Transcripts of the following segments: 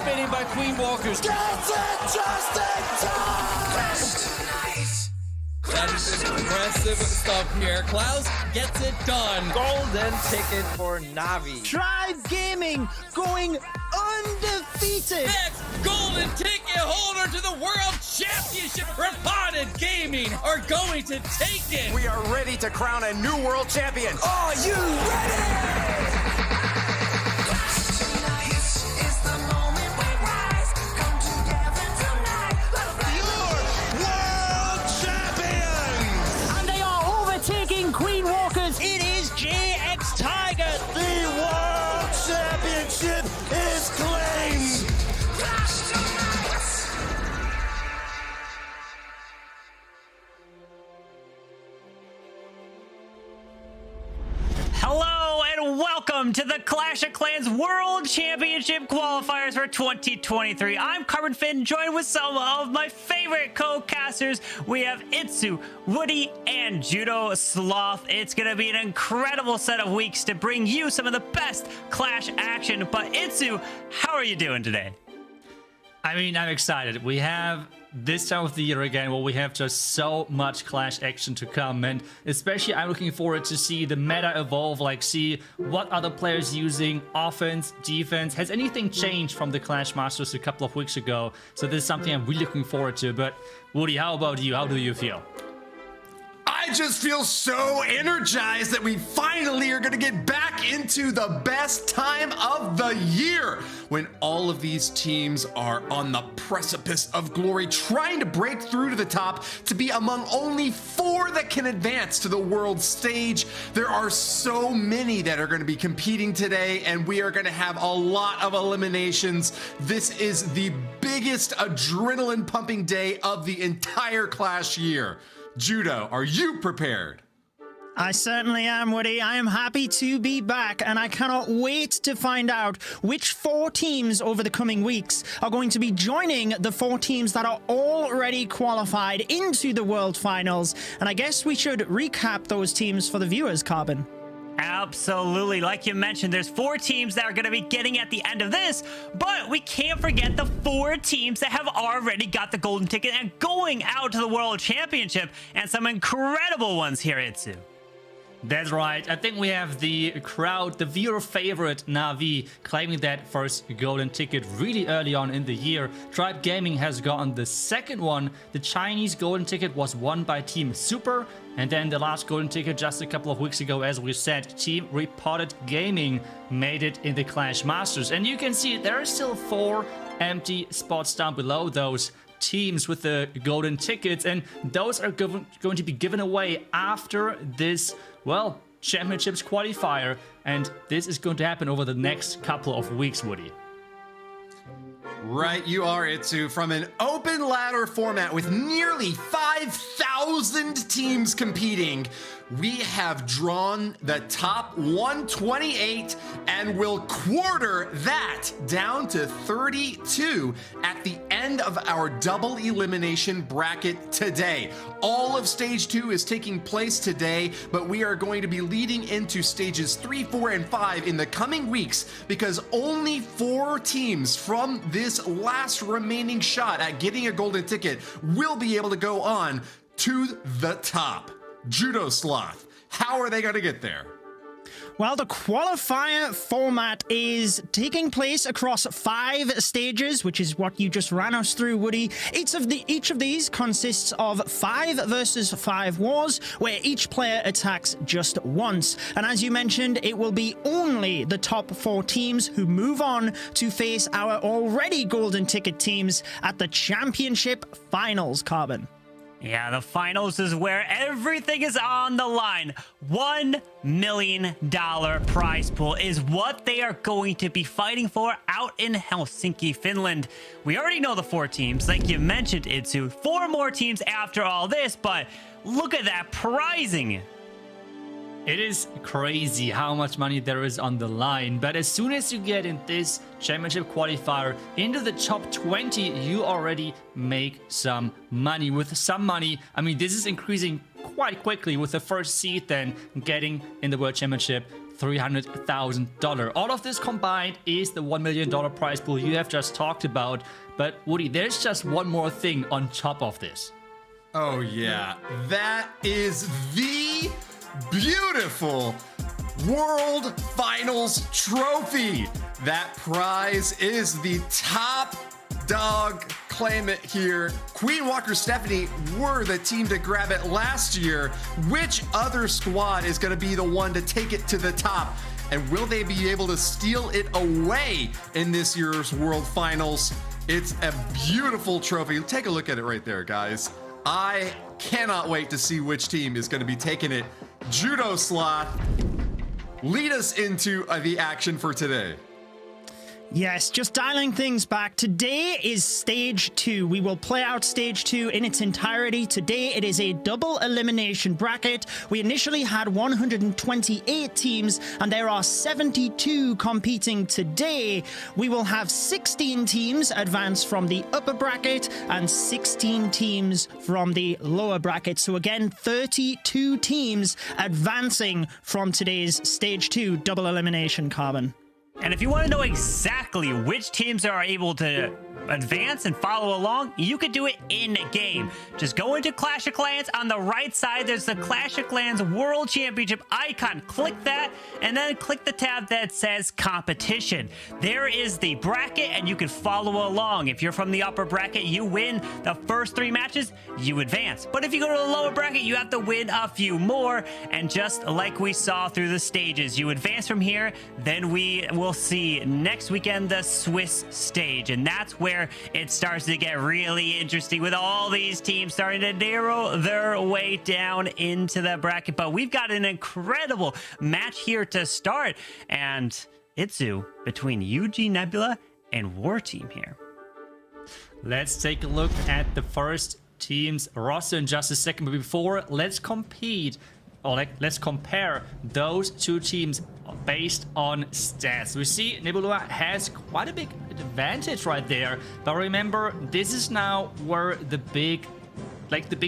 Spinning by Queen Walkers. Gets it just in time! That is impressive stuff here. Klaus gets it done. Golden ticket for Navi. Tribe Gaming going undefeated. Next golden ticket holder to the World Championship. Reported Gaming are going to take it. We are ready to crown a new world champion. Are you ready? Queen Walkers, it is JX Tiger. The World Championship is claimed. Hello and welcome to the Clash of Clans World Championship Qualifiers for 2023. I'm CarbonFin, joined with some of my favorite co-casters. We have iTzu, Woody, and JudoSloth. It's going to be an incredible set of weeks to bring you some of the best Clash action. But iTzu, how are you doing today? I mean, I'm excited. We have this time of the year again where we have just so much Clash action to come, and especially I'm looking forward to see the meta evolve, like see what other players using, offense, defense. Has anything changed from the Clash Masters a couple of weeks ago? So this is something I'm really looking forward to. But Woody, how about you? How do you feel? I just feel so energized that we finally are going to get back into the best time of the year when all of these teams are on the precipice of glory, trying to break through to the top to be among only 4 that can advance to the world stage. There are so many that are going to be competing today, and we are going to have a lot of eliminations. This is the biggest adrenaline pumping day of the entire Clash year. Judo, are you prepared? I certainly am, Woody. I am happy to be back, and I cannot wait to find out which 4 teams over the coming weeks are going to be joining the 4 teams that are already qualified into the World Finals. And I guess we should recap those teams for the viewers, Carbon. Absolutely. Like you mentioned, there's 4 teams that are going to be getting at the end of this, but we can't forget the 4 teams that have already got the golden ticket and going out to the World Championship, and some incredible ones here, iTzu. That's right. I think we have the crowd, the viewer favorite Na'Vi, claiming that first golden ticket really early on in the year. Tribe Gaming has gotten the second one. The Chinese golden ticket was won by Team Super. And then the last golden ticket just a couple of weeks ago, as we said, Team Reported Gaming made it in the Clash Masters. And you can see there are still 4 empty spots down below those teams with the golden tickets, and those are going to be given away after this, well, championships qualifier, and this is going to happen over the next couple of weeks, Woody. Right, you are, iTzu. From an open ladder format with nearly 5,000 teams competing, we have drawn the top 128 and will quarter that down to 32 at the end of our double elimination bracket today. All of stage 2 is taking place today, but we are going to be leading into stages 3, 4, and 5 in the coming weeks because only 4 teams from this last remaining shot at getting a golden ticket will be able to go on to the top. JudoSloth, how are they going to get there? Well, the qualifier format is taking place across 5 stages, which is what you just ran us through, Woody. Each of these consists of 5 versus 5 wars, where each player attacks just once. And as you mentioned, it will be only the top 4 teams who move on to face our already golden ticket teams at the championship finals, Carbon. Yeah, the finals is where everything is on the line. $1 million prize pool is what they are going to be fighting for out in Helsinki, Finland. We already know the 4 teams, like you mentioned, iTzu. 4 more teams after all this, but look at that prizing. It is crazy how much money there is on the line, but as soon as you get in this championship qualifier into the top 20, you already make some money. With some money, I mean, this is increasing quite quickly with the first seed then getting in the World Championship $300,000. All of this combined is the $1 million prize pool you have just talked about. But Woody, there's just one more thing on top of this. Oh yeah, that is the beautiful World Finals trophy. That prize is the top dog. Claim it here. Queen Walker Stephanie were the team to grab it last year. Which other squad is going to be the one to take it to the top? And will they be able to steal it away in this year's World Finals? It's a beautiful trophy. Take a look at it right there, guys. I cannot wait to see which team is going to be taking it. JudoSloth, lead us into the action for today. Yes, just dialing things back. Today is stage 2. We will play out stage 2 in its entirety. Today it is a double elimination bracket. We initially had 128 teams and there are 72 competing today. We will have 16 teams advance from the upper bracket and 16 teams from the lower bracket. So again, 32 teams advancing from today's stage 2 double elimination, Carbon. And if you want to know exactly which teams are able to advance and follow along, you could do it in game. Just go into Clash of Clans. On the right side, there's the Clash of Clans World Championship icon. Click that, and then click the tab that says competition. There is the bracket, and you can follow along. If you're from the upper bracket, you win the first 3 matches, you advance. But if you go to the lower bracket, you have to win a few more. And just like we saw through the stages, you advance from here, then we will see next weekend the Swiss stage. And that's where it starts to get really interesting with all these teams starting to narrow their way down into the bracket. But we've got an incredible match here to start. And iTzu between UG Nebula and War Team here. Let's take a look at the first team's roster in just a second. But before, let's let's compare those 2 teams based on stats. We see Nebula has quite a big advantage right there, but remember, this is now where the big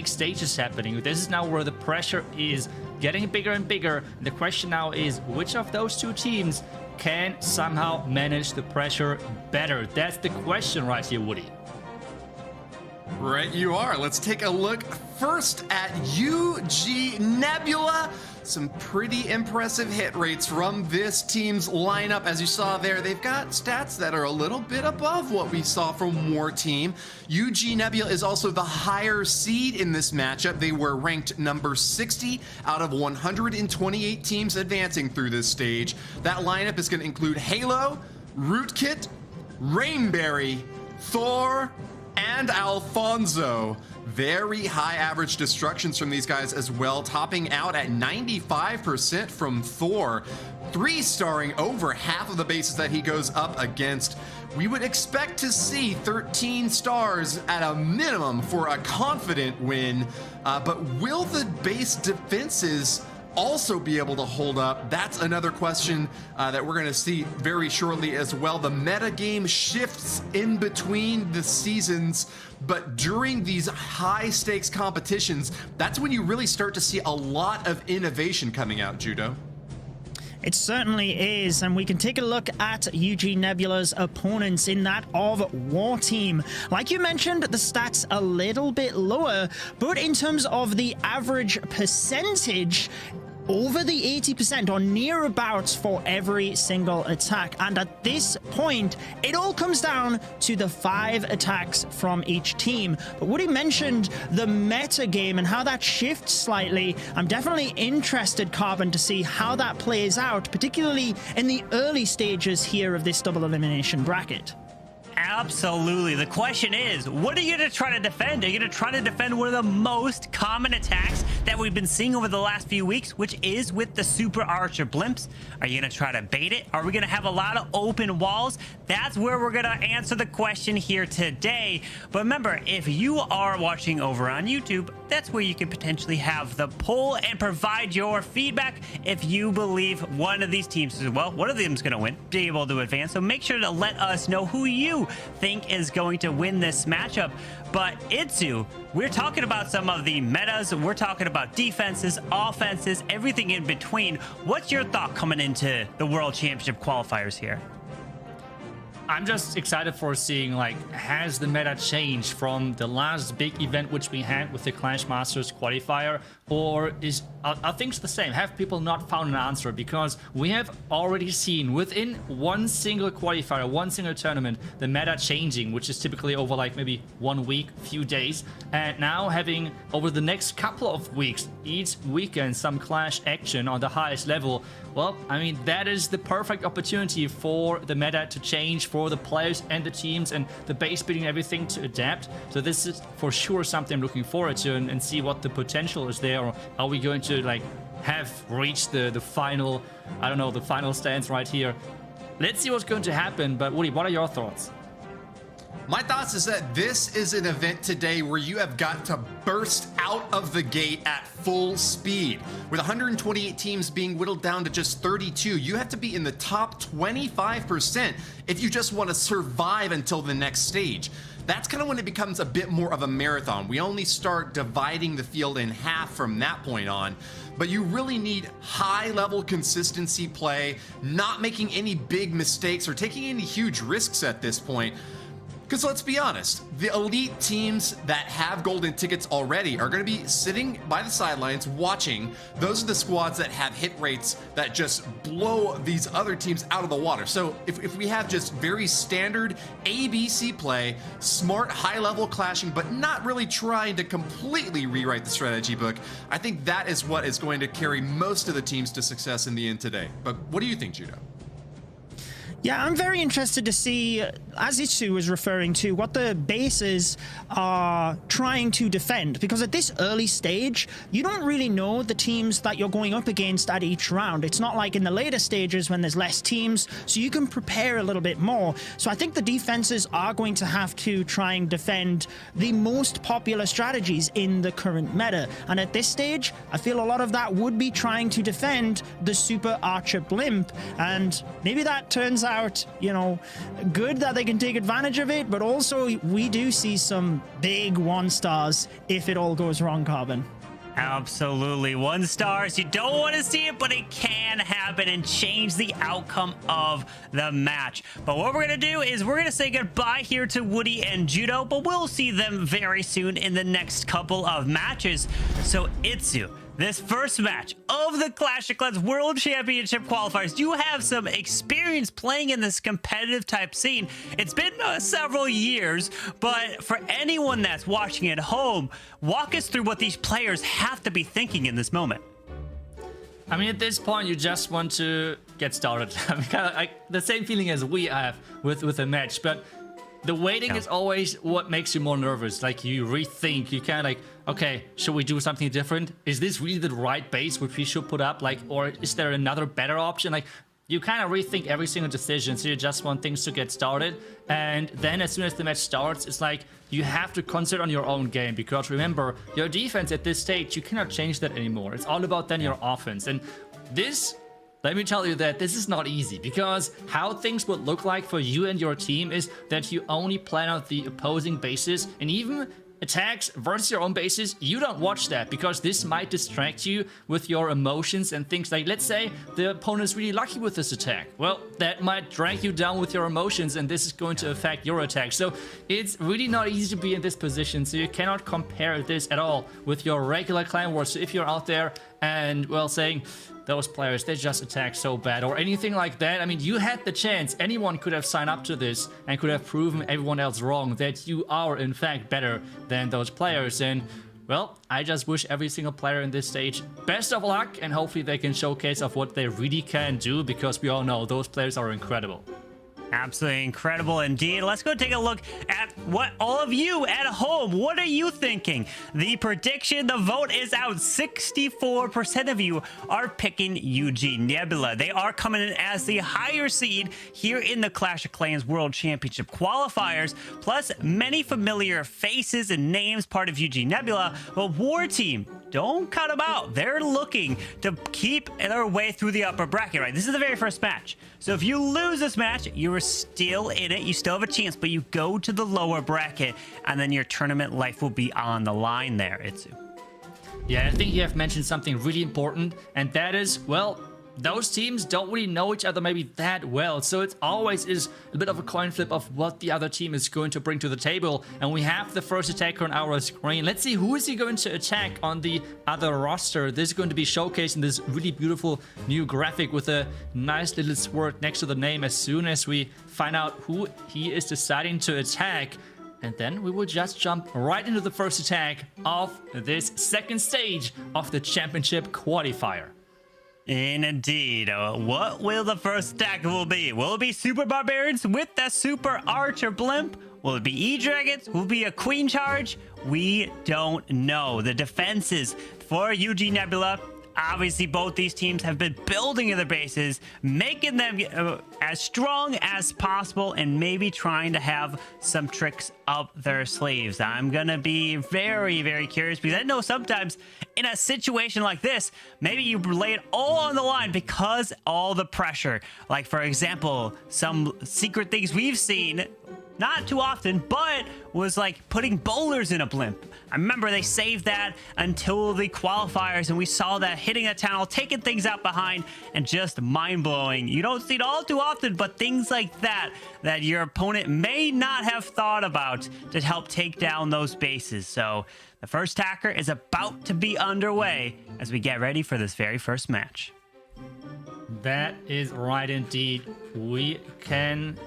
stage is happening. This is now where the pressure is getting bigger and bigger. The question now is, which of those 2 teams can somehow manage the pressure better? That's the question right here, Woody. Right you are. Let's take a look first at UG Nebula. Some pretty impressive hit rates from this team's lineup. As you saw there, they've got stats that are a little bit above what we saw from War Team. UG Nebula is also the higher seed in this matchup. They were ranked number 60 out of 128 teams advancing through this stage. That lineup is going to include Halo, Rootkit, Rainberry, Thor, and Alfonso. Very high average destructions from these guys as well, topping out at 95% from Thor, 3-starring over half of the bases that he goes up against. We would expect to see 13 stars at a minimum for a confident win, but will the base defenses also be able to hold up? That's another question that we're going to see very shortly as well. The meta game shifts in between the seasons, but during these high stakes competitions, that's when you really start to see a lot of innovation coming out, Judo. It certainly is, and we can take a look at UG Nebula's opponents in that of War Team. Like you mentioned, the stats a little bit lower, but in terms of the average percentage, over the 80% or nearabouts for every single attack. And at this point, it all comes down to the 5 attacks from each team. But Woody mentioned the meta game and how that shifts slightly. I'm definitely interested, Carbon, to see how that plays out, particularly in the early stages here of this double elimination bracket. Absolutely. The question is, what are you going to try to defend? Are you going to try to defend one of the most common attacks that we've been seeing over the last few weeks, which is with the Super Archer blimps? Are you going to try to bait it? Are we going to have a lot of open walls? That's where we're going to answer the question here today. But remember, if you are watching over on YouTube, that's where you can potentially have the poll and provide your feedback if you believe one of these teams is, well, one of them is going to win, be able to advance. So make sure to let us know who you think is going to win this matchup. But iTzu, we're talking about some of the metas, we're talking about defenses, offenses, everything in between. What's your thought coming into the World Championship qualifiers here? I'm just excited for seeing, like, has the meta changed from the last big event which we had with the Clash Masters qualifier, or are things the same? Have people not found an answer? Because we have already seen within one single qualifier, one single tournament, the meta changing, which is typically over like maybe 1 week, few days, and now having over the next couple of weeks, each weekend, some Clash action on the highest level. Well, I mean, that is the perfect opportunity for the meta to change, for the players and the teams and the base building, everything to adapt. So this is for sure something I'm looking forward to, and see what the potential is there. Or are we going to like have reached the final, I don't know, the final stance right here? Let's see what's going to happen. But Woody, what are your thoughts? My thoughts is that this is an event today where you have got to burst out of the gate at full speed. With 128 teams being whittled down to just 32, you have to be in the top 25% if you just want to survive until the next stage. That's kind of when it becomes a bit more of a marathon. We only start dividing the field in half from that point on. But you really need high-level consistency play, not making any big mistakes or taking any huge risks at this point. Because let's be honest, the elite teams that have golden tickets already are going to be sitting by the sidelines watching. Those are the squads that have hit rates that just blow these other teams out of the water. So if we have just very standard ABC play, smart high-level clashing, but not really trying to completely rewrite the strategy book, I think that is what is going to carry most of the teams to success in the end today. But what do you think, Judo? Yeah, I'm very interested to see, as iTzu was referring to, what the bases are trying to defend. Because at this early stage, you don't really know the teams that you're going up against at each round. It's not like in the later stages when there's less teams, so you can prepare a little bit more. So I think the defenses are going to have to try and defend the most popular strategies in the current meta. And at this stage, I feel a lot of that would be trying to defend the Super Archer Blimp. And maybe that turns out, you know, good that they can take advantage of it, but also we do see some big 1-stars if it all goes wrong, Carbon. Absolutely. 1 stars. You don't want to see it, but it can happen and change the outcome of the match. But what we're going to do is we're going to say goodbye here to Woody and Judo, but we'll see them very soon in the next couple of matches. So iTzu, this first match of the Clash of Clans World Championship Qualifiers, you have some experience playing in this competitive type scene. It's been several years, but for anyone that's watching at home, walk us through what these players have to be thinking in this moment. I mean, at this point, you just want to get started. I mean, kind of like the same feeling as we have with a match, but the waiting is always what makes you more nervous. Like, you rethink, you kind of like, okay, should we do something different? Is this really the right base which we should put up? Like, or is there another better option? Like, you kind of rethink every single decision, so you just want things to get started. And then as soon as the match starts, it's like you have to concentrate on your own game, because remember, your defense at this stage, you cannot change that anymore. It's all about then your offense. And this, let me tell you that this is not easy, because how things would look like for you and your team is that you only plan out the opposing bases, and even attacks versus your own bases, you don't watch that, because this might distract you with your emotions and things. Like, let's say the opponent is really lucky with this attack. Well, that might drag you down with your emotions, and this is going to affect your attack. So it's really not easy to be in this position, so you cannot compare this at all with your regular clan wars. So if you're out there and, well, saying those players, they just attack so bad or anything like that, I mean, you had the chance. Anyone could have signed up to this and could have proven everyone else wrong, that you are in fact better than those players. And well, I just wish every single player in this stage best of luck, and hopefully they can showcase of what they really can do, because we all know those players are incredible. Absolutely incredible indeed. Let's go take a look at what all of you at home, what are you thinking? The prediction, the vote is out. 64% of you are picking UG Nebula. They are coming in as the higher seed here in the Clash of Clans World Championship Qualifiers, plus many familiar faces and names part of UG Nebula. But War Team, don't cut them out. They're looking to keep their way through the upper bracket, right? This is the very first match. So if you lose this match, you are still in it. You still have a chance, but you go to the lower bracket, and then your tournament life will be on the line there, iTzu. Yeah, I think you have mentioned something really important, and that is, well, those teams don't really know each other maybe that well, so it always is a bit of a coin flip of what the other team is going to bring to the table. And we have the first attacker on our screen. Let's see, who is he going to attack on the other roster? This is going to be showcased in this really beautiful new graphic with a nice little sword next to the name as soon as we find out who he is deciding to attack. And then we will just jump right into the first attack of this second stage of the championship qualifier. Indeed. What will the first attack will be? Will it be Super Barbarians with the Super Archer Blimp? Will it be E-Dragons? Will it be a Queen Charge? We don't know. The defenses for UG Nebula, obviously both these teams have been building their bases, making them as strong as possible, and maybe trying to have some tricks up their sleeves. I'm gonna be very, very curious, because I know sometimes in a situation like this, maybe you lay it all on the line because all the pressure. Like, for example, some secret things we've seen not too often, but was like putting bowlers in a blimp. I remember they saved that until the qualifiers, and we saw that hitting a tunnel, taking things out behind, and just mind-blowing. You don't see it all too often, but things like that your opponent may not have thought about to help take down those bases. So the first hacker is about to be underway as we get ready for this very first match. That is right indeed. We can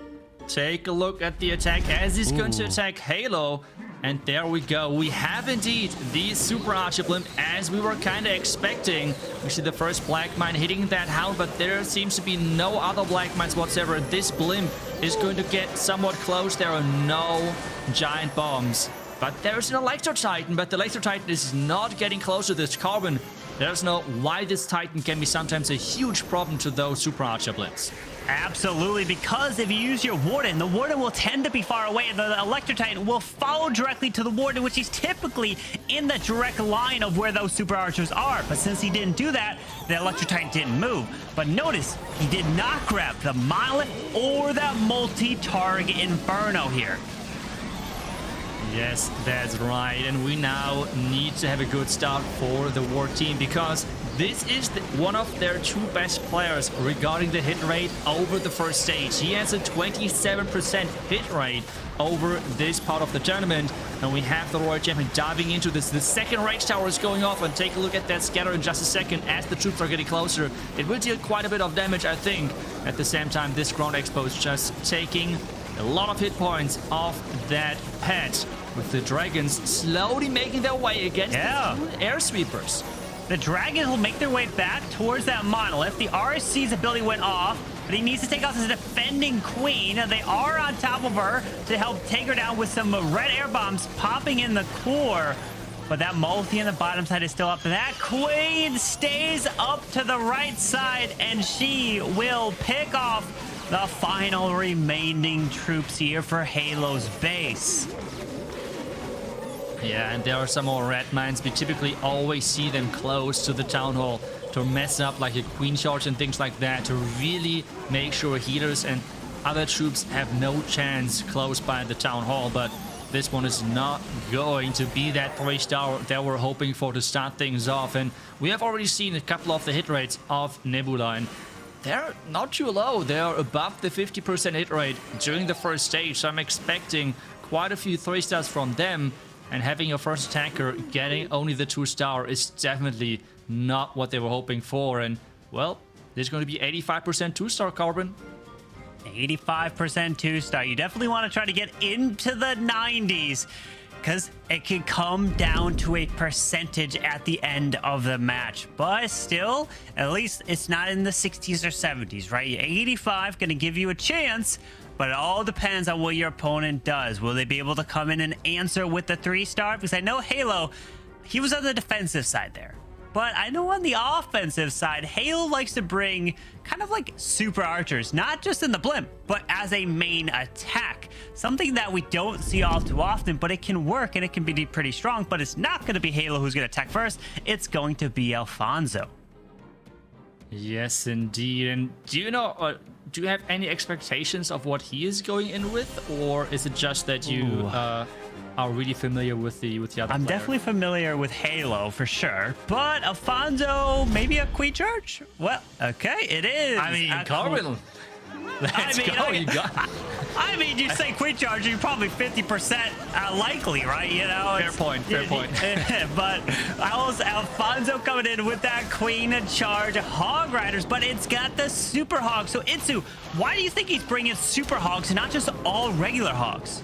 take a look at the attack as he's going to attack Halo. And there we go. We have indeed the Super Archer Blimp as we were kind of expecting. We see the first Black Mine hitting that hound, but there seems to be no other Black Mines whatsoever. This Blimp is going to get somewhat close. There are no giant bombs. But there's an Electro Titan, but the Electro Titan is not getting close to this Carbon. There's no why this Titan can be sometimes a huge problem to those Super Archer Blimps. Absolutely, because if you use your Warden, the Warden will tend to be far away, and the Electro Titan will follow directly to the Warden, which is typically in the direct line of where those Super Archers are. But since he didn't do that, the Electro Titan didn't move. But notice, he did not grab the Monolith or that multi-target Inferno here. Yes, that's right. And we now need to have a good start for the War team, because this is one of their two best players regarding the hit rate over the first stage. He has a 27% hit rate over this part of the tournament. And we have the Royal Champion diving into this. The second Rage Tower is going off, and take a look at that scatter in just a second as the troops are getting closer. It will deal quite a bit of damage, I think. At the same time, this Ground Expo is just taking a lot of hit points off that pet, with the dragons slowly making their way against the air sweepers. The dragons will make their way back towards that Monolith. The RSC's ability went off, but he needs to take out his defending queen. They are on top of her to help take her down with some red air bombs popping in the core. But that multi on the bottom side is still up. That queen stays up to the right side, and she will pick off the final remaining troops here for Halo's base. Yeah, and there are some more red mines. We typically always see them close to the town hall to mess up like a queen charge and things like that, to really make sure healers and other troops have no chance close by the town hall. But this one is not going to be that 3-star that we're hoping for to start things off. And we have already seen a couple of the hit rates of Nebula, and they're not too low. They're above the 50% hit rate during the first stage. So I'm expecting quite a few 3-stars from them. And having your first attacker getting only the 2-star is definitely not what they were hoping for. And, well, there's going to be 85% 2-star Carbon. 85% 2-star. You definitely want to try to get into the 90s, because it can come down to a percentage at the end of the match. But still, at least it's not in the 60s or 70s, right? 85 going to give you a chance. But it all depends on what your opponent does. Will they be able to come in and answer with the 3-star? Because I know Halo, he was on the defensive side there. But I know on the offensive side, Halo likes to bring kind of like super archers, not just in the blimp, but as a main attack. Something that we don't see all too often, but it can work and it can be pretty strong. But it's not going to be Halo who's going to attack first. It's going to be Alfonso. Yes, indeed. And do you have any expectations of what he is going in with, or is it just that you are really familiar with the other I'm player? definitely familiar with Halo for sure, but Alfonso, maybe a Queen Charge? Well, okay, it is. I mean, Carbon. Let's go. I mean, you say Queen Charge, you're probably 50% likely, right? You know, fair point. But Alfonso coming in with that Queen Charge Hog Riders, but it's got the Super Hogs. So iTzu, why do you think he's bringing Super Hogs and not just all regular Hogs?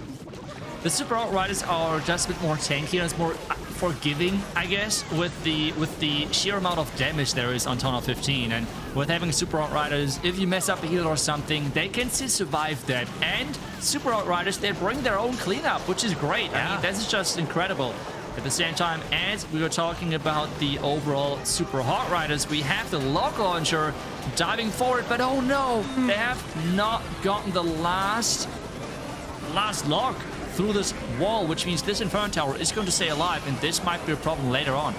The Super Riders are just a bit more tanky and it's more forgiving, I guess, with the sheer amount of damage there is on Tunnel 15. And with having Super Riders, if you mess up a healer or something, they can still survive that. And Super Riders, they bring their own cleanup, which is great. Yeah. I mean, this is just incredible. At the same time, as we were talking about the overall Super Hot Riders, we have the Lock Launcher diving forward, but oh no, they have not gotten the last lock through this wall, which means this Inferno Tower is going to stay alive, and this might be a problem later on.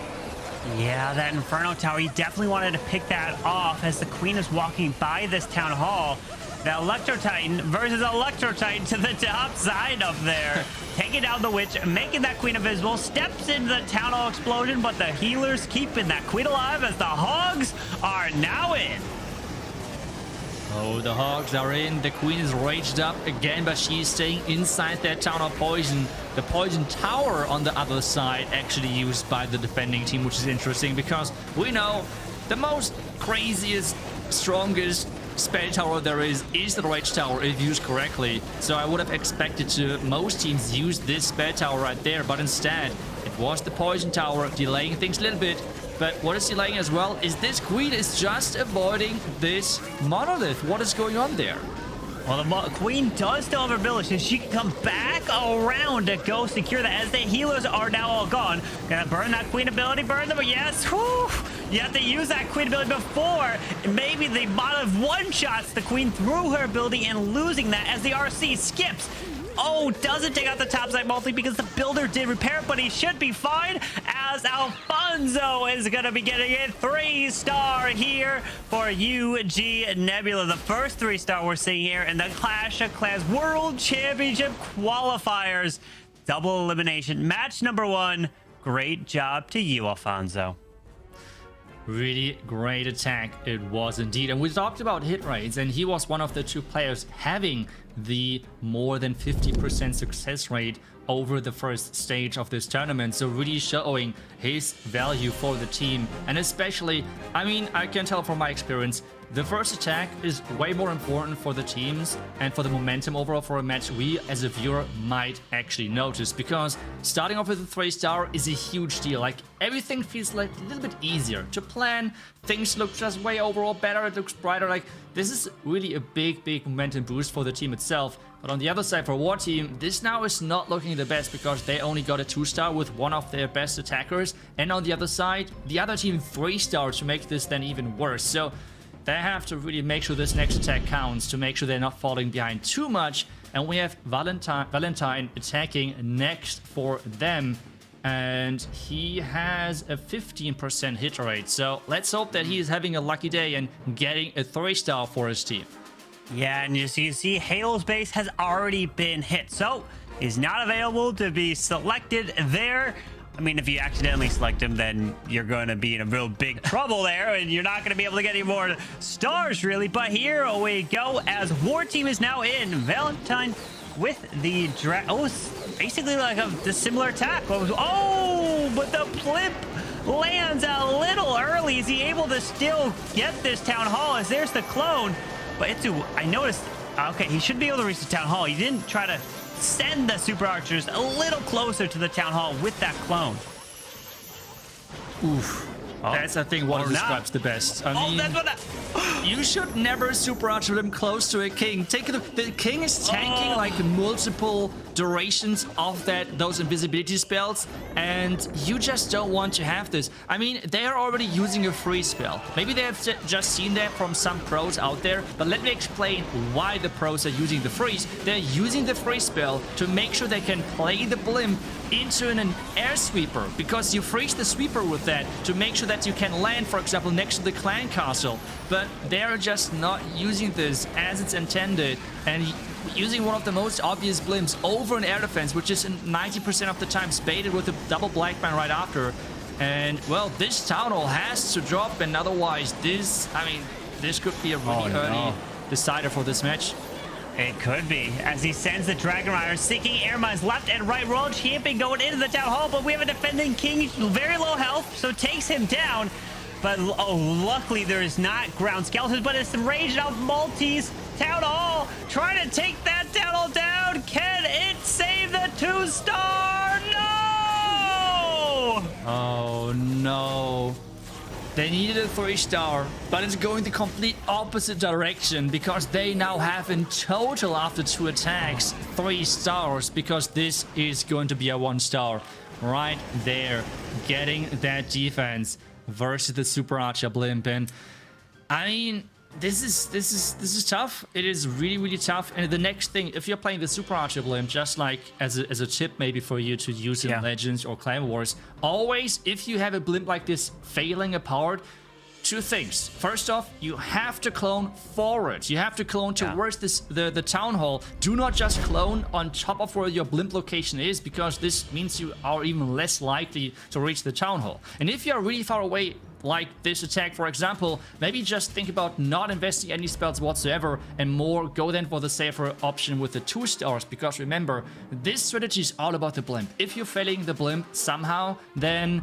Yeah, that Inferno Tower, he definitely wanted to pick that off as the Queen is walking by this town hall. The Electro Titan versus Electro Titan to the top side up there. Taking down the Witch, making that Queen invisible, steps into the Town Hall explosion, but the healers keeping that Queen alive as the Hogs are now in. Oh, the Hogs are in. The Queen is raged up again, but she's staying inside that Town of Poison. The Poison Tower on the other side actually used by the defending team, which is interesting because we know the most craziest, strongest spell tower there is the Rage Tower if used correctly. So I would have expected most teams use this spell tower right there, but instead it was the Poison Tower delaying things a little bit. But what is delaying as well is this Queen is just avoiding this Monolith. What is going on there? Well, the Queen does still have her ability, so she can come back around to go secure that as the healers are now all gone. Gonna burn that Queen ability, burn them, but yes, whew, you have to use that Queen ability before maybe the Monolith one-shots the Queen through her ability and losing that as the RC skips. Oh, doesn't take out the topside multi because the builder did repair it, but he should be fine as Alfonso is going to be getting a 3-star here for UG Nebula. The first 3-star we're seeing here in the Clash of Clans World Championship Qualifiers. Double elimination. Match number 1. Great job to you, Alfonso. Really great attack it was indeed. And we talked about hit rates, and he was one of the 2 players having the more than 50% success rate over the first stage of this tournament. So really showing his value for the team. And especially, I mean, I can tell from my experience, the first attack is way more important for the teams and for the momentum overall for a match we as a viewer might actually notice, because starting off with a 3-star is a huge deal. Like, everything feels like a little bit easier to plan, things look just way overall better, it looks brighter. Like, this is really a big momentum boost for the team itself. But on the other side, for War Team, this now is not looking the best because they only got a 2-star with one of their best attackers, and on the other side, the other team 3-star to make this then even worse. So they have to really make sure this next attack counts to make sure they're not falling behind too much. And we have Valentine attacking next for them, and he has a 15% hit rate. So let's hope that he is having a lucky day and getting a 3-star for his team. Yeah, and as you see, Halo's base has already been hit, so he's not available to be selected there. I mean, if you accidentally select him, then you're going to be in a real big trouble there, and you're not going to be able to get any more stars, really. But here we go, as War Team is now in. Valentine with the oh, it's basically like a similar attack. Oh, but the blip lands a little early. Is he able to still get this Town Hall? As there's the clone. But iTzu, I noticed, okay, he should be able to reach the Town Hall. He didn't try to send the Super Archers a little closer to the Town Hall with that clone. Oof. Oh, that's, I think, what describes the best. I mean, that's what you should never Super Archer them close to a king. The king is tanking like multiple durations of those invisibility spells, and you just don't want to have this. I mean, they are already using a free spell. Maybe they have just seen that from some pros out there, but let me explain why the pros are using the freeze. They're using the free spell to make sure they can play the blimp into an air sweeper, because you freeze the sweeper with that to make sure that you can land, for example, next to the clan castle. But they're just not using this as it's intended and using one of the most obvious blimps over an air defense, which is 90% of the time baited with a double black man right after. And well, this Town Hall has to drop, and otherwise this could be a really early decider for this match. It could be, as he sends the Dragon Rider seeking air mines left and right. World Champion going into the Town Hall, but we have a defending king, very low health, so takes him down. But oh, luckily there is not ground skeletons, but it's raged out multis. Town Hall trying to take that Town Hall down. Can it save the 2-star? No! Oh no. They needed a 3-star, but it's going the complete opposite direction, because they now have in total, after 2 attacks, 3 stars, because this is going to be a 1-star right there, getting that defense versus the Super Archer blimp. And I mean, this is tough. It is really tough. And the next thing, if you're playing the Super Archer blimp, just like as a tip maybe for you to use in Legends or Clan Wars, always, if you have a blimp like this failing apart, two things. First off, you have to clone forward. You have to clone towards the town hall. Do not just clone on top of where your blimp location is, because this means you are even less likely to reach the town hall. And if you are really far away, like this attack, for example, maybe just think about not investing any spells whatsoever and more go then for the safer option with the 2 stars, because remember, this strategy is all about the blimp. If you're failing the blimp somehow, then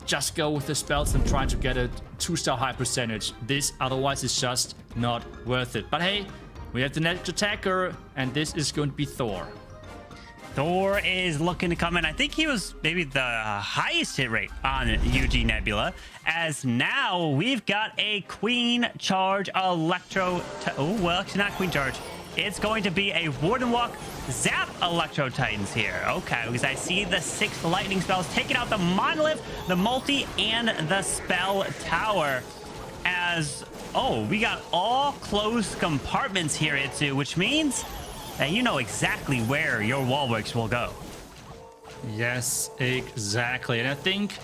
just go with the spells and try to get a 2-star high percentage. This otherwise is just not worth it. But hey, we have the next attacker, and this is going to be Thor. Thor is looking to come in. I think he was maybe the highest hit rate on UG Nebula, as now we've got a Queen Charge Electro. Oh, well, actually not Queen Charge. It's going to be a Warden Walk Zap Electro Titans here. Okay, because I see the 6 lightning spells taking out the Monolith, the Multi, and the Spell Tower. As, oh, we got all closed compartments here, iTzu, which means that you know exactly where your wall works will go. Yes, exactly. And I think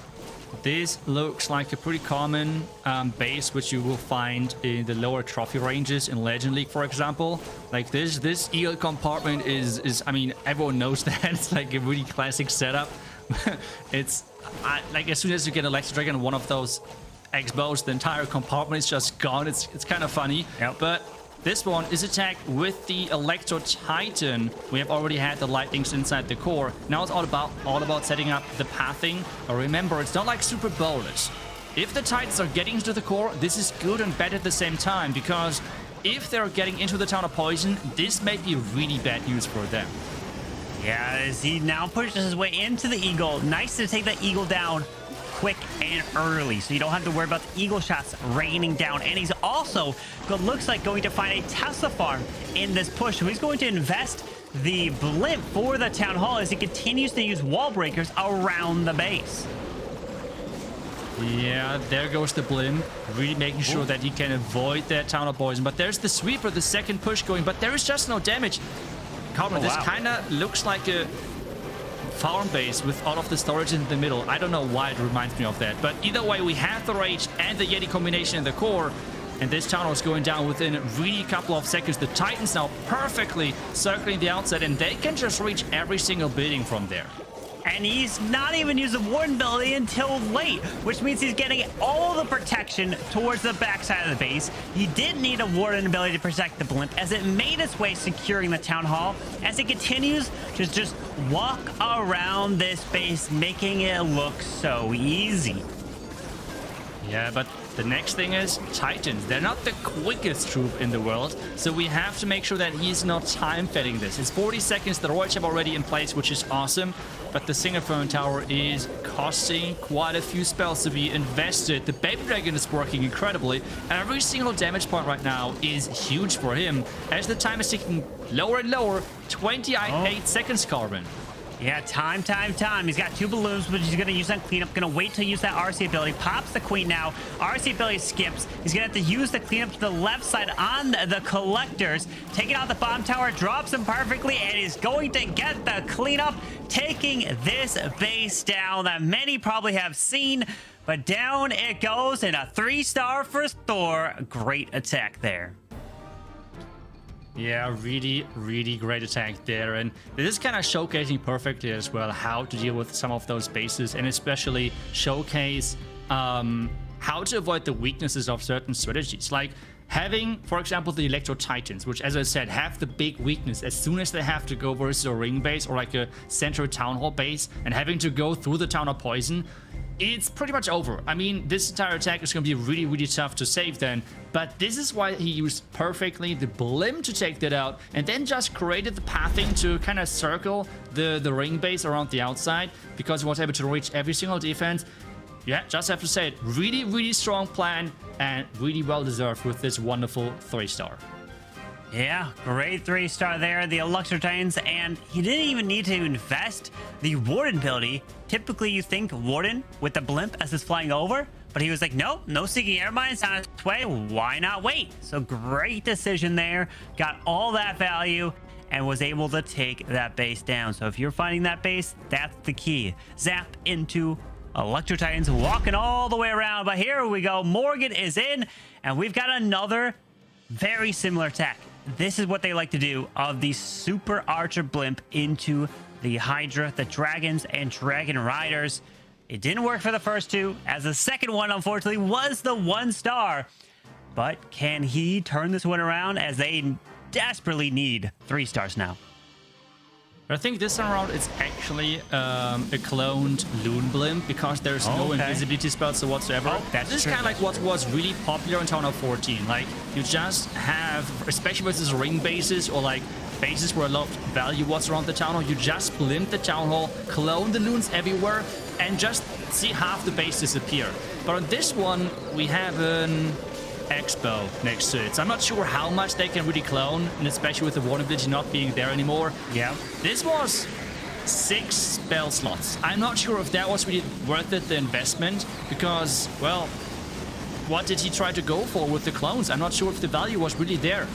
this looks like a pretty common base which you will find in the lower trophy ranges in Legend League, for example. Like this eagle compartment is I mean, everyone knows that. It's like a really classic setup. It's like as soon as you get Electro Dragon, one of those X-bows, the entire compartment is just gone. It's kind of funny. Yep. But this one is attacked with the Electro Titan. We have already had the lightnings inside the core. Now it's all about setting up the pathing. But remember, it's not like super bonus. If the Titans are getting into the core, this is good and bad at the same time, because if they're getting into the Town of Poison, this may be really bad news for them. Yeah, as he now pushes his way into the Eagle. Nice to take that Eagle down quick and early, so you don't have to worry about the Eagle shots raining down. And he's also, it looks like, going to find a Tesla farm in this push. So he's going to invest the blimp for the Town Hall as he continues to use wall breakers around the base. Yeah, there goes the blimp, really making sure that he can avoid that Town of Poison. But there's the sweeper, the second push going, but there is just no damage. Carbon, this kind of looks like a farm base with all of the storage in the middle. I don't know why it reminds me of that, but either way, we have the Rage and the Yeti combination in the core, and this town was going down within really a couple of seconds. The Titans now perfectly circling the outside, and they can just reach every single building from there. And he's not even used the Warden ability until late, which means he's getting all the protection towards the backside of the base. He didn't need a Warden ability to protect the blimp, as it made its way securing the Town Hall, as it continues to just walk around this base, making it look so easy. Yeah, but the next thing is Titans. They're not the quickest troop in the world, so we have to make sure that he's not time-fetting this. It's 40 seconds, the Royal Chip already in place, which is awesome, but the Single Throne Tower is costing quite a few spells to be invested. The Baby Dragon is working incredibly. Every single damage point right now is huge for him, as the time is ticking lower and lower. 28 seconds, Carbon. Yeah, time. He's got 2 balloons, which he's going to use on cleanup. Going to wait to use that RC ability. Pops the Queen now. RC ability skips. He's going to have to use the cleanup to the left side on the collectors. Taking out the bomb tower, drops him perfectly, and is going to get the cleanup, taking this base down that many probably have seen. But down it goes, and a 3-star for Thor. Great attack there. Yeah, really great attack there, and this is kind of showcasing perfectly as well how to deal with some of those bases, and especially showcase how to avoid the weaknesses of certain strategies, like having, for example, the Electro Titans, which, as I said, have the big weakness as soon as they have to go versus a ring base or like a central town hall base, and having to go through the Town of Poison. It's pretty much over. I mean, this entire attack is going to be really tough to save then, but this is why he used perfectly the blimp to take that out, and then just created the pathing to kind of circle the ring base around the outside, because he was able to reach every single defense. Yeah, just have to say it, really strong plan, and really well deserved with this wonderful 3-star. Yeah, great 3-star there, the Electro Titans, and he didn't even need to invest the Warden ability. Typically, you think Warden with the blimp as it's flying over, but he was like, nope, no Seeking Air Mines on its way, why not wait? So great decision there, got all that value, and was able to take that base down. So if you're finding that base, that's the key. Zap into Electro Titans walking all the way around. But here we go. Morgan is in, and we've got another very similar attack. This is what they like to do of the Super Archer Blimp into the Hydra, the Dragons, and Dragon Riders. It didn't work for the first two, as the second one, unfortunately, was the 1-star. But can he turn this one around, as they desperately need 3 stars now? I think this time around it's actually a cloned Loon Blimp because there's no invisibility spells whatsoever. Oh, that's this is kind of like what was really popular in Town Hall 14. Like, you just have, especially versus ring bases or like bases where a lot of value was around the Town Hall, you just blimp the Town Hall, clone the Loons everywhere, and just see half the base disappear. But on this one, we have an Expo next to it. So I'm not sure how much they can really clone, and especially with the Warden ability not being there anymore. Yeah. This was 6 spell slots. I'm not sure if that was really worth it, the investment, because, well, what did he try to go for with the clones? I'm not sure if the value was really there.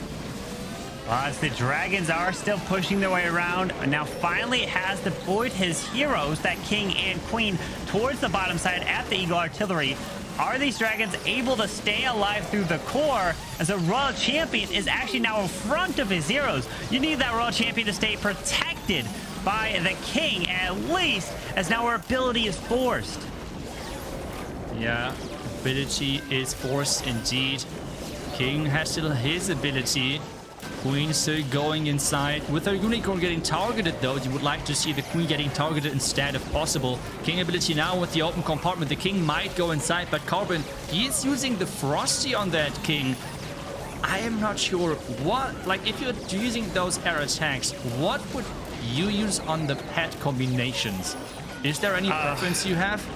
Well, as the Dragons are still pushing their way around, now finally has deployed his heroes, that King and Queen, towards the bottom side at the Eagle Artillery. Are these Dragons able to stay alive through the core, as a Royal Champion is actually now in front of his heroes? You need that Royal Champion to stay protected by the King, at least, as now our ability is forced. Yeah, ability is forced indeed. King has still his ability. Queen still going inside. With her Unicorn getting targeted, though, you would like to see the Queen getting targeted instead if possible. King ability now with the open compartment. The King might go inside, but Carbon, he is using the Frosty on that King. I am not sure what, like, if you're using those air attacks, what would you use on the pet combinations? Is there any preference you have?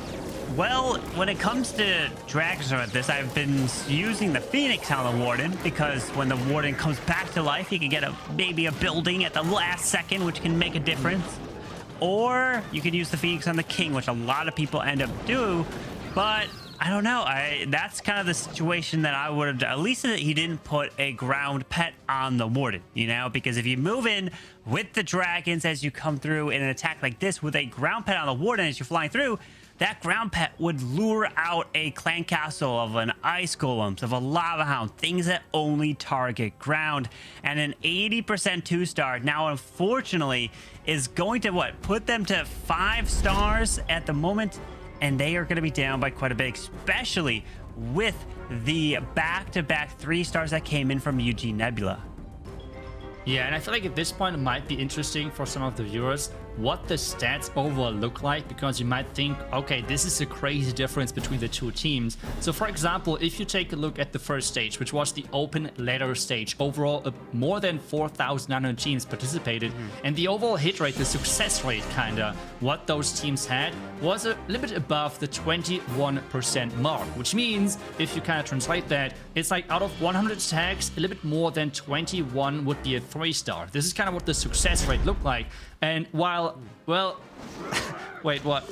Well, when it comes to Dragons like this, I've been using the Phoenix on the Warden, because when the Warden comes back to life, he can get maybe a building at the last second, which can make a difference. Or you can use the Phoenix on the King, which a lot of people end up doing. But I don't know. That's kind of the situation that I would have done. At least he didn't put a ground pet on the Warden, you know? Because if you move in with the Dragons as you come through in an attack like this with a ground pet on the Warden as you're flying through, that ground pet would lure out a clan castle of an ice golems, of a lava hound, things that only target ground. And an 80% 2-star now, unfortunately, is going to put them to 5 stars at the moment, and they are going to be down by quite a bit, especially with the back-to-back 3 stars that came in from Eugene Nebula. Yeah, and I feel like at this point it might be interesting for some of the viewers what the stats overall look like, because you might think, okay, this is a crazy difference between the two teams. So for example, if you take a look at the first stage, which was the open ladder stage, overall more than 4,900 teams participated, and the overall hit rate, the success rate kinda, what those teams had was a little bit above the 21% mark, which means if you kind of translate that, it's like out of 100 attacks, a little bit more than 21 would be a 3-star. This is kind of what the success rate looked like. And while, well, wait, what?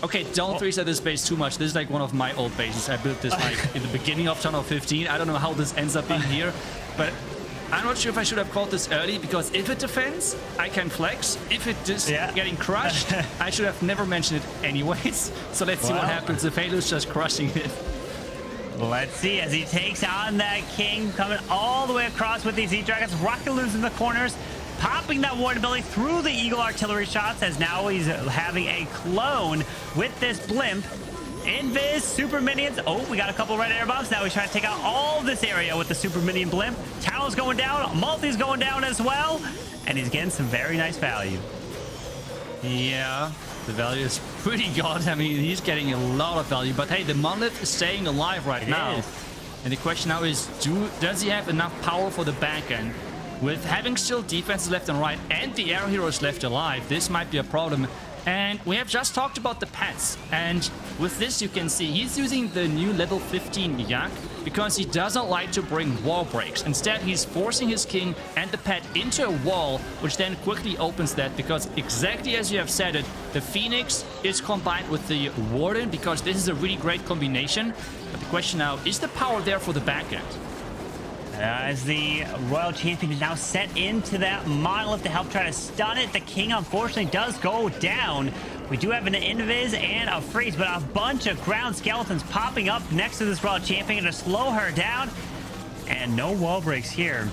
Okay, don't 3-star this base too much. This is like one of my old bases. I built this like in the beginning of Town Hall 15. I don't know how this ends up being here, but I'm not sure if I should have called this early, because if it defends, I can flex. If it just getting crushed, I should have never mentioned it anyways. So let's see what happens. The Phalos just crushing it. Let's see as he takes on that King, coming all the way across with these Z-Dragons, Rocket Loons in the corners, popping that Warden ability through the Eagle Artillery shots, as now he's having a clone with this blimp. Invis, Super Minions. Oh, we got a couple red air bombs. Now he's trying to take out all this area with the Super Minion blimp. Talon's going down. Multi's going down as well. And he's getting some very nice value. Yeah, the value is pretty good. I mean, he's getting a lot of value. But hey, the Monolith is staying alive right now. And the question now is, does he have enough power for the back end? With having still defenses left and right and the air heroes left alive, this might be a problem. And we have just talked about the pets, and with this you can see he's using the new level 15 Yak because he doesn't like to bring wall breaks. Instead, he's forcing his King and the pet into a wall, which then quickly opens that, because exactly as you have said it, the Phoenix is combined with the Warden, because this is a really great combination. But the question now, is the power there for the back end? As the Royal Champion is now set into that Monolith to help try to stun it. The King, unfortunately, does go down. We do have an invis and a freeze, but a bunch of ground skeletons popping up next to this world champion to slow her down. And no wall breaks here,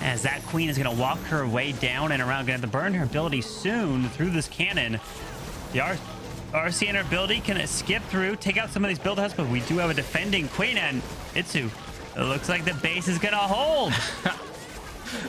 as that queen is going to walk her way down and around. Going to have to burn her ability soon through this cannon. The RC and her ability can skip through, take out some of these build huts, but we do have a defending queen, and iTzu. It looks like the base is going to hold.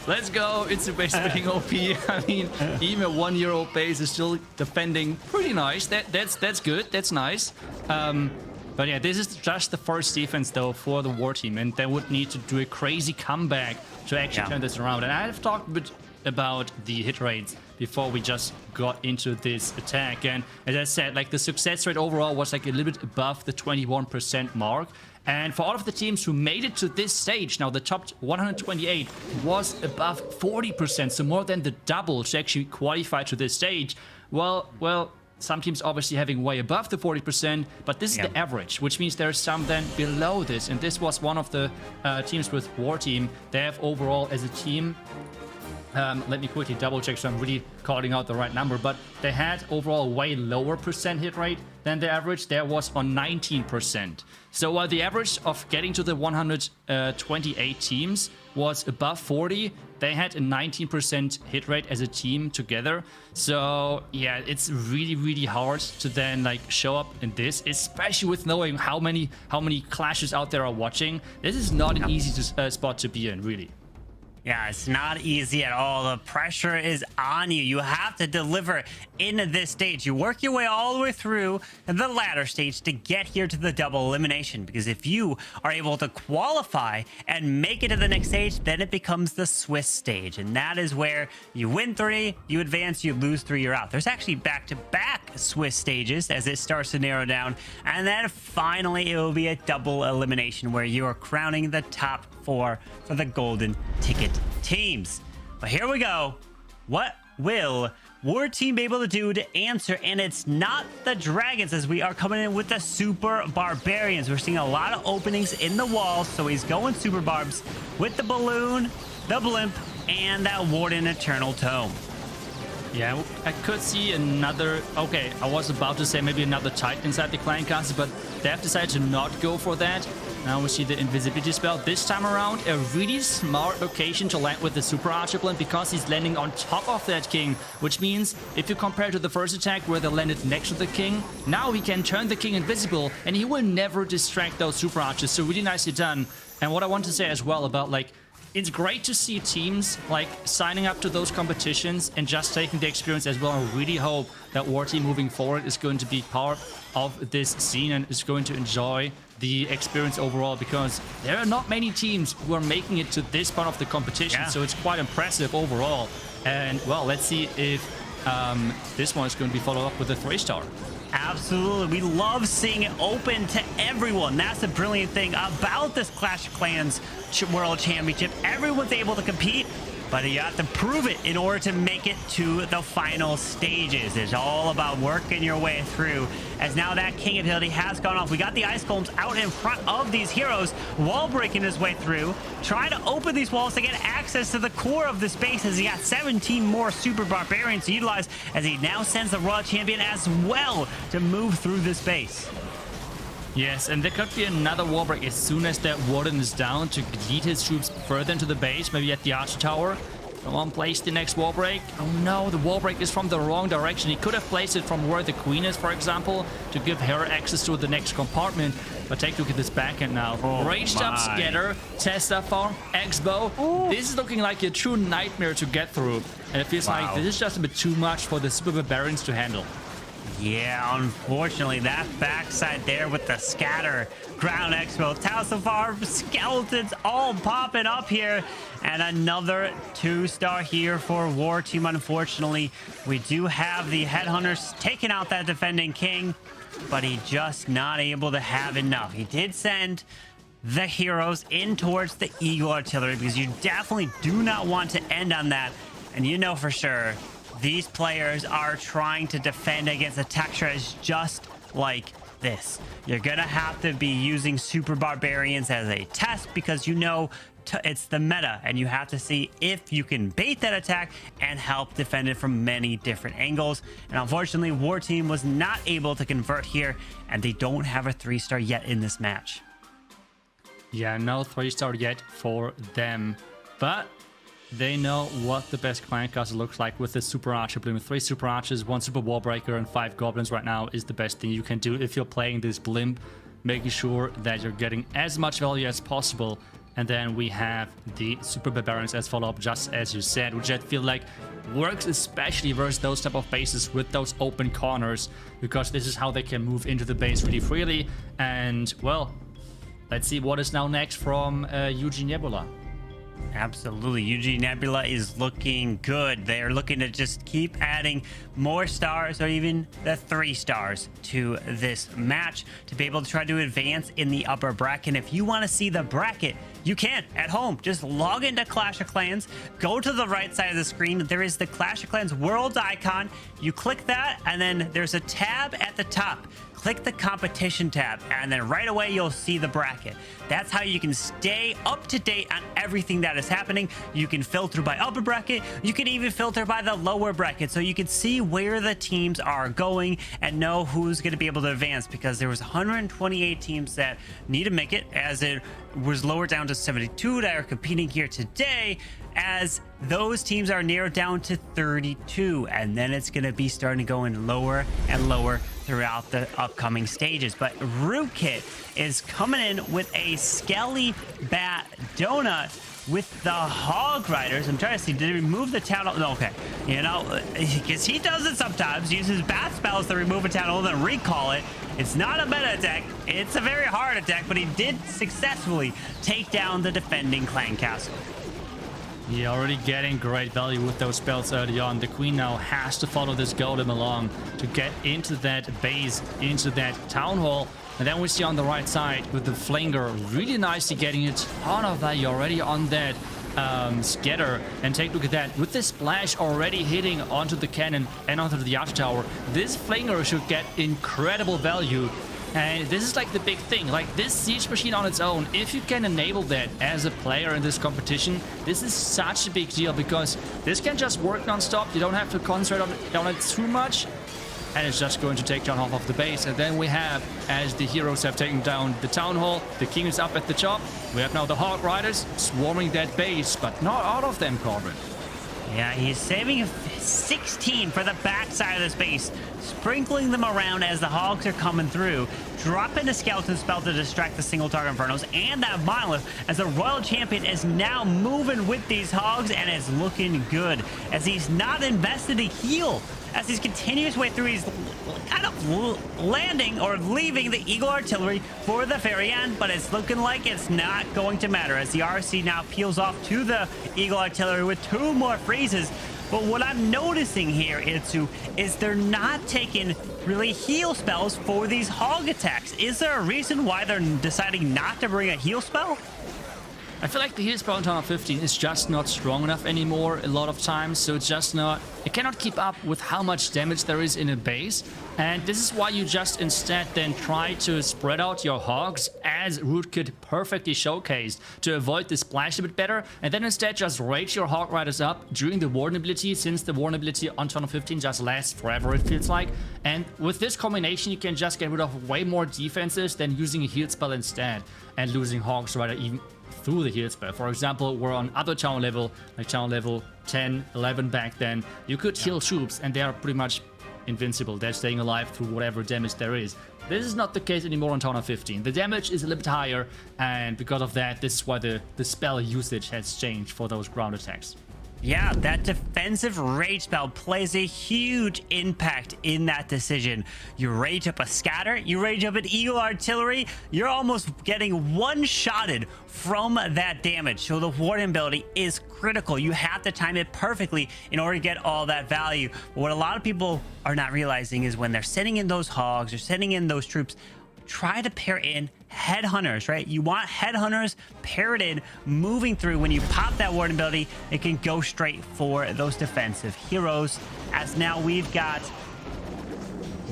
Let's go. It's a base being OP. I mean, even a 1-year-old base is still defending pretty nice. That's good. That's nice. But yeah, this is just the first defense though for the war team, and they would need to do a crazy comeback to actually turn this around. And I have talked a bit about the hit rates before we just got into this attack. And as I said, like the success rate overall was like a little bit above the 21% mark. And for all of the teams who made it to this stage, now the top 128 was above 40%, so more than the double to actually qualify to this stage. Well, some teams obviously having way above the 40%, but this is the average, which means there's some then below this. And this was one of the teams with War Team. They have overall as a team, let me quickly double check so I'm really calling out the right number, but they had overall way lower percent hit rate than the average. There was on 19%. So while the average of getting to the 128 teams was above 40, they had a 19% hit rate as a team together. So yeah, it's really, really hard to then like show up in this, especially with knowing how many clashes out there are watching. This is not an easy spot to be in, really. Yeah, it's not easy at all. The pressure is on you. You have to deliver in this stage. You work your way all the way through the ladder stage to get here to the double elimination. Because if you are able to qualify and make it to the next stage, then it becomes the Swiss stage. And that is where you win 3, you advance, you lose 3, you're out. There's actually back-to-back Swiss stages as it starts to narrow down. And then finally, it will be a double elimination where you are crowning the top 4 for the golden ticket teams. But here we go. What will War Team be able to do to answer? And it's not the dragons, as we are coming in with the super barbarians. We're seeing a lot of openings in the walls, so he's going super barbs with the balloon, the blimp, and that warden eternal tome. Yeah, I could see another... Okay, I was about to say maybe another Titan inside the clan castle, but they have decided to not go for that. Now we see the invisibility spell. This time around, a really smart location to land with the Super Archer Blend because he's landing on top of that king, which means if you compare to the first attack where they landed next to the king, now he can turn the king invisible and he will never distract those Super Archers. So really nicely done. And what I want to say as well about like, it's great to see teams like signing up to those competitions and just taking the experience as well. I really hope that War Team moving forward is going to be part of this scene and is going to enjoy the experience overall, because there are not many teams who are making it to this part of the competition. So it's quite impressive overall. And well, let's see if this one is going to be followed up with a 3-star. Absolutely. We love seeing it open to everyone. That's the brilliant thing about this Clash of Clans World Championship. Everyone's able to compete, but you have to prove it in order to make it to the final stages. It's all about working your way through. As now that king ability has gone off, we got the ice golems out in front of these heroes, wall breaking his way through, trying to open these walls to get access to the core of the space, as he got 17 more super barbarians to utilize, as he now sends the Royal Champion as well to move through this base. Yes, and there could be another wall break as soon as that warden is down to lead his troops further into the base, maybe at the archer tower. Come on, place the next wall break. Oh no, the wall break is from the wrong direction. He could have placed it from where the queen is, for example, to give her access to the next compartment. But take a look at this backhand now. Raged up Scatter, Testa Farm, X-Bow. This is looking like a true nightmare to get through. And it feels like this is just a bit too much for the Super Barbarians to handle. Yeah, unfortunately, that backside there with the scatter, ground expo, Tassafar, skeletons all popping up here, and another 2-star here for War Team. Unfortunately, we do have the headhunters taking out that defending king, but he just not able to have enough. He did send the heroes in towards the Eagle Artillery, because you definitely do not want to end on that, and you know for sure these players are trying to defend against the tech shreds just like this. You're gonna have to be using Super Barbarians as a test because you know it's the meta, and you have to see if you can bait that attack and help defend it from many different angles. And unfortunately, War Team was not able to convert here, and they don't have a 3-star yet in this match. Yeah, no 3-star yet for them, but they know what the best clan castle looks like with the super archer bloom. 3 super archers, 1 super wall breaker, and 5 goblins right now is the best thing you can do if you're playing this blimp, making sure that you're getting as much value as possible. And then we have the Super Barbarians as follow-up, just as you said, which I feel like works especially versus those type of bases with those open corners, because this is how they can move into the base really freely. And, well, let's see what is now next from Eugene Nebula. Absolutely. Eugene Nebula is looking good. They're looking to just keep adding more stars, or even the 3 stars to this match to be able to try to advance in the upper bracket. If you want to see the bracket, you can at home. Just log into Clash of Clans, go to the right side of the screen. There is the Clash of Clans world icon. You click that, and then there's a tab at the top. Click the competition tab, and then right away you'll see the bracket. That's how you can stay up to date on everything that is happening. You can filter by upper bracket. You can even filter by the lower bracket, so you can see where the teams are going and know who's going to be able to advance, because there was 128 teams that need to make it, as it was lowered down to 72 that are competing here today, as those teams are narrowed down to 32, and then it's going to be starting to go in lower and lower throughout the upcoming stages. But Rootkit is coming in with a Skelly Bat Donut with the Hog Riders. I'm trying to see, did he remove the town hall? No, okay. You know, because he does it sometimes, uses bat spells to remove a town hall, then recall it. It's not a meta attack, it's a very hard attack, but he did successfully take down the defending clan castle. Yeah, already getting great value with those spells early on. The queen now has to follow this golem along to get into that base, into that town hall. And then we see on the right side with the flanger really nicely getting a ton of value already on that scatter. And take a look at that, with the splash already hitting onto the cannon and onto the arch tower. This flanger should get incredible value. And this is like the big thing, like this siege machine on its own, if you can enable that as a player in this competition, this is such a big deal, because this can just work non-stop. You don't have to concentrate on it too much, and it's just going to take down half of the base. And then we have, as the heroes have taken down the town hall, the king is up at the top. We have now the Hog Riders swarming that base, but not all of them, Corbin. Yeah, he's saving 16 for the backside of the space, sprinkling them around as the hogs are coming through, dropping a skeleton spell to distract the single target infernos and that monolith, as the royal champion is now moving with these hogs, and it's looking good as he's not invested a heal. As he's continuing his way through, he's kind of landing or leaving the Eagle Artillery for the very end, but it's looking like it's not going to matter, as the RC now peels off to the Eagle Artillery with 2 more freezes. But what I'm noticing here, iTzu, is they're not taking really heal spells for these hog attacks. Is there a reason why they're deciding not to bring a heal spell? I feel like the heal spell on Tower 15 is just not strong enough anymore a lot of times, so it's just not... It cannot keep up with how much damage there is in a base, and this is why you just instead then try to spread out your hogs, as Rootkit perfectly showcased, to avoid the splash a bit better, and then instead just rage your Hog Riders up during the Warden ability, since the Warden ability on Tower 15 just lasts forever, it feels like. And with this combination, you can just get rid of way more defenses than using a heal spell instead, and losing Hogs Rider even through the heal spell. For example, we're on other town level, like town level 10, 11 back then, you could heal troops and they are pretty much invincible. They're staying alive through whatever damage there is. This is not the case anymore on Tower 15. The damage is a little bit higher, and because of that, this is why the spell usage has changed for those ground attacks. Yeah, that defensive rage spell plays a huge impact in that decision. You rage up a scatter, you rage up an Eagle Artillery, you're almost getting one-shotted from that damage. So the Warden ability is critical. You have to time it perfectly in order to get all that value. But what a lot of people are not realizing is when they're sending in those hogs or sending in those troops, try to pair in headhunters, right? You want headhunters paired in, moving through. When you pop that Warden ability, it can go straight for those defensive heroes. As now we've got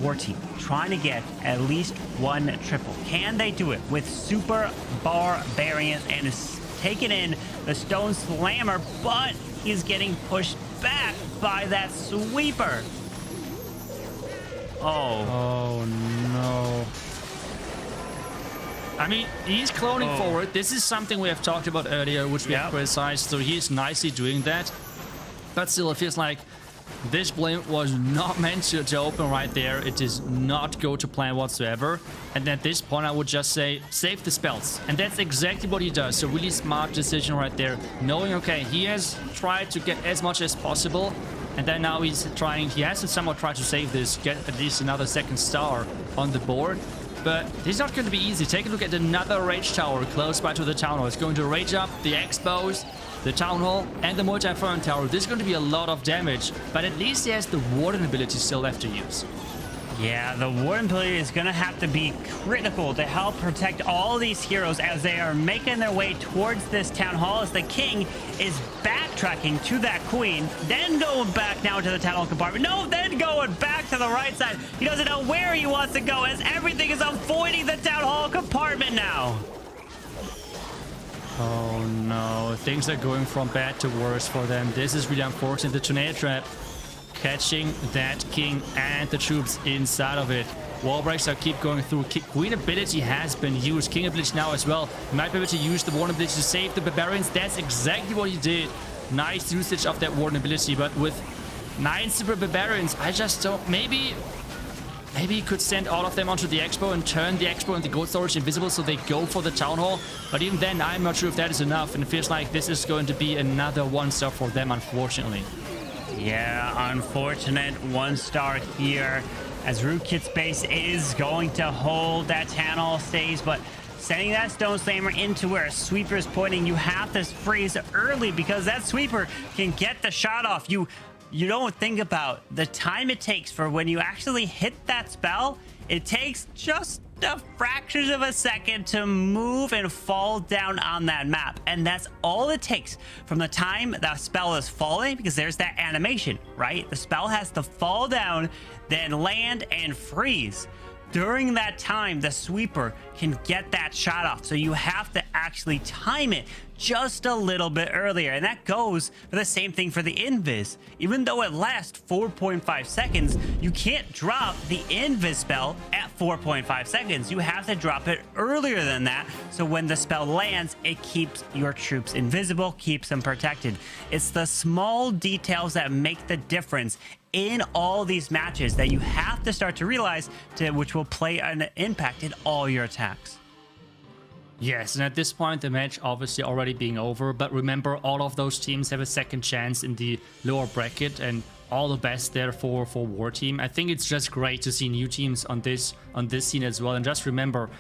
War Team trying to get at least one triple. Can they do it with Super Barbarians and is taking in the Stone Slammer, but he's getting pushed back by that sweeper. Oh no. I mean, he's cloning forward. This is something we have talked about earlier, which we have criticized, so he's nicely doing that. But still, it feels like this blimp was not meant to open right there. It does not go to plan whatsoever. And at this point, I would just say, save the spells. And that's exactly what he does. So really smart decision right there. Knowing, okay, he has tried to get as much as possible. And then now he's trying, he has to somewhat try to save this, get at least another second star on the board. But it's not going to be easy. Take a look at another Rage Tower close by to the Town Hall. It's going to rage up the Expos, the Town Hall, and the Multi-Fern Tower. This is going to be a lot of damage, but at least he has the Warden ability still left to use. Yeah, the Warden ability is going to have to be critical to help protect all these heroes as they are making their way towards this Town Hall, as the King is backtracking to that Queen, then going back now to the Town Hall compartment. No, then going back to the right side. He doesn't know where he wants to go as everything is avoiding the Town Hall compartment now. Oh no, things are going from bad to worse for them. This is really unfortunate. The Tornado Trap catching that King and the troops inside of it. Wall breaks are keep going through. Queen ability has been used. King ability now as well. Might be able to use the Warden ability to save the Barbarians. That's exactly what he did. Nice usage of that Warden ability, but with 9 Super Barbarians, I just don't... Maybe he could send all of them onto the Expo and turn the Expo and the Gold Storage invisible so they go for the Town Hall. But even then, I'm not sure if that is enough. And it feels like this is going to be another 1-star for them, unfortunately. Yeah, unfortunate 1-star here, as Rootkit's base is going to hold that Town Hall stage, but sending that Stone Slammer into where a sweeper is pointing, you have to freeze early because that sweeper can get the shot off. You don't think about the time it takes for when you actually hit that spell. It takes just a fraction of a second to move and fall down on that map, and that's all it takes from the time that spell is falling, because there's that animation, right? The spell has to fall down, then land and freeze. During that time, the sweeper can get that shot off, so you have to actually time it just a little bit earlier, and that goes for the same thing for the invis. Even though it lasts 4.5 seconds, you can't drop the invis spell at 4.5 seconds. You have to drop it earlier than that, so when the spell lands, it keeps your troops invisible, keeps them protected. It's the small details that make the difference in all these matches that you have to start to realize, which will play an impact in all your attacks. Yes, and at this point, the match obviously already being over, but remember, all of those teams have a second chance in the lower bracket, and all the best there for War Team. I think it's just great to see new teams on this scene as well, and just remember,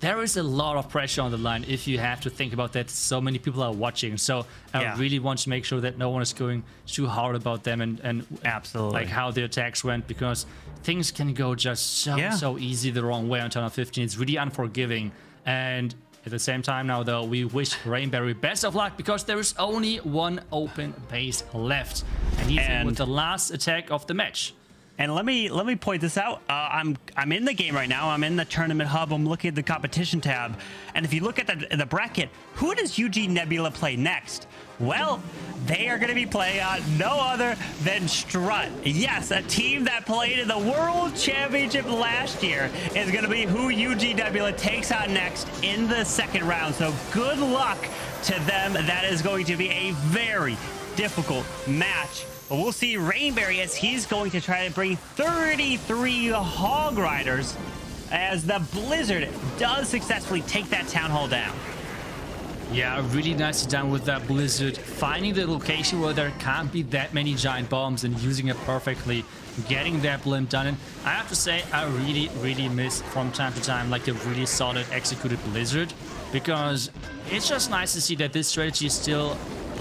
there is a lot of pressure on the line if you have to think about that. So many people are watching, so I really want to make sure that no one is going too hard about them and absolutely like how the attacks went, because things can go just so easy the wrong way on turn 15. It's really unforgiving, and at the same time now, though, we wish Rainberry best of luck because there is only one open base left, and he's in with the last attack of the match. And let me point this out. I'm in the game right now. I'm in the tournament hub. I'm looking at the competition tab, and if you look at the bracket, who does UG Nebula play next? Well, they are going to be playing on no other than Strut. Yes, a team that played in the World Championship last year is going to be who UG Nebula takes on next in the second round. So good luck to them. That is going to be a very difficult match. But we'll see Rainberry as he's going to try to bring 33 Hog Riders as the Blizzard does successfully take that Town Hall down. Yeah, really nicely done with that Blizzard, finding the location where there can't be that many giant bombs and using it perfectly, getting that blimp done. And I have to say, I really miss from time to time like a really solid executed Blizzard, because it's just nice to see that this strategy is still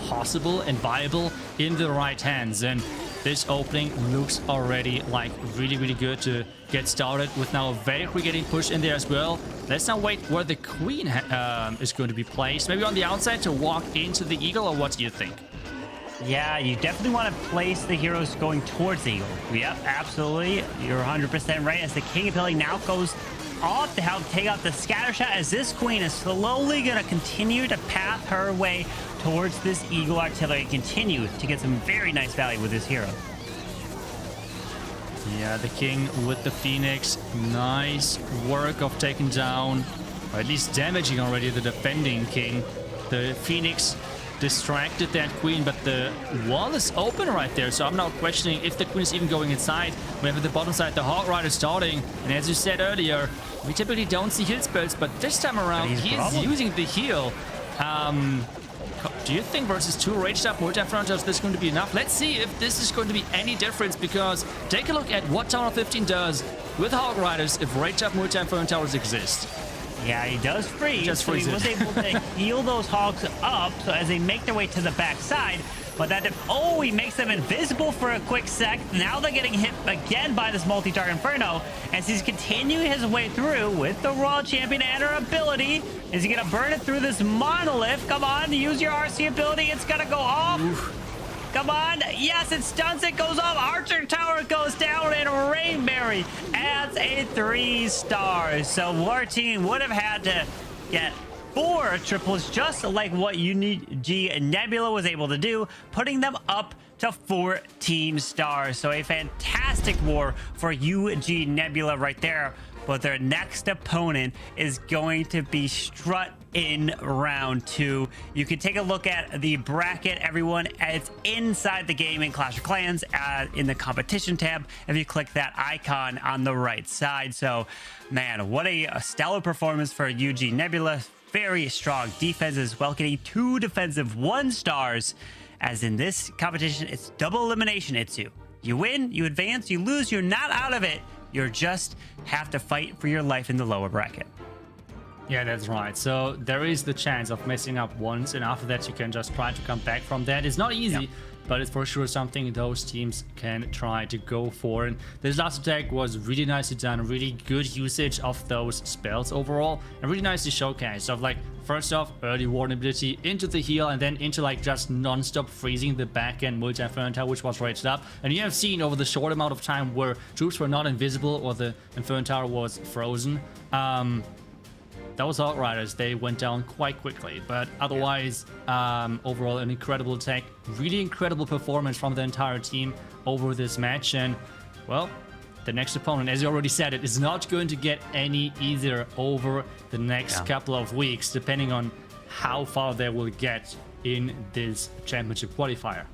possible and viable in the right hands. And this opening looks already like really good to get started, with now Valkyrie getting pushed in there as well. Let's now wait where the Queen is going to be placed. Maybe on the outside to walk into the Eagle, or what do you think? Yeah, you definitely want to place the heroes going towards the eagle. Yep, absolutely. You're 100% right. As the king ability now goes off to help take out the scatter shot, as this queen is slowly going to continue to path her way towards this eagle artillery and continue to get some very nice value with this hero. Yeah, the king with the phoenix. Nice work of taking down, or at least damaging already the defending king. The phoenix distracted that queen, but the wall is open right there, so I'm not questioning if the queen is even going inside. We have at the bottom side the Hog Rider starting, and as you said earlier, we typically don't see heal spells, but this time around he is using the heal. Do you think versus 2 raged up multi-frontal is this going to be enough? Let's see if this is going to be any difference, because take a look at what Tower 15 does with Hog Riders if raged up multi-frontal towers exist. Yeah, he does freeze. Just so he freeze was it. able to heal those hogs up, so as they make their way to the backside. But that, he makes them invisible for a quick sec. Now they're getting hit again by this multi-target Inferno, as he's continuing his way through with the Royal Champion and her ability. Is he gonna burn it through this monolith? Come on, use your RC ability. It's gonna go off. Oof. Come on. Yes, it stuns. It goes off. Archer Tower goes down, and Rainberry adds a 3 stars. So our team would have had to get 4 triples, just like what UG Nebula was able to do, putting them up to 14 stars. So a fantastic war for UG Nebula right there. But their next opponent is going to be Strut in round 2. You can take a look at the bracket, everyone. It's inside the game in Clash of Clans in the competition tab if you click that icon on the right side. So, man, what a stellar performance for UG Nebula. Very strong defense as well, getting 2 defensive 1 stars. As in this competition, it's double elimination, iTzu. You win, you advance, you lose, you're not out of it. You just have to fight for your life in the lower bracket. Yeah, that's right. So there is the chance of messing up once, and after that you can just try to come back from that. It's not easy, but it's for sure something those teams can try to go for. And this last attack was really nicely done, really good usage of those spells overall, and really nicely showcased of, like, first off, early warning ability into the heal, and then into, like, just non-stop freezing the back end multi-inferno tower, which was raged up. And you have seen over the short amount of time where troops were not invisible or the inferno tower was frozen, those Outriders, they went down quite quickly. But otherwise, overall, an incredible attack, really incredible performance from the entire team over this match. And, well, the next opponent, as you already said, it is not going to get any easier over the next couple of weeks, depending on how far they will get in this championship qualifier.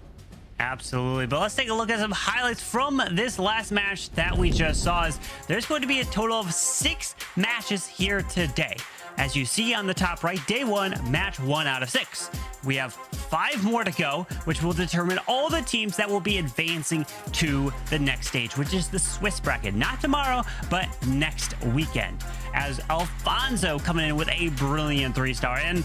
Absolutely, but let's take a look at some highlights from this last match that we just saw. As there's going to be a total of 6 matches here today. As you see on the top right, day 1, match 1 out of 6. We have 5 more to go, which will determine all the teams that will be advancing to the next stage, which is the Swiss bracket. Not tomorrow, but next weekend. As Alfonso coming in with a brilliant 3-star, and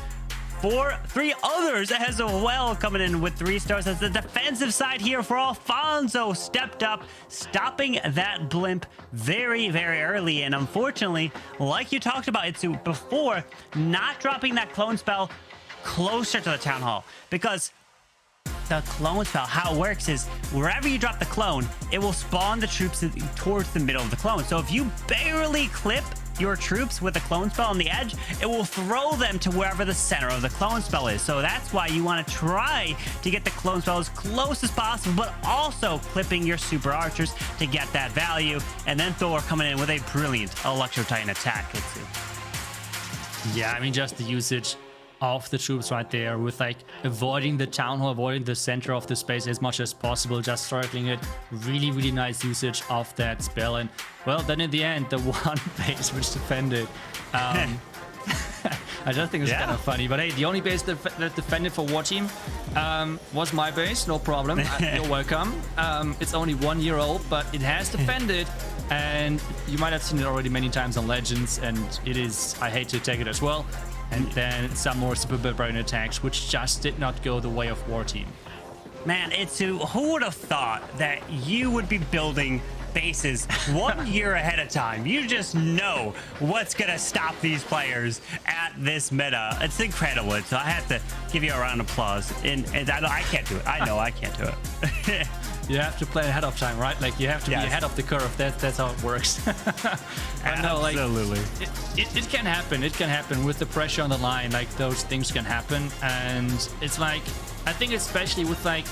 3 others as well coming in with 3 stars. As the defensive side here for Alfonso stepped up, stopping that blimp very, very early. And unfortunately, like you talked about, iTzu, before, not dropping that clone spell closer to the town hall, because the clone spell, how it works is wherever you drop the clone, it will spawn the troops towards the middle of the clone. So if you barely clip your troops with a clone spell on the edge, it will throw them to wherever the center of the clone spell is. So that's why you want to try to get the clone spell as close as possible, but also clipping your super archers to get that value. And then Thor coming in with a brilliant Electro Titan attack. Yeah, I mean, just the usage of the troops right there, with, like, avoiding the town hall, avoiding the center of the space as much as possible, just circling it. Really, really nice usage of that spell. And, well, then in the end, the one base which defended, I just think it's kind of funny. But hey, the only base that defended for War Team was my base, no problem. You're welcome. It's only 1 year old, but it has defended. And you might have seen it already many times on Legends, and it is, I hate to take it as well. And then some more Super Barbarian attacks, which just did not go the way of War Team. Man, iTzu, who would have thought that you would be building bases 1 year ahead of time. You just know what's going to stop these players at this meta. It's incredible. So I have to give you a round of applause. And I can't do it. I know I can't do it. You have to play ahead of time, right? Like you have to be ahead of the curve. That's how it works. Absolutely. It can happen. It can happen with the pressure on the line. Like those things can happen, and it's like I think especially with like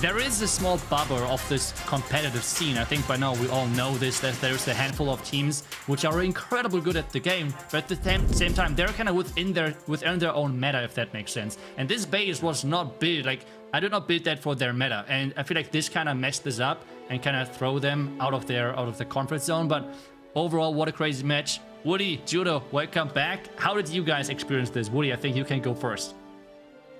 there is a small bubble of this competitive scene. I think by now we all know this, that there's a handful of teams which are incredibly good at the game, but at the same time they're kind of within their own meta, if that makes sense. And this base was not built like. I did not build that for their meta, and I feel like this kind of messed this up and kind of throw them out of the comfort zone. But overall, what a crazy match. Woody, Judo, welcome back. How did you guys experience this? Woody, I think you can go first.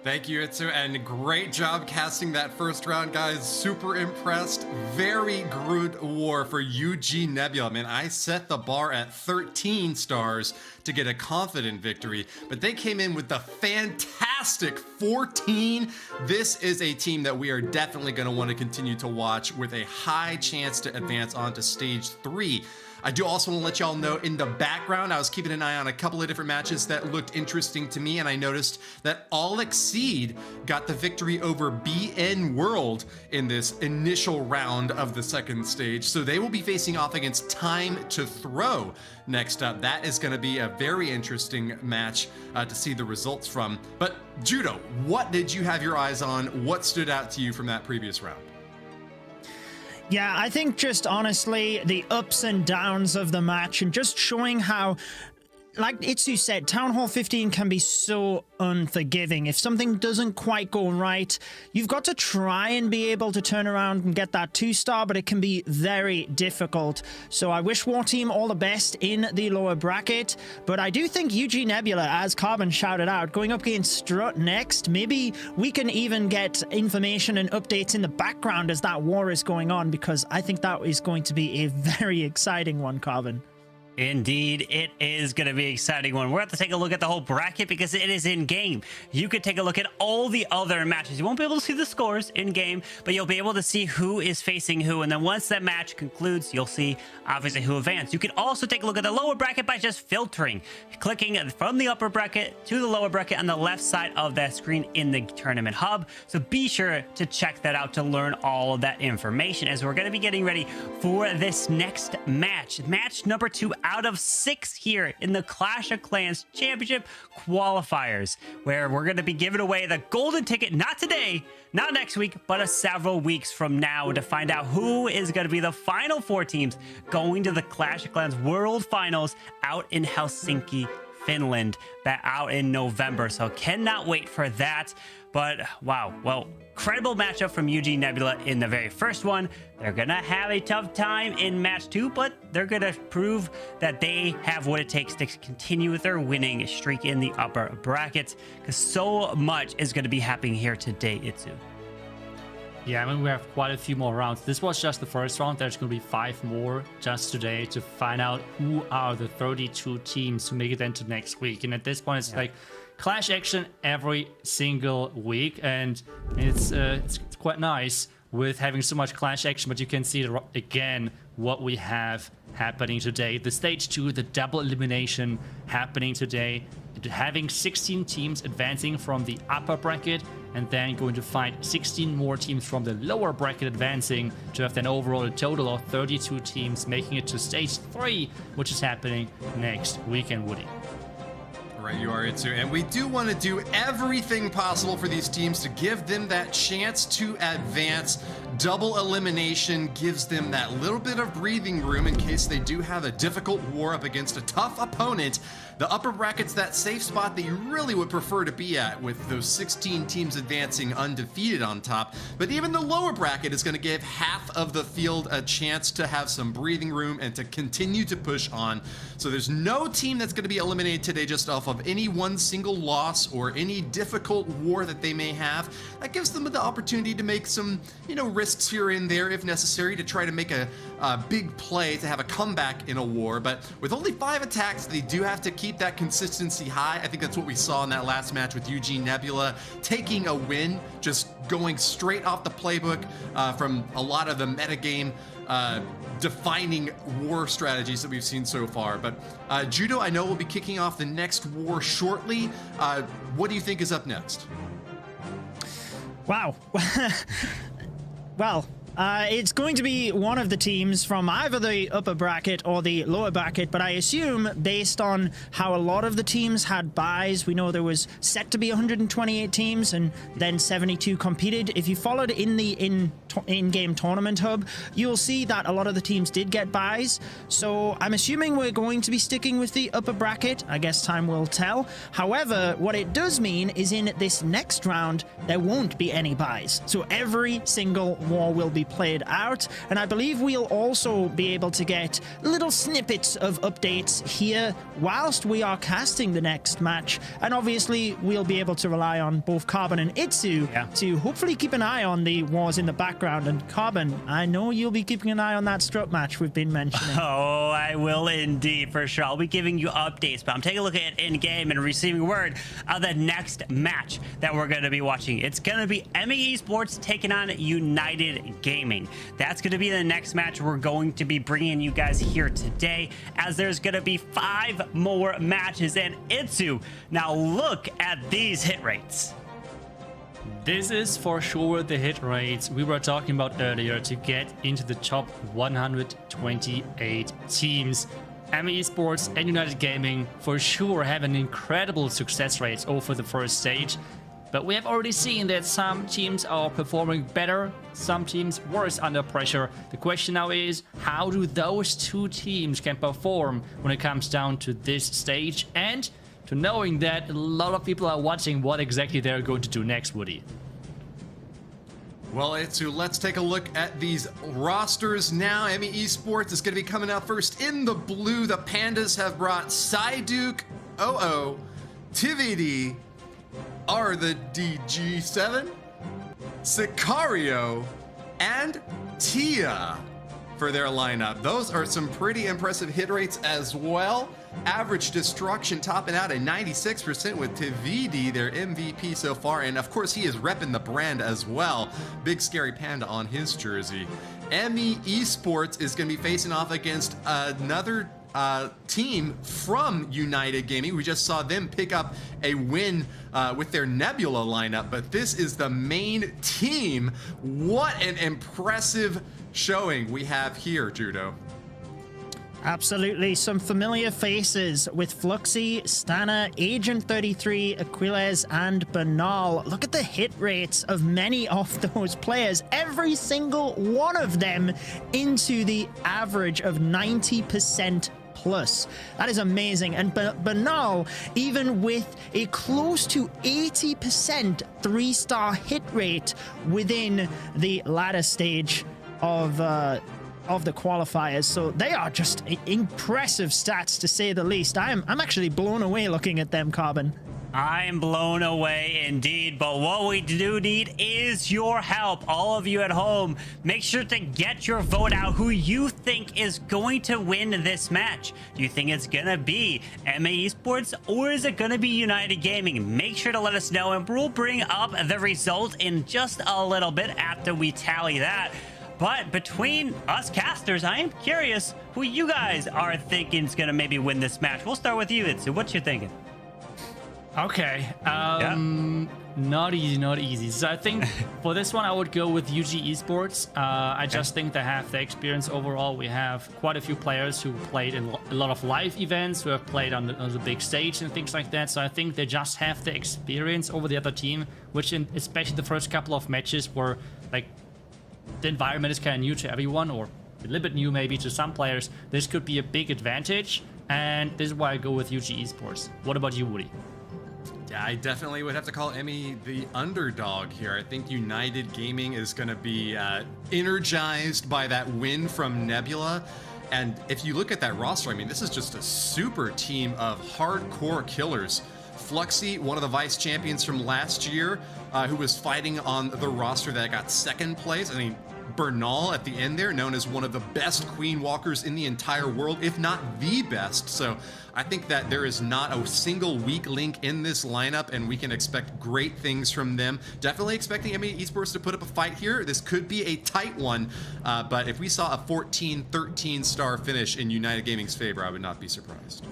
Thank you, iTzu, and great job casting that first round, guys. Super impressed. Very good war for UG Nebula. Man, I set the bar at 13 stars to get a confident victory, but they came in with the fantastic 14. This is a team that we are definitely going to want to continue to watch with a high chance to advance on to stage 3. I do also want to let y'all know in the background, I was keeping an eye on a couple of different matches that looked interesting to me, and I noticed that All Exceed got the victory over BN World in this initial round of the second stage. So they will be facing off against Time to Throw next up. That is going to be a very interesting match to see the results from. But Judo, what did you have your eyes on? What stood out to you from that previous round? Yeah, I think just honestly, the ups and downs of the match and just showing how, like iTzu said, Town Hall 15 can be so unforgiving. If something doesn't quite go right, you've got to try and be able to turn around and get that 2-star, but it can be very difficult. So I wish War Team all the best in the lower bracket, but I do think UG Nebula, as Carbon shouted out, going up against Strut next, maybe we can even get information and updates in the background as that war is going on, because I think that is going to be a very exciting one, Carbon. Indeed, it is going to be an exciting one. We're going to take a look at the whole bracket because it is in-game. You could take a look at all the other matches. You won't be able to see the scores in-game, but you'll be able to see who is facing who. And then once that match concludes, you'll see obviously who advanced. You can also take a look at the lower bracket by just filtering, clicking from the upper bracket to the lower bracket on the left side of that screen in the tournament hub. So be sure to check that out to learn all of that information as we're going to be getting ready for this next match. Match number 2 out of 6 here in the Clash of Clans Championship Qualifiers, where we're going to be giving away the golden ticket, not today, not next week, but several weeks from now to find out who is going to be the final 4 teams going to the Clash of Clans World Finals out in Helsinki, Finland, out in November. So cannot wait for that. But wow, well, credible matchup from UG Nebula in the very first one. They're gonna have a tough time in match 2, but they're gonna prove that they have what it takes to continue with their winning streak in the upper brackets, because so much is gonna be happening here today, iTzu. Yeah, I mean, we have quite a few more rounds. This was just the first round. There's going to be 5 more just today to find out who are the 32 teams who make it into next week. And at this point, it's like Clash action every single week, and it's quite nice with having so much Clash action. But you can see again what we have happening today. The stage 2, the double elimination happening today, having 16 teams advancing from the upper bracket and then going to fight 16 more teams from the lower bracket advancing to have then overall a total of 32 teams making it to stage 3, which is happening next weekend, Woody. Right, you are, iTzu. And we do want to do everything possible for these teams to give them that chance to advance. Double elimination gives them that little bit of breathing room in case they do have a difficult war up against a tough opponent. The upper bracket's that safe spot that you really would prefer to be at, with those 16 teams advancing undefeated on top. But even the lower bracket is going to give half of the field a chance to have some breathing room and to continue to push on. So there's no team that's going to be eliminated today just off of any one single loss or any difficult war that they may have. That gives them the opportunity to make some, risky bursts here and there if necessary to try to make a big play to have a comeback in a war. But with only 5 attacks, they do have to keep that consistency high. I think that's what we saw in that last match with Eugene Nebula, taking a win, just going straight off the playbook from a lot of the metagame defining war strategies that we've seen so far. But Judo, I know we'll be kicking off the next war shortly. What do you think is up next? Wow. Well, it's going to be one of the teams from either the upper bracket or the lower bracket, but I assume based on how a lot of the teams had buys, we know there was set to be 128 teams and then 72 competed. If you followed in the in-game tournament hub, you'll see that a lot of the teams did get buys. So I'm assuming we're going to be sticking with the upper bracket. I guess time will tell. However, what it does mean is in this next round, there won't be any buys. So every single war will be played out, and I believe we'll also be able to get little snippets of updates here whilst we are casting the next match, and obviously we'll be able to rely on both Carbon and iTzu to hopefully keep an eye on the wars in the background. And Carbon, I know you'll be keeping an eye on that strut match we've been mentioning. Oh, I will indeed, for sure. I'll be giving you updates, but I'm taking a look at in-game and receiving word of the next match that we're going to be watching. It's going to be Esports taking on United Gaming. That's going to be the next match we're going to be bringing you guys here today, as there's going to be 5 more matches. And iTzu, now look at these hit rates. This is for sure the hit rates we were talking about earlier to get into the top 128 teams. Esports and United Gaming for sure have an incredible success rate over the first stage. But we have already seen that some teams are performing better, some teams worse under pressure. The question now is, how do those 2 teams can perform when it comes down to this stage, and to knowing that a lot of people are watching what exactly they're going to do next, Woody? Well, iTzu, let's take a look at these rosters now. Esports is going to be coming out first in the blue. The Pandas have brought Psyduke, OO, TVD, are the DG7, Sicario, and Tia for their lineup. Those are some pretty impressive hit rates as well. Average destruction topping out at 96% with TVD, their MVP so far. And of course, he is repping the brand as well. Big Scary Panda on his jersey. Esports is going to be facing off against another team from United Gaming. We just saw them pick up a win with their Nebula lineup, but this is the main team. What an impressive showing we have here, Judo. Absolutely, some familiar faces with Fluxy, Stana, Agent 33, Aquiles, and Banal. Look at the hit rates of many of those players. Every single one of them into the average of 90% plus. That is amazing. And Banal, even with a close to 80% 3-star hit rate within the ladder stage of the qualifiers. So they are just impressive stats, to say the least. I'm actually blown away looking at them, Carbon. I'm blown away indeed, but what we do need is your help. All of you at home, make sure to get your vote out who you think is going to win this match. Do you think it's gonna be Esports or is it gonna be United Gaming? Make sure to let us know, and we'll bring up the result in just a little bit after we tally that. But between us casters, I am curious who you guys are thinking is going to maybe win this match. We'll start with you, iTzu. What you thinking? Okay. Not easy. So I think for this one, I would go with UG Esports. I just think they have the experience overall. We have quite a few players who played in a lot of live events, who have played on the big stage and things like that. So I think they just have the experience over the other team, which especially the first couple of matches were like, the environment is kind of new to everyone, or a little bit new maybe to some players. This could be a big advantage, and this is why I go with UG Esports. What about you, Woody? Yeah, I definitely would have to call Emmy the underdog here. I think United Gaming is going to be energized by that win from Nebula. And if you look at that roster, I mean, this is just a super team of hardcore killers. Fluxy, one of the vice champions from last year, who was fighting on the roster that got second place. I mean, Bernal at the end there, known as one of the best queen walkers in the entire world, if not the best. So I think that there is not a single weak link in this lineup, and we can expect great things from them. Definitely expecting Esports to put up a fight here. This could be a tight one, but if we saw a 14-13 star finish in United Gaming's favor, I would not be surprised.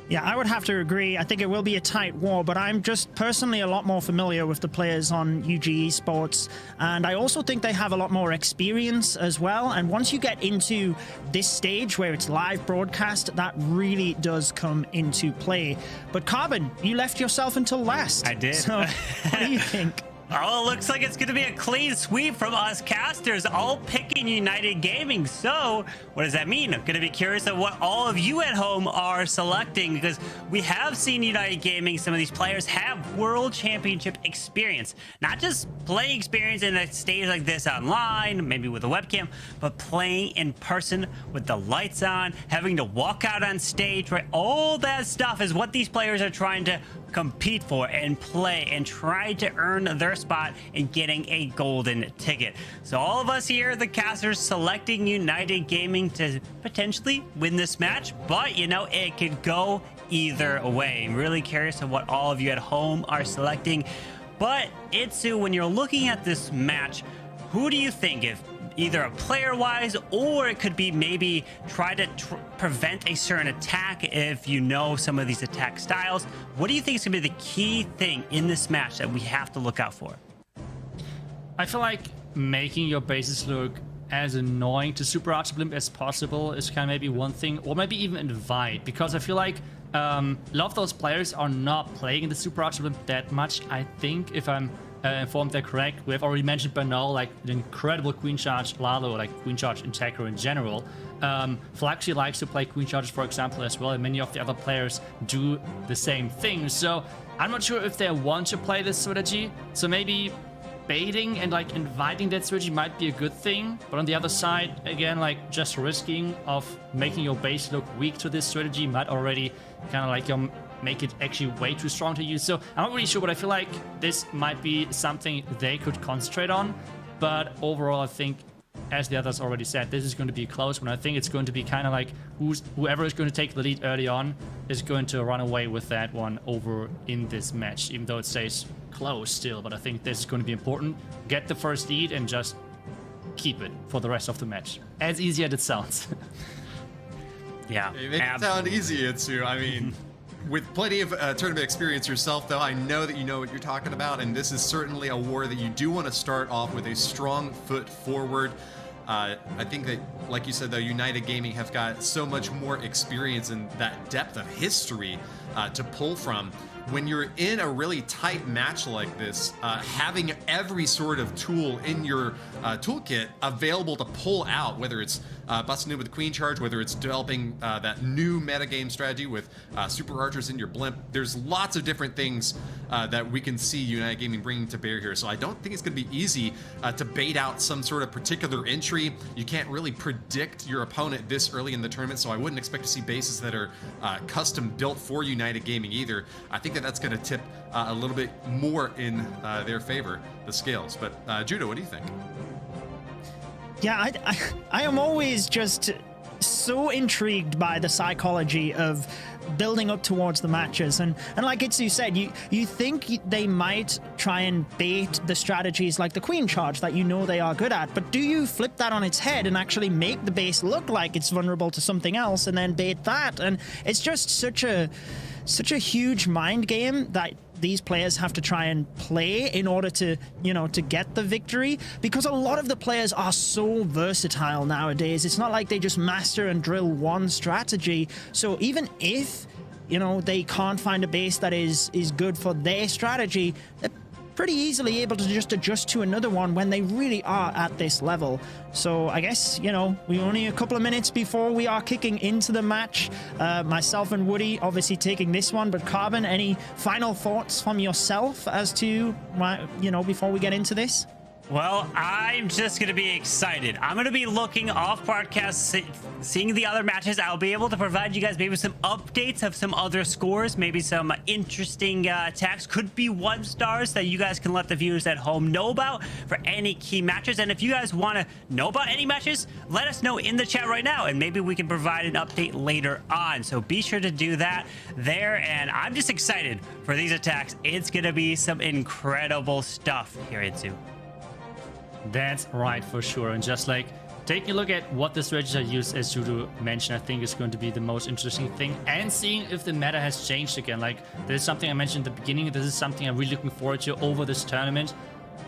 Yeah, I would have to agree. I think it will be a tight war, but I'm just personally a lot more familiar with the players on UG Esports, and I also think they have a lot more experience as well. And once you get into this stage where it's live broadcast, that really does come into play. But Carbon, you left yourself until last. I did. So what do you think? Oh, it looks like it's going to be a clean sweep from us casters, all picking United Gaming. So, what does that mean? I'm going to be curious of what all of you at home are selecting, because we have seen United Gaming, some of these players have World Championship experience. Not just playing experience in a stage like this online, maybe with a webcam, but playing in person with the lights on, having to walk out on stage, right? All that stuff is what these players are trying to compete for and play and try to earn their spot in getting a golden ticket. So all of us here, the casters, selecting United Gaming to potentially win this match, but you know, it could go either way. I'm really curious of what all of you at home are selecting. But iTzu, when you're looking at this match, who do you think, if either a player-wise, or it could be maybe try to prevent a certain attack if you know some of these attack styles? What do you think is going to be the key thing in this match that we have to look out for? I feel like making your bases look as annoying to Super Archblimp as possible is kind of maybe one thing, or maybe even invite, because I feel like a lot of those players are not playing in the Super Archblimp that much. I think, if I'm informed they're correct. We have already mentioned Bernal, like an incredible queen charge Lalo, like queen charge Integra in general. Flaxi likes to play queen charges, for example, as well, and many of the other players do the same thing. So I'm not sure if they want to play this strategy. So maybe baiting and like inviting that strategy might be a good thing. But on the other side, again, like just risking of making your base look weak to this strategy might already kind of like make it actually way too strong to use. So I'm not really sure, but I feel like this might be something they could concentrate on. But overall, I think, as the others already said, this is going to be a close one. I think it's going to be kind of like whoever is going to take the lead early on is going to run away with that one over in this match, even though it stays close still. But I think this is going to be important. Get the first lead and just keep it for the rest of the match. As easy as it sounds. Yeah. You make it sound easy, iTzu. I mean, with plenty of tournament experience yourself, though, I know that you know what you're talking about, and this is certainly a war that you do want to start off with a strong foot forward. I think that, like you said, though, United Gaming have got so much more experience and that depth of history to pull from. When you're in a really tight match like this, having every sort of tool in your toolkit available to pull out, whether it's busting in with the queen charge, whether it's developing that new metagame strategy with super archers in your blimp, there's lots of different things that we can see United Gaming bringing to bear here. So I don't think it's going to be easy to bait out some sort of particular entry. You can't really predict your opponent this early in the tournament, so I wouldn't expect to see bases that are custom built for United Gaming either. I think that that's going to tip a little bit more in their favor, the scales. But Judo, what do you think? Yeah, I am always just so intrigued by the psychology of building up towards the matches, and like iTzu said, you think they might try and bait the strategies like the queen charge that you know they are good at, but do you flip that on its head and actually make the base look like it's vulnerable to something else and then bait that? And it's just such a huge mind game that these players have to try and play in order to, you know, to get the victory, because a lot of the players are so versatile nowadays. It's not like they just master and drill one strategy. So even if, you know, they can't find a base that is good for their strategy, they're pretty easily able to just adjust to another one when they really are at this level. So I guess, you know, we're only a couple of minutes before we are kicking into the match. Myself and Woody obviously taking this one, but Carbon, any final thoughts from yourself as to, you know, before we get into this? Well, I'm just going to be excited. I'm going to be looking off podcast, seeing the other matches. I'll be able to provide you guys maybe some updates of some other scores, maybe some interesting attacks. Could be 1-stars that you guys can let the viewers at home know about for any key matches. And if you guys want to know about any matches, let us know in the chat right now, and maybe we can provide an update later on. So be sure to do that there. And I'm just excited for these attacks. It's going to be some incredible stuff here, iTzu. That's right, for sure. And just like taking a look at what the strategies are used, as Judo mentioned, I think is going to be the most interesting thing. And seeing if the meta has changed again. Like, this is something I mentioned at the beginning. This is something I'm really looking forward to over this tournament.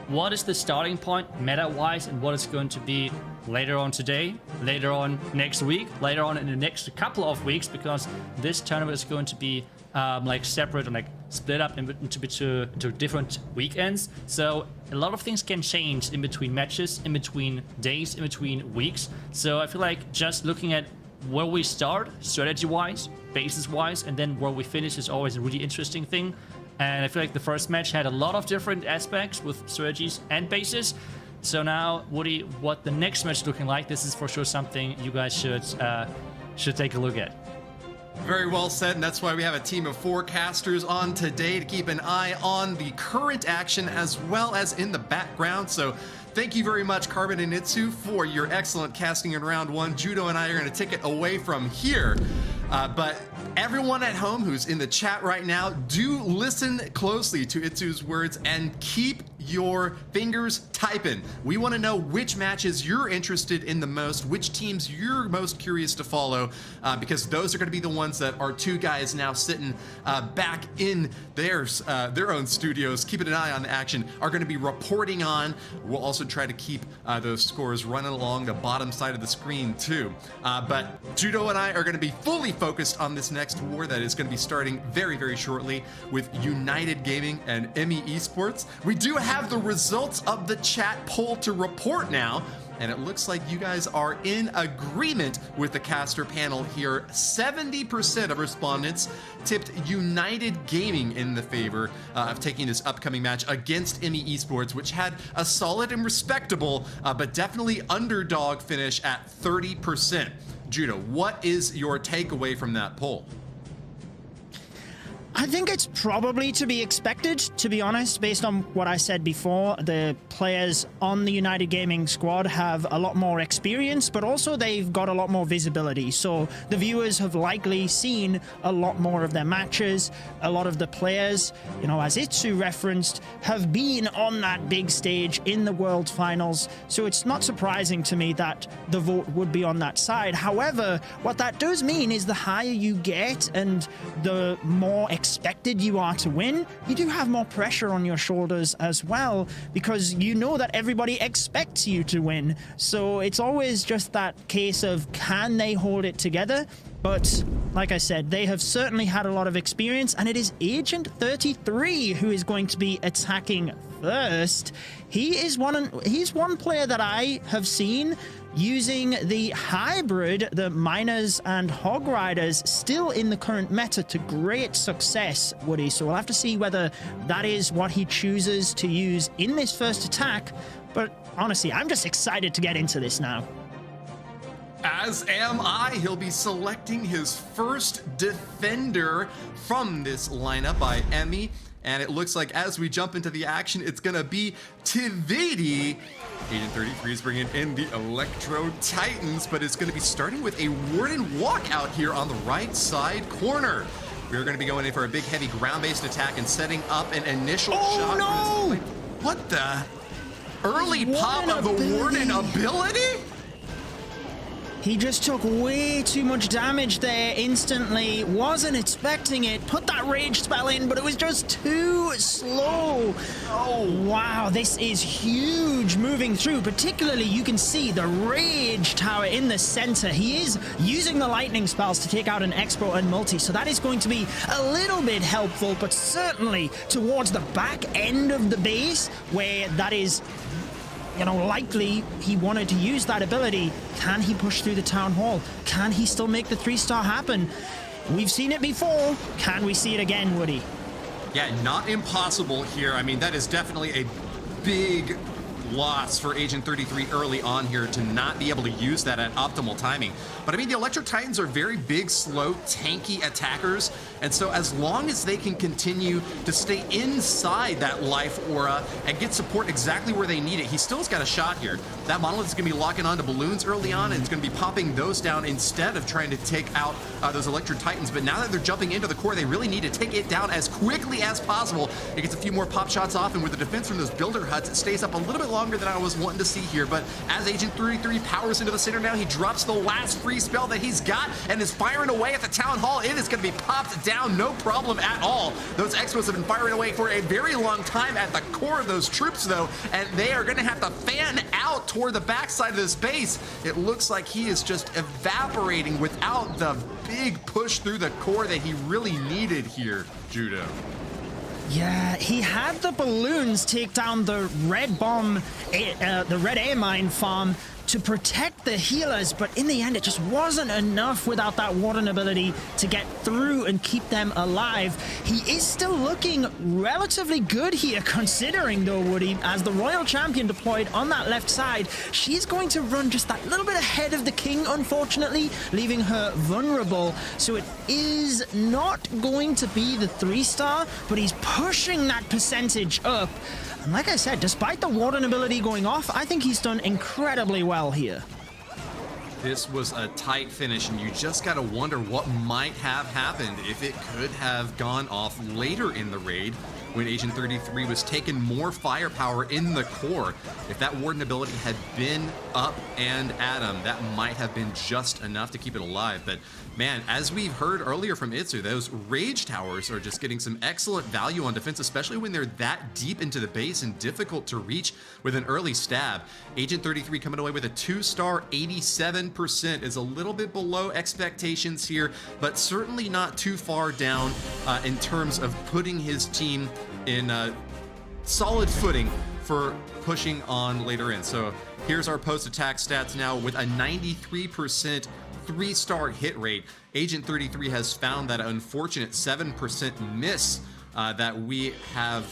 What is the starting point meta-wise, and what is going to be later on today, later on next week, later on in the next couple of weeks, because this tournament is going to be like separate and like split up into different weekends. So a lot of things can change in between matches, in between days, in between weeks. So I feel like just looking at where we start strategy-wise, basis-wise, and then where we finish is always a really interesting thing. And I feel like the first match had a lot of different aspects with strategies and bases. So now, Woody, what the next match is looking like, this is for sure something you guys should take a look at. Very well said, and that's why we have a team of forecasters on today to keep an eye on the current action as well as in the background. So thank you very much, Carbon and iTzu, for your excellent casting in round one. Judo and I are going to take it away from here. But everyone at home who's in the chat right now, do listen closely to iTzu's words and keep your fingers typing. We want to know which matches you're interested in the most, which teams you're most curious to follow, because those are going to be the ones that our two guys now sitting back in their own studios, keeping an eye on the action, are going to be reporting on. We'll also try to keep those scores running along the bottom side of the screen too. But Judo and I are going to be fully focused on this next war that is going to be starting very, very shortly with United Gaming and ME Esports. We do have the results of the chat poll to report now, and it looks like you guys are in agreement with the caster panel here. 70% of respondents tipped United Gaming in the favor of taking this upcoming match against ME Esports, which had a solid and respectable, but definitely underdog finish at 30%. Judo, what is your takeaway from that poll? I think it's probably to be expected, to be honest, based on what I said before. The players on the United Gaming squad have a lot more experience, but also they've got a lot more visibility. So the viewers have likely seen a lot more of their matches. A lot of the players, you know, as iTzu referenced, have been on that big stage in the World Finals. So it's not surprising to me that the vote would be on that side. However, what that does mean is the higher you get and the more expected you are to win, you do have more pressure on your shoulders as well, because you know that everybody expects you to win. So it's always just that case of, can they hold it together? But like I said, they have certainly had a lot of experience, and it is Agent 33 who is going to be attacking first. He's one player that I have seen using the hybrid, the miners and hog riders, still in the current meta to great success, Woody. So we'll have to see whether that is what he chooses to use in this first attack. But honestly, I'm just excited to get into this now. As am I. He'll be selecting his first defender from this lineup by Emmy. And it looks like as we jump into the action, it's going to be Tividi. Agent 33 is bringing in the Electro Titans, but it's going to be starting with a Warden walkout here on the right side corner. We're going to be going in for a big, heavy ground-based attack and setting up an initial shot. No! What the? Early pop of the Warden ability? He just took way too much damage there instantly. Wasn't expecting it. Put that rage spell in, but it was just too slow. Oh, wow. This is huge moving through. Particularly, you can see the rage tower in the center. He is using the lightning spells to take out an expo and multi. So that is going to be a little bit helpful, but certainly towards the back end of the base where that is, you know, likely he wanted to use that ability. Can he push through the town hall? Can he still make the 3-star happen? We've seen it before. Can we see it again, Woody? Yeah, not impossible here. I mean, that is definitely a big loss for Agent 33 early on here to not be able to use that at optimal timing. But I mean, the Electro Titans are very big, slow, tanky attackers, and so as long as they can continue to stay inside that life aura and get support exactly where they need it, he still's got a shot here. That Monolith is going to be locking onto balloons early on, and it's going to be popping those down instead of trying to take out those Electro Titans. But now that they're jumping into the core, they really need to take it down as quickly as possible. It gets a few more pop shots off, and with the defense from those builder huts, it stays up a little bit longer than I was wanting to see here. But as Agent 33 powers into the center now, he drops the last free spell that he's got and is firing away at the Town Hall. It is going to be popped down, no problem at all. Those Expos have been firing away for a very long time at the core of those troops, though, and they are going to have to fan out toward the backside of this base. It looks like he is just evaporating without the big push through the core that he really needed here, Judo. Yeah, he had the balloons take down the red bomb, the red air mine farm to protect the healers, but in the end it just wasn't enough without that Warden ability to get through and keep them alive. He is still looking relatively good here, considering though, Woody, as the Royal Champion deployed on that left side, she's going to run just that little bit ahead of the King, unfortunately, leaving her vulnerable. So it is not going to be the 3-star, but he's pushing that percentage up. And like I said, despite the Warden ability going off, I think he's done incredibly well here. This was a tight finish, and you just gotta wonder what might have happened if it could have gone off later in the raid when Agent 33 was taking more firepower in the core. If that Warden ability had been up and at him, that might have been just enough to keep it alive. But man, as we've heard earlier from iTzu, those Rage Towers are just getting some excellent value on defense, especially when they're that deep into the base and difficult to reach with an early stab. Agent 33 coming away with a 2-star, 87% is a little bit below expectations here, but certainly not too far down in terms of putting his team in solid footing for pushing on later in. So here's our post-attack stats now with a 93% 3-star hit rate. Agent 33 has found that unfortunate 7% miss that we have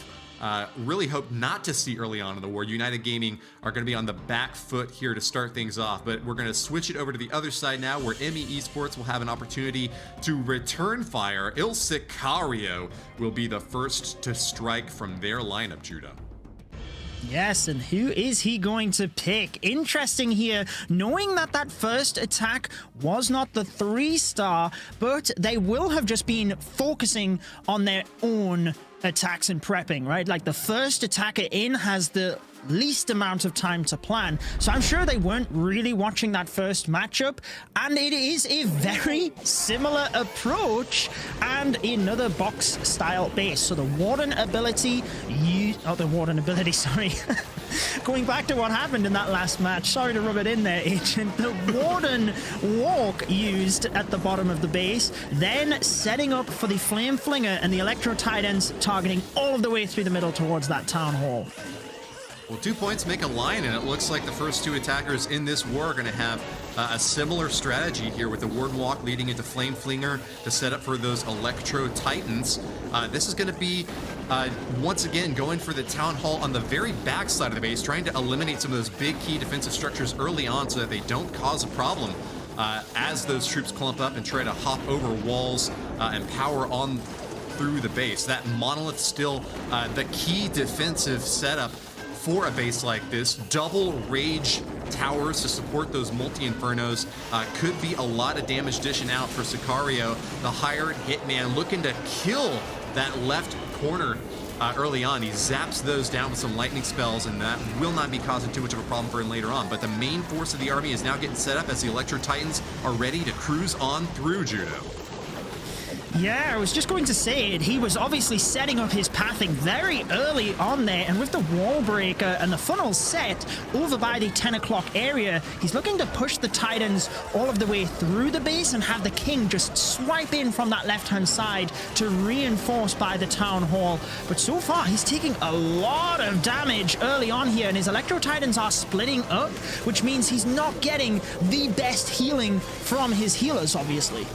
really hoped not to see early on in the war. United Gaming are going to be on the back foot here to start things off, but we're going to switch it over to the other side now, where ME Esports will have an opportunity to return fire. Il Sicario will be the first to strike from their lineup, Judo. Yes, and who is he going to pick? Interesting here, knowing that that first attack was not the 3-star, but they will have just been focusing on their own attacks and prepping, right? Like the first attacker in has the least amount of time to plan, so I'm sure they weren't really watching that first matchup, and it is a very similar approach and another box style base. So the Warden ability, sorry. Going back to what happened in that last match, sorry to rub it in there, Agent. The Warden walk used at the bottom of the base, then setting up for the Flame Flinger and the Electro Titans, targeting all of the way through the middle towards that Town Hall. Well, 2 points make a line, and it looks like the first two attackers in this war are going to have a similar strategy here, with the Warden Walk leading into Flame Flinger to set up for those Electro Titans. This is going to be, once again, going for the Town Hall on the very back side of the base, trying to eliminate some of those big key defensive structures early on so that they don't cause a problem as those troops clump up and try to hop over walls and power on through the base. That Monolith still the key defensive setup for a base like this. Double Rage Towers to support those multi-infernos could be a lot of damage dishing out for Sicario, the hired hitman, looking to kill that left corner early on. He zaps those down with some lightning spells, and that will not be causing too much of a problem for him later on. But the main force of the army is now getting set up as the Electro Titans are ready to cruise on through, Judo. Yeah, I was just going to say it. He was obviously setting up his pathing very early on there, and with the wall breaker and the funnel set over by the 10 o'clock area, he's looking to push the Titans all of the way through the base and have the King just swipe in from that left-hand side to reinforce by the Town Hall. But so far, he's taking a lot of damage early on here, and his Electro Titans are splitting up, which means he's not getting the best healing from his healers, obviously.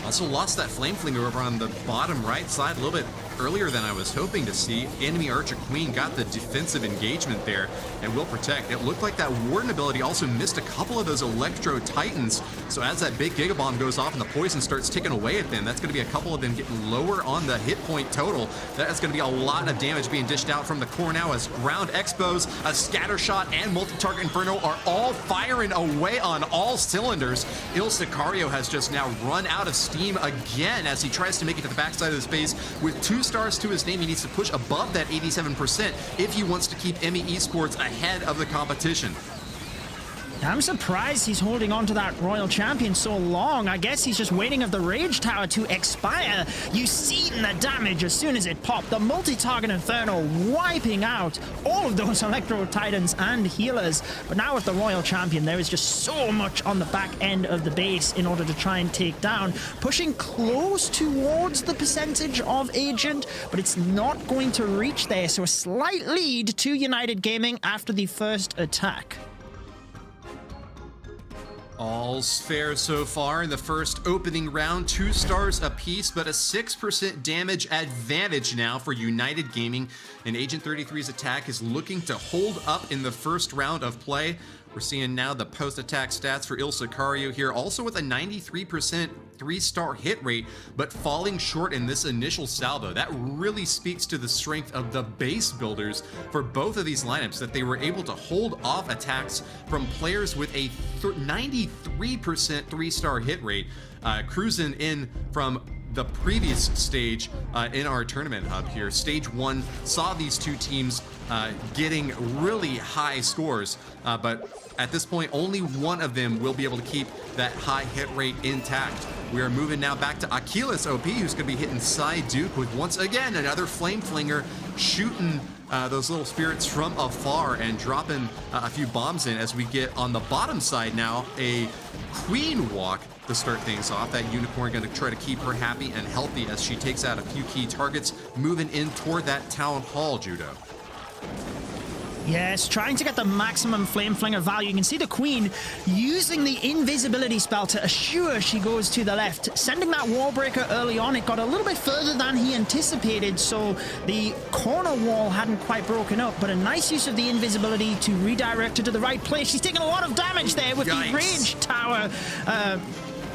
Also lost that Flame Flinger over on the bottom right side, a little bit earlier than I was hoping to see. Enemy Archer Queen got the defensive engagement there and will protect. It looked like that Warden ability also missed a couple of those Electro Titans. So as that big Giga Bomb goes off and the poison starts ticking away at them, that's going to be a couple of them getting lower on the hit point total. That is going to be a lot of damage being dished out from the core now as Ground Expos, a Scatter Shot, and Multi-Target Inferno are all firing away on all cylinders. Il Sicario has just now run out of steam again as he tries to make it to the backside of this phase. With 2 stars to his name, he needs to push above that 87% if he wants to keep ME Esports ahead of the competition. I'm surprised he's holding on to that Royal Champion so long. I guess he's just waiting for the Rage Tower to expire. You've seen the damage as soon as it popped. The multi-target Inferno wiping out all of those Electro Titans and healers. But now with the Royal Champion, there is just so much on the back end of the base in order to try and take down. Pushing close towards the percentage of Agent, but it's not going to reach there. So a slight lead to United Gaming after the first attack. All's fair so far in the first opening round. 2 stars apiece, but a 6% damage advantage now for United Gaming. And Agent 33's attack is looking to hold up in the first round of play. We're seeing now the post-attack stats for Il Sicario here, also with a 93% 3-star hit rate, but falling short in this initial salvo. That really speaks to the strength of the base builders for both of these lineups, that they were able to hold off attacks from players with a 93% 3-star hit rate, cruising in from the previous stage in our tournament hub here. Stage 1 saw these two teams getting really high scores, but at this point, only one of them will be able to keep that high hit rate intact. We are moving now back to Achilles OP, who's going to be hitting Psyduke with, once again, another Flame Flinger, shooting those little spirits from afar and dropping a few bombs in as we get on the bottom side now a Queen Walk to start things off. That Unicorn going to try to keep her happy and healthy as she takes out a few key targets, moving in toward that Town Hall, Judo. Yes, trying to get the maximum Flame Flinger value. You can see the Queen using the invisibility spell to assure she goes to the left. Sending that Wall Breaker early on, it got a little bit further than he anticipated, so the corner wall hadn't quite broken up, but a nice use of the invisibility to redirect her to the right place. She's taking a lot of damage there with the Rage Tower.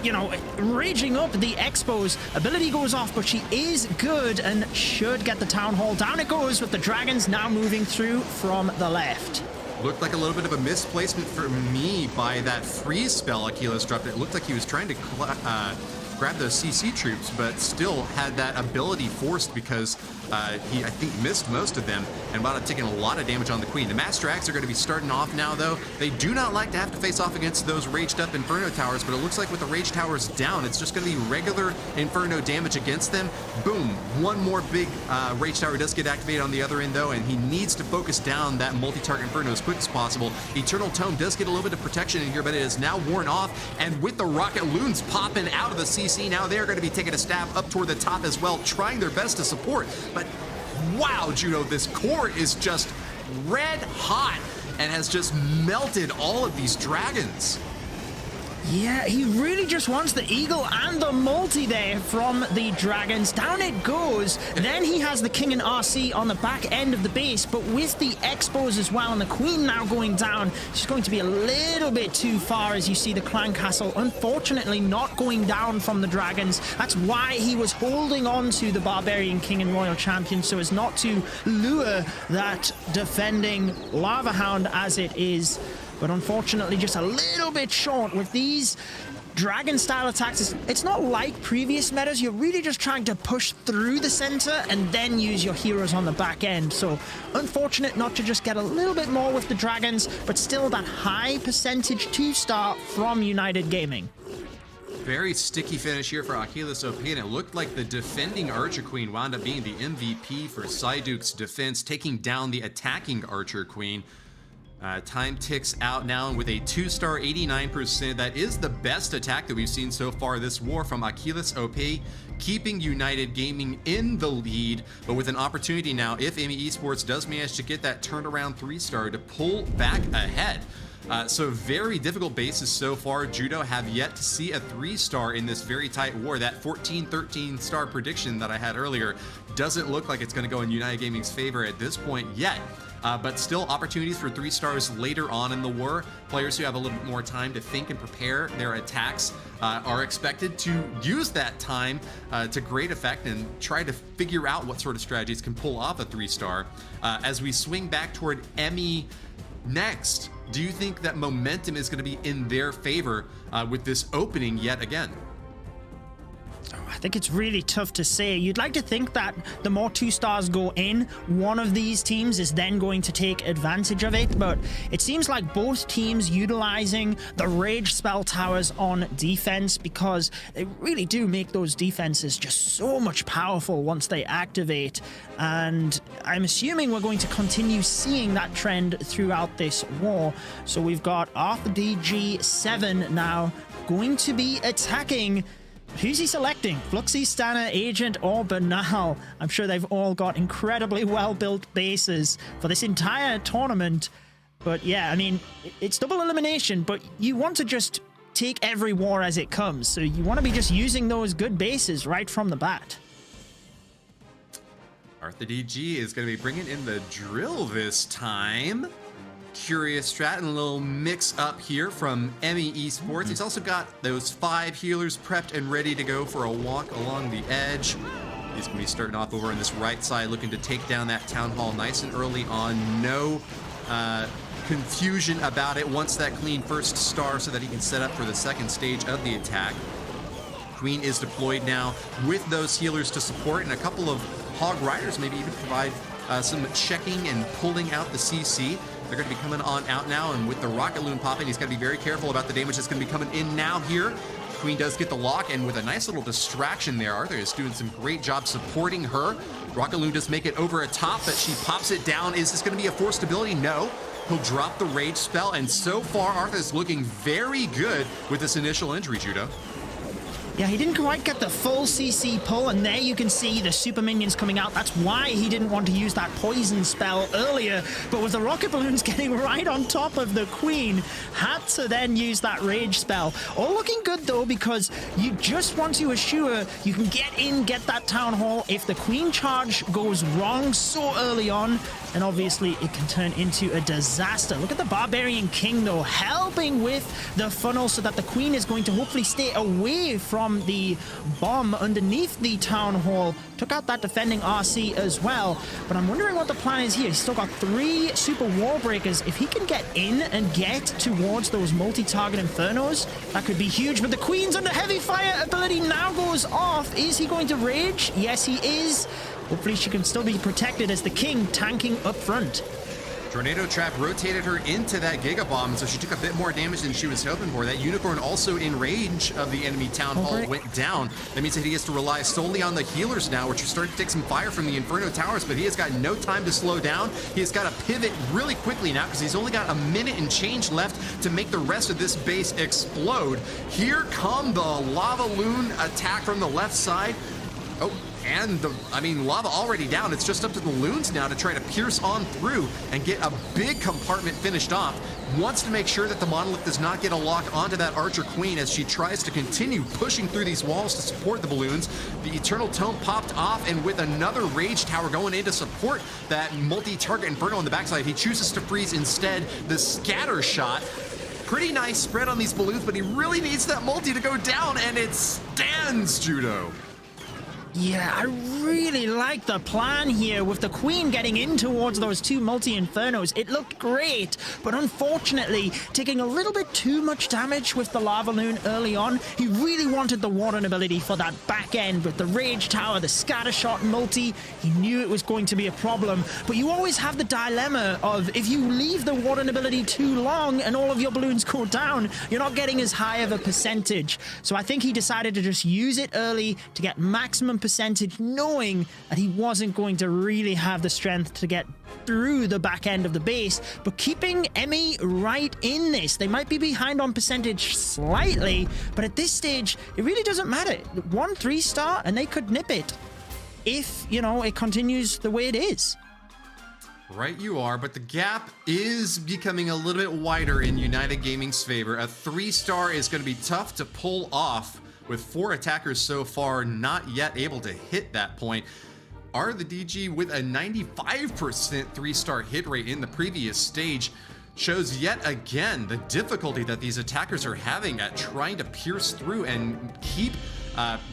You know, raging up the Expos. Ability goes off, but she is good and should get the Town Hall. Down it goes with the Dragons now moving through from the left. Looked like a little bit of a misplacement for me by that freeze spell Achilles dropped. It looked like he was trying to grab those CC troops, but still had that ability forced because he, I think, missed most of them and wound up taking a lot of damage on the Queen. The Master Axe are going to be starting off now, though. They do not like to have to face off against those raged up Inferno Towers, but it looks like with the Rage Towers down, it's just going to be regular Inferno damage against them. Boom. One more big Rage Tower does get activated on the other end, though, and he needs to focus down that multi-target Inferno as quick as possible. Eternal Tome does get a little bit of protection in here, but it is now worn off, and with the Rocket Loons popping out of the CC, now they're going to be taking a stab up toward the top as well, trying their best to support. But wow, Judo, this core is just red hot and has just melted all of these dragons. Yeah, he really just wants the Eagle and the multi there from the Dragons. Down it goes. Then he has the King and RC on the back end of the base, but with the Expos as well, and the Queen now going down, she's going to be a little bit too far as you see the Clan Castle, unfortunately not going down from the Dragons. That's why he was holding on to the Barbarian King and Royal Champion, so as not to lure that defending Lava Hound as it is. But unfortunately just a little bit short with these dragon style attacks. It's not like previous metas. You're really just trying to push through the center and then use your heroes on the back end. So unfortunate not to just get a little bit more with the dragons, but still that high percentage 2-star from United Gaming. Very sticky finish here for Achilles OP, and it looked like the defending Archer Queen wound up being the MVP for Psyduke's defense, taking down the attacking Archer Queen. Time ticks out now with a 2-star 89%. That is the best attack that we've seen so far this war from Achilles OP, keeping United Gaming in the lead, but with an opportunity now, if ME Esports does manage to get that turnaround 3-star, to pull back ahead. So very difficult bases so far. Judo have yet to see a 3-star in this very tight war. That 14-13 star prediction that I had earlier doesn't look like it's going to go in United Gaming's favor at this point yet. But still opportunities for 3 stars later on in the war. Players who have a little bit more time to think and prepare their attacks are expected to use that time to great effect and try to figure out what sort of strategies can pull off a 3-star. As we swing back toward Emmy next, do you think that momentum is going to be in their favor with this opening yet again? I think it's really tough to say. You'd like to think that the more 2-stars go in, one of these teams is then going to take advantage of it, but it seems like both teams utilizing the rage spell towers on defense, because they really do make those defenses just so much powerful once they activate. And I'm assuming we're going to continue seeing that trend throughout this war. So we've got Arthur DG7 now going to be attacking. Who's he selecting? Fluxy, Stanner, Agent, or Banal? I'm sure they've all got incredibly well-built bases for this entire tournament. But yeah, I mean, it's double elimination, but you want to just take every war as it comes. So you want to be just using those good bases right from the bat. Arthur DG is going to be bringing in the drill this time. Curious strat and a little mix up here from Emmy Esports. He's also got those 5 healers prepped and ready to go for a walk along the edge. He's going to be starting off over on this right side, looking to take down that town hall nice and early on. No confusion about it. Wants that clean first star so that he can set up for the second stage of the attack. Queen is deployed now with those healers to support, and a couple of Hog Riders maybe even provide some checking and pulling out the CC. They're going to be coming on out now, and with the rocket loon popping, he's got to be very careful about the damage that's going to be coming in now here. Queen does get the lock, and with a nice little distraction there, Arthur is doing some great job supporting her. Rocket loon does make it over a top, but she pops it down. Is this going to be a forced ability? No. He'll drop the rage spell, and so far, Arthur is looking very good with this initial injury, Judo. Yeah, he didn't quite get the full CC pull, and there you can see the super minions coming out. That's why he didn't want to use that poison spell earlier. But with the rocket balloons getting right on top of the queen, had to then use that rage spell. All looking good, though, because you just want to assure you can get in, get that town hall. If the queen charge goes wrong so early on, and obviously it can turn into a disaster. Look at the Barbarian King, though, helping with the funnel so that the queen is going to hopefully stay away from the bomb underneath the town hall. Took out that defending RC as well, but I'm wondering what the plan is here. He's still got 3 super wall breakers. If he can get in and get towards those multi-target infernos, that could be huge. But the queen's under heavy fire ability now goes off. Is he going to rage? Yes, he is. Hopefully she can still be protected as the king tanking up front. Tornado Trap rotated her into that Giga Bomb, so she took a bit more damage than she was hoping for. That Unicorn also in range of the enemy Town Hall went down. That means that he has to rely solely on the healers now, which are starting to take some fire from the Inferno Towers, but he has got no time to slow down. He has got to pivot really quickly now because he's only got a minute and change left to make the rest of this base explode. Here come the Lava Loon attack from the left side. Oh, and lava already down. It's just up to the loons now to try to pierce on through and get a big compartment finished off. Wants to make sure that the monolith does not get a lock onto that Archer Queen as she tries to continue pushing through these walls to support the balloons. The Eternal Tome popped off, and with another Rage Tower going in to support that multi-target Inferno on the backside, he chooses to freeze instead the Scatter Shot. Pretty nice spread on these balloons, but he really needs that multi to go down, and it stands, Judo. Yeah, I really like the plan here with the queen getting in towards those 2 multi-infernos. It looked great, but unfortunately, taking a little bit too much damage with the Lava Loon early on. He really wanted the Warden ability for that back end with the Rage Tower, the Scatter Shot multi. He knew it was going to be a problem, but you always have the dilemma of if you leave the Warden ability too long and all of your balloons go down, you're not getting as high of a percentage. So I think he decided to just use it early to get maximum percentage, knowing that he wasn't going to really have the strength to get through the back end of the base, but keeping Emmy right in this. They might be behind on percentage slightly, but at this stage, it really doesn't matter. 1 3-star and they could nip it if, it continues the way it is. Right you are, but the gap is becoming a little bit wider in United Gaming's favor. A 3-star is going to be tough to pull off with 4 attackers so far, not yet able to hit that point. Are the DG with a 95% 3-star hit rate in the previous stage shows yet again the difficulty that these attackers are having at trying to pierce through and keep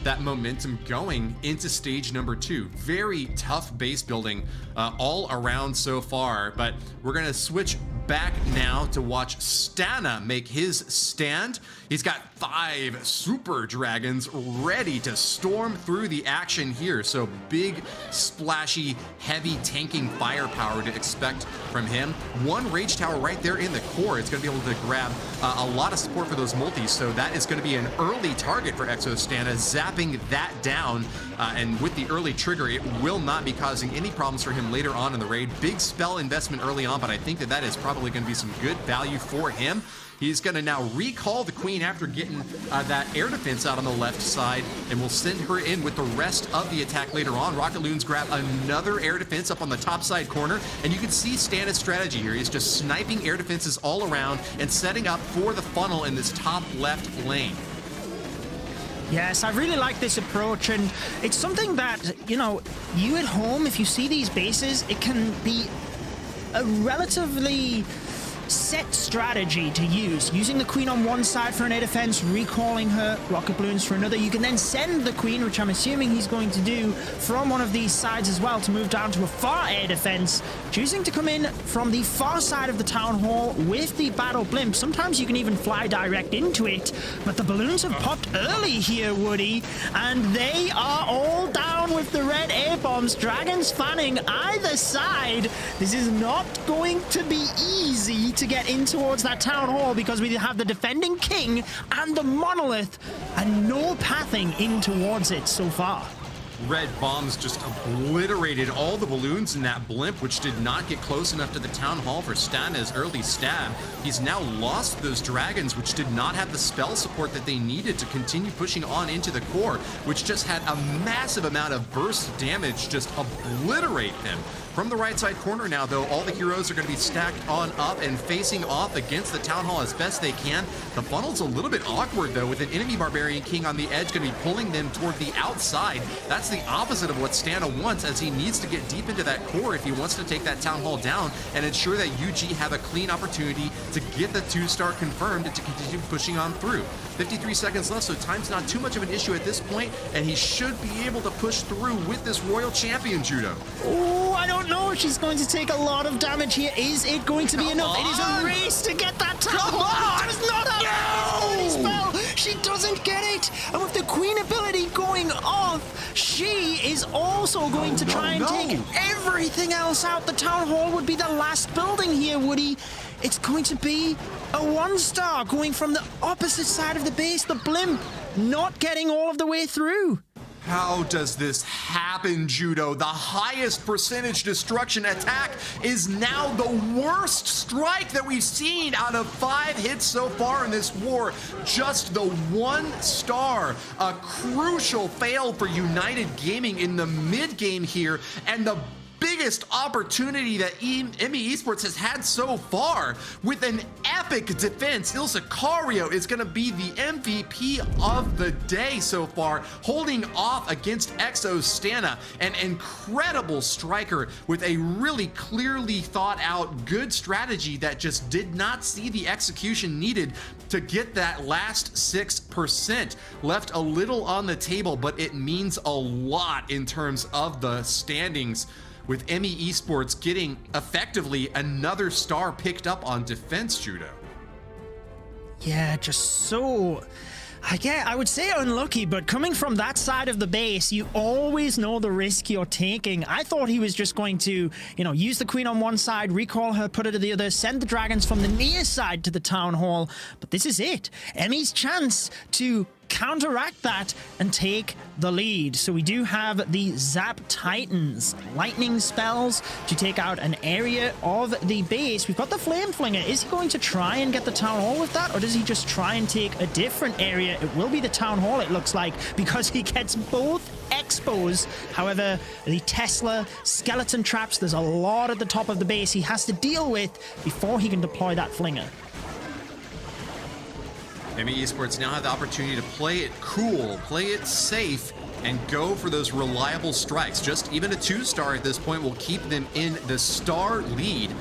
that momentum going into stage number 2. Very tough base building all around so far, but we're gonna switch back now to watch Stana make his stand. He's got 5 super dragons ready to storm through the action here. So big, splashy, heavy tanking firepower to expect from him. 1 rage tower right there in the core. It's going to be able to grab a lot of support for those multis. So that is going to be an early target for Exo Stana, zapping that down. And with the early trigger, it will not be causing any problems for him later on in the raid. Big spell investment early on, but I think that that is probably going to be some good value for him. He's going to now recall the queen after getting that air defense out on the left side, and we'll send her in with the rest of the attack later on. Rocket Loons grab another air defense up on the top side corner, and you can see Stana's strategy here. He's just sniping air defenses all around and setting up for the funnel in this top left lane. Yes, I really like this approach, and it's something that, you know, you at home, if you see these bases, it can be a relatively set strategy to use. Using the queen on one side for an air defense, recalling her rocket balloons for another. You can then send the queen, which I'm assuming he's going to do, from one of these sides as well to move down to a far air defense, choosing to come in from the far side of the town hall with the battle blimp. Sometimes you can even fly direct into it, but the balloons have popped early here, Woody, and they are all down with the red air bombs. Dragons fanning either side. This is not going to be easy to get in towards that town hall because we have the defending king and the monolith and no pathing in towards it so far. Red bombs just obliterated all the balloons in that blimp, which did not get close enough to the town hall for Stana's early stab. He's now lost those dragons, which did not have the spell support that they needed to continue pushing on into the core, which just had a massive amount of burst damage just obliterate them. From the right side corner now, though, all the heroes are going to be stacked on up and facing off against the town hall as best they can. The funnel's a little bit awkward, though, with an enemy Barbarian King on the edge going to be pulling them toward the outside. That's the opposite of what Stana wants, as he needs to get deep into that core if he wants to take that town hall down and ensure that UG have a clean opportunity to get the 2-star confirmed and to continue pushing on through. 53 seconds left, so time's not too much of an issue at this point, and he should be able to push through with this Royal Champion Judo. Oh, I don't know if she's going to take a lot of damage here. Is it going to be enough? It is a race to get that town hall. It is not a spell. She doesn't get it. And with the queen ability going off, she is also going to try and take everything else out. The town hall would be the last building here, Woody. It's going to be a 1-star going from the opposite side of the base, the blimp, not getting all of the way through. How does this happen, Judo? The highest percentage destruction attack is now the worst strike that we've seen out of 5 hits so far in this war. Just the 1-star. A crucial fail for United Gaming in the mid-game here, and the biggest opportunity that Emmy Esports has had so far. With an epic defense, Il Sicario is going to be the MVP of the day so far, holding off against Exo Stana, an incredible striker with a really clearly thought out good strategy that just did not see the execution needed to get that last 6%. Left a little on the table, but it means a lot in terms of the standings, with Emmy Esports getting effectively another star picked up on defense, Judo. Yeah, just so... I would say unlucky, but coming from that side of the base, you always know the risk you're taking. I thought he was just going to, use the queen on one side, recall her, put her to the other, send the dragons from the near side to the town hall. But this is it. Emmy's chance to counteract that and take the lead. So we do have the Zap Titans, lightning spells to take out an area of the base. We've got the Flame Flinger. Is he going to try and get the town hall with that, or does he just try and take a different area? It will be the town hall, it looks like, because he gets both expos. However, the Tesla skeleton traps, there's a lot at the top of the base he has to deal with before he can deploy that flinger. Emmy Esports now have the opportunity to play it cool, play it safe, and go for those reliable strikes. Just even a 2-star at this point will keep them in the star lead.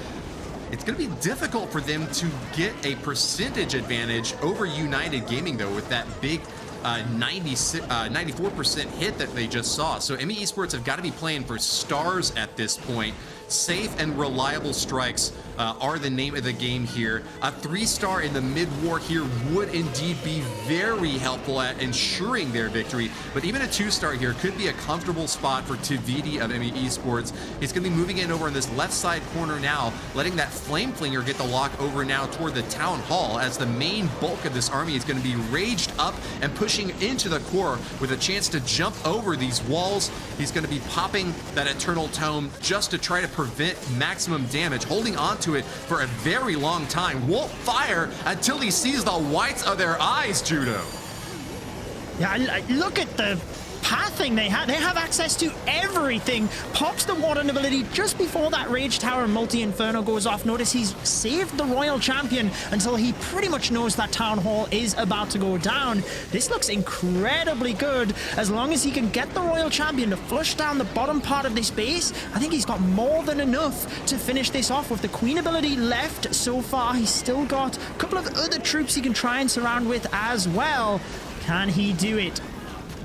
It's going to be difficult for them to get a percentage advantage over United Gaming, though, with that big 94% hit that they just saw. So Emmy Esports have got to be playing for stars at this point. Safe and reliable strikes are the name of the game here. A 3-star in the mid-war here would indeed be very helpful at ensuring their victory, but even a 2-star here could be a comfortable spot for Tvidi of Emmy Esports. He's going to be moving in over in this left side corner now, letting that Flame Flinger get the lock over now toward the Town Hall, as the main bulk of this army is going to be raged up and pushing into the core with a chance to jump over these walls. He's going to be popping that Eternal Tome just to try to prevent maximum damage, holding on to it for a very long time. Won't fire until he sees the whites of their eyes, Judo. Yeah, look at the pathing they have. They have access to everything. Pops the Warden ability just before that Rage Tower multi-inferno goes off. Notice he's saved the Royal Champion until he pretty much knows that Town Hall is about to go down. This looks incredibly good. As long as he can get the Royal Champion to flush down the bottom part of this base, I think he's got more than enough to finish this off. With the Queen ability left so far, he's still got a couple of other troops he can try and surround with as well. Can he do it?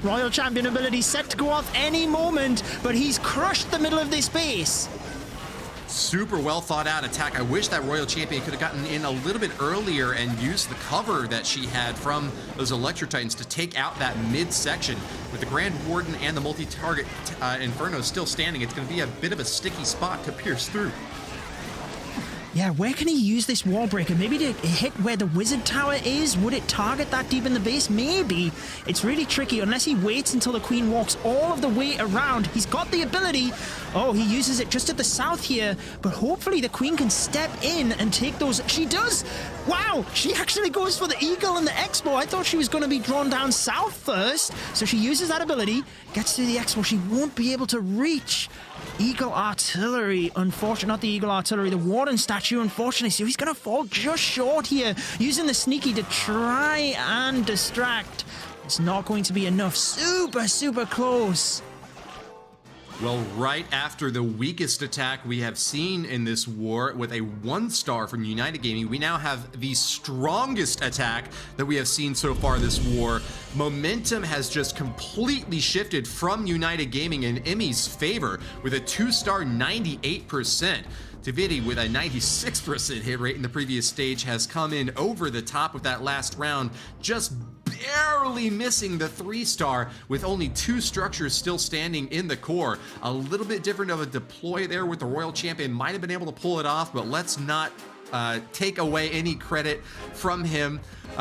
Royal Champion ability set to go off any moment, but he's crushed the middle of this base. Super well thought out attack. I wish that Royal Champion could have gotten in a little bit earlier and used the cover that she had from those Electro Titans to take out that mid-section. With the Grand Warden and the multi-target Inferno still standing, it's going to be a bit of a sticky spot to pierce through. Yeah, where can he use this wall breaker? Maybe to hit where the wizard tower is? Would it target that deep in the base? Maybe. It's really tricky unless he waits until the queen walks all of the way around. He's got the ability. Oh, he uses it just at the south here, but hopefully the queen can step in and take those. She does. Wow, she actually goes for the eagle and the expo. I thought she was going to be drawn down south first. So she uses that ability, gets to the expo. She won't be able to reach Eagle Artillery, unfortunately. Not the Eagle Artillery, the Warden statue, unfortunately. So he's going to fall just short here, using the sneaky to try and distract. It's not going to be enough. Super, super close. Well, right after the weakest attack we have seen in this war, with a 1-star from United Gaming, we now have the strongest attack that we have seen so far this war. Momentum has just completely shifted from United Gaming in Emmy's favor with a 2-star 98%. Tvidi, with a 96% hit rate in the previous stage, has come in over the top of that last round, just barely missing the 3-star with only 2 structures still standing in the core. A little bit different of a deploy there with the Royal Champion. Might have been able to pull it off, but let's not take away any credit from him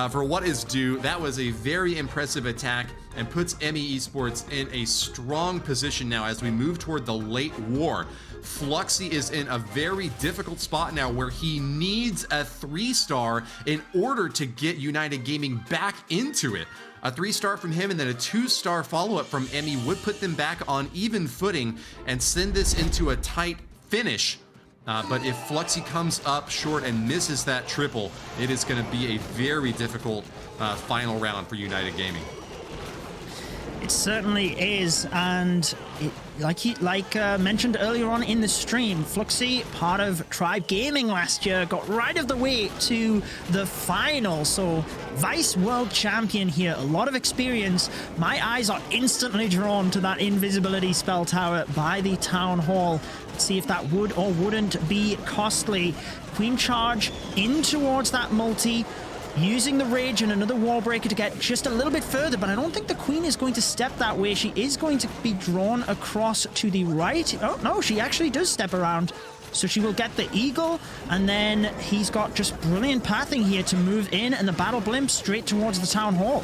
for what is due. That was a very impressive attack and puts Emmy Esports in a strong position now as we move toward the late war. Fluxy is in a very difficult spot now where he needs a 3-star in order to get United Gaming back into it. A 3-star from him and then a 2-star follow-up from Emmy would put them back on even footing and send this into a tight finish. But if Fluxy comes up short and misses that triple, it is going to be a very difficult final round for United Gaming. It certainly is, and like mentioned earlier on in the stream, Fluxy, part of Tribe Gaming last year, got right of the way to the final. So Vice World Champion here, a lot of experience. My eyes are instantly drawn to that invisibility spell tower by the Town Hall. Let's see if that would or wouldn't be costly. Queen charge in towards that multi, using the rage and another wall breaker to get just a little bit further, but I don't think the queen is going to step that way. She is going to be drawn across to the right. Oh no, she actually does step around. So she will get the eagle, and then he's got just brilliant pathing here to move in, and the battle blimp straight towards the Town Hall.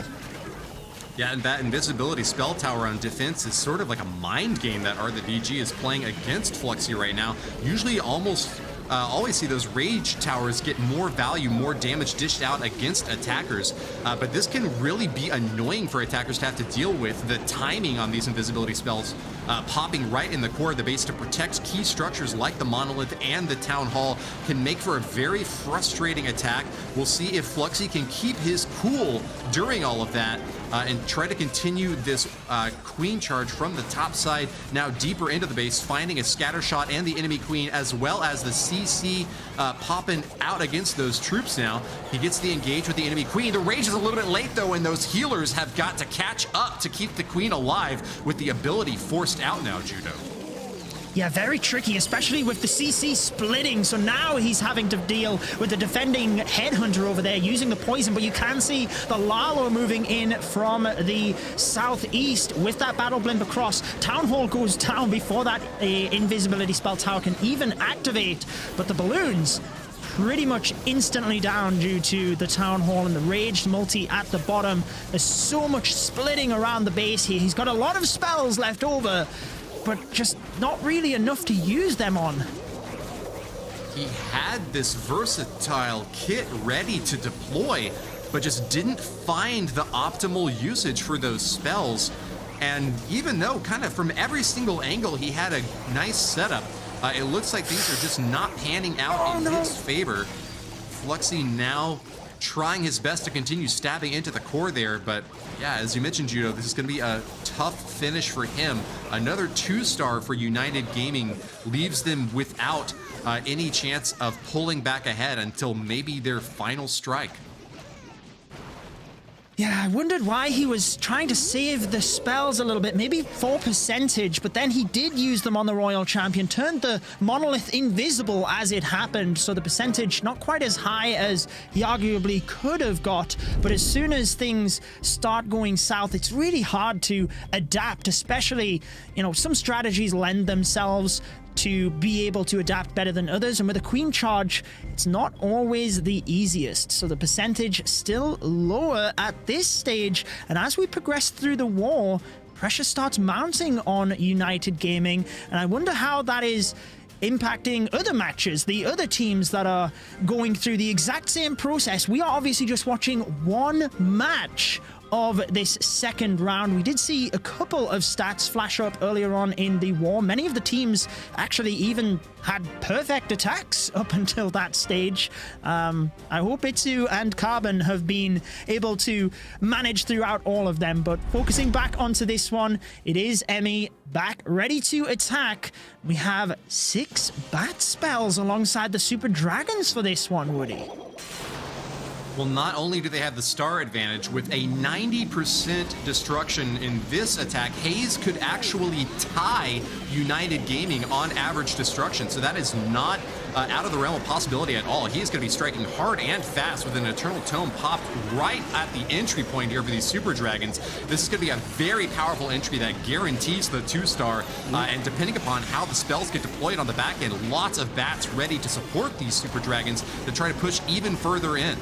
Yeah, and that invisibility spell tower on defense is sort of like a mind game that the VG is playing against Fluxy right now. Usually almost always see those rage towers get more value, more damage dished out against attackers. But this can really be annoying for attackers to have to deal with. The timing on these invisibility spells popping right in the core of the base to protect key structures like the monolith and the town hall can make for a very frustrating attack. We'll see if Fluxy can keep his cool during all of that and try to continue this queen charge from the top side, now deeper into the base, finding a scatter shot and the enemy queen, as well as the CC popping out against those troops now. He gets the engage with the enemy queen. The rage is a little bit late though, and those healers have got to catch up to keep the queen alive with the ability forced out now, Judo. Yeah, very tricky, especially with the CC splitting. So now he's having to deal with the defending headhunter over there using the poison, but you can see the Lalo moving in from the southeast with that battle blimp across. Town Hall goes down before that invisibility spell tower can even activate, but the balloons pretty much instantly down due to the Town Hall and the raged multi at the bottom. There's so much splitting around the base here. He's got a lot of spells left over, but just not really enough to use them on. He had this versatile kit ready to deploy, but just didn't find the optimal usage for those spells. And even though kind of from every single angle he had a nice setup, it looks like things are just not panning out in his favor. Fluxy now trying his best to continue stabbing into the core there, but yeah, as you mentioned, Judo, this is going to be a tough finish for him. Another 2-star for United Gaming leaves them without any chance of pulling back ahead until maybe their final strike. Yeah, I wondered why he was trying to save the spells a little bit, maybe for percentage, but then he did use them on the Royal Champion, turned the monolith invisible as it happened, so the percentage not quite as high as he arguably could have got, but as soon as things start going south, it's really hard to adapt, especially, you know, some strategies lend themselves to be able to adapt better than others, and with a queen charge, it's not always the easiest. So the percentage still lower at this stage, and as we progress through the war, pressure starts mounting on United Gaming, and I wonder how that is impacting other matches, the other teams that are going through the exact same process. We are obviously just watching one match of this second round. We did see a couple of stats flash up earlier on in the war. Many of the teams actually even had perfect attacks up until that stage. I hope iTzu and Carbon have been able to manage throughout all of them, but focusing back onto this one, it is Emmy back ready to attack. We have 6 bat spells alongside the Super Dragons for this one, Woody. Well, not only do they have the star advantage, with a 90% destruction in this attack, Hayes could actually tie United Gaming on average destruction. So that is not out of the realm of possibility at all. He is going to be striking hard and fast with an Eternal Tome popped right at the entry point here for these Super Dragons. This is going to be a very powerful entry that guarantees the 2-star. And depending upon how the spells get deployed on the back end, lots of bats ready to support these Super Dragons to try to push even further in.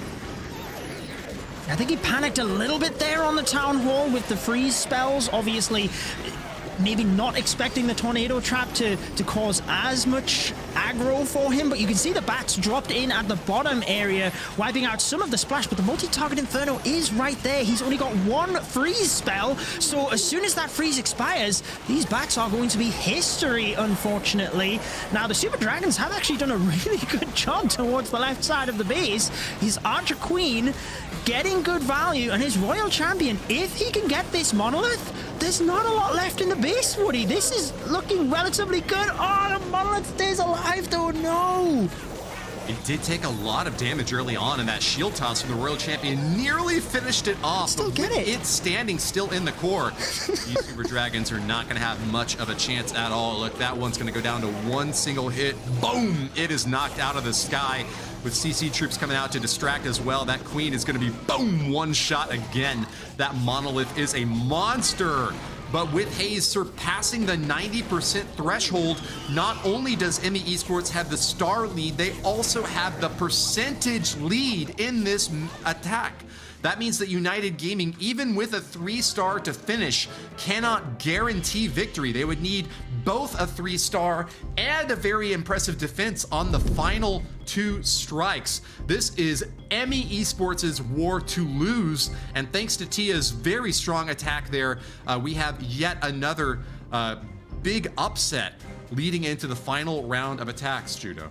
I think he panicked a little bit there on the Town Hall with the freeze spells. Obviously, maybe not expecting the tornado trap to cause as much aggro for him, but you can see the bats dropped in at the bottom area, wiping out some of the splash, but the multi-target Inferno is right there. He's only got 1 freeze spell, so as soon as that freeze expires, these bats are going to be history, unfortunately. Now, the Super Dragons have actually done a really good job towards the left side of the base. His Archer Queen getting good value, and his Royal Champion, if he can get this monolith, there's not a lot left in the base, Woody. This is looking relatively good. Oh, the monolith stays alive, though. No. It did take a lot of damage early on, and that shield toss from the Royal Champion nearly finished it off. Still get it. It's standing still in the core. These Super Dragons are not going to have much of a chance at all. Look, that one's going to go down to 1 single hit. Boom! It is knocked out of the sky. With CC troops coming out to distract as well, that queen is going to be, boom, 1 shot again. That monolith is a monster. But with Hayes surpassing the 90% threshold, not only does Emmy Esports have the star lead, they also have the percentage lead in this attack. That means that United Gaming, even with a 3-star to finish, cannot guarantee victory. They would need both a 3-star and a very impressive defense on the final 2 strikes. This is Emmy Esports' war to lose, and thanks to Tia's very strong attack there, we have yet another big upset leading into the final round of attacks, Judo.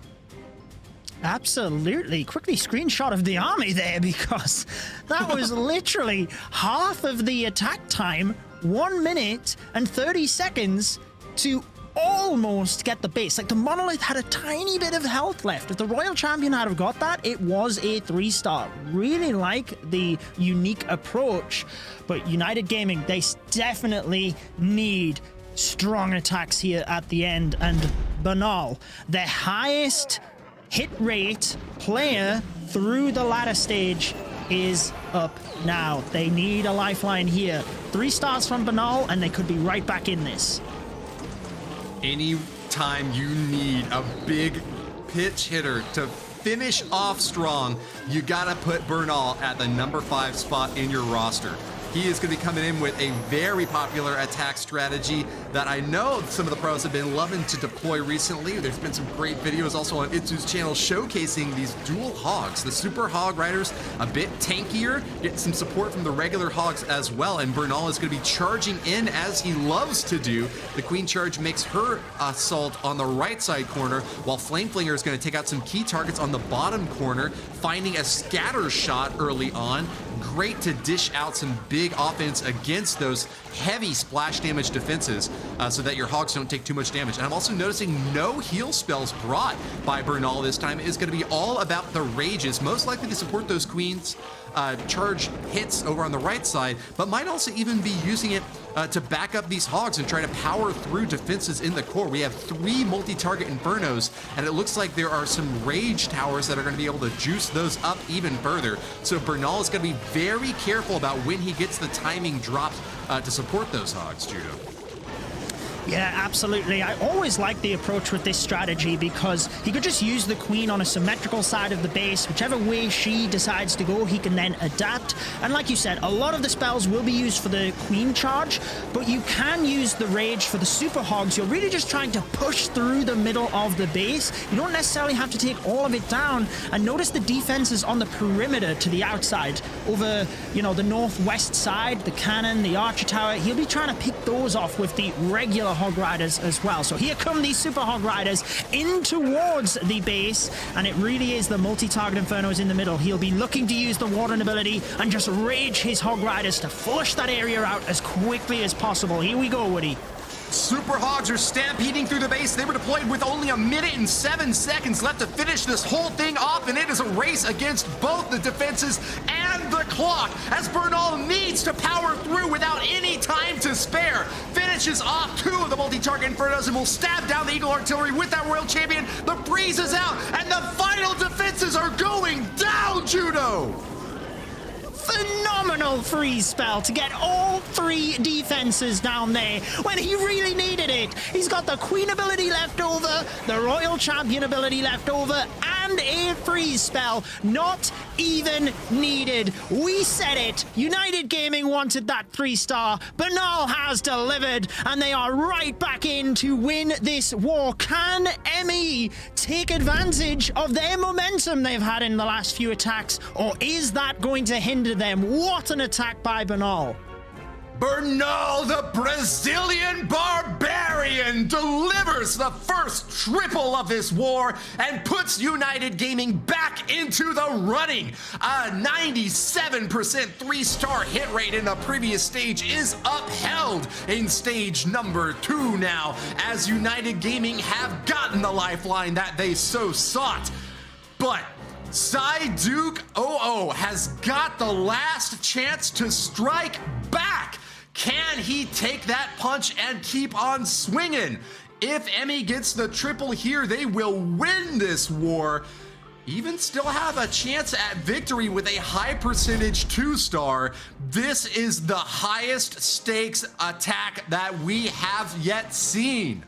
Absolutely. Quickly screenshot of the army there, because that was literally half of the attack time, 1 minute and 30 seconds to almost get the base. Like, the Monolith had a tiny bit of health left. If the Royal Champion had have got that, it was a 3-star. Really like the unique approach, but United Gaming, they definitely need strong attacks here at the end. And Banal, their highest hit rate player through the ladder stage, is up now. They need a lifeline here. 3 stars from Banal, and they could be right back in this. Anytime you need a big pitch hitter to finish off strong, you gotta put Bernal at the number 5 spot in your roster. He is going to be coming in with a very popular attack strategy that I know some of the pros have been loving to deploy recently. There's been some great videos also on iTzu's channel showcasing these dual hogs. The super hog riders, a bit tankier, get some support from the regular hogs as well, and Bernal is going to be charging in as he loves to do. The Queen Charge makes her assault on the right side corner, while Flame Flinger is going to take out some key targets on the bottom corner, finding a scatter shot early on. Great to dish out some big offense against those heavy splash damage defenses so that your hogs don't take too much damage. And I'm also noticing no heal spells brought by Bernal this time. It is going to be all about the rages, most likely to support those Queen's charge hits over on the right side, but might also even be using it to back up these hogs and try to power through defenses in the core. We have 3 multi-target Infernos, and it looks like there are some rage towers that are going to be able to juice those up even further. So Bernal is going to be very careful about when he gets the timing dropped to support those hogs, Judo. Yeah, absolutely. I always like the approach with this strategy, because he could just use the Queen on a symmetrical side of the base. Whichever way she decides to go, he can then adapt. And like you said, a lot of the spells will be used for the Queen charge, but you can use the Rage for the Super Hogs. You're really just trying to push through the middle of the base. You don't necessarily have to take all of it down. And notice the defenses on the perimeter to the outside. Over, you know, the northwest side, the cannon, the archer tower, he'll be trying to pick those off with the regular hog riders as well. So here come these super hog riders in towards the base, and it really is the multi-target Infernos in the middle. He'll be looking to use the Warden ability and just rage his hog riders to flush that area out as quickly as possible. Here we go, Woody. Super Hogs are stampeding through the base. They were deployed with only 1 minute and 7 seconds left to finish this whole thing off, and it is a race against both the defenses and the clock, as Bernal needs to power through without any time to spare. Finishes off 2 of the multi-target Infernos and will stab down the Eagle Artillery with that Royal Champion. The breeze is out, and the final defenses are going down, Judo! Phenomenal freeze spell to get all 3 defenses down there when he really needed it. He's got the Queen ability left over, the Royal Champion ability left over, and a freeze spell not even needed. We said it. United Gaming wanted that 3-star. Banal has delivered, and they are right back in to win this war. Can ME take advantage of their momentum they've had in the last few attacks, or is that going to hinder them? What an attack by Banal. Bernal, the Brazilian Barbarian, delivers the first triple of this war and puts United Gaming back into the running. A 97% 3-star hit rate in the previous stage is upheld in stage number 2 now, as United Gaming have gotten the lifeline that they so sought. But Psyduke 00 has got the last chance to strike back. Can he take that punch and keep on swinging? If Emmy gets the triple here, they will win this war. Even still have a chance at victory with a high percentage 2-star. This is the highest stakes attack that we have yet seen.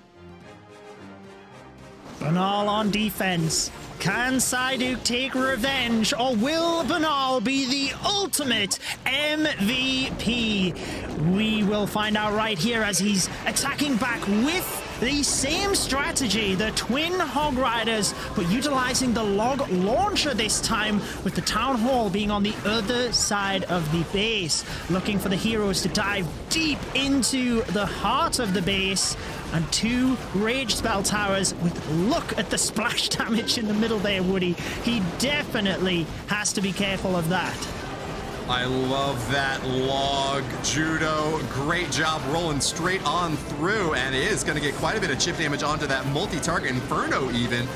Banal on defense. Can Psyduke take revenge, or will Banal be the ultimate MVP? We will find out right here as he's attacking back with the same strategy, the twin hog riders, but utilizing the log launcher this time, with the town hall being on the other side of the base, looking for the heroes to dive deep into the heart of the base. And 2 rage spell towers with, look at the splash damage in the middle there, Woody. He definitely has to be careful of that. I love that log, Judo. Great job rolling straight on through, and it is going to get quite a bit of chip damage onto that multi-target Inferno even.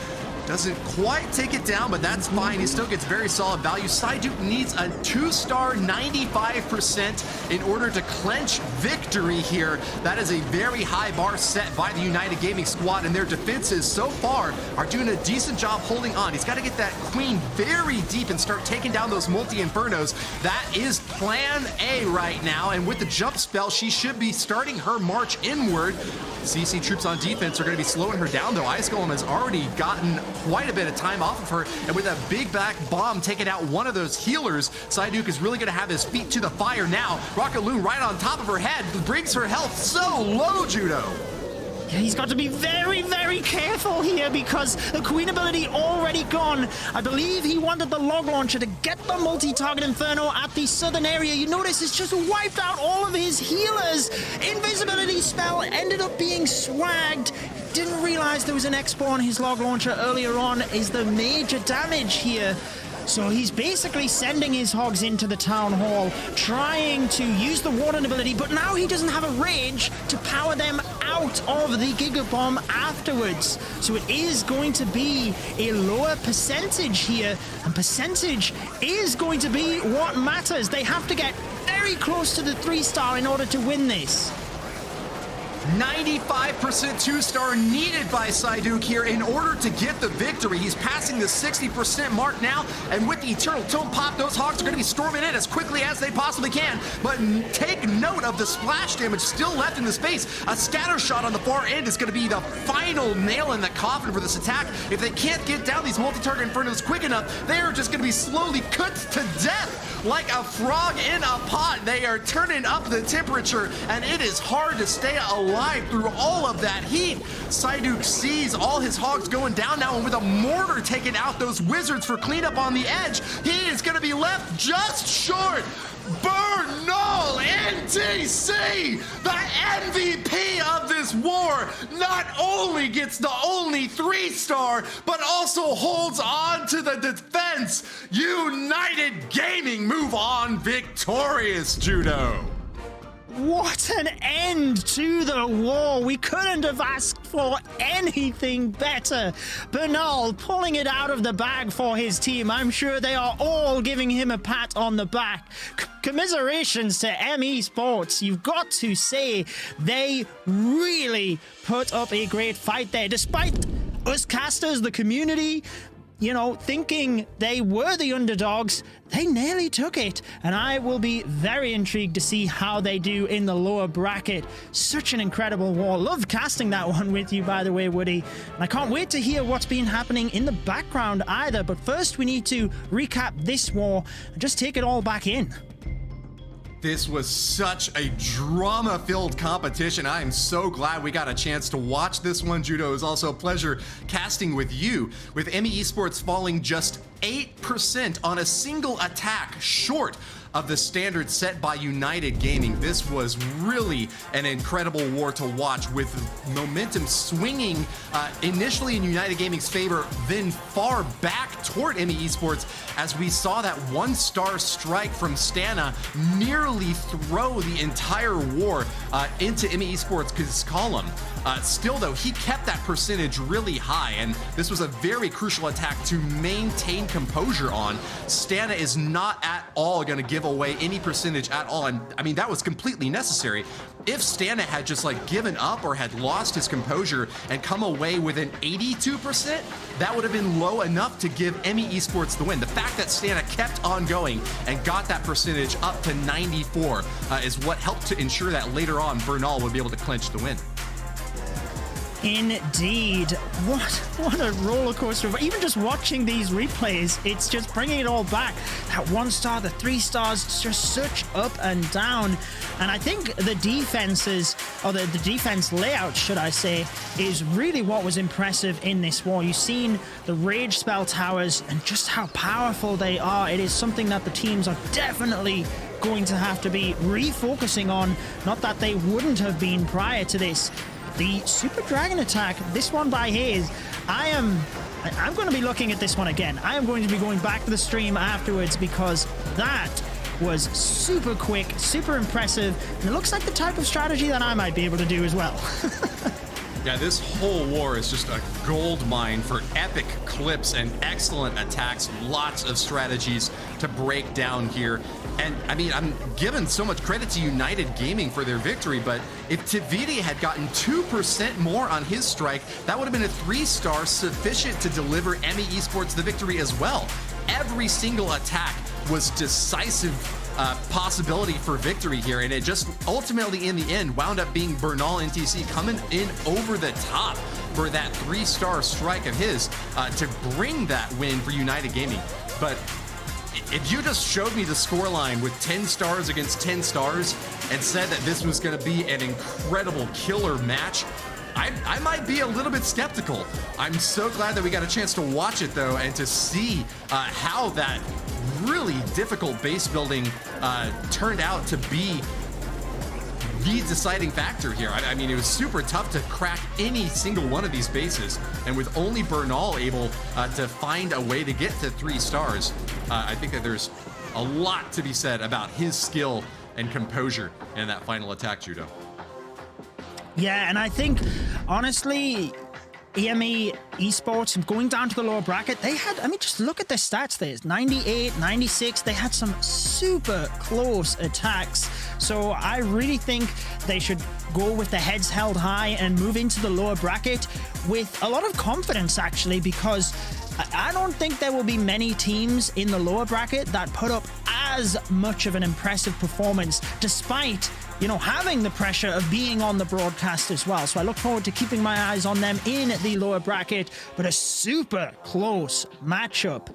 Doesn't quite take it down, but that's fine. He still gets very solid value. Psyduke needs a 2-star 95% in order to clench victory here. That is a very high bar set by the United Gaming squad, and their defenses so far are doing a decent job holding on. He's got to get that queen very deep and start taking down those multi-infernos. That is plan A right now, and with the jump spell, she should be starting her march inward. CC troops on defense are going to be slowing her down, though. Ice Golem has already gotten quite a bit of time off of her, and with a big back bomb taking out one of those healers, Psyduke is really going to have his feet to the fire now. Rocket Loon right on top of her head brings her health so low, Judo. Yeah, he's got to be very, very careful here because the queen ability already gone. I believe he wanted the log launcher to get the multi-target Inferno at the southern area. You notice it's just wiped out all of his healers. Invisibility spell ended up being swagged. Didn't realize there was an expo on his log launcher earlier on. Is the major damage here. So he's basically sending his hogs into the town hall, trying to use the warden ability, but now he doesn't have a rage to power them out of the Giga Bomb afterwards. So it is going to be a lower percentage here, and percentage is going to be what matters. They have to get very close to the 3-star in order to win this. 95% 2-star needed by Psyduke here in order to get the victory. He's passing the 60% mark now, and with the Eternal Tome pop, those hogs are going to be storming in as quickly as they possibly can. But take note of the splash damage still left in the space. A scatter shot on the far end is going to be the final nail in the coffin for this attack. If they can't get down these multi-target Infernos quick enough, they are just going to be slowly cut to death like a frog in a pot. They are turning up the temperature, and it is hard to stay alive through all of that heat. Psyduke sees all his hogs going down now, and with a mortar taking out those wizards for cleanup on the edge, he is going to be left just short. Bernal NTC, the MVP of this war, not only gets the only 3-star, but also holds on to the defense. United Gaming move on victorious, Judo. What an end to the war. We couldn't have asked for anything better. Bernal pulling it out of the bag for his team. I'm sure they are all giving him a pat on the back. Commiserations to Esports. You've got to say they really put up a great fight there. Despite us casters, the community, you know, thinking they were the underdogs, they nearly took it. And I will be very intrigued to see how they do in the lower bracket. Such an incredible war. Love casting that one with you, by the way, Woody. And I can't wait to hear what's been happening in the background either. But first, we need to recap this war and just take it all back in. This was such a drama-filled competition. I am so glad we got a chance to watch this one, Judo. It was also a pleasure casting with you, with Esports falling just 8% on a single attack short of the standard set by United Gaming. This was really an incredible war to watch, with momentum swinging initially in United Gaming's favor, then far back toward Esports, as we saw that 1-star strike from Stana nearly throw the entire war into Esports' column. Still, though, he kept that percentage really high, and this was a very crucial attack to maintain composure on. Stana is not at all going to give away any percentage at all, and I mean, that was completely necessary. If Stana had just given up or had lost his composure and come away with an 82%, that would have been low enough to give Esports the win. The fact that Stana kept on going and got that percentage up to 94 is what helped to ensure that later on Bernal would be able to clinch the win. Indeed. What a roller coaster. Even just watching these replays, it's just bringing it all back. That 1 star, the 3 stars, it's just such up and down. And I think the defenses, or the defense layout, should I say, is really what was impressive in this war. You've seen the Rage Spell towers and just how powerful they are. It is something that the teams are definitely going to have to be refocusing on. Not that they wouldn't have been prior to this. The Super Dragon attack, this one by Hayes, I'm going to be looking at this one again. I am going to be going back to the stream afterwards because that was super quick, super impressive, and it looks like the type of strategy that I might be able to do as well. Yeah, this whole war is just a gold mine for epic clips and excellent attacks. Lots of strategies to break down here. And I mean, I'm giving so much credit to United Gaming for their victory, but if Tvidi had gotten 2% more on his strike, that would have been a 3-star sufficient to deliver ME Esports the victory as well. Every single attack was decisive possibility for victory here, and it just ultimately in the end wound up being Bernal NTC coming in over the top for that 3-star strike of his to bring that win for United Gaming. But if you just showed me the scoreline with 10 stars against 10 stars and said that this was going to be an incredible killer match, I might be a little bit skeptical. I'm so glad that we got a chance to watch it though, and to see how that really difficult base building turned out to be the deciding factor here. I mean, it was super tough to crack any single one of these bases, and with only Bernal able to find a way to get to 3 stars, I think that there's a lot to be said about his skill and composure in that final attack, Judo. Yeah, and I think, honestly, EME Esports, going down to the lower bracket, they had, I mean, just look at their stats there. 98, 96, they had some super close attacks. So I really think they should go with the heads held high and move into the lower bracket with a lot of confidence, actually, because I don't think there will be many teams in the lower bracket that put up as much of an impressive performance, despite, you know, having the pressure of being on the broadcast as well. So I look forward to keeping my eyes on them in the lower bracket, but a super close matchup.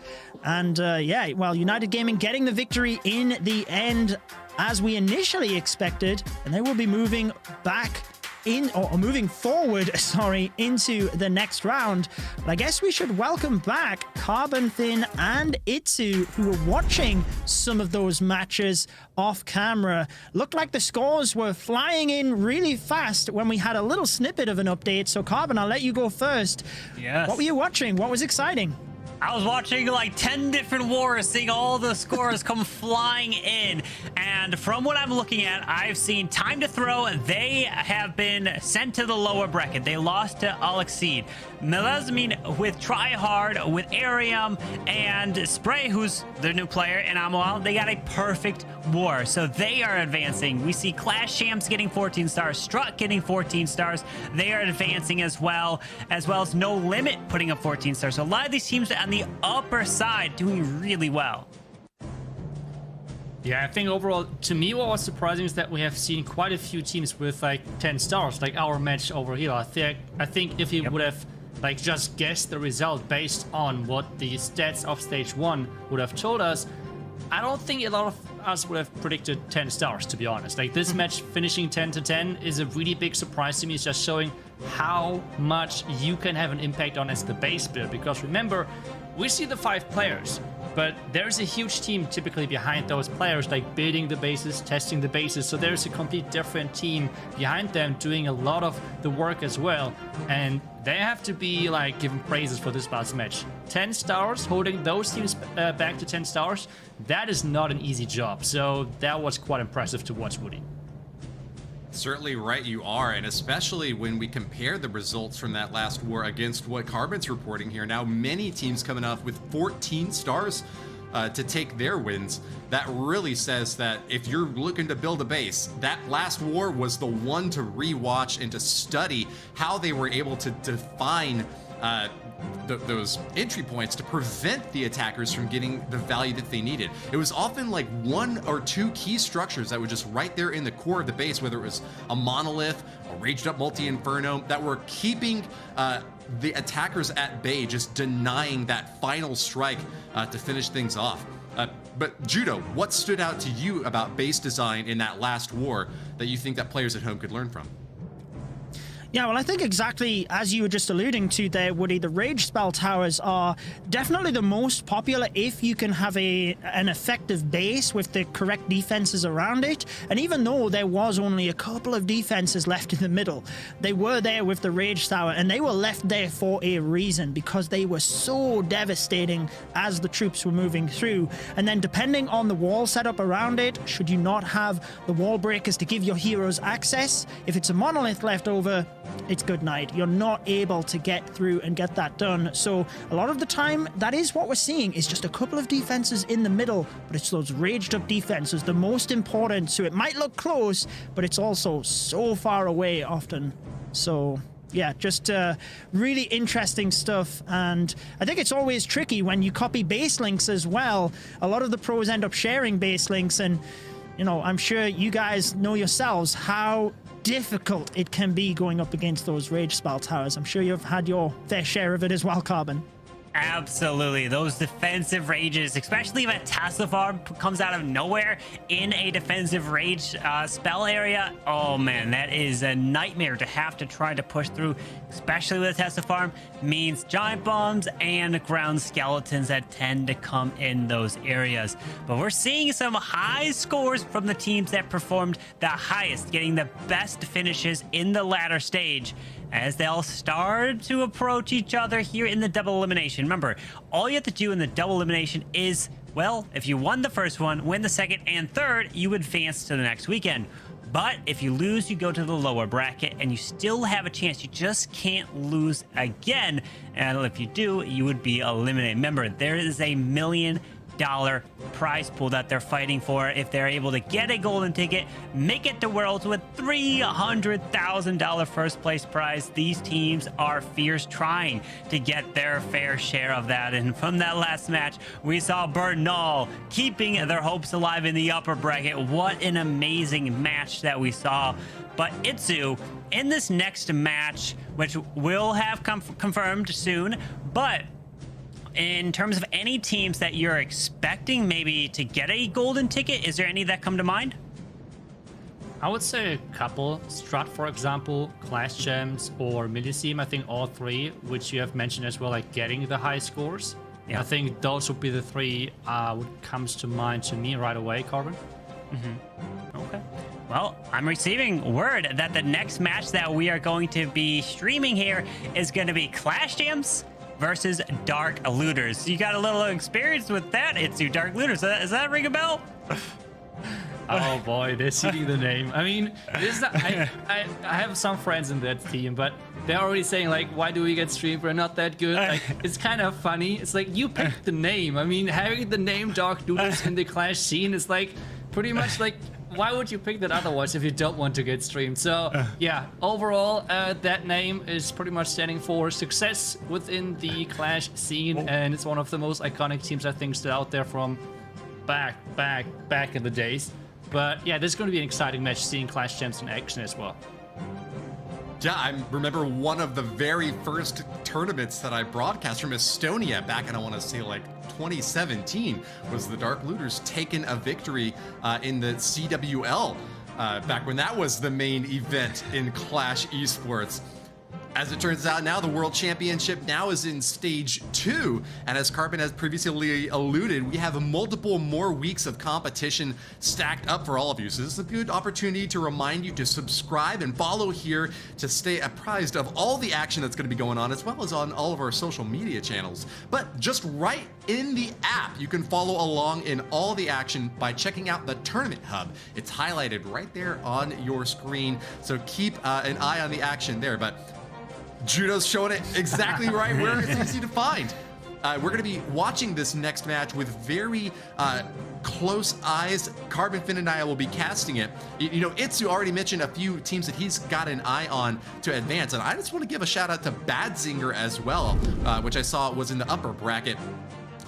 And yeah, well, United Gaming getting the victory in the end as we initially expected, and they will be moving back in, or moving forward, sorry, into the next round. But I guess we should welcome back CarbonFin and iTzu, who were watching some of those matches off camera. Looked like the scores were flying in really fast when we had a little snippet of an update. So Carbon, I'll let you go first. Yes. What were you watching? What was exciting? I was watching like 10 different wars, seeing all the scores come flying in. And from what I'm looking at, I've seen Time to Throw. They have been sent to the lower bracket. They lost to Alexid. Melazmin with Try Hard, with Arium, and Spray, who's their new player, and Amoal. They got a perfect war. So they are advancing. We see Clash Champs getting 14 stars, Strut getting 14 stars. They are advancing as well as No Limit putting up 14 stars. So a lot of these teams on the upper side doing really well. Yeah, I think overall, to me, what was surprising is that we have seen quite a few teams with like 10 stars, like our match over here. I think if you would have like just guessed the result based on what the stats of stage 1 would have told us, I don't think a lot of us would have predicted 10 stars, to be honest. Like this match finishing 10 to 10 is a really big surprise to me. It's just showing how much you can have an impact on as the base build, because remember, we see the 5 players, but there's a huge team typically behind those players, like building the bases, testing the bases. So there's a complete different team behind them doing a lot of the work as well. And they have to be like given praises for this last match. 10 stars, holding those teams back to 10 stars, that is not an easy job. So that was quite impressive to watch, Woody. Certainly right you are, and especially when we compare the results from that last war against what Carbon's reporting here. Now many teams coming up with 14 stars to take their wins. That really says that if you're looking to build a base, that last war was the one to rewatch and to study how they were able to define those entry points to prevent the attackers from getting the value that they needed. It was often like 1 or 2 key structures that were just right there in the core of the base, whether it was a monolith, a raged up multi-inferno, that were keeping the attackers at bay, just denying that final strike to finish things off. But Judo, what stood out to you about base design in that last war that you think that players at home could learn from? Yeah, well, I think exactly as you were just alluding to there, Woody, the rage spell towers are definitely the most popular if you can have an effective base with the correct defenses around it. And even though there was only a couple of defenses left in the middle, they were there with the rage tower, and they were left there for a reason, because they were so devastating as the troops were moving through. And then depending on the wall setup around it, should you not have the wall breakers to give your heroes access, if it's a monolith left over, it's good night. You're not able to get through and get that done. So a lot of the time, that is what we're seeing, is just a couple of defenses in the middle, but it's those raged up defenses, the most important. So it might look close, but it's also so far away often. So yeah, just really interesting stuff. And I think it's always tricky when you copy base links as well. A lot of the pros end up sharing base links, and you know, I'm sure you guys know yourselves how difficult it can be going up against those rage spell towers. I'm sure you've had your fair share of it as well, Carbon. Absolutely. Those defensive rages, especially if a Tesla farm comes out of nowhere in a defensive rage spell area. Oh man, that is a nightmare to have to try to push through, especially with a Tesla farm. Means giant bombs and ground skeletons that tend to come in those areas. But we're seeing some high scores from the teams that performed the highest, getting the best finishes in the ladder stage, as they'll start to approach each other here in the double elimination. Remember, all you have to do in the double elimination is, well, if you won the first one, win the second and third, you advance to the next weekend. But if you lose, you go to the lower bracket, and you still have a chance. You just can't lose again. And if you do, you would be eliminated. Remember, there is a $1 million prize pool that they're fighting for. If they're able to get a golden ticket, make it to Worlds with $300,000 first place prize, these teams are fierce, trying to get their fair share of that. And from that last match, we saw Bernal keeping their hopes alive in the upper bracket. What an amazing match that we saw. But iTzu, in this next match, which will have confirmed soon, but in terms of any teams that you're expecting maybe to get a golden ticket, is there any that come to mind? I would say a couple. Strut, for example, Clash Gems, or Milliseam. I think all three, which you have mentioned as well, like getting the high scores. Yeah. I think those would be the three what comes to mind to me right away, Carbon. Okay. Well, I'm receiving word that the next match that we are going to be streaming here is going to be Clash Gems versus Dark Looters. You got a little experience with that, iTzu. Dark Looters. Does that ring a bell? Oh boy, they're seeing the name. I mean, this is I have some friends in that team, but they're already saying like, why do we get streamed? We're not that good. Like, it's kind of funny. It's like, you picked the name. I mean, having the name Dark Looters in the Clash scene is like pretty much like, why would you pick that otherwise if you don't want to get streamed? So yeah, overall, that name is pretty much standing for success within the Clash scene, and it's one of the most iconic teams I think still out there from back in the days. But yeah, this is going to be an exciting match, seeing Clash Gems in action as well. Yeah, I remember one of the very first tournaments that I broadcast from Estonia back in, I want to say, like 2017, was the Dark Looters taking a victory in the CWL back when that was the main event in Clash Esports. As it turns out now, the World Championship now is in Stage 2, and as Carbon has previously alluded, we have multiple more weeks of competition stacked up for all of you. So this is a good opportunity to remind you to subscribe and follow here to stay apprised of all the action that's going to be going on, as well as on all of our social media channels. But just right in the app, you can follow along in all the action by checking out the Tournament Hub. It's highlighted right there on your screen, so keep an eye on the action there. But Judo's showing it exactly right where it's easy to find. we're going to be watching this next match with very close eyes. CarbonFin and I will be casting it. You know, iTzu already mentioned a few teams that he's got an eye on to advance, and I just want to give a shout out to Badzinger as well, which I saw was in the upper bracket.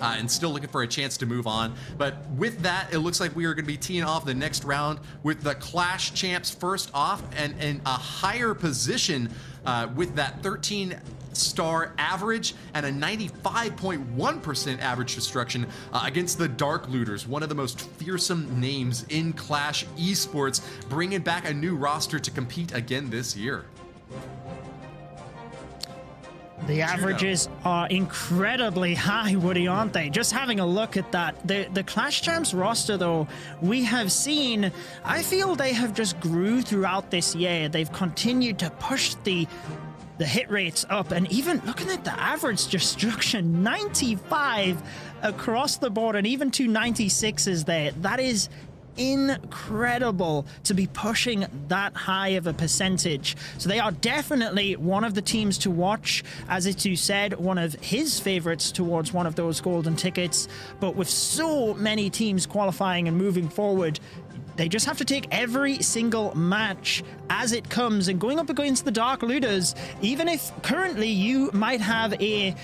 And still looking for a chance to move on. But with that, it looks like we are going to be teeing off the next round with the Clash champs first off, and in a higher position with that 13-star average and a 95.1% average destruction against the Dark Looters, one of the most fearsome names in Clash Esports, bringing back a new roster to compete again this year. The averages are incredibly high, Woody, aren't they? Just having a look at that. The Clash Champs roster, though, we have seen, I feel they have just grew throughout this year. They've continued to push the hit rates up, and even looking at the average destruction, 95 across the board, and even 2 96s there. That is incredible to be pushing that high of a percentage. So they are definitely one of the teams to watch. As iTzu said, one of his favorites towards one of those golden tickets. But with so many teams qualifying and moving forward, they just have to take every single match as it comes. And going up against the Dark Looters, even if currently you might have a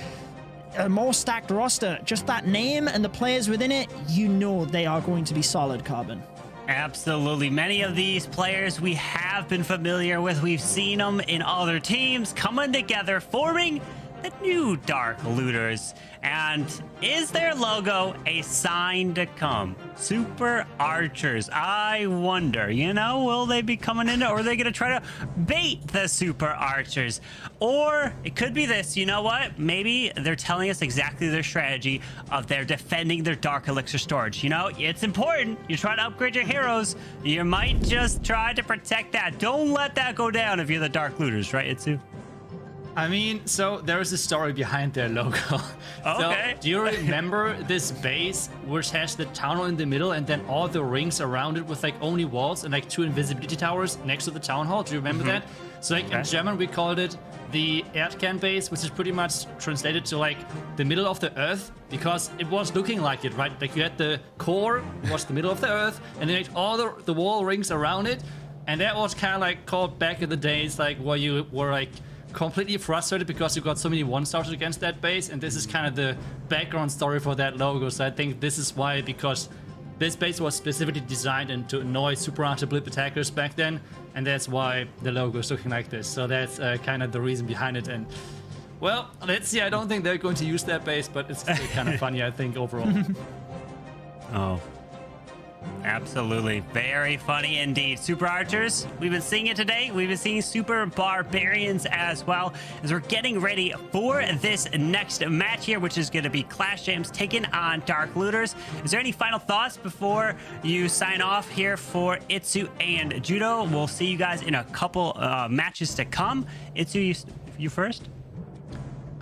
more stacked roster, just that name and the players within it, you know they are going to be solid, Carbon. Absolutely. Many of these players we have been familiar with. We've seen them in other teams coming together, forming the new Dark Looters. And is their logo a sign to come? Super Archers. I wonder, you know, will they be coming in, or are they going to try to bait the Super Archers? Or it could be this, you know what? Maybe they're telling us exactly their strategy of they're defending their Dark Elixir storage. You know, it's important. You try to upgrade your heroes. You might just try to protect that. Don't let that go down if you're the Dark Looters, right, iTzu? I mean, so there's a story behind their logo. Okay. So, do you remember this base which has the tunnel in the middle and then all the rings around it with like only walls and like 2 invisibility towers next to the town hall? Do you remember that? So like in German we called it the Erdkern base, which is pretty much translated to like the middle of the earth, because it was looking like it, right? Like you had the core was the middle of the earth, and then all the wall rings around it, and that was kind of like called back in the days, like where you were like completely frustrated because you got so many one-stars against that base, and this is kind of the background story for that logo. So I think this is why, because this base was specifically designed and to annoy super archer blip attackers back then, and that's why the logo is looking like this. So that's kind of the reason behind it. And well, let's see. I don't think they're going to use that base, but it's still kind of funny, I think, overall. Oh, absolutely. Very funny indeed. Super Archers, we've been seeing it today. We've been seeing Super Barbarians as well, as we're getting ready for this next match here, which is going to be Clash Champs taking on Dark Looters. Is there any final thoughts before you sign off here for iTzu and Judo? We'll see you guys in a couple matches to come. iTzu, you first?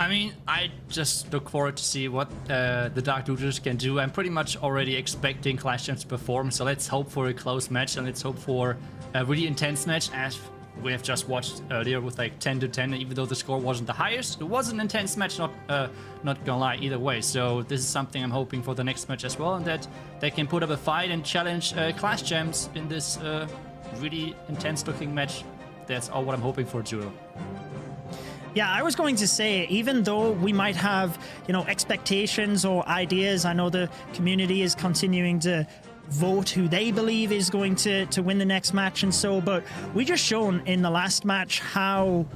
I mean, I just look forward to see what the Dark Looters can do. I'm pretty much already expecting Clash Champs to perform, so let's hope for a close match, and let's hope for a really intense match, as we have just watched earlier with like 10-10. Even though the score wasn't the highest, it was an intense match, not gonna lie, either way. So this is something I'm hoping for the next match as well, and that they can put up a fight and challenge Clash Champs in this really intense looking match. That's all what I'm hoping for, Judo. Yeah, I was going to say, even though we might have, you know, expectations or ideas, I know the community is continuing to vote who they believe is going to win the next match and so, but we just shown in the last match how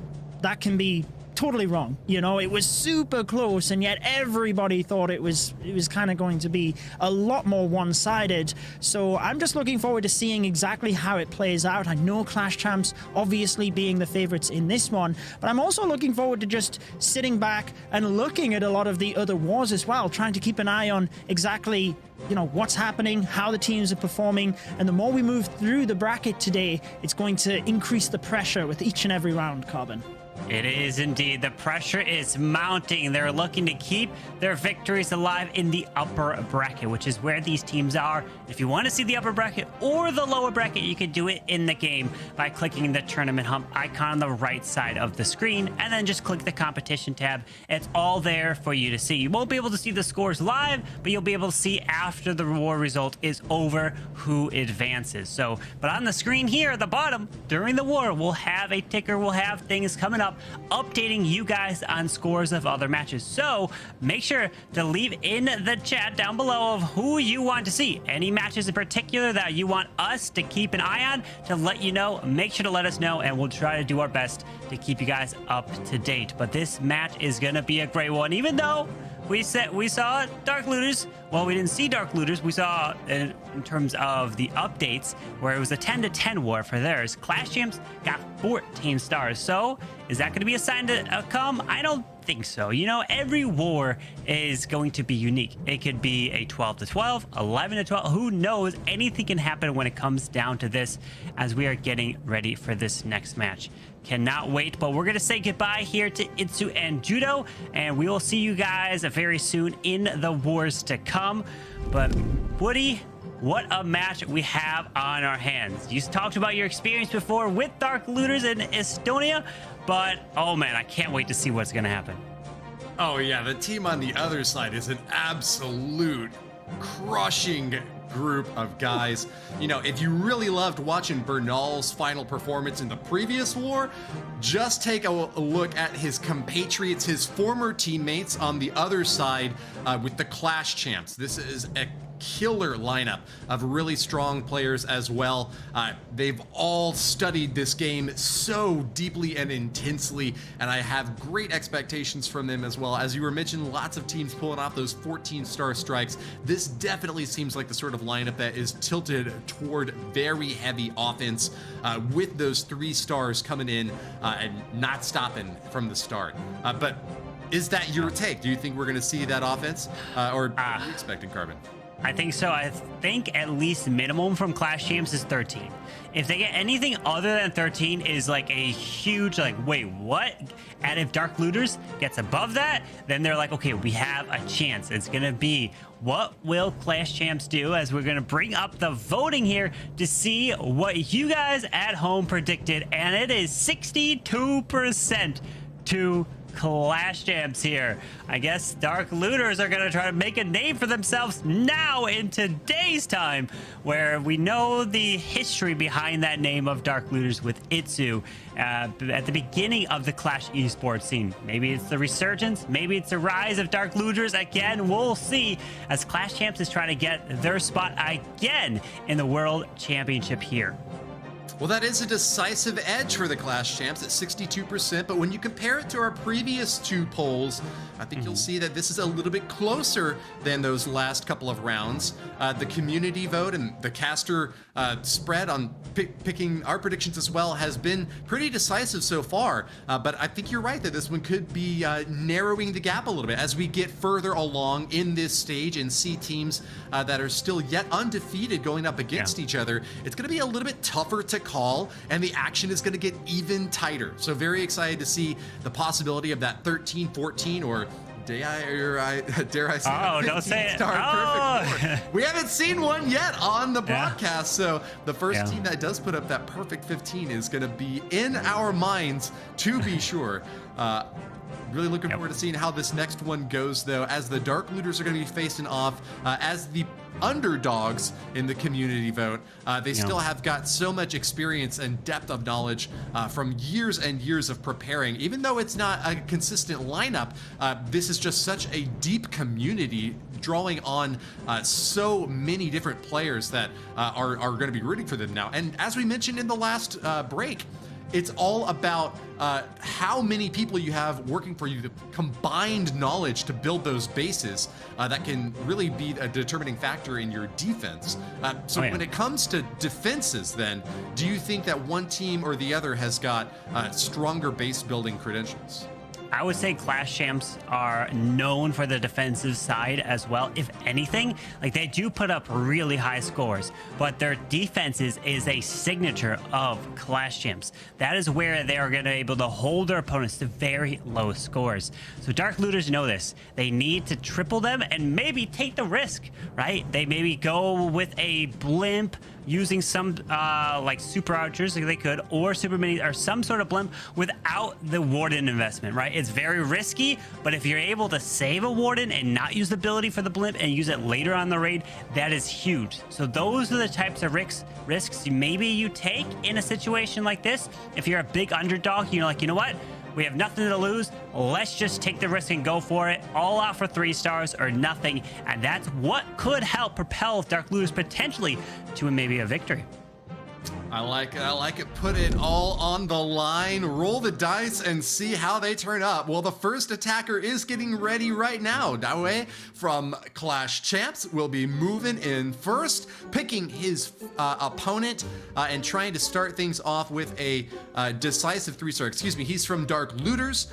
that can be totally wrong. You know, it was super close, and yet everybody thought it was kind of going to be a lot more one-sided. So I'm just looking forward to seeing exactly how it plays out. I know Clash Champs obviously being the favorites in this one, but I'm also looking forward to just sitting back and looking at a lot of the other wars as well, trying to keep an eye on exactly what's happening, how the teams are performing, and the more we move through the bracket today, it's going to increase the pressure with each and every round, Carbon. It is indeed. The pressure is mounting. They're looking to keep their victories alive in the upper bracket, which is where these teams are. If you want to see the upper bracket or the lower bracket, you can do it in the game by clicking the tournament hump icon on the right side of the screen, and then just click the competition tab. It's all there for you to see. You won't be able to see the scores live, but you'll be able to see after the war result is over who advances. So, but on the screen here at the bottom, during the war, we'll have a ticker, we'll have things coming up updating you guys on scores of other matches. So make sure to leave in the chat down below of who you want to see. Any matches in particular that you want us to keep an eye on to let you know, make sure to let us know, and we'll try to do our best to keep you guys up to date. But this match is going to be a great one, even though we saw Dark Looters. Well, we didn't see Dark Looters. We saw in terms of the updates where it was a 10-10 war for theirs. Clash Champs got 14 stars. So is that going to be a sign to come? I don't think so. Every war is going to be unique. It could be a 12-12, 11-12. Who knows? Anything can happen when it comes down to this as we are getting ready for this next match. Cannot wait, but we're going to say goodbye here to iTzu and Judo, and we will see you guys very soon in the wars to come. But Woody, what a match we have on our hands. You talked about your experience before with Dark Looters in Estonia, but oh man, I can't wait to see what's going to happen. Oh yeah, the team on the other side is an absolute crushing group of guys. If you really loved watching Bernal's final performance in the previous war, just take a look at his compatriots, his former teammates on the other side with the Clash Champs. This is a killer lineup of really strong players as well. They've all studied this game so deeply and intensely, and I have great expectations from them as well. As you were mentioning, lots of teams pulling off those 14-star strikes. This definitely seems like the sort of lineup that is tilted toward very heavy offense with those 3 stars coming in and not stopping from the start. But is that your take? Do you think we're going to see that offense, or are you expecting, Carbon? I think so. I think at least minimum from Clash Champs is 13. If they get anything other than 13 is like a huge, wait, what? And if Dark Looters gets above that, then they're like, okay, we have a chance. It's going to be, what will Clash Champs do? As we're going to bring up the voting here to see what you guys at home predicted. And it is 62% to Clash Champs here. I guess Dark Looters are going to try to make a name for themselves now in today's time, where we know the history behind that name of Dark Looters with iTzu at the beginning of the Clash esports scene. Maybe it's the resurgence, maybe it's the rise of Dark Looters again. We'll see, as Clash Champs is trying to get their spot again in the World Championship here. Well, that is a decisive edge for the Clash Champs at 62%, but when you compare it to our previous 2 polls, I think you'll see that this is a little bit closer than those last couple of rounds. The community vote and the caster spread on picking our predictions as well has been pretty decisive so far, but I think you're right that this one could be narrowing the gap a little bit as we get further along in this stage and see teams that are still yet undefeated going up against each other. It's going to be a little bit tougher to call, and the action is going to get even tighter. So very excited to see the possibility of that 13-14 or dare I say, oh, don't say it. Perfect war. We haven't seen one yet on the broadcast, so the first team that does put up that perfect 15 is going to be in our minds, to be sure. Really looking forward to seeing how this next one goes, though, as the Dark Looters are going to be facing off as the underdogs in the community vote. They still have got so much experience and depth of knowledge from years and years of preparing. Even though it's not a consistent lineup, this is just such a deep community drawing on so many different players that are going to be rooting for them now. And as we mentioned in the last break, it's all about how many people you have working for you, the combined knowledge to build those bases that can really be a determining factor in your defense. When it comes to defenses, then, do you think that one team or the other has got stronger base building credentials? I would say Clash Champs are known for the defensive side as well. If anything, like they do put up really high scores, but their defenses is a signature of Clash Champs. That is where they are going to be able to hold their opponents to very low scores. So Dark Looters know this. They need to triple them and maybe take the risk, right? They maybe go with a blimp using some like super archers like they could, or super minis, or some sort of blimp without the warden investment, right? It's very risky, but if you're able to save a warden and not use the ability for the blimp and use it later on the raid, that is huge. So those are the types of risks maybe you take in a situation like this. If you're a big underdog, you're like, you know what? We have nothing to lose. Let's just take the risk and go for it. All out for 3 stars or nothing. And that's what could help propel Dark Looters potentially to maybe a victory. I like it. I like it. Put it all on the line. Roll the dice and see how they turn up. Well, the first attacker is getting ready right now. Dawe from Clash Champs will be moving in first, picking his opponent and trying to start things off with a decisive 3-star. Excuse me. He's from Dark Looters,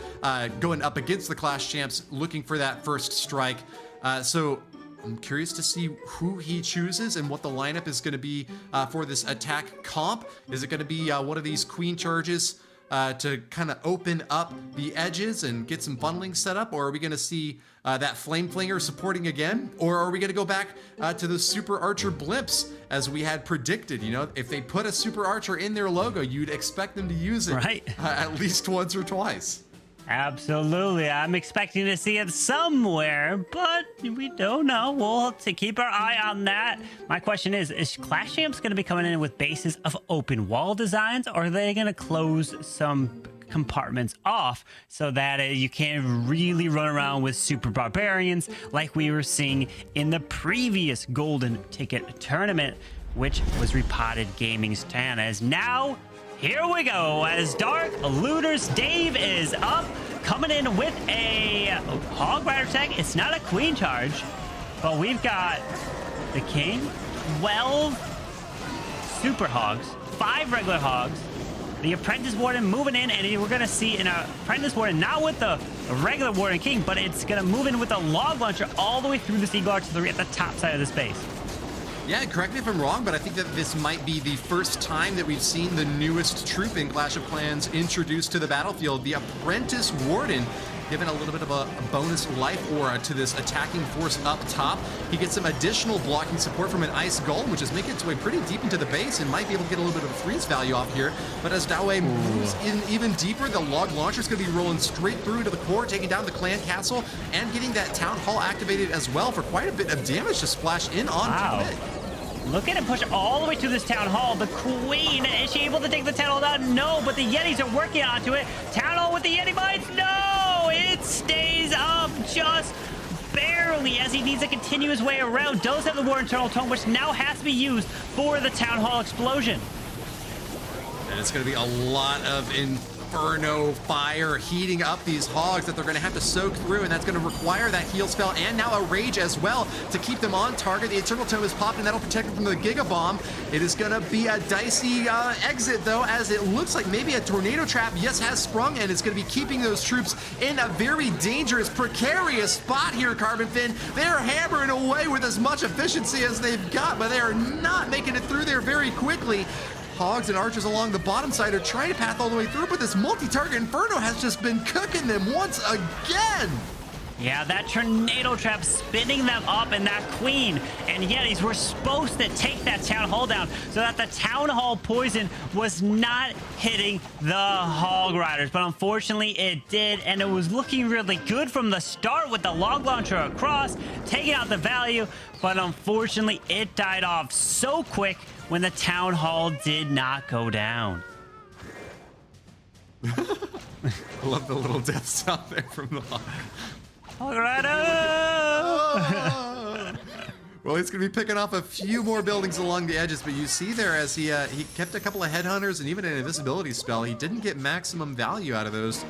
going up against the Clash Champs, looking for that first strike. So I'm curious to see who he chooses and what the lineup is going to be for this attack comp. Is it going to be one of these queen charges to kind of open up the edges and get some funneling set up? Or are we going to see that flame flinger supporting again? Or are we going to go back to those super archer blimps as we had predicted? You know, if they put a super archer in their logo, you'd expect them to use it right. At least once or twice. Absolutely. I'm expecting to see it somewhere, but we don't know. We'll have to keep our eye on that. My question is Clash Champs going to be coming in with bases of open wall designs, or are they going to close some compartments off so that you can really run around with super barbarians like we were seeing in the previous golden ticket tournament, which was Repotted Gaming's turn? As now, here we go, as Dark Looters Dave is up, coming in with a Hog Rider tech. It's not a queen charge, but we've got the king, 12 super hogs, 5 regular hogs, the apprentice warden moving in, and we're gonna see an apprentice warden not with the regular warden king, but it's gonna move in with a log launcher all the way through this Eagle Artillery at the top side of the space. Yeah, correct me if I'm wrong, but I think that this might be the first time that we've seen the newest troop in Clash of Clans introduced to the battlefield, the Apprentice Warden, given a little bit of a bonus life aura to this attacking force up top. He gets some additional blocking support from an Ice Golem, which is making its way pretty deep into the base and might be able to get a little bit of a freeze value off here. But as Dawe moves in even deeper, the log launcher is going to be rolling straight through to the core, taking down the clan castle and getting that town hall activated as well for quite a bit of damage to splash in on it. Look at him push all the way to this town hall. The queen, is she able to take the town hall down? No, but the Yetis are working onto it. Town hall with the Yeti bites? No, it stays up just barely as he needs to continue his way around. Does have the War Internal Tome, which now has to be used for the town hall explosion. And it's going to be a lot of Inferno fire heating up these hogs that they're going to have to soak through, and that's going to require that heal spell and now a rage as well to keep them on target. The Eternal Tome is popped, and that'll protect them from the Giga Bomb. It is going to be a dicey exit, though, as it looks like maybe a tornado trap, yes, has sprung, and it's going to be keeping those troops in a very dangerous, precarious spot here, CarbonFin. They're hammering away with as much efficiency as they've got, but they are not making it through there very quickly. Hogs and archers along the bottom side are trying to path all the way through, but this multi-target Inferno has just been cooking them once again. Yeah, that tornado trap spinning them up, and that queen and Yetis were supposed to take that town hall down so that the town hall poison was not hitting the hog riders. But unfortunately, it did, and it was looking really good from the start with the log launcher across, taking out the value. But unfortunately, it died off so quick when the town hall did not go down. I love the little death sound there from the hog. Hog rider! Well, he's going to be picking off a few more buildings along the edges, but you see there as he kept a couple of headhunters and even an invisibility spell. He didn't get maximum value out of those,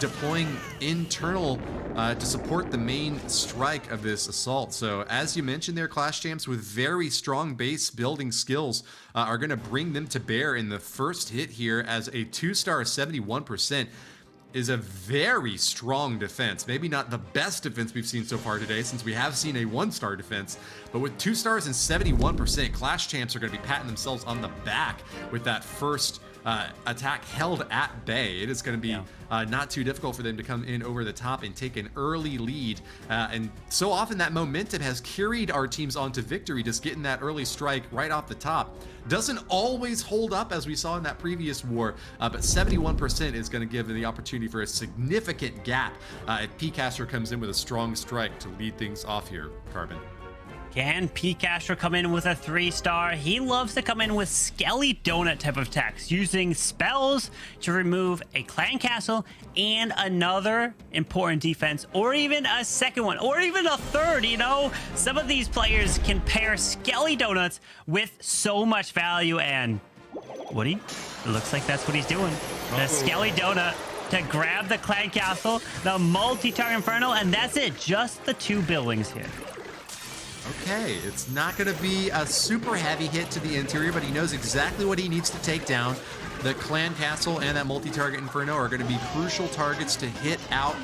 deploying internal to support the main strike of this assault. So as you mentioned there, Clash Champs with very strong base building skills are going to bring them to bear in the first hit here as a 2-star 71%. is a very strong defense. Maybe not the best defense we've seen so far today, since we have seen a 1-star defense, but with 2 stars and 71%, Clash Champs are going to be patting themselves on the back with that first attack held at bay. It is going to be not too difficult for them to come in over the top and take an early lead. And so often that momentum has carried our teams onto victory, just getting that early strike right off the top. Doesn't always hold up, as we saw in that previous war, but 71% is going to give the opportunity for a significant gap if P-Caster comes in with a strong strike to lead things off here, Carbon. Can P-Caster come in with a 3-star? He loves to come in with Skelly Donut type of attacks, using spells to remove a clan castle and another important defense, or even a second one, or even a third, you know? Some of these players can pair Skelly Donuts with so much value, and Woody, it looks like that's what he's doing. The Skelly Donut to grab the clan castle, the multi-target inferno, and that's it, just the 2 buildings here. Okay, it's not going to be a super heavy hit to the interior, but he knows exactly what he needs to take down. The clan castle and that multi-target inferno are going to be crucial targets to hit out.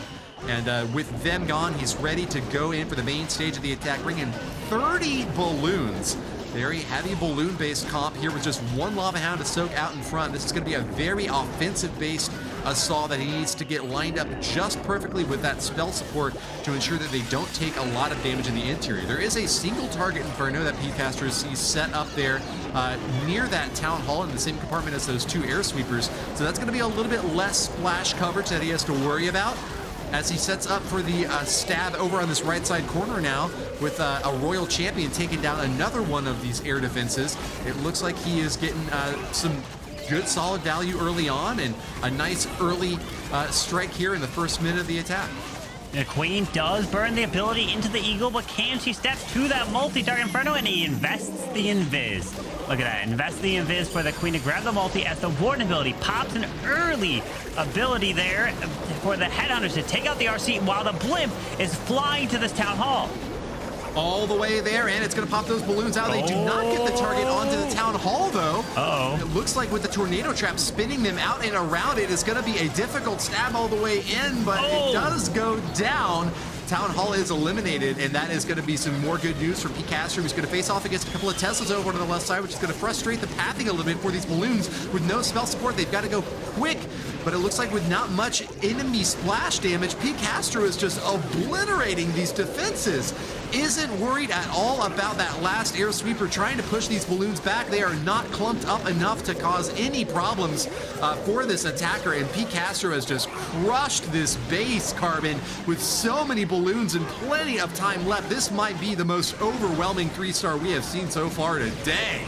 And with them gone, he's ready to go in for the main stage of the attack, bring in 30 balloons. Very heavy balloon-based comp here with just 1 lava hound to soak out in front. This is going to be a very offensive-based assault that he needs to get lined up just perfectly with that spell support to ensure that they don't take a lot of damage in the interior. There is a single target inferno that P-Caster sees set up there near that town hall in the same compartment as those 2 air sweepers. So that's going to be a little bit less splash coverage that he has to worry about, as he sets up for the stab over on this right side corner now with a Royal Champion taking down another one of these air defenses. It looks like he is getting some good solid value early on and a nice early strike here in the first minute of the attack. The Queen does burn the ability into the Eagle, but can she step to that multi-target inferno, and he invests the invis. Look at that, invest the invis for the Queen to grab the multi as the Warden ability pops an early ability there for the Headhunters to take out the RC while the blimp is flying to this town hall. All the way there, and it's going to pop those balloons out. They do not get the target onto the town hall, though. Uh-oh. It looks like with the tornado trap spinning them out and around it is going to be a difficult stab all the way in, but it does go down. Town Hall is eliminated, and that is going to be some more good news for P-Caster, who's going to face off against a couple of Teslas over on the left side, which is going to frustrate the pathing a little bit for these balloons. With no spell support, they've got to go quick, but it looks like with not much enemy splash damage, P-Caster is just obliterating these defenses. Isn't worried at all about that last air sweeper trying to push these balloons back. They are not clumped up enough to cause any problems for this attacker, and P-Caster has just crushed this base, Carbon, with so many balloons and plenty of time left. This might be the most overwhelming 3-star we have seen so far today.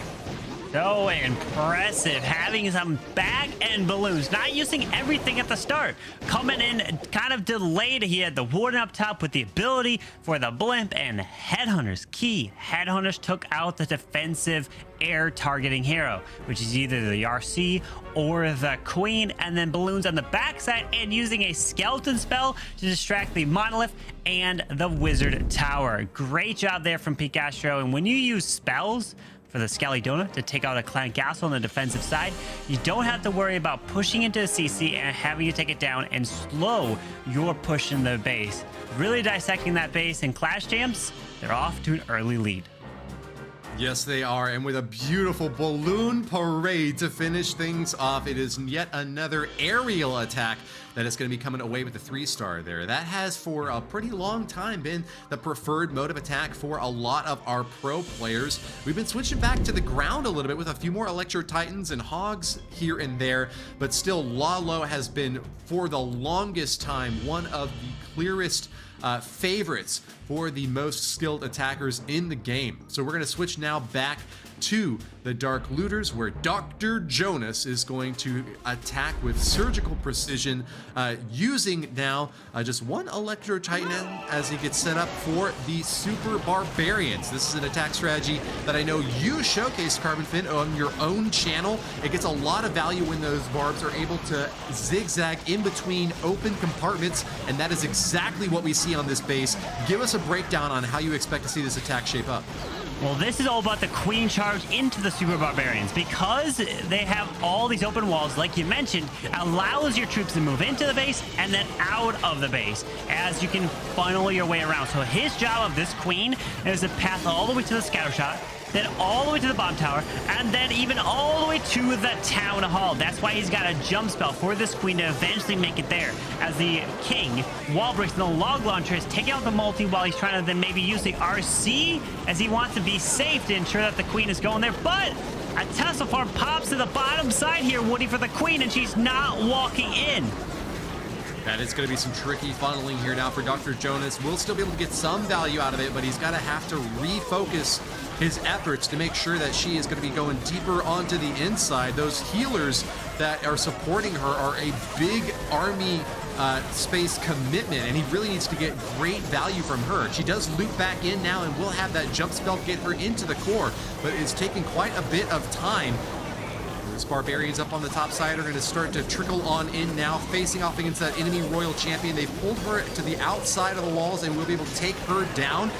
So impressive, having some back end balloons, not using everything at the start. Coming in kind of delayed. He had the Warden up top with the ability for the blimp and Headhunters. Key, Headhunters took out the defensive air targeting hero, which is either the RC or the Queen, and then balloons on the backside and using a skeleton spell to distract the Monolith and the Wizard Tower. Great job there from P-Caster, and when you use spells for the Skelly Donut to take out a clan castle on the defensive side, you don't have to worry about pushing into a CC and having to take it down and slow your push in the base. Really dissecting that base, and Clash Champs, they're off to an early lead. Yes, they are, and with a beautiful balloon parade to finish things off, it is yet another aerial attack that is going to be coming away with the 3-star there. That has for a pretty long time been the preferred mode of attack for a lot of our pro players. We've been switching back to the ground a little bit with a few more Electro Titans and Hogs here and there, but still Lalo has been for the longest time one of the clearest favorites for the most skilled attackers in the game. So we're going to switch now back to the Dark Looters, where Dr. Jonas is going to attack with surgical precision, using now just one Electro Titan as he gets set up for the Super Barbarians. This is an attack strategy that I know you showcased, CarbonFin, on your own channel. It gets a lot of value when those barbs are able to zigzag in between open compartments, and that is exactly what we see on this base. Give us a breakdown on how you expect to see this attack shape up. Well, this is all about the queen charge into the Super Barbarians. Because they have all these open walls, like you mentioned, allows your troops to move into the base and then out of the base as you can funnel your way around. So his job of this queen is to path all the way to the scatter shot, then all the way to the bomb tower, and then even all the way to the town hall. That's why he's got a jump spell for this queen to eventually make it there. As the king wall breaks and the log launcher is taking out the multi while he's trying to then maybe use the RC as he wants to be safe to ensure that the queen is going there. But a Tesla farm pops to the bottom side here, Woody, for the queen, and she's not walking in. That is going to be some tricky funneling here now for Dr. Jonas. We'll still be able to get some value out of it, but he's got to have to refocus his efforts to make sure that she is going to be going deeper onto the inside. Those healers that are supporting her are a big army space commitment, and he really needs to get great value from her. She does loop back in now and will have that jump spell get her into the core, but it's taking quite a bit of time. Those Barbarians up on the top side are going to start to trickle on in now, facing off against that enemy royal champion. They've pulled her to the outside of the walls and will be able to take her down.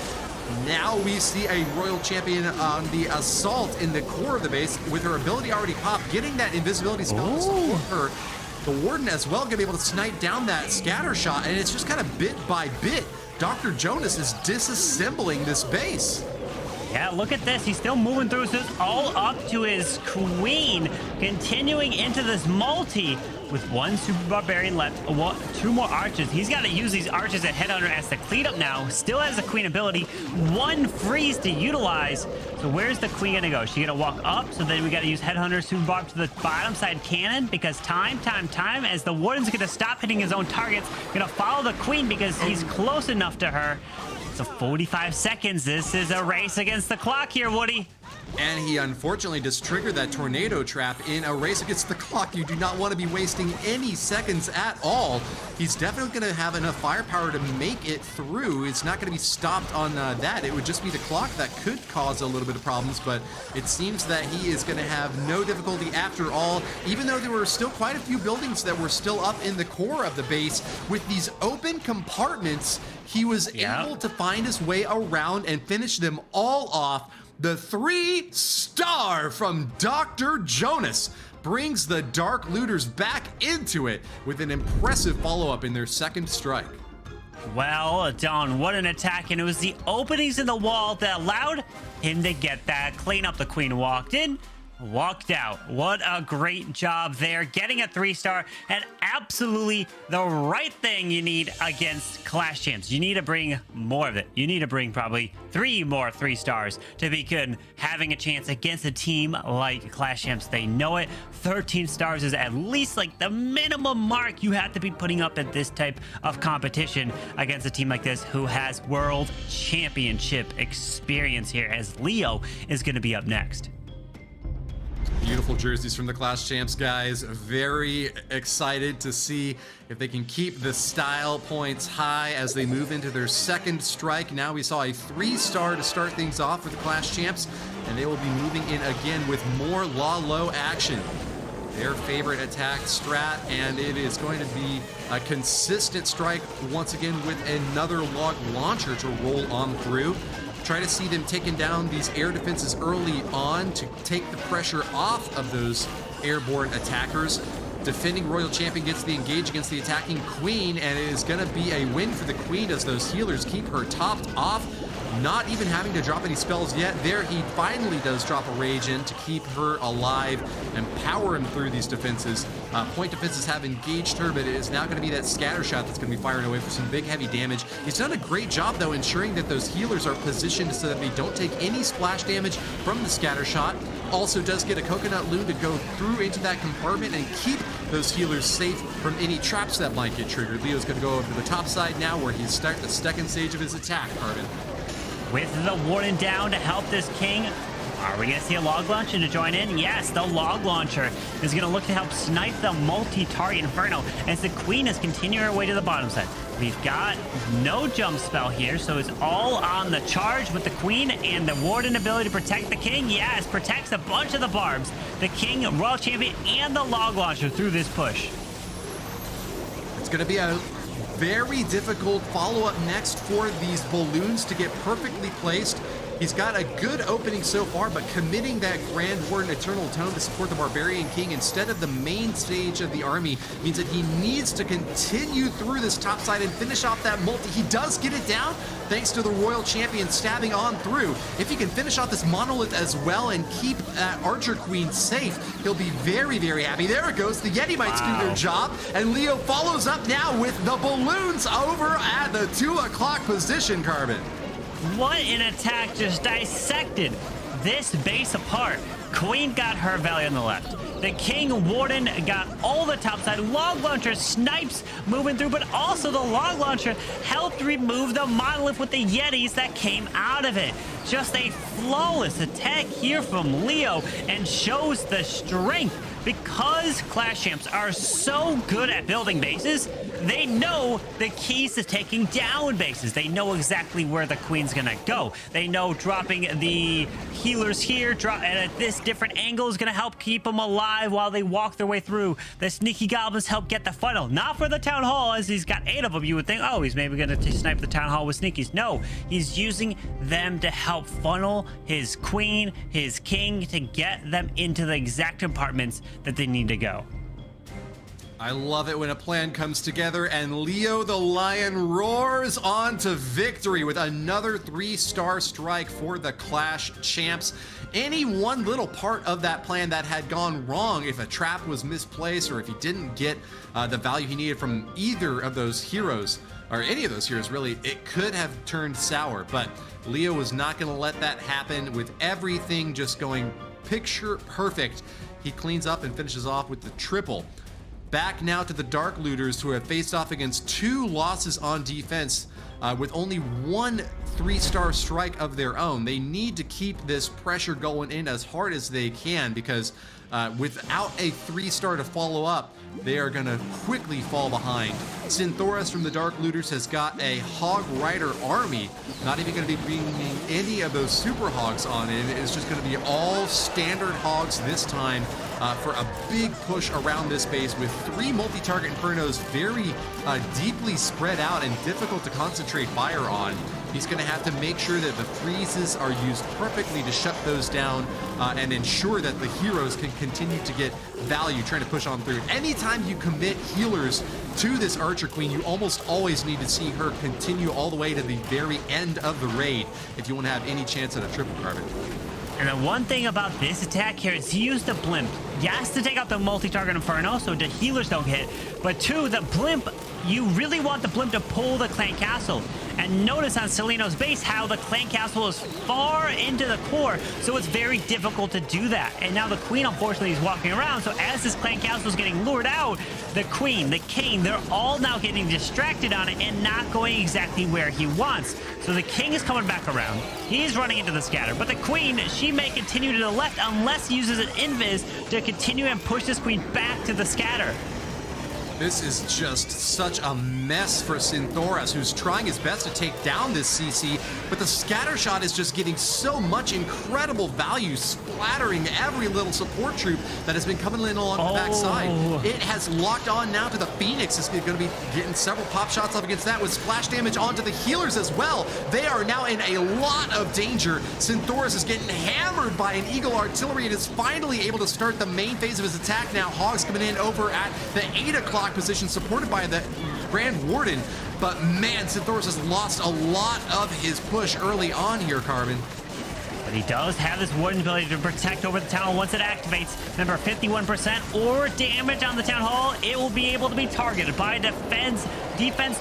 Now we see a royal champion on the assault in the core of the base with her ability already popped, getting that invisibility spell to support her. The Warden as well going to be able to snipe down that scatter shot, and it's just kind of bit by bit. Dr. Jonas is disassembling this base. Yeah, look at this. He's still moving through. So it's all up to his queen, continuing into this multi with one Super Barbarian left, two more archers. He's got to use these archers at Headhunter as the cleanup now. Still has the queen ability, one freeze to utilize. So where's the queen gonna go? She gonna walk up? So then we got to use Headhunter Super Barb to the bottom side cannon, because time as the Warden's gonna stop hitting his own targets, gonna follow the queen because he's close enough to her. So 45 seconds. This is a race against the clock here, Woody. And he unfortunately just triggered that tornado trap in a race against the clock. You do not want to be wasting any seconds at all. He's definitely going to have enough firepower to make it through. It's not going to be stopped on that. It would just be the clock that could cause a little bit of problems, but it seems that he is going to have no difficulty after all, even though there were still quite a few buildings that were still up in the core of the base. With these open compartments, he was able to find his way around and finish them all off. The 3-star from Dr. Jonas brings the Dark Looters back into it with an impressive follow-up in their second strike. Well, Don, what an attack, and it was the openings in the wall that allowed him to get that cleanup. The queen walked in, walked out. What a great job there, getting a 3-star, and absolutely the right thing you need against Clash Champs. You need to bring more of it. You need to bring probably 3 more 3-stars to begin having a chance against a team like Clash Champs. They know it. 13 stars is at least like the minimum mark you have to be putting up at this type of competition against a team like this who has World Championship experience here, as Leo is going to be up next. Beautiful jerseys from the Clash Champs, guys. Very excited to see if they can keep the style points high as they move into their second strike. Now we saw a 3-star to start things off for the Clash Champs, and they will be moving in again with more low action. Their favorite attack strat, and it is going to be a consistent strike once again with another log launcher to roll on through. Try to see them taking down these air defenses early on to take the pressure off of those airborne attackers. Defending Royal Champion gets the engage against the attacking Queen, and it is going to be a win for the Queen as those healers keep her topped off. Not even having to drop any spells yet. There he finally does drop a rage in to keep her alive and power him through these defenses. Point defenses have engaged her, but it is now going to be that scatter shot that's going to be firing away for some big heavy damage. He's done a great job though ensuring that those healers are positioned so that they don't take any splash damage from the scatter shot. Also does get a coconut loon to go through into that compartment and keep those healers safe from any traps that might get triggered. Leo's going to go over to the top side now where he's starting the second stage of his attack, Carbon. With the Warden down to help this king, are we going to see a log launcher to join in? Yes, the log launcher is going to look to help snipe the multi-target Inferno as the Queen is continuing her way to the bottom side. We've got no jump spell here, so it's all on the charge with the Queen and the Warden ability to protect the king. Yes, protects a bunch of the barbs, the King, Royal Champion, and the log launcher through this push. It's going to be a very difficult follow-up next for these balloons to get perfectly placed. He's got a good opening so far, but committing that Grand Warden Eternal Tome to support the Barbarian King instead of the main stage of the army means that he needs to continue through this top side and finish off that multi. He does get it down thanks to the Royal Champion stabbing on through. If he can finish off this monolith as well and keep that Archer Queen safe, he'll be very, very happy. There it goes. The Yeti might do their job, and Leo follows up now with the balloons over at the 2 o'clock position, Carbon. What an attack, just dissected this base apart. Queen got her Valley on the left. The King Warden got all the top side. Log Launcher snipes moving through, but also the Log Launcher helped remove the monolith with the Yetis that came out of it. Just a flawless attack here from Leo, and shows the strength. Because Clash Champs are so good at building bases, they know the keys to taking down bases. They know exactly where the Queen's gonna go. They know dropping the healers here, and at this different angle is gonna help keep them alive while they walk their way through. The Sneaky Goblins help get the funnel. Not for the Town Hall, as he's got 8 of them. You would think, oh, he's maybe gonna snipe the Town Hall with Sneakies. No, he's using them to help funnel his Queen, his King, to get them into the exact compartments that they need to go. I love it when a plan comes together, and Leo the Lion roars on to victory with another 3-star strike for the Clash Champs. Any one little part of that plan that had gone wrong, if a trap was misplaced or if he didn't get the value he needed from either of those heroes, or any of those heroes really, it could have turned sour. But Leo was not going to let that happen. With everything just going picture perfect, he cleans up and finishes off with the triple. Back now to the Dark Looters, who have faced off against 2 losses on defense with only 1 3-star strike of their own. They need to keep this pressure going in as hard as they can, because without a 3-star to follow up, they are going to quickly fall behind. Synthoras from the Dark Looters has got a Hog Rider army, not even going to be bringing any of those Super Hogs on in. It's just going to be all standard Hogs this time for a big push around this base with 3 multi-target Infernos very deeply spread out and difficult to concentrate fire on. He's going to have to make sure that the freezes are used perfectly to shut those down and ensure that the heroes can continue to get value trying to push on through. Anytime you commit healers to this Archer Queen, you almost always need to see her continue all the way to the very end of the raid if you want to have any chance at a triple, Carbon. And the one thing about this attack here is to use the blimp. Yes, to take out the multi-target Inferno so the healers don't hit, but 2, the blimp, you really want the blimp to pull the Clan Castle. And notice on Celino's base how the Clan Castle is far into the core, so it's very difficult to do that. And now the Queen, unfortunately, is walking around, so as this Clan Castle is getting lured out, the Queen, the King, they're all now getting distracted on it and not going exactly where he wants. So the King is coming back around. He's running into the scatter, but the Queen, she may continue to the left unless he uses an invis to continue and push this Queen back to the scatter. This is just such a mess for Synthoras, who's trying his best to take down this CC, but the scatter shot is just getting so much incredible value, splattering every little support troop that has been coming in along the backside. It has locked on now to the Phoenix. It's going to be getting several pop shots up against that with splash damage onto the healers as well. They are now in a lot of danger. Synthoras is getting hammered by an Eagle Artillery and is finally able to start the main phase of his attack now. Hogs coming in over at the 8 o'clock position, supported by the Grand Warden. But man, Synthoras has lost a lot of his push early on here, Carbon. But he does have this Warden's ability to protect over the Town Hall once it activates. Remember, 51% or damage on the Town Hall, it will be able to be targeted by defense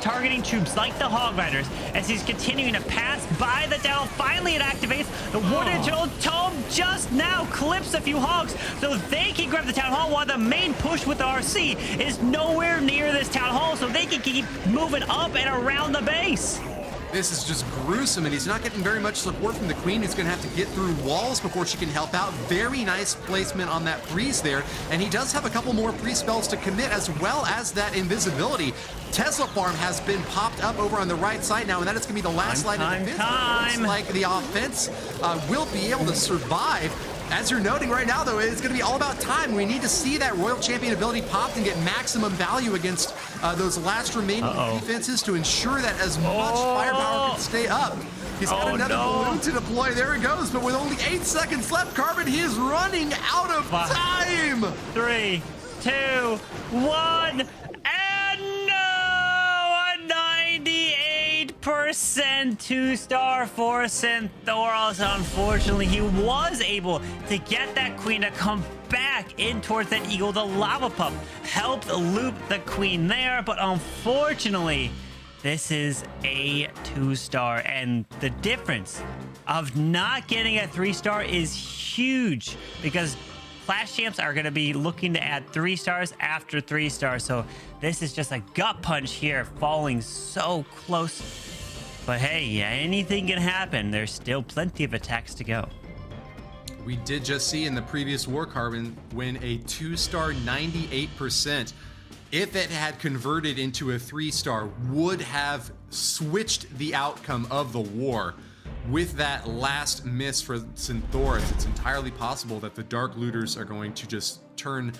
targeting troops like the Hog Riders. As he's continuing to pass by the Town Hall, finally it activates. The Warden Tome just now clips a few Hogs, so they can grab the Town Hall while the main push with the RC is nowhere near this Town Hall, so they can keep moving up and around the base. This is just gruesome, and he's not getting very much support from the Queen, who's going to have to get through walls before she can help out. Very nice placement on that freeze there, and he does have a couple more pre-spells to commit, as well as that invisibility. Tesla Farm has been popped up over on the right side now, and that is going to be the last line of defense. Looks like the offense will be able to survive. as you're noting right now, though, it's going to be all about time. We need to see that Royal Champion ability popped and get maximum value against those last remaining defenses to ensure that as much firepower can stay up. He's got another balloon to deploy. There he goes. But with only 8 seconds left, Carbon, he is running out of time. 3, 2, 1, and no! A 98% 2-star for Centaurus. Unfortunately, he was able to get that queen to come back in towards that eagle. The lava pup helped loop the queen there, but unfortunately, this is a 2-star, and the difference of not getting a 3-star is huge because Clash Champs are going to be looking to add 3 stars after 3 stars. So this is just a gut punch here, falling so close. But hey, anything can happen. There's still plenty of attacks to go. We did just see in the previous war, Carbon, when a 2-star 98%, if it had converted into a 3-star, would have switched the outcome of the war. With that last miss for Centaurus, it's entirely possible that the Dark Looters are going to just turn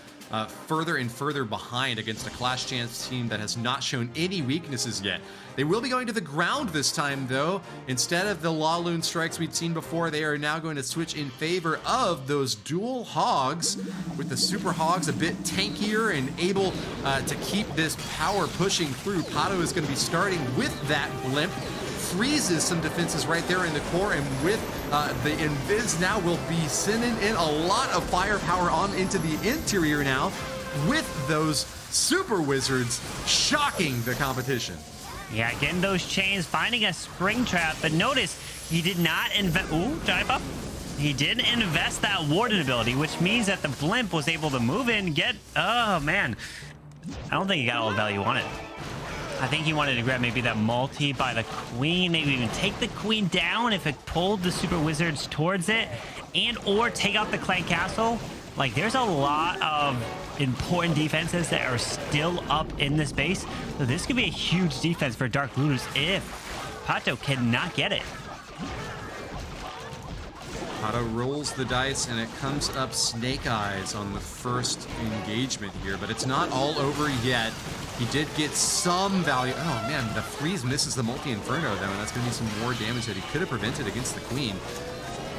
further and further behind against a Clash Champs team that has not shown any weaknesses yet. They will be going to the ground this time, though. Instead of the Laloon strikes we'd seen before, they are now going to switch in favor of those dual hogs, with the Super Hogs a bit tankier and able to keep this power pushing through. Pato is going to be starting with that blimp. Freezes some defenses right there in the core, and with the Invis now will be sending in a lot of firepower on into the interior now, with those Super Wizards shocking the competition. Yeah, getting those chains, finding a spring trap, but notice he did not invest. Ooh, dive up. He didn't invest that Warden ability, which means that the blimp was able to move in, get. Oh man, I don't think he got all the value on it. I think he wanted to grab maybe that multi by the queen, maybe even take the queen down if it pulled the Super Wizards towards it, and or take out the clan castle. Like, there's a lot of important defenses that are still up in this base. So this could be a huge defense for Dark Looters if Pato cannot get it. Pato rolls the dice, and it comes up Snake Eyes on the first engagement here, but it's not all over yet. He did get some value. Oh man, the freeze misses the multi-inferno though, and that's going to be some more damage that he could have prevented against the queen.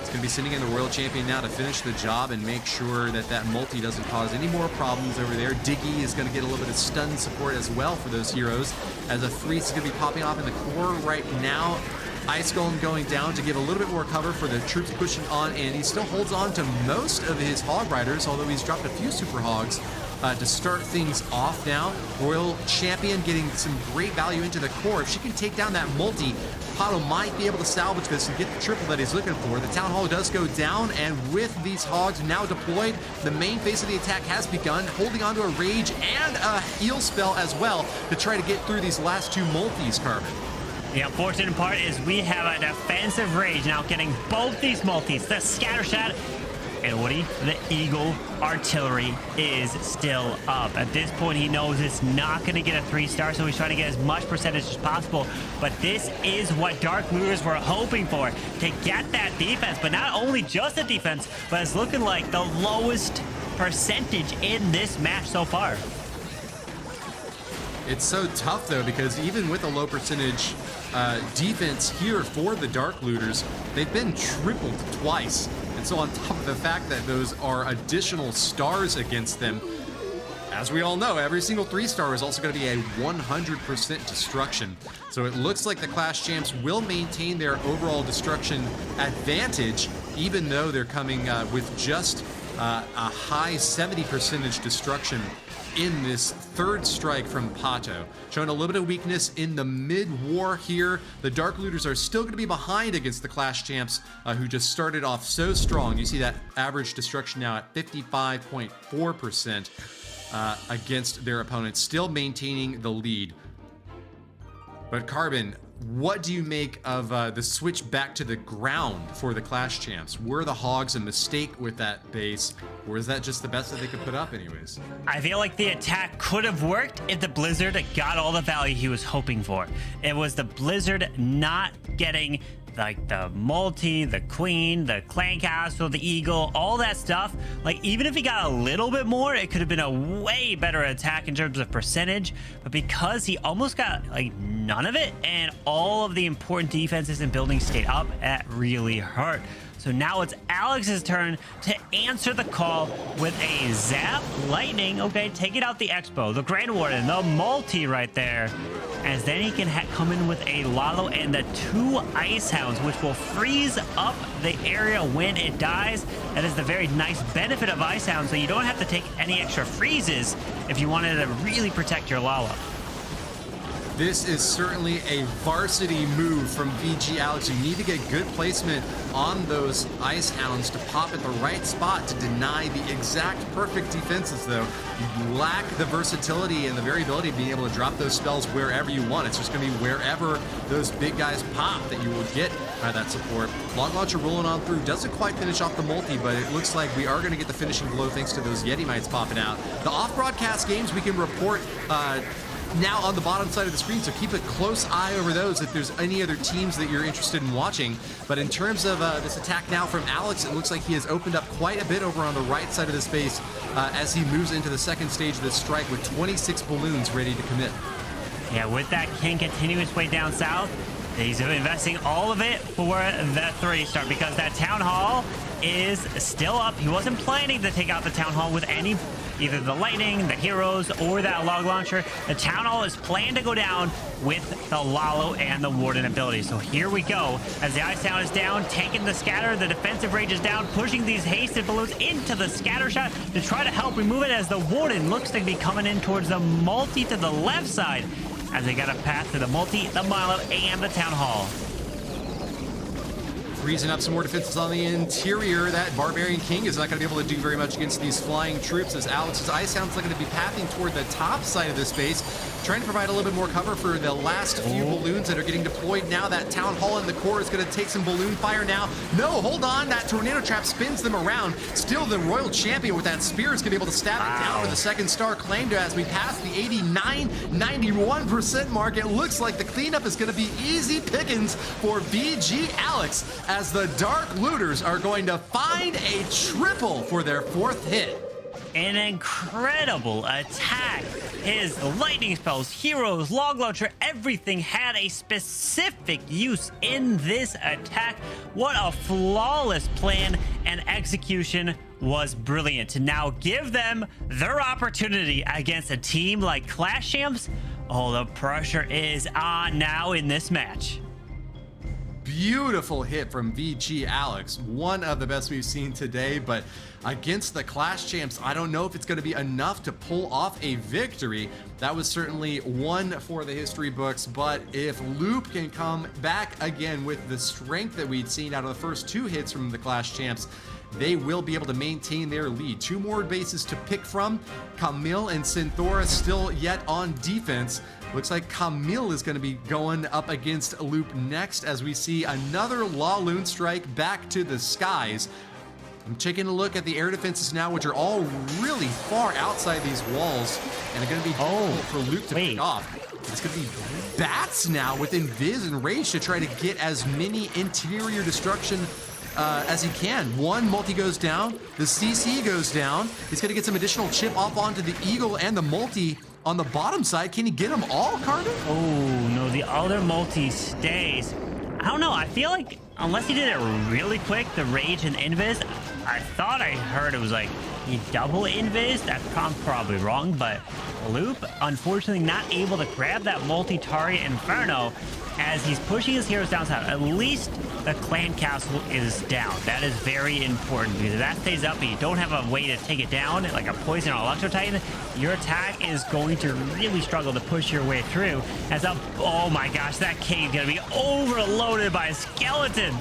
He's going to be sending in the Royal Champion now to finish the job and make sure that that multi doesn't cause any more problems over there. Diggy is going to get a little bit of stun support as well for those heroes, as a freeze is going to be popping off in the core right now. Ice Golem going down to give a little bit more cover for the troops pushing on, and he still holds on to most of his Hog Riders, although he's dropped a few Super Hogs to start things off now. Royal Champion getting some great value into the core. If she can take down that multi, Pato might be able to salvage this and get the triple that he's looking for. The Town Hall does go down, and with these Hogs now deployed, the main phase of the attack has begun, holding onto a Rage and a heal spell as well to try to get through these last 2 multis, Carbon. The unfortunate part is we have a defensive Rage now getting both these multis, the Scatter Shot, and Woody, the Eagle Artillery is still up. At this point, he knows it's not going to get a 3-star, so he's trying to get as much percentage as possible. But this is what Dark Looters were hoping for, to get that defense. But not only just the defense, but it's looking like the lowest percentage in this match so far. It's so tough, though, because even with a low percentage defense here for the Dark Looters, they've been tripled twice. And so on top of the fact that those are additional stars against them, as we all know, every single 3-star is also going to be a 100% destruction. So it looks like the Clash Champs will maintain their overall destruction advantage, even though they're coming with just a high 70% destruction in this 3rd strike from Pato. Showing a little bit of weakness in the mid-war here. The Dark Looters are still going to be behind against the Clash Champs, who just started off so strong. You see that average destruction now at 55.4% against their opponents, still maintaining the lead. But Carbon, what do you make of the switch back to the ground for the Clash Champs? Were the Hogs a mistake with that base, or is that just the best that they could put up anyways? I feel like the attack could have worked if the Blizzard got all the value he was hoping for. It was the Blizzard not getting like the multi, the queen, the clan castle, the eagle, all that stuff. Like, even if he got a little bit more, it could have been a way better attack in terms of percentage. But because he almost got like none of it, and all of the important defenses and buildings stayed up, that really hurt. So now it's Alex's turn to answer the call with a zap lightning. Okay, taking out the expo, the Grand Warden, the multi right there. As then he can come in with a Lalo and the 2 Ice Hounds, which will freeze up the area when it dies. That is the very nice benefit of Ice Hounds, so you don't have to take any extra freezes if you wanted to really protect your Lalo. This is certainly a varsity move from VG Alex. You need to get good placement on those Ice Hounds to pop at the right spot to deny the exact perfect defenses, though. You lack the versatility and the variability of being able to drop those spells wherever you want. It's just going to be wherever those big guys pop that you will get that support. Log Launcher rolling on through. Doesn't quite finish off the multi, but it looks like we are going to get the finishing blow thanks to those Yeti Mites popping out. The off-broadcast games we can report now on the bottom side of the screen, so keep a close eye over those if there's any other teams that you're interested in watching. But in terms of this attack now from Alex, it looks like he has opened up quite a bit over on the right side of the space as he moves into the second stage of this strike with 26 balloons ready to commit. Yeah, with that king continuing his way down south, he's investing all of it for the 3 star because that town hall is still up. He wasn't planning to take out the town hall with either the lightning, the heroes, or that log launcher. The town hall is planned to go down with the Lalo and the Warden ability. So here we go. As the Ice Hound is down, taking the scatter, the defensive rage is down, pushing these hasted balloons into the scatter shot to try to help remove it, as the Warden looks to be coming in towards the multi to the left side, as they got a path to the multi, the Milo, and the town hall. Freezing up some more defenses on the interior. That Barbarian King is not going to be able to do very much against these flying troops, as Alex's Ice Hound's looking to be pathing toward the top side of the space, trying to provide a little bit more cover for the last few balloons that are getting deployed now. That Town Hall in the core is going to take some balloon fire now. No, hold on. That Tornado Trap spins them around. Still, the Royal Champion with that spear is going to be able to stab it down for the second star claimed as we pass the 89-91% mark. It looks like the cleanup is going to be easy pickings for VG Alex, as the Dark Looters are going to find a triple for their 4th hit. An incredible attack. His lightning spells, heroes, log launcher, everything had a specific use in this attack. What a flawless plan, and execution was brilliant to now give them their opportunity against a team like Clash Champs. Oh, the pressure is on now in this match. Beautiful hit from VG Alex. One of the best we've seen today, but against the Clash Champs, I don't know if it's going to be enough to pull off a victory. That was certainly one for the history books, but if Loop can come back again with the strength that we'd seen out of the first 2 hits from the Clash Champs, they will be able to maintain their lead. 2 more bases to pick from. Camille and Synthora still yet on defense. Looks like Camille is going to be going up against Loop next, as we see another Laloon strike back to the skies. I'm taking a look at the air defenses now, which are all really far outside these walls, and are going to be difficult for Loop to pick off. It's going to be bats now with Invis and Rage to try to get as many interior destruction as he can. One multi goes down, the CC goes down. He's going to get some additional chip off onto the Eagle and the multi on the bottom side. Can he get them all, Carbon? Oh, no, the other multi stays. I don't know. I feel like unless he did it really quick, the Rage and Invis, I thought I heard it was like he double Invis. That's probably wrong, but Loop, unfortunately, not able to grab that multi-target Inferno as he's pushing his heroes down south. At least the clan castle is down. That is very important, because if that stays up and you don't have a way to take it down, like a poison or electro titan, your attack is going to really struggle to push your way through. As a, oh my gosh, that cave's gonna be overloaded by skeletons.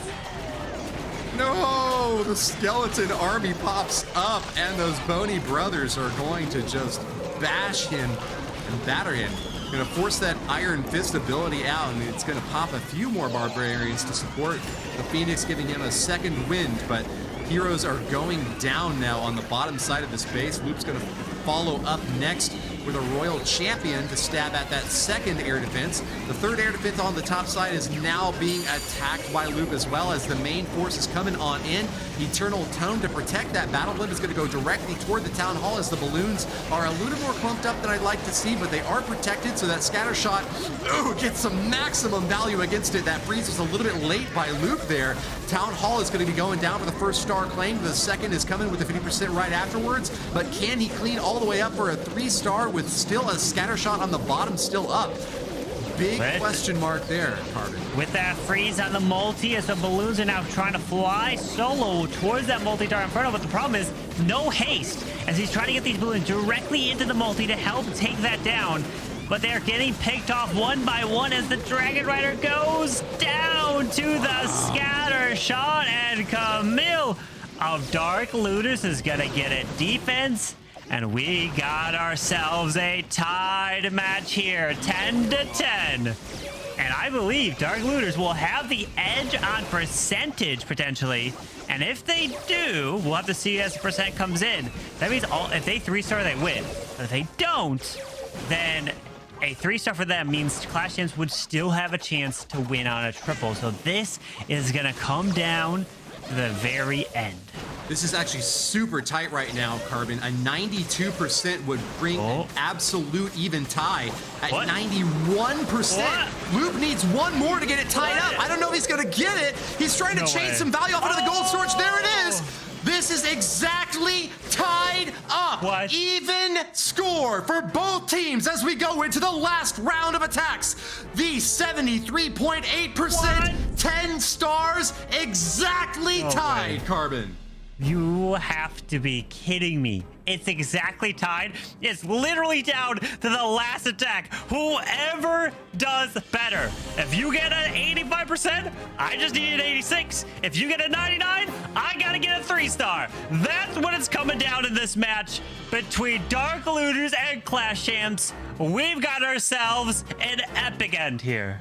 No, the skeleton army pops up, and those bony brothers are going to just bash him and batter him. Going to force that Iron Fist ability out, and it's going to pop a few more Barbarians to support the Phoenix, giving him a second wind, but heroes are going down now on the bottom side of the space. Loop's going to follow up next with a Royal Champion to stab at that second air defense. The third air defense on the top side is now being attacked by Loop as well as the main force is coming on in. Eternal Tone to protect that battle blimp is going to go directly toward the Town Hall as the balloons are a little more clumped up than I'd like to see, but they are protected, so that scatter shot gets some maximum value against it. That freeze was a little bit late by Loop there. Town Hall is going to be going down for the first star claim. The second is coming with a 50% right afterwards, but can he clean all the way up for a 3-star with still a scatter shot on the bottom still up? Big question mark there, Carbon. With that freeze on the multi, as the balloons are now trying to fly solo towards that multi-star inferno, but the problem is no haste as he's trying to get these balloons directly into the multi to help take that down. But they're getting picked off one by one as the Dragon Rider goes down to the scatter shot, and Camille of Dark Looters is gonna get a defense. And we got ourselves a tied match here, 10-10. And I believe Dark Looters will have the edge on percentage, potentially. And if they do, we'll have to see as the percent comes in. That means if they 3-star, they win. But if they don't, then a 3-star for them means Clash Champs would still have a chance to win on a triple. So this is going to come down to the very end. This is actually super tight right now, Carbon. A 92% would bring an absolute even tie at 91%. Loop needs one more to get it tied up. I don't know if he's going to get it. He's trying to change some value off into the gold storage. There it is. This is exactly tied up. Even score for both teams as we go into the last round of attacks. The 73.8%, 10 stars, exactly tied, Carbon. You have to be kidding me. It's exactly tied. It's literally down to the last attack. Whoever does better. If you get an 85%, I just need an 86. If you get a 99, I gotta get a 3-star. That's what it's coming down in this match between Dark Looters and Clash Champs. We've got ourselves an epic end here.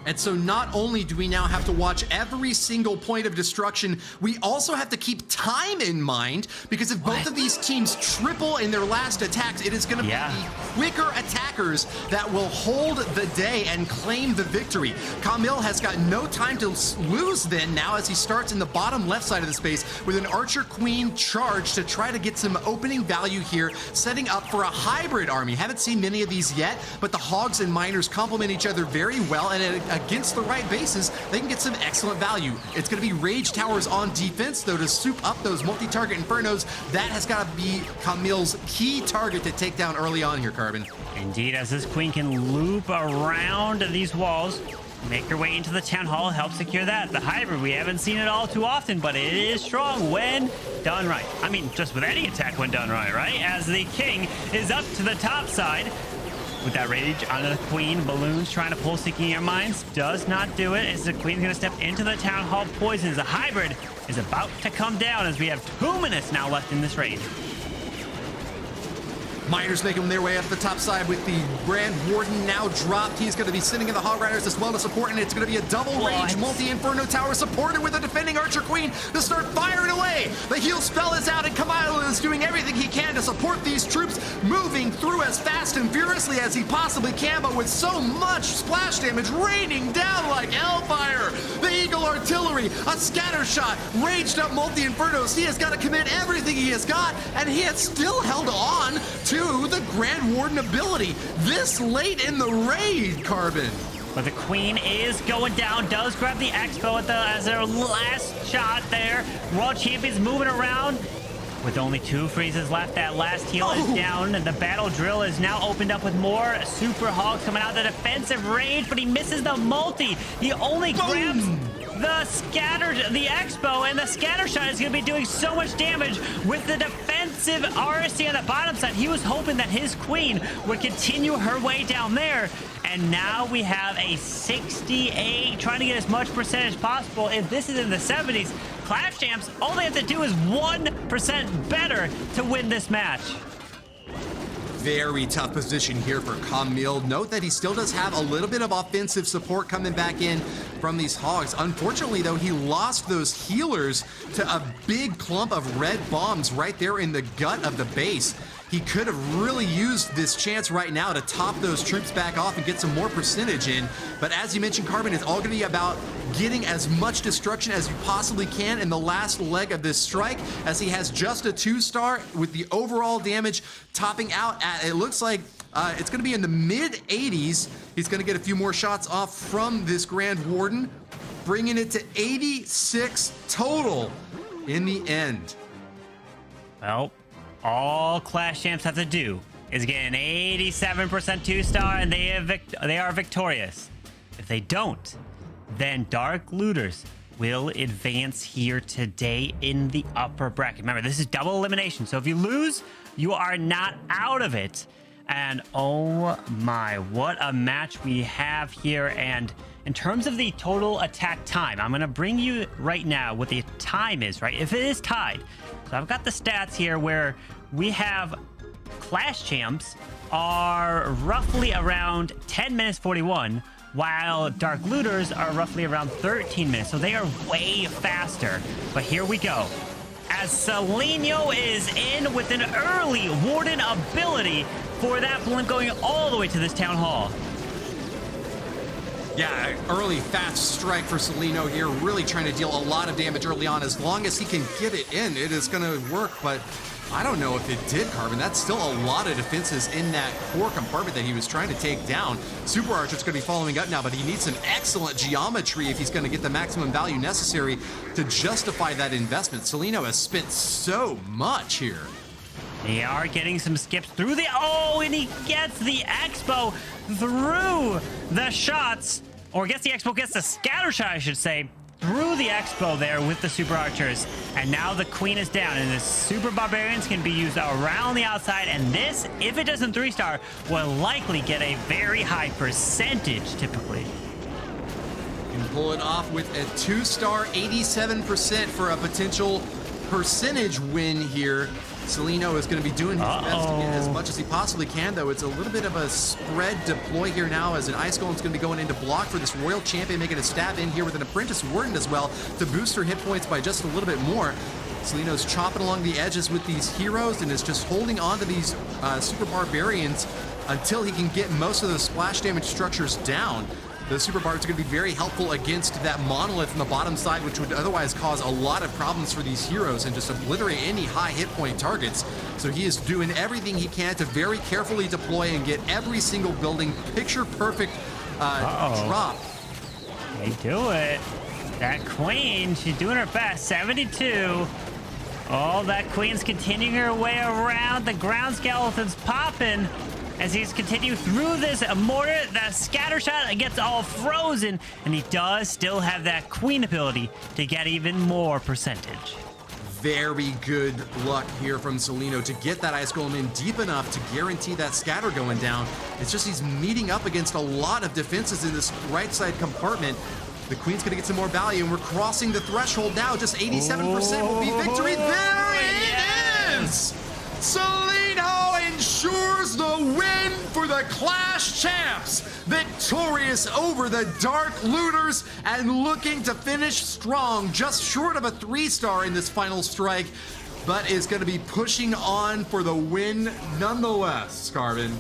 And so not only do we now have to watch every single point of destruction, we also have to keep time in mind, because if both of these teams triple in their last attacks, it is going to be the quicker attackers that will hold the day and claim the victory. Camille has got no time to lose then now as he starts in the bottom left side of the space with an Archer Queen charge to try to get some opening value here, setting up for a hybrid army. Haven't seen many of these yet, but the Hogs and Miners complement each other very well, and against the right bases, they can get some excellent value. It's going to be Rage Towers on defense, though, to soup up those multi-target Infernos. That has got to be Camille's key target to take down early on here, Carbon. Indeed, as this queen can loop around these walls, make her way into the Town Hall, help secure that. The hybrid, we haven't seen it all too often, but it is strong when done right. I mean, just with any attack when done right, right? As the king is up to the top side, with that rage on the queen, balloons trying to pull Seeking Your Minds, does not do it as the queen's going to step into the Town Hall poisons. The hybrid is about to come down as we have 2 minutes now left in this raid. Miners making their way up the top side with the Grand Warden now dropped. He's going to be sitting in the Hog Riders as well to support, and it's going to be a double rage multi-Inferno Tower supported with a defending Archer Queen to start firing away. The heal spell is out, and Camille is doing everything he can to support these troops, moving through as fast and furiously as he possibly can, but with so much splash damage raining down like hellfire. The Eagle Artillery, a scatter shot, raged up multi-Infernos. He has got to commit everything he has got, and he has still held on to the Grand Warden ability this late in the raid, Carbon. But the queen is going down, does grab the Expo as their last shot there. World Champions moving around with only 2 freezes left. That last heal is down, and the battle drill is now opened up with more Super Hogs coming out of the defensive range, but he misses the multi. He only grabs the Expo, and the scatter shot is going to be doing so much damage with the defensive RSC on the bottom side. He was hoping that his queen would continue her way down there, and now we have a 68, trying to get as much percentage as possible. If this is in the 70s, Clash Champs, all they have to do is 1% better to win this match. Very tough position here for Camille. Note that he still does have a little bit of offensive support coming back in from these Hogs. Unfortunately, though, he lost those healers to a big clump of red bombs right there in the gut of the base. He could have really used this chance right now to top those troops back off and get some more percentage in. But as you mentioned, Carbon, it's all going to be about getting as much destruction as you possibly can in the last leg of this strike, as he has just a 2-star with the overall damage topping out at, it looks like it's going to be in the mid-80s. He's going to get a few more shots off from this Grand Warden, bringing it to 86 total in the end. Well, all Clash Champs have to do is get an 87% 2-star and they are victorious. If they don't, then Dark Looters will advance here today in the upper bracket. Remember, this is double elimination, so if you lose, you are not out of it. And oh my, what a match we have here. And in terms of the total attack time, I'm going to bring you right now what the time is, right? If it is tied, so I've got the stats here where we have Clash Champs are roughly around 10 minutes 41, while Dark Looters are roughly around 13 minutes. So they are way faster. But here we go. As Seleno is in with an early Warden ability for that blimp going all the way to this town hall. Yeah, early fast strike for Seleno here, really trying to deal a lot of damage early on. As long as he can get it in, it is going to work, but I don't know if it did, Carbon. That's still a lot of defenses in that core compartment that he was trying to take down. Super Archer's going to be following up now, but he needs some excellent geometry if he's going to get the maximum value necessary to justify that investment. Seleno has spent so much here. They are getting some skips through the... Oh, and he gets the Expo through the shots. Or gets the Expo, gets the scatter shot, I should say, through the Expo there with the Super Archers. And now the Queen is down, and the Super Barbarians can be used around the outside. And this, if it doesn't 3-star, will likely get a very high percentage, typically. Can pull it off with a 2-star, 87% for a potential percentage win here. Seleno is going to be doing his best to get as much as he possibly can, though. It's a little bit of a spread deploy here now, as an Ice Golem's going to be going in to block for this Royal Champion, making a stab in here with an Apprentice Warden as well to boost her hit points by just a little bit more. Seleno's chopping along the edges with these heroes and is just holding on to these Super Barbarians until he can get most of those splash damage structures down. The Super Bards are going to be very helpful against that monolith on the bottom side, which would otherwise cause a lot of problems for these heroes and just obliterate any high hit point targets. So he is doing everything he can to very carefully deploy and get every single building picture perfect drop. They do it. That Queen, she's doing her best. 72. Oh, that Queen's continuing her way around. The ground skeleton's popping. As he's continued through this mortar, that scatter shot gets all frozen, and he does still have that Queen ability to get even more percentage. Very good luck here from Seleno to get that Ice Golem in deep enough to guarantee that scatter going down. It's just he's meeting up against a lot of defenses in this right side compartment. The Queen's going to get some more value, and we're crossing the threshold now. Just 87% will be victory. There it is! Seleno ensures the win for the Clash Champs, victorious over the Dark Looters and looking to finish strong, just short of a 3-star in this final strike, but is going to be pushing on for the win nonetheless, Carbon.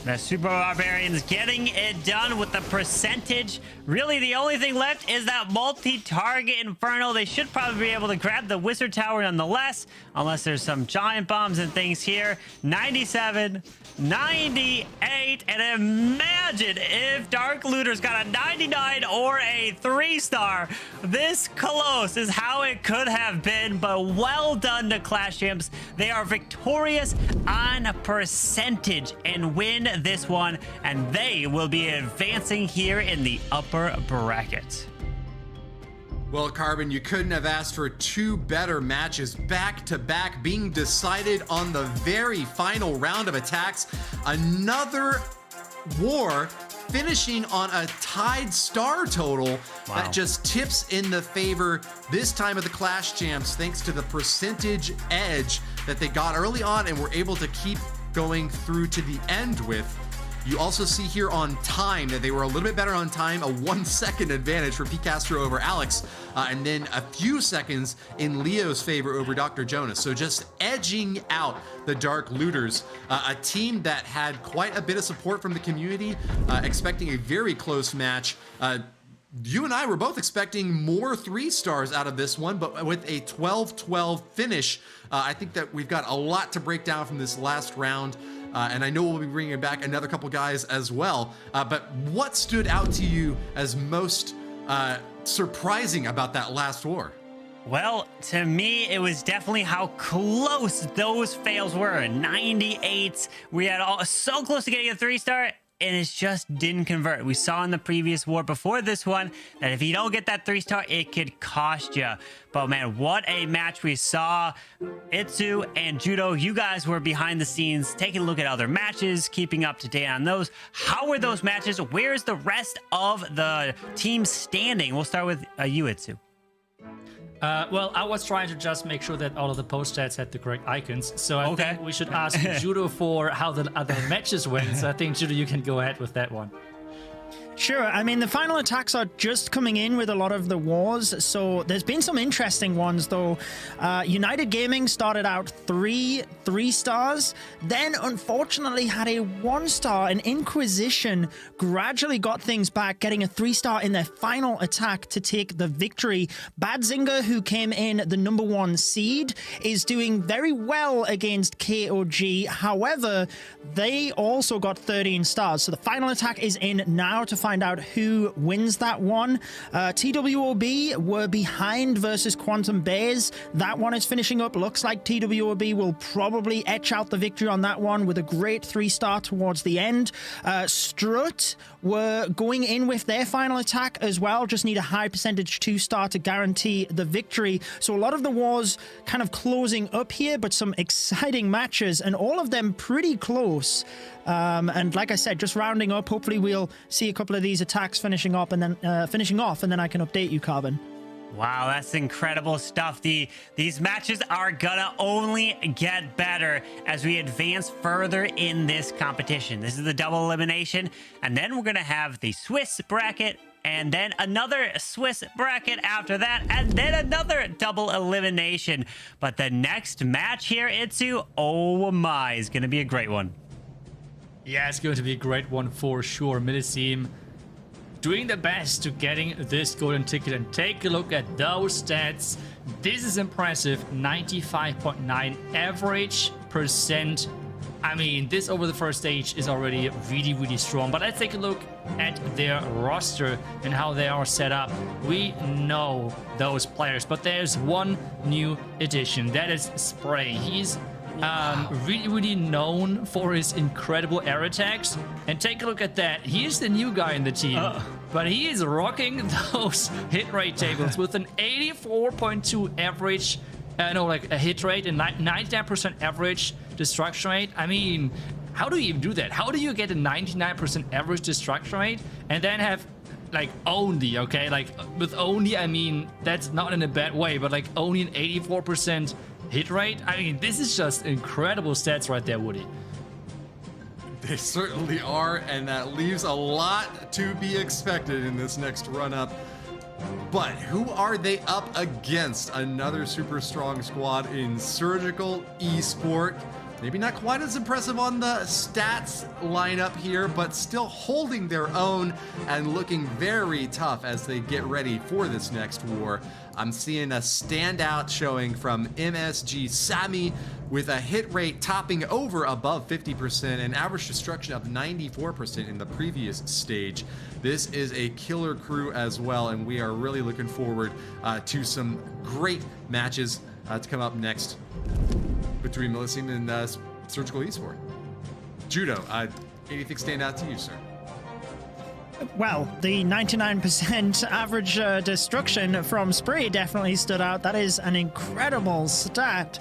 The Super Barbarians getting it done with the percentage. Really, the only thing left is that multi-target Inferno. They should probably be able to grab the Wizard Tower nonetheless, unless there's some giant bombs and things here. 97, 98, and imagine if Dark Looters got a 99 or a 3-star. This close is how it could have been, but well done to Clash Champs. They are victorious on percentage and win this one, and they will be advancing here in the upper bracket. Well, Carbon, you couldn't have asked for two better matches back to back, being decided on the very final round of attacks. Another war finishing on a tied star total. Wow. That just tips in the favor this time of the Clash Champs, thanks to the percentage edge that they got early on and were able to keep going through to the end with. You also see here on time that they were a little bit better on time, a 1 second advantage for P. Castro over Alex, and then a few seconds in Leo's favor over Dr. Jonas. So just edging out the Dark Looters, a team that had quite a bit of support from the community, expecting a very close match. You and I were both expecting more 3 stars out of this one, but with a 12-12 finish, I think that we've got a lot to break down from this last round. And I know we'll be bringing back another couple guys as well. But what stood out to you as most surprising about that last war? Well, to me, it was definitely how close those fails were. 98. We had so close to getting a 3-star. And it just didn't convert. We saw in the previous war before this one that if you don't get that 3-star, it could cost you. But man, what a match we saw. iTzu and Judo, you guys were behind the scenes, taking a look at other matches, keeping up to date on those. How were those matches? Where's the rest of the team standing? We'll start with you, iTzu. Well, I was trying to just make sure that all of the post stats had the correct icons. So I think we should ask Judo for how the other matches went. So I think, Judo, you can go ahead with that one. Sure. I mean, the final attacks are just coming in with a lot of the wars, so there's been some interesting ones, though. United Gaming started out 3 stars, then unfortunately had a 1-star, and Inquisition gradually got things back, getting a 3-star in their final attack to take the victory. Badzinger, who came in the #1 seed, is doing very well against KOG. However, they also got 13 stars, so the final attack is in now to find out who wins that one. TWOB were behind versus Quantum Bays. That one is finishing up. Looks like TWOB will probably etch out the victory on that one with a great 3-star towards the end. Strut were going in with their final attack as well. Just need a high percentage 2-star to guarantee the victory. So a lot of the wars kind of closing up here, but some exciting matches and all of them pretty close. And like I said, just rounding up, hopefully we'll see a couple of these attacks finishing off, and then I can update you, Carbon. Wow, that's incredible stuff. These matches are gonna only get better as we advance further in this competition. This is the double elimination, and then we're gonna have the Swiss bracket, and then another Swiss bracket after that, and then another double elimination. But the next match here, iTzu, oh my, is gonna be a great one. Yeah, it's going to be a great one for sure. Milliceme doing the best to getting this golden ticket, and take a look at those stats. This is impressive. 95.9 average percent. I mean, this over the first stage is already really, really strong. But let's take a look at their roster and how they are set up. We know those players, but there's one new addition. That is Spray. He's really known for his incredible air attacks, and take a look at that. He is the new guy in the team, but he is rocking those hit rate tables with an 84.2 average, a hit rate, and 99% average destruction rate. I mean, how do you even do that? How do you get a 99% average destruction rate and then have only, okay, with only, I mean, that's not in a bad way, but only an 84% hit rate? I mean, this is just incredible stats right there, Woody. They certainly are, and that leaves a lot to be expected in this next run-up. But who are they up against? Another super strong squad in Surgical Esport. Maybe not quite as impressive on the stats lineup here, but still holding their own and looking very tough as they get ready for this next war. I'm seeing a standout showing from MSG Sami with a hit rate topping over above 50% and average destruction of 94% in the previous stage. This is a killer crew as well, and we are really looking forward to some great matches to come up next between Milliceme and Surgical Esport. Judo, anything stand out to you, sir? Well, the 99% average destruction from Spray definitely stood out. That is an incredible stat.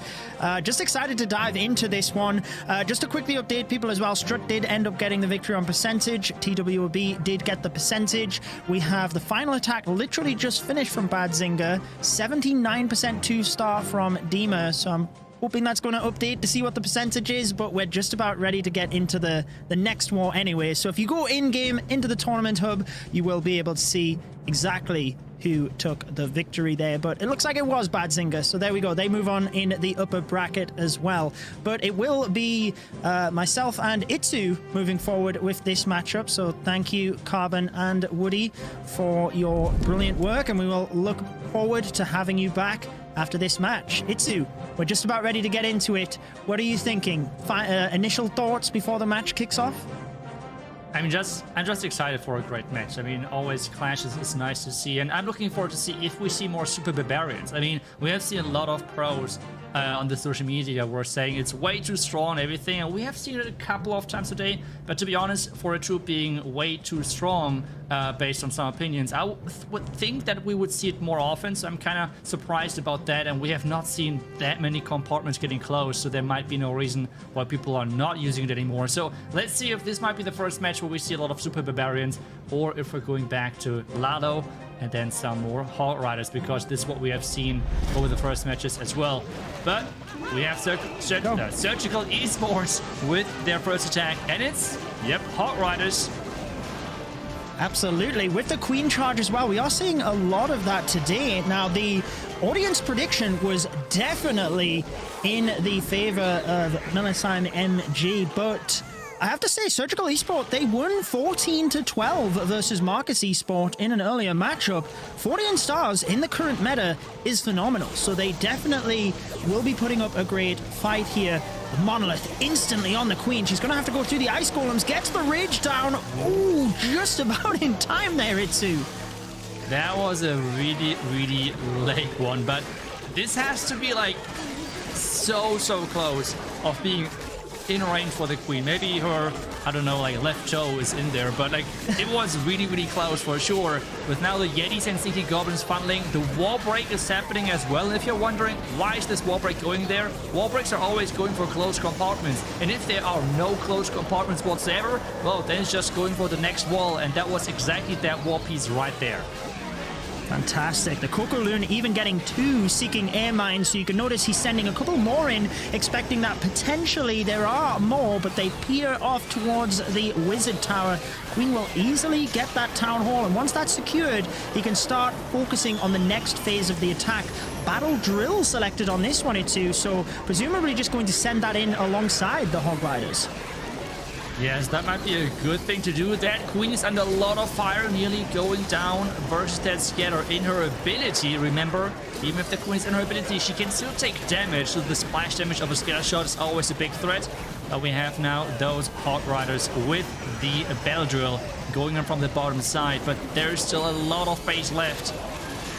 Just excited to dive into this one. Just to quickly update people as well, Strut did end up getting the victory on percentage. TWOB did get the percentage. We have the final attack literally just finished from Badzinger. 79% 2-star from Dima, so I'm hoping that's going to update to see what the percentage is, but we're just about ready to get into the next war anyway. So if you go in-game into the tournament hub, you will be able to see exactly who took the victory there, but it looks like it was Badzinger, so there we go. They move on in the upper bracket as well, but it will be myself and iTzu moving forward with this matchup, so thank you Carbon and Woody for your brilliant work, and we will look forward to having you back after this match. iTzu, we're just about ready to get into it. What are you thinking? Initial thoughts before the match kicks off? I'm just excited for a great match. I mean, always clashes is nice to see, and I'm looking forward to see if we see more Super Barbarians. I mean, we have seen a lot of pros on the social media were saying it's way too strong and everything, and we have seen it a couple of times today. But to be honest, for a troop being way too strong, based on some opinions, I would think that we would see it more often. So I'm kind of surprised about that, and we have not seen that many compartments getting closed, so there might be no reason why people are not using it anymore. So let's see if this might be the first match where we see a lot of Super Barbarians, or if we're going back to Lalo and then some more Hog Riders, because this is what we have seen over the first matches as well. But we have Surgical Esports with their first attack, and it's, yep, Hog Riders. Absolutely, with the Queen charge as well. We are seeing a lot of that today. Now, the audience prediction was definitely in the favor of Melisime MG, but I have to say, Surgical Esport, they won 14-12 versus Marcus Esport in an earlier matchup. 14 stars in the current meta is phenomenal, so they definitely will be putting up a great fight here. Monolith instantly on the Queen. She's going to have to go through the Ice Golems, gets the Rage down. Ooh, just about in time there, iTzu. That was a really, really late one, but this has to be like so close of being in range for the Queen. Maybe her, I don't know, like left toe is in there, but like it was really, really close for sure. With now the Yetis and Helsinki Goblins funneling, the wall break is happening as well. And if you're wondering why is this wall break going there, wall breaks are always going for closed compartments, and if there are no closed compartments whatsoever, well, then it's just going for the next wall, and that was exactly that wall piece right there. Fantastic. The Kokoloon even getting 2 seeking air mines, so you can notice he's sending a couple more in, expecting that potentially there are more, but they peer off towards the Wizard Tower. Queen will easily get that Town Hall, and once that's secured, he can start focusing on the next phase of the attack. Battle Drill selected on this one, iTzu, so presumably just going to send that in alongside the Hog Riders. Yes, that might be a good thing to do. That Queen is under a lot of fire, nearly going down versus that Scatter in her ability. Remember, even if the Queen is in her ability, she can still take damage, so the splash damage of a Scatter shot is always a big threat. But we have now those Hog Riders with the Battle Drill going in from the bottom side, but there is still a lot of base left.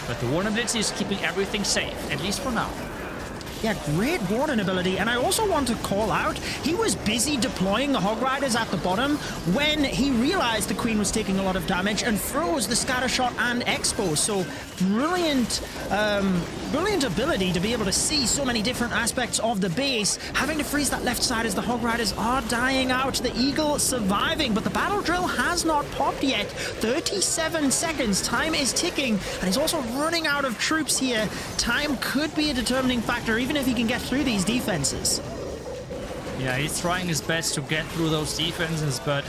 But the Warden ability is keeping everything safe, at least for now. Yeah, great Warden ability, and I also want to call out, he was busy deploying the Hog Riders at the bottom when he realized the Queen was taking a lot of damage and froze the Scatter Shot and Expo. So brilliant ability to be able to see so many different aspects of the base, having to freeze that left side as the Hog Riders are dying out. The Eagle surviving, but the Battle Drill has not popped yet. 37 seconds, time is ticking, and he's also running out of troops here. Time could be a determining factor, even if he can get through these defenses. Yeah, he's trying his best to get through those defenses, but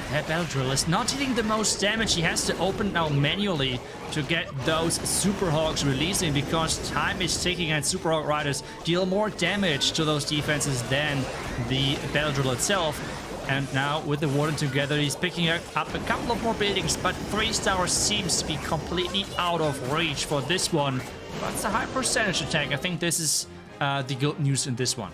that Battle Drill is not hitting the most damage. He has to open now manually to get those Super Hogs releasing, because time is ticking and Super Hog Riders deal more damage to those defenses than the Battle Drill itself. And now with the Warden together, he's picking up a couple of more buildings, but 3-star seems to be completely out of reach for this one. But it's a high percentage attack. I think this is the good news in this one.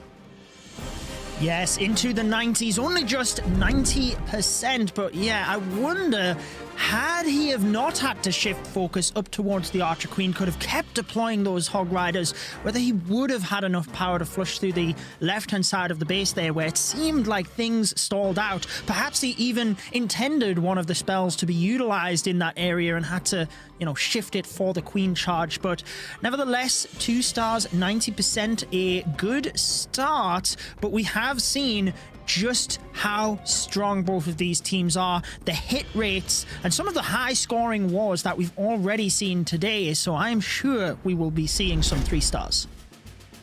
Yes, into the 90s, only just 90%, but yeah, I wonder, had he have not had to shift focus up towards the Archer Queen, could have kept deploying those Hog Riders, whether he would have had enough power to flush through the left-hand side of the base there, where it seemed like things stalled out. Perhaps he even intended one of the spells to be utilized in that area and had to, you know, shift it for the Queen charge. But nevertheless, 2 stars, 90%, a good start, but we have seen just how strong both of these teams are, the hit rates, and some of the high scoring wars that we've already seen today, so I'm sure we will be seeing some 3 stars.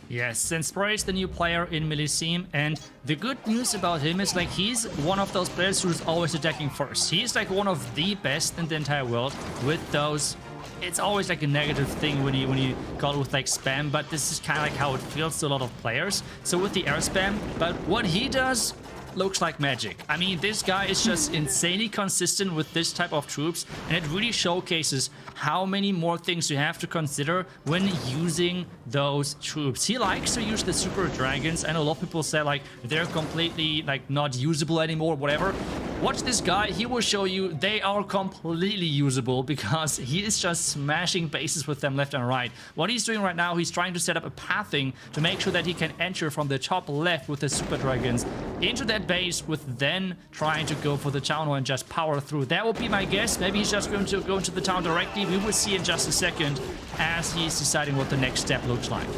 Yes, and Spray is the new player in Milliceme, and the good news about him is like he's one of those players who's always attacking first. He's like one of the best in the entire world with those. It's always like a negative thing when you call it with like spam, but this is kind of like how it feels to a lot of players. So with the air spam, but what he does looks like magic. I mean, this guy is just insanely consistent with this type of troops, and it really showcases how many more things you have to consider when using those troops. He likes to use the super dragons. I know a lot of people say like they're completely like not usable anymore, whatever. Watch this guy, he will show you they are completely usable because he is just smashing bases with them left and right. What he's doing right now, he's trying to set up a pathing to make sure that he can enter from the top left with the super dragons into that base, with then trying to go for the town hall and just power through. That would be my guess. Maybe he's just going to go into the town directly. We will see in just a second as he's deciding what the next step looks like.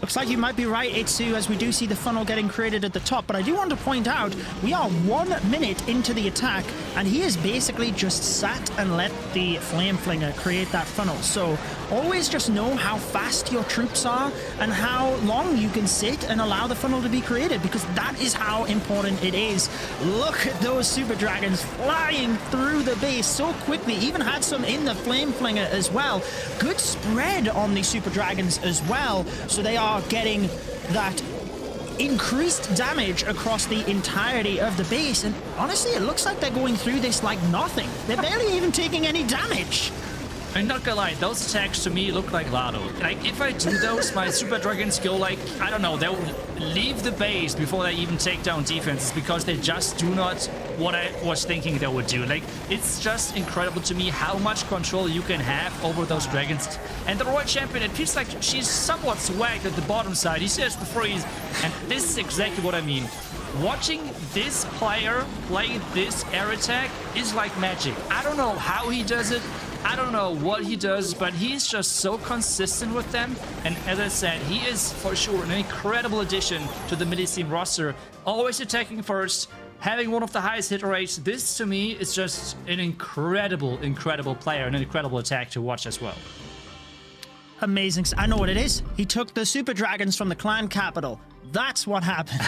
Looks like you might be right, iTzu, as we do see the funnel getting created at the top. But I do want to point out, we are 1 minute into the attack, and he has basically just sat and let the Flame Flinger create that funnel. So always just know how fast your troops are and how long you can sit and allow the funnel to be created, because that is how important it is. Look at those Super Dragons flying through the base so quickly. Even had some in the Flame Flinger as well. Good spread on the Super Dragons as well. So they are getting that increased damage across the entirety of the base, and honestly it looks like they're going through this like nothing. They're barely even taking any damage. I'm not gonna lie, those attacks to me look like Lado. Like, if I do those, my Super Dragons go like, I don't know, they'll leave the base before they even take down defenses because they just do not what I was thinking they would do. Like, it's just incredible to me how much control you can have over those dragons. And the Royal Champion, it feels like she's somewhat swagged at the bottom side. He says the freeze, and this is exactly what I mean. Watching this player play this air attack is like magic. I don't know how he does it. I don't know what he does, but he's just so consistent with them. And as I said, he is for sure an incredible addition to the Milliceme roster. Always attacking first, having one of the highest hit rates. This to me is just an incredible player, an incredible attack to watch as well. Amazing. I know what it is. He took the Super Dragons from the clan capital. That's what happened.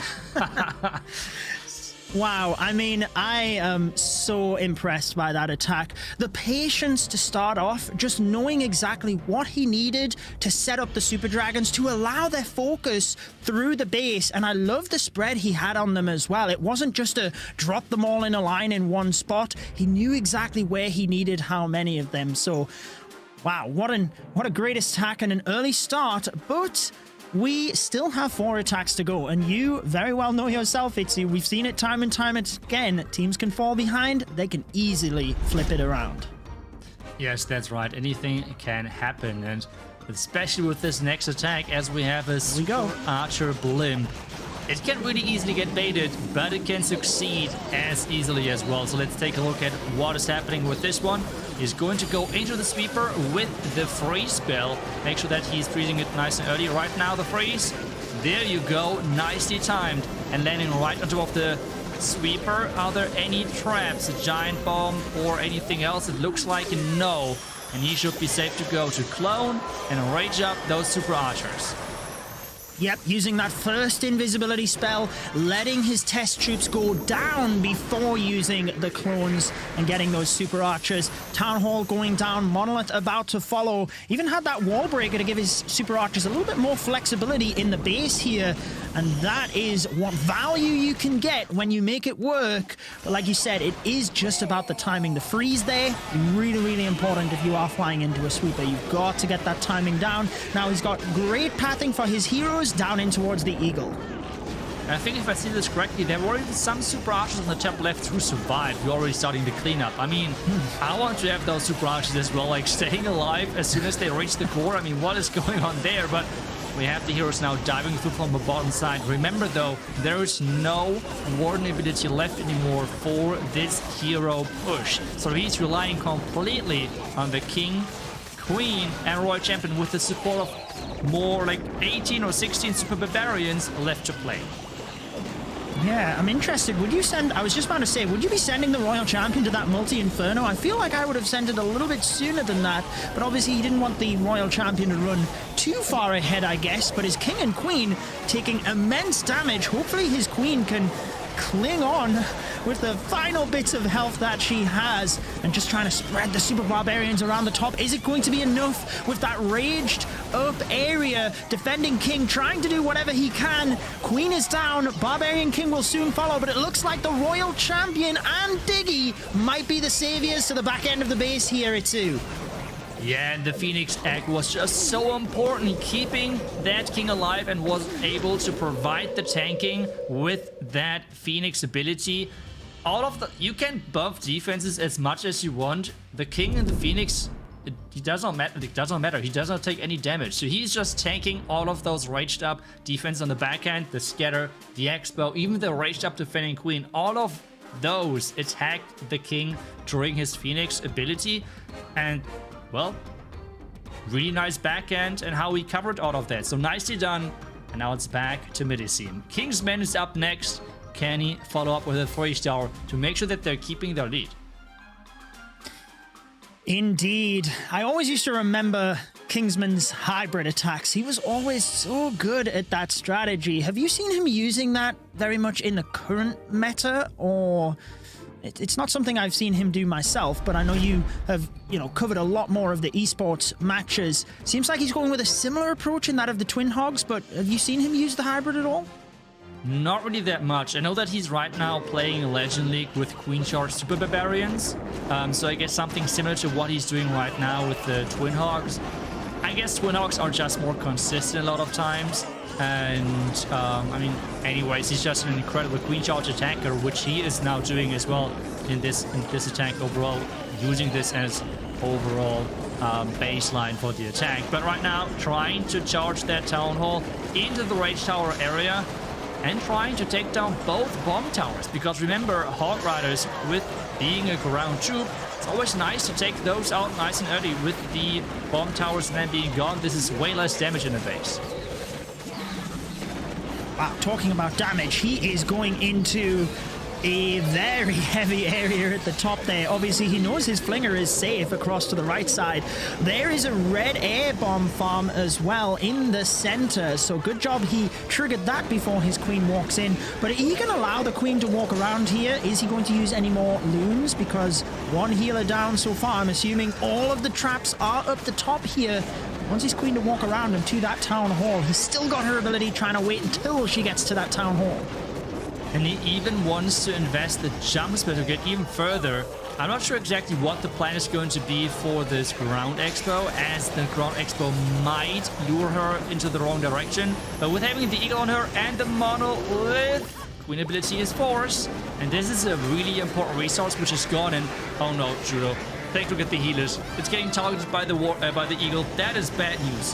Wow, I mean, I am so impressed by that attack. The patience to start off, just knowing exactly what he needed to set up the Super Dragons to allow their focus through the base. And I love the spread he had on them as well. It wasn't just to drop them all in a line in one spot. He knew exactly where he needed how many of them. So, wow, what a great attack and an early start, but we still have 4 attacks to go, and you very well know yourself, iTzu. We've seen it time and time again. Teams can fall behind. They can easily flip it around. Yes, that's right. Anything can happen, and especially with this next attack, as we have a Super Archer Blimp. It can really easily get baited, but it can succeed as easily as well. So let's take a look at what is happening with this one. He's going to go into the sweeper with the freeze spell. Make sure that he's freezing it nice and early. Right now, the freeze. There you go. Nicely timed. And landing right on top of the sweeper. Are there any traps, a giant bomb, or anything else? It looks like no. And he should be safe to go to clone and rage up those super archers. Yep, using that first invisibility spell, letting his test troops go down before using the clones and getting those super archers. Town Hall going down, Monolith about to follow. Even had that wall breaker to give his super archers a little bit more flexibility in the base here. And that is what value you can get when you make it work. But like you said, it is just about the timing. The freeze there, really important if you are flying into a sweeper. You've got to get that timing down. Now he's got great pathing for his heroes down in towards the eagle. I think if I see this correctly, there were even some super archers on the top left who survived. We're already starting the cleanup. I mean, I want to have those super archers as well, like staying alive as soon as they reach the core. I mean, what is going on there? But we have the heroes now diving through from the bottom side. Remember though, there is no warden ability left anymore for this hero push. So he's relying completely on the king, queen, and royal champion with the support of more like 18 or 16 super barbarians left to play. Yeah, I'm interested. Would you send... I was just about to say, would you be sending the Royal Champion to that multi-inferno? I feel like I would have sent it a little bit sooner than that, but obviously he didn't want the Royal Champion to run too far ahead, I guess, but his King and Queen taking immense damage. Hopefully his Queen can cling on with the final bits of health that she has and just trying to spread the Super Barbarians around the top. Is it going to be enough with that raged up area? Defending King trying to do whatever he can. Queen is down. Barbarian King will soon follow, but it looks like the Royal Champion and Diggy might be the saviors to the back end of the base here, iTzu. Yeah, and the Phoenix Egg was just so important, keeping that King alive, and was able to provide the tanking with that Phoenix ability. All of the... You can buff defenses as much as you want. The King and the Phoenix, it does not matter. It does not matter. He does not take any damage. So he's just tanking all of those raged up defense on the backhand, the Scatter, the Expo, even the raged up defending Queen. All of those attacked the King during his Phoenix ability. And... well, really nice backhand and how he covered all of that. So nicely done. And now it's back to mid-scene. Kingsman is up next. Can he follow up with a 3-star to make sure that they're keeping their lead? Indeed. I always used to remember Kingsman's hybrid attacks. He was always so good at that strategy. Have you seen him using that very much in the current meta, or... It's not something I've seen him do myself, but I know you have, covered a lot more of the esports matches. Seems like he's going with a similar approach in that of the Twin Hogs, but have you seen him use the hybrid at all? Not really that much. I know that he's right now playing Legend League with Queen Charge Super Barbarians. So I guess something similar to what he's doing right now with the Twin Hogs. I guess Twin Hogs are just more consistent a lot of times. And, I mean, anyways, he's just an incredible Queen Charge attacker, which he is now doing as well in this attack overall, using this as overall baseline for the attack. But right now, trying to charge that Town Hall into the Rage Tower area and trying to take down both bomb towers. Because remember, Hog Riders, with being a ground troop, it's always nice to take those out nice and early with the bomb towers and then being gone. This is way less damage in the base. Wow, talking about damage, he is going into a very heavy area at the top there. Obviously, he knows his flinger is safe across to the right side. There is a red air bomb farm as well in the center. So good job he triggered that before his Queen walks in. But he can allow the Queen to walk around here. Is he going to use any more loons? Because one healer down so far. I'm assuming all of the traps are up the top here. Once his Queen to walk around and to that Town Hall, he's still got her ability trying to wait until she gets to that Town Hall. And he even wants to invest the jump spell to get even further. I'm not sure exactly what the plan is going to be for this Ground Expo, as the Ground Expo might lure her into the wrong direction. But with having the Eagle on her and the Monolith, Queen ability is Force. And this is a really important resource which is gone. And oh no, Judo. Take a look at the healers. It's getting targeted by the Eagle. That is bad news.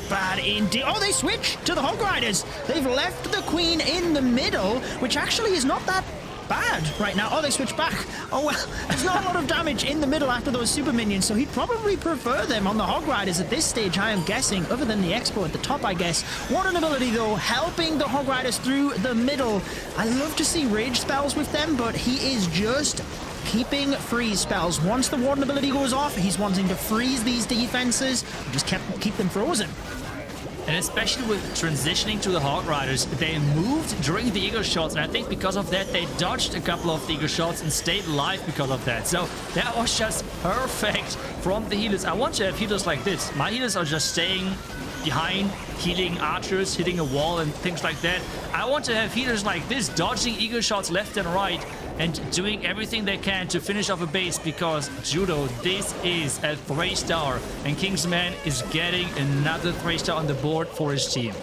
Bad indeed. Oh, they switch to the Hog Riders. They've left the Queen in the middle, which actually is not that bad right now. Oh, they switch back. Oh, well, there's not a lot of damage in the middle after those super minions, so he'd probably prefer them on the Hog Riders at this stage, I am guessing, other than the Expo at the top, I guess. What an ability, though, helping the Hog Riders through the middle. I love to see rage spells with them, but he is just keeping freeze spells. Once the Warden ability goes off, he's wanting to freeze these defenses, just keep them frozen. And especially with transitioning to the Hog Riders, they moved during the Eagle shots, and I think because of that, they dodged a couple of the Eagle shots and stayed alive because of that. So that was just perfect from the healers. I want to have healers like this. My healers are just staying behind, healing archers, hitting a wall and things like that. I want to have healers like this, dodging Eagle shots left and right, and doing everything they can to finish off a base, because Judo, this is a 3-star, and Kingsman is getting another 3-star on the board for his team.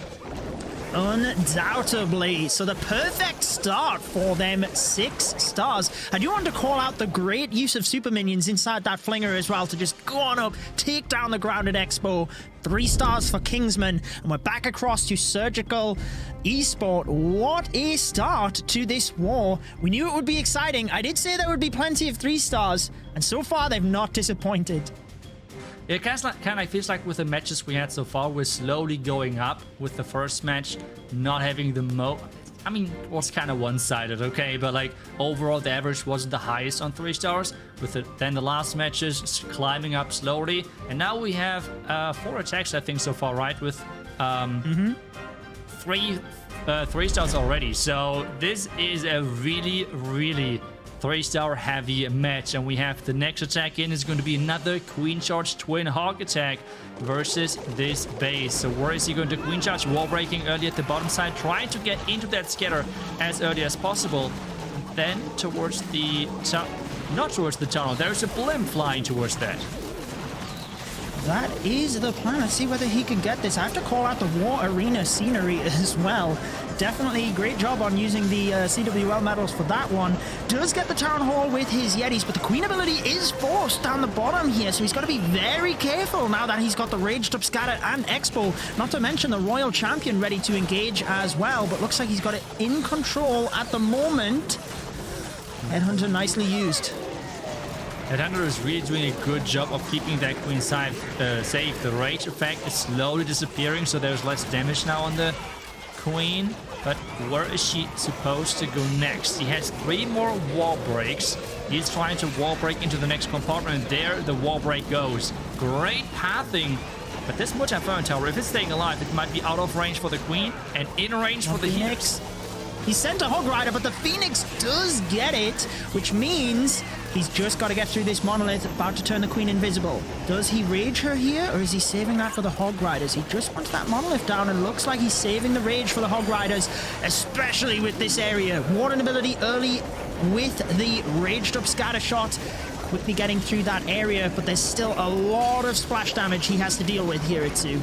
Undoubtedly. So the perfect start for them, 6 stars. I do want to call out the great use of super minions inside that flinger as well to just go on up, take down the grounded Expo. 3 stars for Kingsman, and we're back across to Surgical Esport. What a start to this war. We knew it would be exciting. I did say there would be plenty of 3 stars, and so far they've not disappointed. It kind of feels like with the matches we had so far, we're slowly going up with the first match, not having the I mean, it was kind of one-sided, okay? But like overall, the average wasn't the highest on 3 stars. With then the last matches climbing up slowly, and now we have 4 attacks, I think, so far, right? With 3 stars already. So this is a really, really 3-star heavy match, and we have the next attack in is going to be another Queen Charge Twin Hawk attack versus this base. So where is he going to Queen Charge? Wall breaking early at the bottom side, trying to get into that scatter as early as possible. Then towards the not towards the tunnel, there's a blimp flying towards that. That is the plan. Let's see whether he can get this. I have to call out the War Arena scenery as well. Definitely great job on using the CWL medals for that one. Does get the Town Hall with his Yetis, but the Queen ability is forced down the bottom here, so he's got to be very careful now that he's got the Raged Up Scatter and Expo, not to mention the Royal Champion ready to engage as well, but looks like he's got it in control at the moment. Headhunter nicely used. Headhunter is really doing a good job of keeping that Queen side safe. The rage effect is slowly disappearing, so there's less damage now on the Queen. But where is she supposed to go next? He has 3 more wall breaks. He's trying to wall break into the next compartment, and there the wall break goes. Great pathing. But this multi-phone tower, if it's staying alive, it might be out of range for the Queen and in range for the Phoenix. He sent a Hog Rider, but the Phoenix does get it, which means he's just got to get through this monolith, about to turn the Queen invisible. Does he rage her here, or is he saving that for the Hog Riders? He just wants that monolith down, and looks like he's saving the rage for the Hog Riders, especially with this area. Warden ability early with the Raged Up Scatter shot, quickly getting through that area, but there's still a lot of splash damage he has to deal with here, iTzu.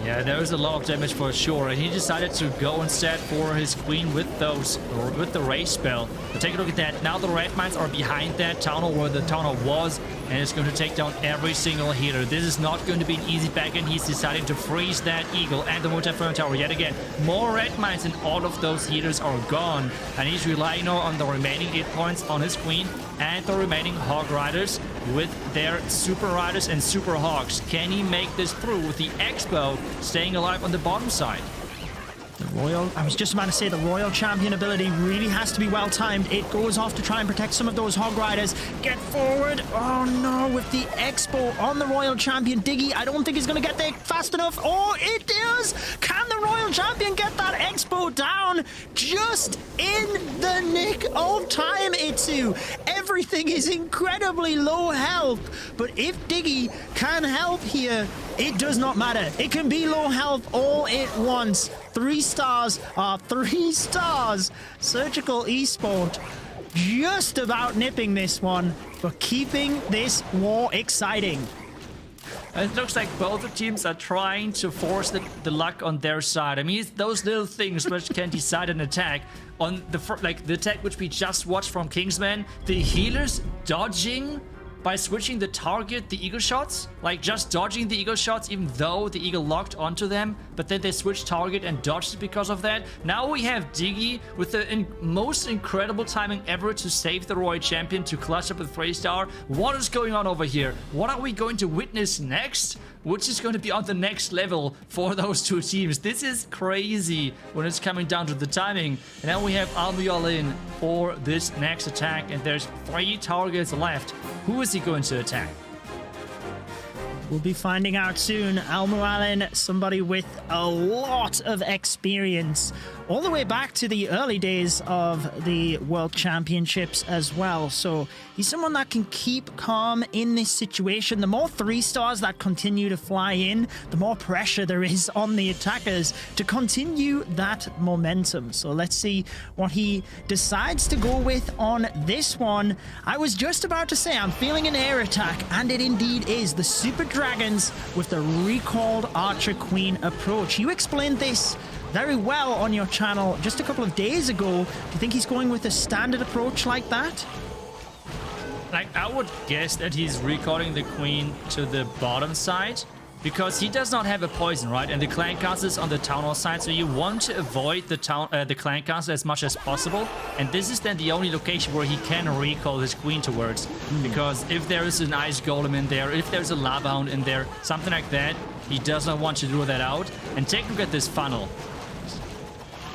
Yeah, there is a lot of damage for sure, and he decided to go instead for his Queen with the Rage spell. But take a look at that. Now the red mines are behind that tunnel where the tunnel was, and it's going to take down every single healer. This is not going to be an easy backend. He's deciding to freeze that Eagle and the multi-front tower yet again. More red mines, and all of those healers are gone, and he's relying now on the remaining 8 points on his Queen and the remaining Hog Riders with their Super Riders and Super Hogs. Can he make this through with the Expo staying alive on the bottom side? I was just about to say, the Royal Champion ability really has to be well timed. It goes off to try and protect some of those Hog Riders. Get forward. Oh no, with the Expo on the Royal Champion. Diggy, I don't think he's going to get there fast enough. Oh, it does. Can the Royal Champion get that Expo down just in the nick of time, iTzu? Everything is incredibly low health, but if Diggy can help here, it does not matter. It can be low health all at once. 3 stars are 3 stars. Surgical Esport just about nipping this one, but keeping this war exciting. It looks like both the teams are trying to force the luck on their side. I mean, it's those little things which can decide an attack. On the attack which we just watched from Kingsman, the healers dodging by switching the target, the eagle shots, like just dodging the eagle shots even though the eagle locked onto them, but then they switched target and dodged it because of that. Now we have Diggy with the most incredible timing ever to save the Royal Champion, to clutch up a 3-star. What is going on over here? What are we going to witness next? Which is going to be on the next level for those 2 teams. This is crazy when it's coming down to the timing. And now we have Albiol in for this next attack, and there's 3 targets left. Who is he going to attack? We'll be finding out soon. Almualin, somebody with a lot of experience, all the way back to the early days of the World Championships as well. So he's someone that can keep calm in this situation. The more 3-stars that continue to fly in, the more pressure there is on the attackers to continue that momentum. So let's see what he decides to go with on this one. I was just about to say I'm feeling an air attack, and it indeed is the Super Dragons with the recalled Archer Queen approach. You explained this very well on your channel just a couple of days ago. Do you think he's going with a standard approach like that? Like, I would guess that he's recalling the Queen to the bottom side, because he does not have a poison, right? And the clan castle is on the town hall side, so you want to avoid the clan castle as much as possible. And this is then the only location where he can recall his Queen towards, because if there is an ice golem in there, if there's a lava hound in there, something like that, he does not want to do that out. And take a look at this funnel.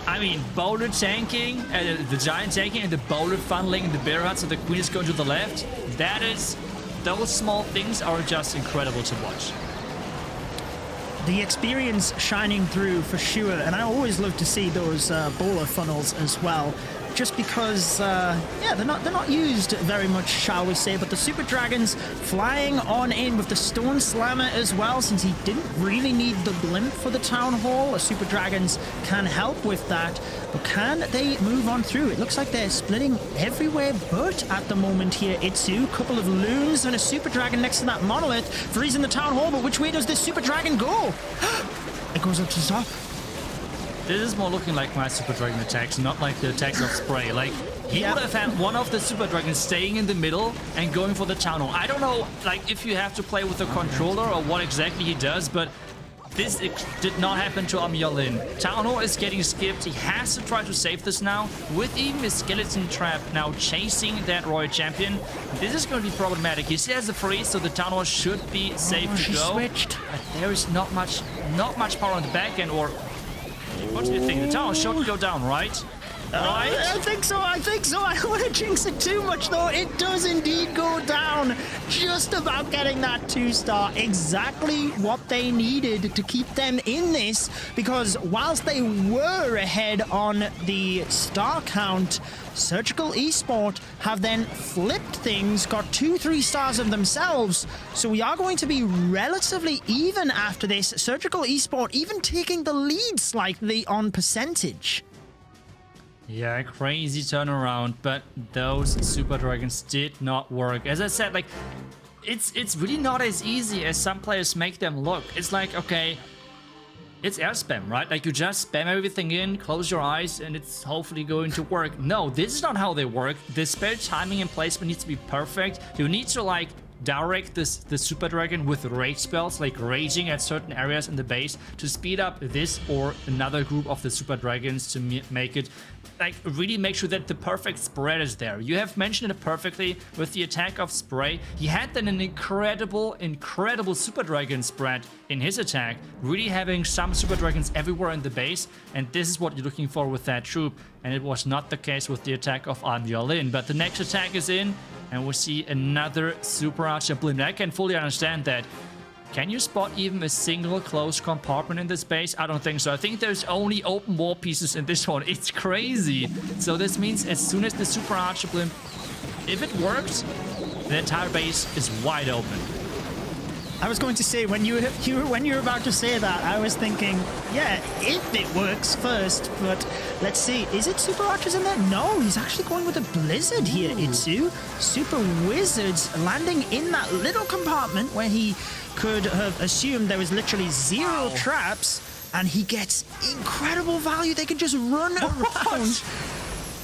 I mean, boulder tanking, the giant tanking, and the boulder funneling in the bear hut, so the queen is going to the left. Those small things are just incredible to watch. The experience shining through for sure, and I always love to see those bowler funnels as well. Just because, yeah, they're not used very much, shall we say. But the Super Dragons flying on in with the Stone Slammer as well, since he didn't really need the Blimp for the Town Hall. The Super Dragons can help with that. But can they move on through? It looks like they're splitting everywhere but at the moment here. iTzu, couple of loons and a Super Dragon next to that monolith, freezing the Town Hall. But which way does this Super Dragon go? It goes up to the top. This is more looking like my Super Dragon attacks, not like the attacks of Spray. Like, he would have had one of the Super Dragons staying in the middle and going for the Town Hall. I don't know, like, if you have to play with the controller or what exactly he does, but this did not happen to Amyalin. Town Hall is getting skipped. He has to try to save this now, with even his Skeleton Trap now chasing that Royal Champion. This is going to be problematic. He still has a freeze, so the Town Hall should be safe to go. Switched. But there is not much power on the back end, or... What do you think? The Town Hall should go down, right? Right? I think so. I don't want to jinx it too much, though. It does indeed go down. Just about getting that 2-star. Exactly what they needed to keep them in this. Because whilst they were ahead on the star count, Surgical Esports have then flipped things, got 2-3 stars of themselves. So we are going to be relatively even after this. Surgical Esports even taking the lead slightly on percentage. Yeah, crazy turnaround, but those Super Dragons did not work. As I said, like, it's really not as easy as some players make them look. It's like, okay, it's air spam, right? Like, you just spam everything in, close your eyes, and it's hopefully going to work. No, this is not how they work. The spell timing and placement needs to be perfect. You need to, like, direct the Super Dragon with rage spells, like raging at certain areas in the base to speed up this or another group of the Super Dragons to make it, like, really make sure that the perfect spread is there. You have mentioned it perfectly with the attack of Spray. He had then an incredible Super Dragon spread in his attack, really having some Super Dragons everywhere in the base, and this is what you're looking for with that troop, and it was not the case with the attack of Amyalin. But the next attack is in, and we see another Super Archer Blimp. I can fully understand that. Can you spot even a single closed compartment in this base? I don't think so. I think there's only open wall pieces in this one. It's crazy. So this means as soon as the Super Archer Blimp, if it works, the entire base is wide open. I was going to say, when you were about to say that, I was thinking, yeah, if it works first, but let's see. Is it Super Archers in there? No, he's actually going with a Blizzard here, iTzu. Super Wizards landing in that little compartment where he could have assumed there was literally zero traps, and he gets incredible value. They can just run around.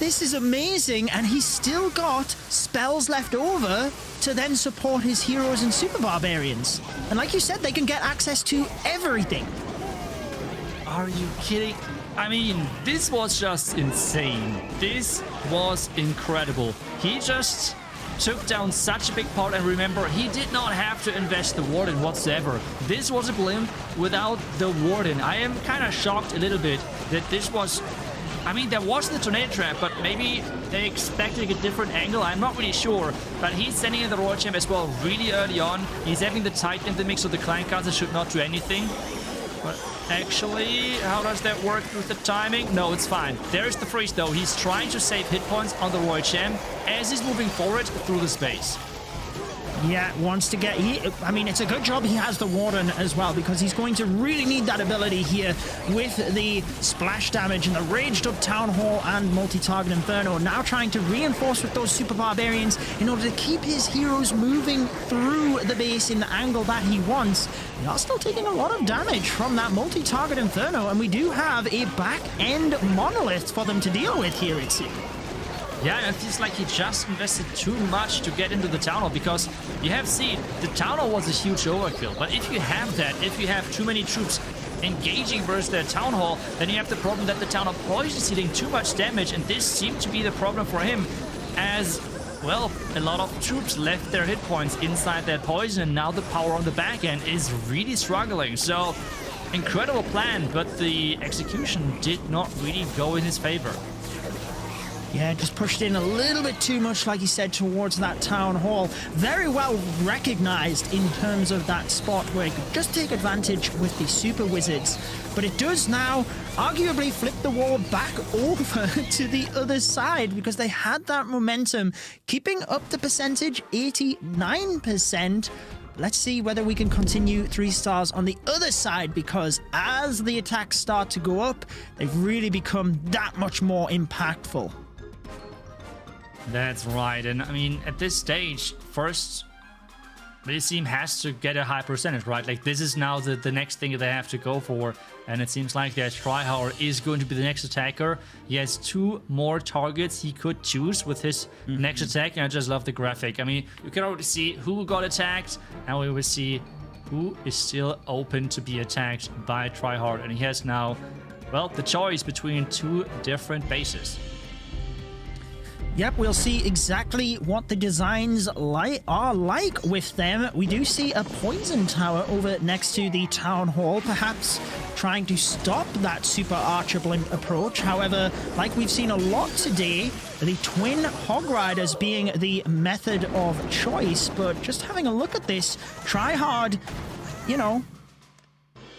This is amazing, and he's still got spells left over to then support his heroes and Super Barbarians. And like you said, they can get access to everything. Are you kidding? I mean, this was just insane. This was incredible. He just took down such a big part, and remember, he did not have to invest the Warden whatsoever. This was a Blimp without the Warden. I am kind of shocked a little bit that this was... I mean, there was the Tornado Trap, but maybe they expected a different angle. I'm not really sure. But he's sending in the Royal Champ as well really early on. He's having the Titan in the mix, so the Clan Caster should not do anything. But actually, how does that work with the timing? No, it's fine. There's the freeze, though. He's trying to save hit points on the Royal Champ as he's moving forward through the space. Yeah, wants to get... I mean, it's a good job he has the Warden as well, because he's going to really need that ability here with the splash damage and the raged up Town Hall and multi-target Inferno. Now trying to reinforce with those Super Barbarians in order to keep his heroes moving through the base in the angle that he wants. They are still taking a lot of damage from that multi-target Inferno, and we do have a back-end monolith for them to deal with here, it seems. Yeah, it feels like he just invested too much to get into the Town Hall, because you have seen the Town Hall was a huge overkill. But if you have that, if you have too many troops engaging versus their Town Hall, then you have the problem that the Town Hall poison is dealing too much damage, and this seemed to be the problem for him, as, well, a lot of troops left their hit points inside that poison, and now the power on the back end is really struggling. So incredible plan, but the execution did not really go in his favor. Yeah, just pushed in a little bit too much, like you said, towards that town hall. Very well recognized in terms of that spot where he could just take advantage with the super wizards. But it does now arguably flip the wall back over to the other side because they had that momentum, keeping up the percentage 89%. Let's see whether we can continue 3 stars on the other side, because as the attacks start to go up, they've really become that much more impactful. That's right, and I mean, at this stage, first, this team has to get a high percentage, right? Like, this is now the next thing they have to go for, and it seems like that Tryhard is going to be the next attacker. He has 2 more targets he could choose with his next attack, and I just love the graphic. I mean, you can already see who got attacked, and we will see who is still open to be attacked by Tryhard, and he has now, well, the choice between 2 different bases. Yep, we'll see exactly what the designs are like with them. We do see a poison tower over next to the town hall, perhaps trying to stop that super archer blimp approach. However, like we've seen a lot today, the twin hog riders being the method of choice. But just having a look at this, Tryhard, you know,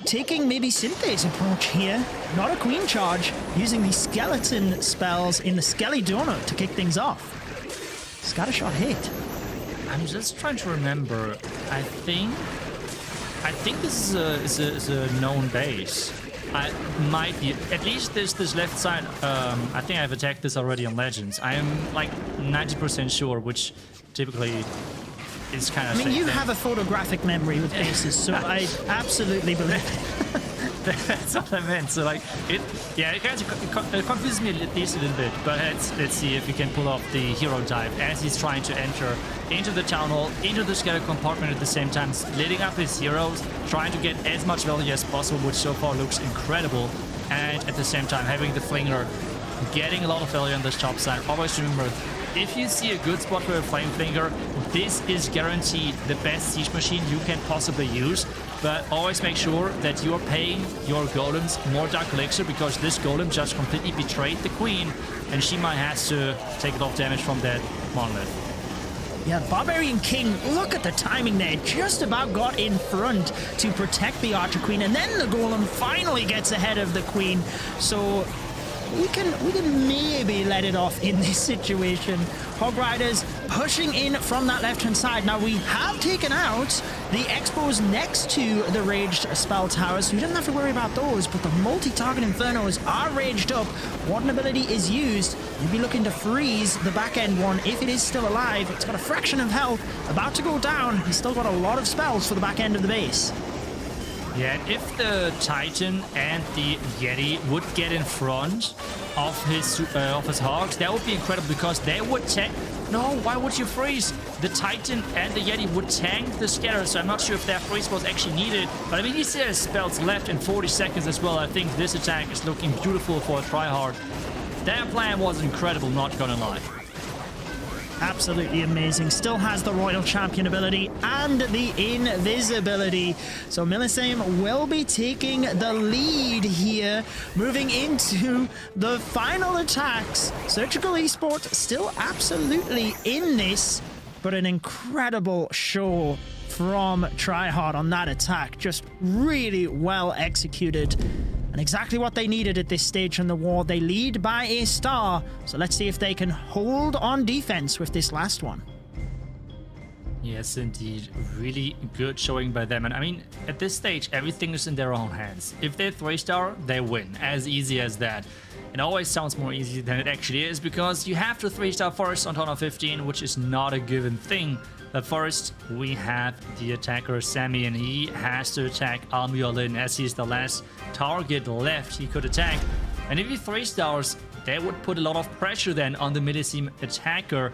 taking maybe Synthe's approach here. Not a queen charge, using the skeleton spells in the Skelly Donut to kick things off. Scattershot hit. I'm just trying to remember. I think this is a known base. I might be, at least this left side. I think I've attacked this already on Legends. I am like 90% sure, which typically is kind of. I mean, you have a photographic memory with bases, so I absolutely believe it. That's what I meant. So like it kind of confuses me at least a little bit. But let's see if we can pull off the hero dive as he's trying to enter into the town hall, into the skeleton compartment at the same time, splitting up his heroes, trying to get as much value as possible, which so far looks incredible. And at the same time, having the flinger, getting a lot of value on this top side. Always remember, if you see a good spot for a flame flinger, this is guaranteed the best siege machine you can possibly use. But always make sure that you're paying your golems more Dark Elixir, because this golem just completely betrayed the queen, and she might have to take a lot of damage from that monolith. Yeah, Barbarian King, look at the timing there. Just about got in front to protect the Archer Queen, and then the golem finally gets ahead of the queen. So we can maybe let it off in this situation. Hog Riders pushing in from that left-hand side. Now, we have taken out the expos next to the raged spell towers, so we don't have to worry about those, but the multi-target infernos are raged up. One ability is used. You'll be looking to freeze the back-end one if it is still alive. It's got a fraction of health, about to go down. He's still got a lot of spells for the back end of the base. Yeah, and if the Titan and the Yeti would get in front of his hogs, that would be incredible, because they would tank. No, why would you freeze? The Titan and the Yeti would tank the scatter, so I'm not sure if that freeze was actually needed. But I mean, he still has spells left in 40 seconds as well. I think this attack is looking beautiful for a Tryhard. That plan was incredible, not gonna lie. Absolutely amazing. Still has the Royal Champion ability and the invisibility. So Millicent will be taking the lead here, moving into the final attacks. Surgical Esports still absolutely in this, but an incredible show from Tryhard on that attack. Just really well executed. And exactly what they needed at this stage in the war. They lead by a star. So let's see if they can hold on defense with this last one. Yes, indeed. Really good showing by them. And I mean, at this stage, everything is in their own hands. If they're 3-star, they win. As easy as that. It always sounds more easy than it actually is, because you have to 3-star first on turn of 15, which is not a given thing. But first, we have the attacker Sammy, and he has to attack Almiolin as he's the last target left he could attack. And if he 3-stars, that would put a lot of pressure then on the Millicent attacker.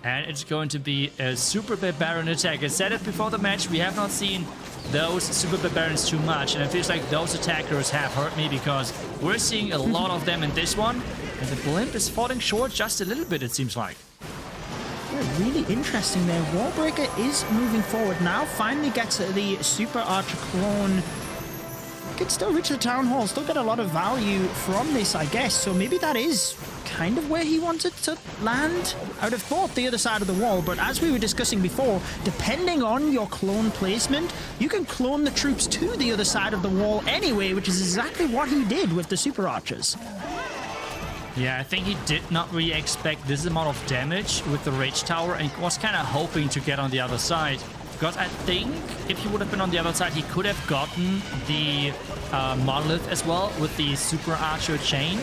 And it's going to be a Super Barbarian attack. I said it before the match, we have not seen those Super Barbarians too much. And it feels like those attackers have hurt me, because we're seeing a lot of them in this one. And the blimp is falling short just a little bit, it seems like. Yeah, really interesting there. Wallbreaker is moving forward now. Finally gets the Super Archer clone could still reach the Town Hall, still get a lot of value from this, I guess. So maybe that is kind of where he wanted to land. I would have thought the other side of the wall, but as we were discussing before, depending on your clone placement, you can clone the troops to the other side of the wall anyway, which is exactly what he did with the super archers. Yeah, I think he did not really expect this amount of damage with the Rage Tower and was kind of hoping to get on the other side. Because I think if he would have been on the other side, he could have gotten the Monolith as well with the Super Archer chain.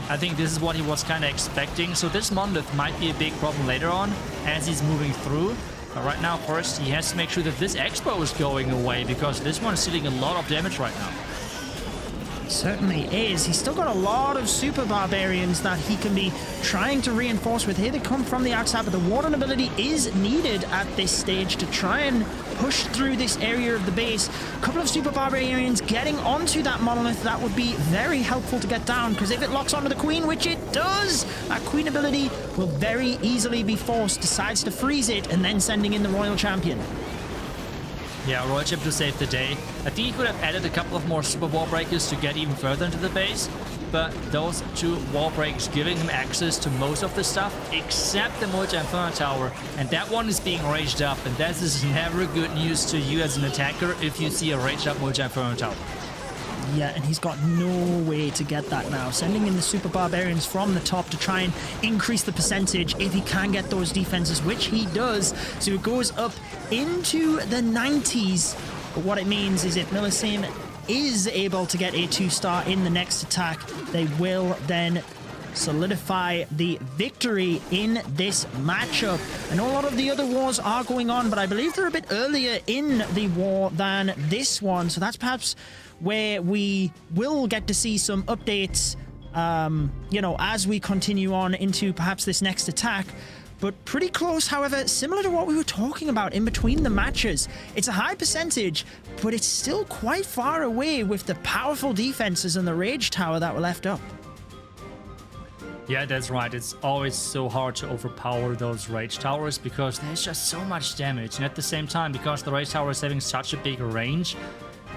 I think this is what he was kind of expecting. So this Monolith might be a big problem later on as he's moving through. But right now, first, he has to make sure that this Expo is going away because this one is dealing a lot of damage right now. Certainly is. He's still got a lot of super barbarians that he can be trying to reinforce with. Here they come from the outside, but the Warden ability is needed at this stage to try and push through this area of the base. A couple of super barbarians getting onto that monolith, that would be very helpful to get down, because if it locks onto the queen, which it does, that queen ability will very easily be forced, decides to freeze it, and then sending in the royal champion. Yeah, Royal Champ to save the day. I think he could have added a couple of more super wall breakers to get even further into the base, but those 2 wall breaks giving him access to most of the stuff except the multi-inferno tower, and that one is being raged up, and that is never good news to you as an attacker if you see a raged up multi-inferno tower. Yeah, and he's got no way to get that now. Sending in the super barbarians from the top to try and increase the percentage if he can get those defenses, which he does. So it goes up into the 90s. But what it means is if Millicent is able to get a 2-star in the next attack, they will then solidify the victory in this matchup. I know a lot of the other wars are going on, but I believe they're a bit earlier in the war than this one. So that's perhaps where we will get to see some updates, you know, as we continue on into perhaps this next attack. But pretty close, however, similar to what we were talking about in between the matches. It's a high percentage, but it's still quite far away with the powerful defenses and the Rage Tower that were left up. Yeah, that's right. It's always so hard to overpower those Rage Towers because there's just so much damage. And at the same time, because the Rage Tower is having such a big range,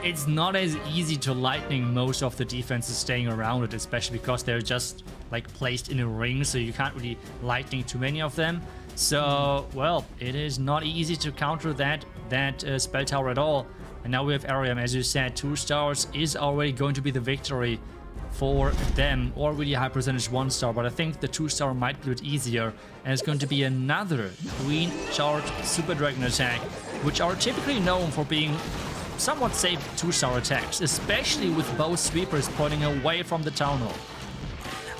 it's not as easy to lightning most of the defenses staying around it, especially because they're just like placed in a ring, so you can't really lightning too many of them. So, well, it is not easy to counter that spell tower at all. And now we have Ariam, as you said, 2 stars is already going to be the victory for them, or really high percentage 1-star, but I think the 2-star might be a bit easier, and it's going to be another Queen Charge Super Dragon attack, which are typically known for being somewhat safe 2-star attacks, especially with both sweepers pointing away from the Town Hall.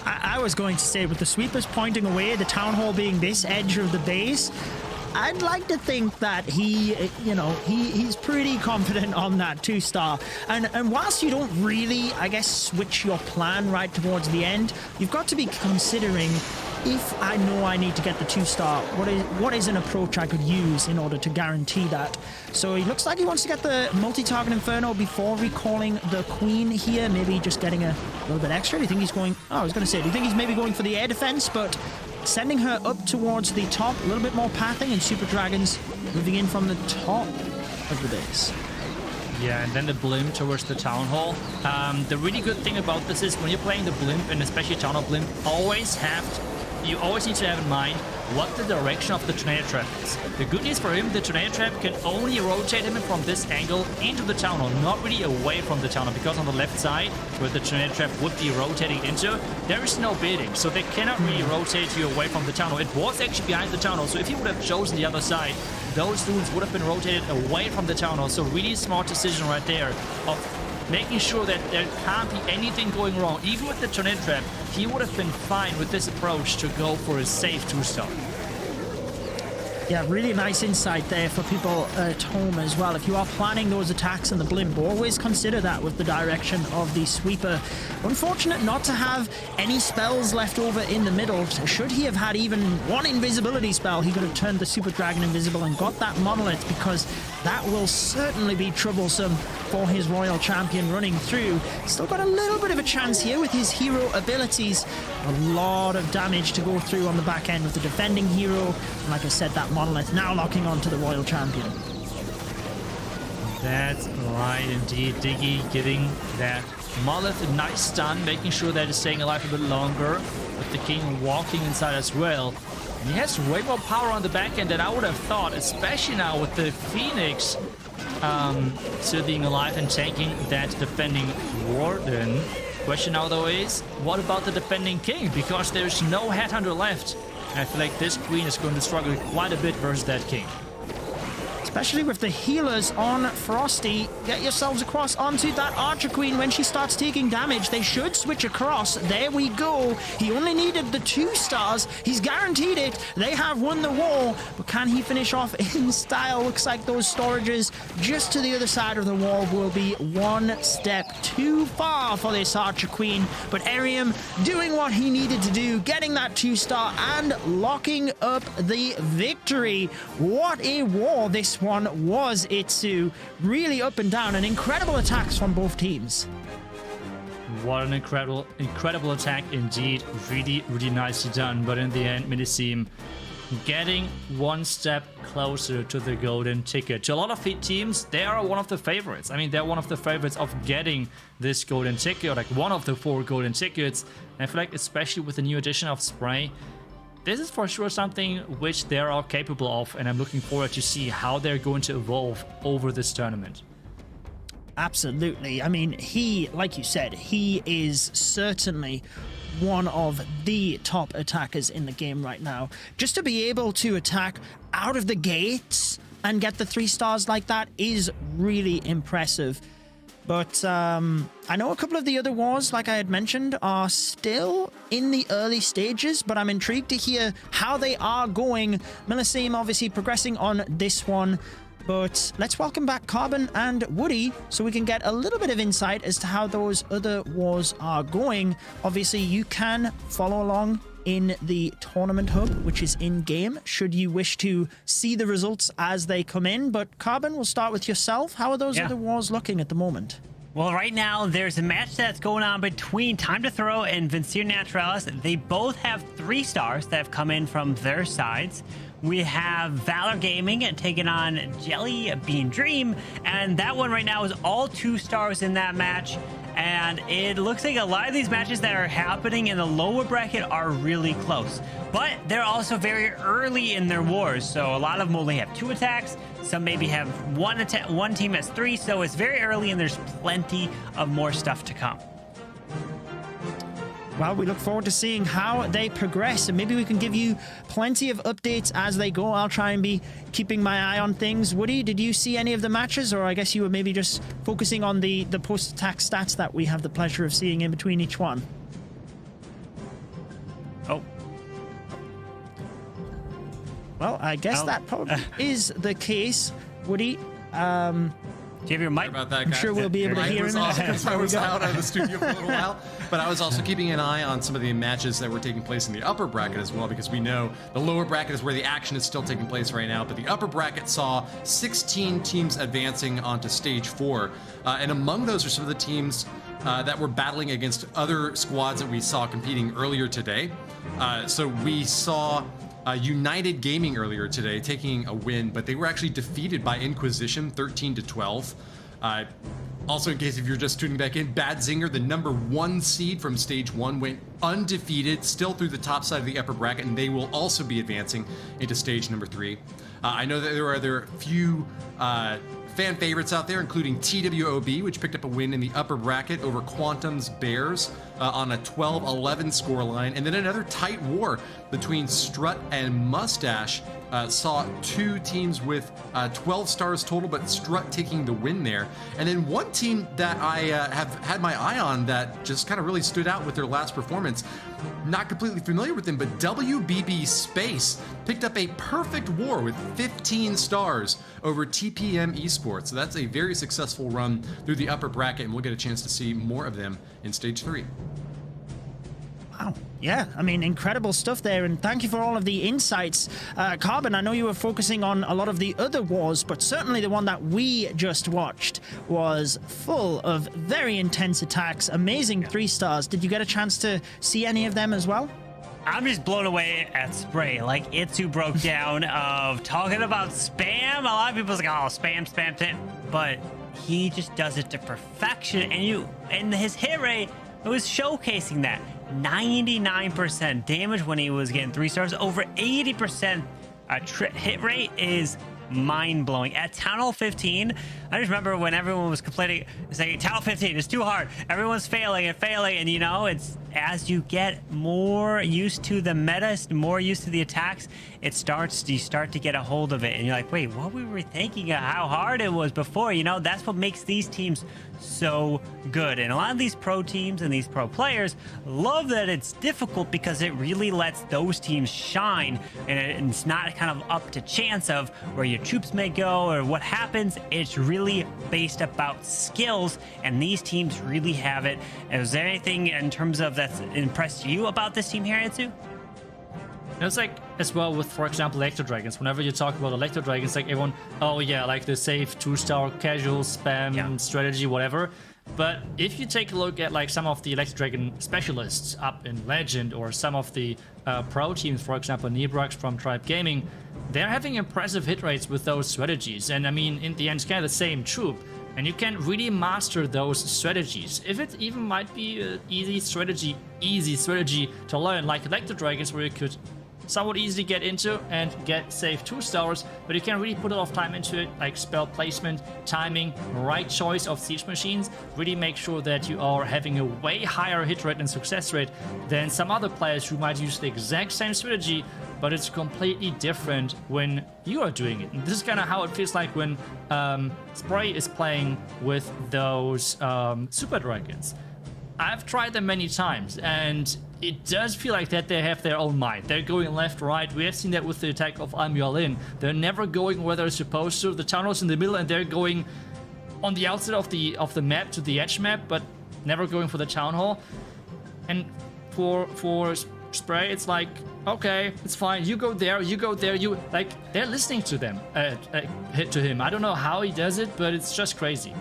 I was going to say, with the sweepers pointing away, the Town Hall being this edge of the base, I'd like to think that he, you know, he's pretty confident on that 2-star. And whilst you don't really, I guess, switch your plan right towards the end, you've got to be considering, if I know I need to get the 2-star, what is an approach I could use in order to guarantee that? So he looks like he wants to get the multi-target Inferno before recalling the Queen here, maybe just getting a little bit extra. Do you think he's going, oh, I was going to say, do you think he's maybe going for the air defense, but sending her up towards the top, a little bit more pathing, and Super Dragons moving in from the top of the base. Yeah, and then the blimp towards the Town Hall. The really good thing about this is when you're playing the blimp, and especially Town Hall blimp, you always need to have in mind what the direction of the tornado trap is. The good news for him, the tornado trap can only rotate him from this angle into the Town Hall, not really away from the Town Hall, because on the left side, where the tornado trap would be rotating into, there is no bidding, so they cannot really rotate you away from the Town Hall. It was actually behind the Town Hall, so if you would have chosen the other side, those dudes would have been rotated away from the Town Hall. So really smart decision right there of making sure that there can't be anything going wrong. Even with the tornado trap, he would have been fine with this approach to go for a safe 2-star. Yeah, really nice insight there for people at home as well. If you are planning those attacks in the blimp, always consider that with the direction of the sweeper. Unfortunate not to have any spells left over in the middle. Should he have had even one invisibility spell, he could have turned the Super Dragon invisible and got that monolith, because that will certainly be troublesome for his Royal Champion running through. Still got a little bit of a chance here with his hero abilities. A lot of damage to go through on the back end with the defending hero. And like I said, that monolith now locking onto the Royal Champion. That's right, indeed. Diggy getting that Molotov a nice stun, making sure that it's staying alive a bit longer. With the King walking inside as well. And he has way more power on the back end than I would have thought, especially now with the Phoenix still being alive and taking that defending Warden. Question now, though, is what about the defending King? Because there's no Headhunter left. And I feel like this Queen is going to struggle quite a bit versus that King. Especially with the healers on Frosty. Get yourselves across onto that Archer Queen. When she starts taking damage, they should switch across. There we go. He only needed the 2 stars. He's guaranteed it. They have won the war. But can he finish off in style? Looks like those storages just to the other side of the wall will be one step too far for this Archer Queen. But Arium doing what he needed to do, getting that 2-star and locking up the victory. What a war this one was, iTzu. Really up and down, and incredible attacks from both teams. What an incredible attack indeed. Really nicely done. But in the end, Miniseam getting one step closer to the golden ticket. To a lot of teams, they are one of the favorites. I mean, they're one of the favorites of getting this golden ticket, or like one of the 4 golden tickets. And I feel like, especially with the new addition of Spray, this is for sure something which they are capable of, and I'm looking forward to see how they're going to evolve over this tournament. Absolutely. I mean, he, like you said, he is certainly one of the top attackers in the game right now. Just to be able to attack out of the gates and get the 3 stars like that is really impressive. But I know a couple of the other wars, like I had mentioned, are still in the early stages, but I'm intrigued to hear how they are going. Miniseam obviously progressing on this one, but let's welcome back Carbon and Woody so we can get a little bit of insight as to how those other wars are going. Obviously, you can follow along in the tournament hub, which is in game, should you wish to see the results as they come in. But Carbon, we'll start with yourself. How are those other wars looking at the moment? Well, right now, there's a match that's going on between Time to Throw and Vincere Naturalis. They both have 3 stars that have come in from their sides. We have Valor Gaming taking on Jelly Bean Dream, and that one right now is all 2 stars in that match. And it looks like a lot of these matches that are happening in the lower bracket are really close. But they're also very early in their wars, so a lot of them only have 2 attacks. Some maybe have 1 team has 3, so it's very early and there's plenty of more stuff to come. Well, we look forward to seeing how they progress, and maybe we can give you plenty of updates as they go. I'll try and be keeping my eye on things. Woody, did you see any of the matches, or I guess you were maybe just focusing on the post-attack stats that we have the pleasure of seeing in between each one? Oh. Well, I guess that probably is the case. Woody, do you have your mic? About that, I'm sure we'll be able to hear him. Because I was out of the studio for a little while, but I was also keeping an eye on some of the matches that were taking place in the upper bracket as well, because we know the lower bracket is where the action is still taking place right now, but the upper bracket saw 16 teams advancing onto stage 4, and among those are some of the teams that were battling against other squads that we saw competing earlier today. So we saw United Gaming earlier today taking a win, but they were actually defeated by Inquisition 13-12. Also, in case if you're just tuning back in, Bad Zinger, the number 1 seed from stage 1, went undefeated, still through the top side of the upper bracket, and they will also be advancing into stage number 3. I know that there are a few fan favorites out there, including TWOB, which picked up a win in the upper bracket over Quantum's Bears on a 12-11 scoreline. And then another tight war between Strut and Mustache saw 2 teams with 12 stars total, but Strut taking the win there. And then one team that I have had my eye on that just kind of really stood out with their last performance, not completely familiar with them, but WBB Space picked up a perfect war with 15 stars over TPM Esports. So that's a very successful run through the upper bracket, and we'll get a chance to see more of them in stage 3. Wow. Yeah, I mean, incredible stuff there, and thank you for all of the insights. Carbon, I know you were focusing on a lot of the other wars, but certainly the one that we just watched was full of very intense attacks, amazing 3 stars. Did you get a chance to see any of them as well? I'm just blown away at Spray. Like, iTzu broke down of talking about spam. A lot of people's like, oh, spam, spam, spam. but he just does it to perfection. And his hit rate, it was showcasing that 99% damage when he was getting 3 stars, over 80% hit rate is mind-blowing. At Town Hall 15, I just remember when everyone was complaining, saying Town Hall 15 is too hard, everyone's failing, and you know, it's as you get more used to the meta, more used to the attacks, you start to get a hold of it, and you're like, wait, what we were thinking of how hard it was before. You know, that's what makes these teams so good. And a lot of these pro teams and these pro players love that it's difficult, because it really lets those teams shine, and it's not kind of up to chance of where your troops may go or what happens. It's really based about skills, and these teams really have it. Is there anything in terms of that's impressed you about this team here, iTzu? It's like, as well with, for example, Electro Dragons. Whenever you talk about Electro Dragons, like everyone, oh yeah, like the safe 2-star casual spam strategy, whatever. But if you take a look at like some of the Electro Dragon specialists up in Legend, or some of the pro teams, for example, Nebrux from Tribe Gaming, they're having impressive hit rates with those strategies. And I mean, in the end, it's kind of the same troop. And you can really master those strategies. If it even might be an easy strategy to learn, like Electro Dragons, where you could somewhat easily get into and get safe 2 stars, but you can really put a lot of time into it, like spell placement, timing, right choice of siege machines, really make sure that you are having a way higher hit rate and success rate than some other players who might use the exact same strategy, but it's completely different when you are doing it. And this is kind of how it feels like when Spray is playing with those Super Dragons. I've tried them many times, and it does feel like that they have their own mind. They're going left, right. We have seen that with the attack of Almualin. They're never going where they're supposed to. The town hall's in the middle, and they're going on the outside of the map to the edge map, but never going for the town hall. And for Spray, it's like, okay, it's fine. You go there. You go there. You like they're listening to them, to him. I don't know how he does it, but it's just crazy.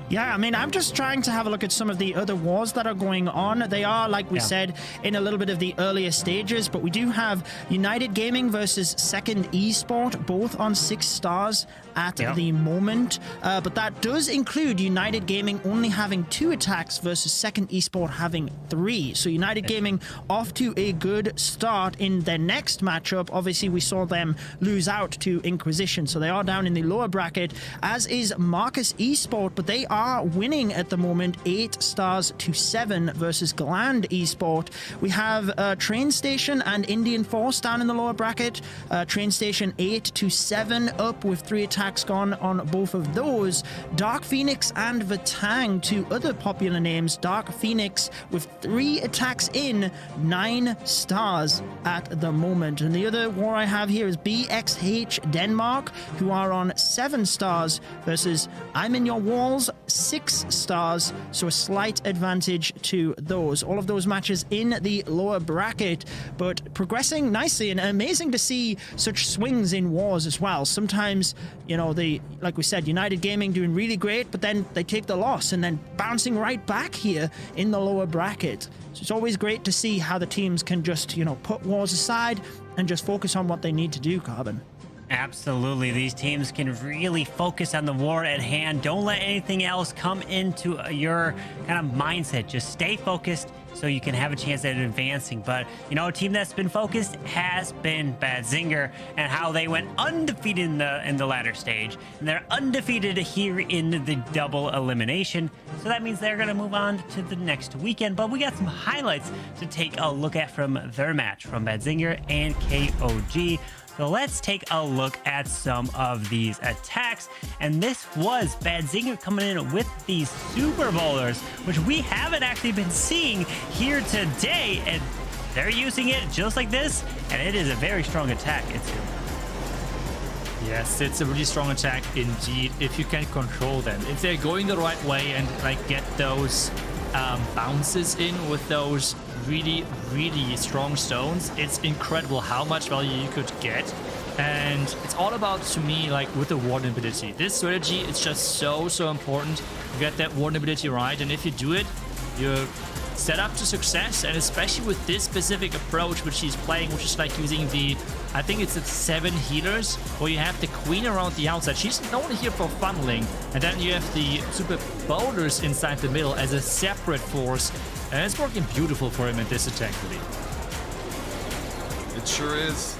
Yeah, I mean, I'm just trying to have a look at some of the other wars that are going on. They are, like we said, in a little bit of the earlier stages, but we do have United Gaming versus Second Esport, both on 6 stars at the moment. But that does include United Gaming only having 2 attacks versus Second Esport having 3. So United Gaming off to a good start in their next matchup. Obviously, we saw them lose out to Inquisition, so they are down in the lower bracket, as is Marcus Esport, but they are winning at the moment 8 stars to 7 versus Gland Esport. We have Train Station and Indian Force down in the lower bracket. Train Station 8 to 7 up with 3 attacks gone on both of those. Dark Phoenix and Vatang, 2 other popular names. Dark Phoenix with 3 attacks in, 9 stars at the moment. And the other war I have here is BXH Denmark, who are on 7 stars versus I'm in Your Walls, 6 stars, so a slight advantage to those. All of those matches in the lower bracket, but progressing nicely, and amazing to see such swings in wars as well. Sometimes, you know, like we said, United Gaming doing really great, but then they take the loss and then bouncing right back here in the lower bracket. So it's always great to see how the teams can just, you know, put wars aside and just focus on what they need to do, Carbon. Absolutely. These teams can really focus on the war at hand. Don't let anything else come into your kind of mindset. Just stay focused so you can have a chance at advancing. But, you know, a team that's been focused has been Bad Zinger, and how they went undefeated in the ladder stage. And they're undefeated here in the double elimination. So that means they're going to move on to the next weekend. But we got some highlights to take a look at from their match from Bad Zinger and KOG. So let's take a look at some of these attacks. And this was Bad Zinger coming in with these Super Bowlers, which we haven't actually been seeing here today. And they're using it just like this, and it is a very strong attack. Yes, it's a really strong attack indeed, if you can control them. If they're going the right way and like get those bounces in with those really strong stones, it's incredible how much value you could get. And it's all about, to me, like with the warden ability. This strategy is just so important to get that warden ability right, and if you do it, you're set up to success, and especially with this specific approach which he's playing, which is like using the, I think it's the 7 healers, where you have the queen around the outside. She's only here for funneling, and then you have the super boulders inside the middle as a separate force, and it's working beautiful for him in this attack, really. It sure is.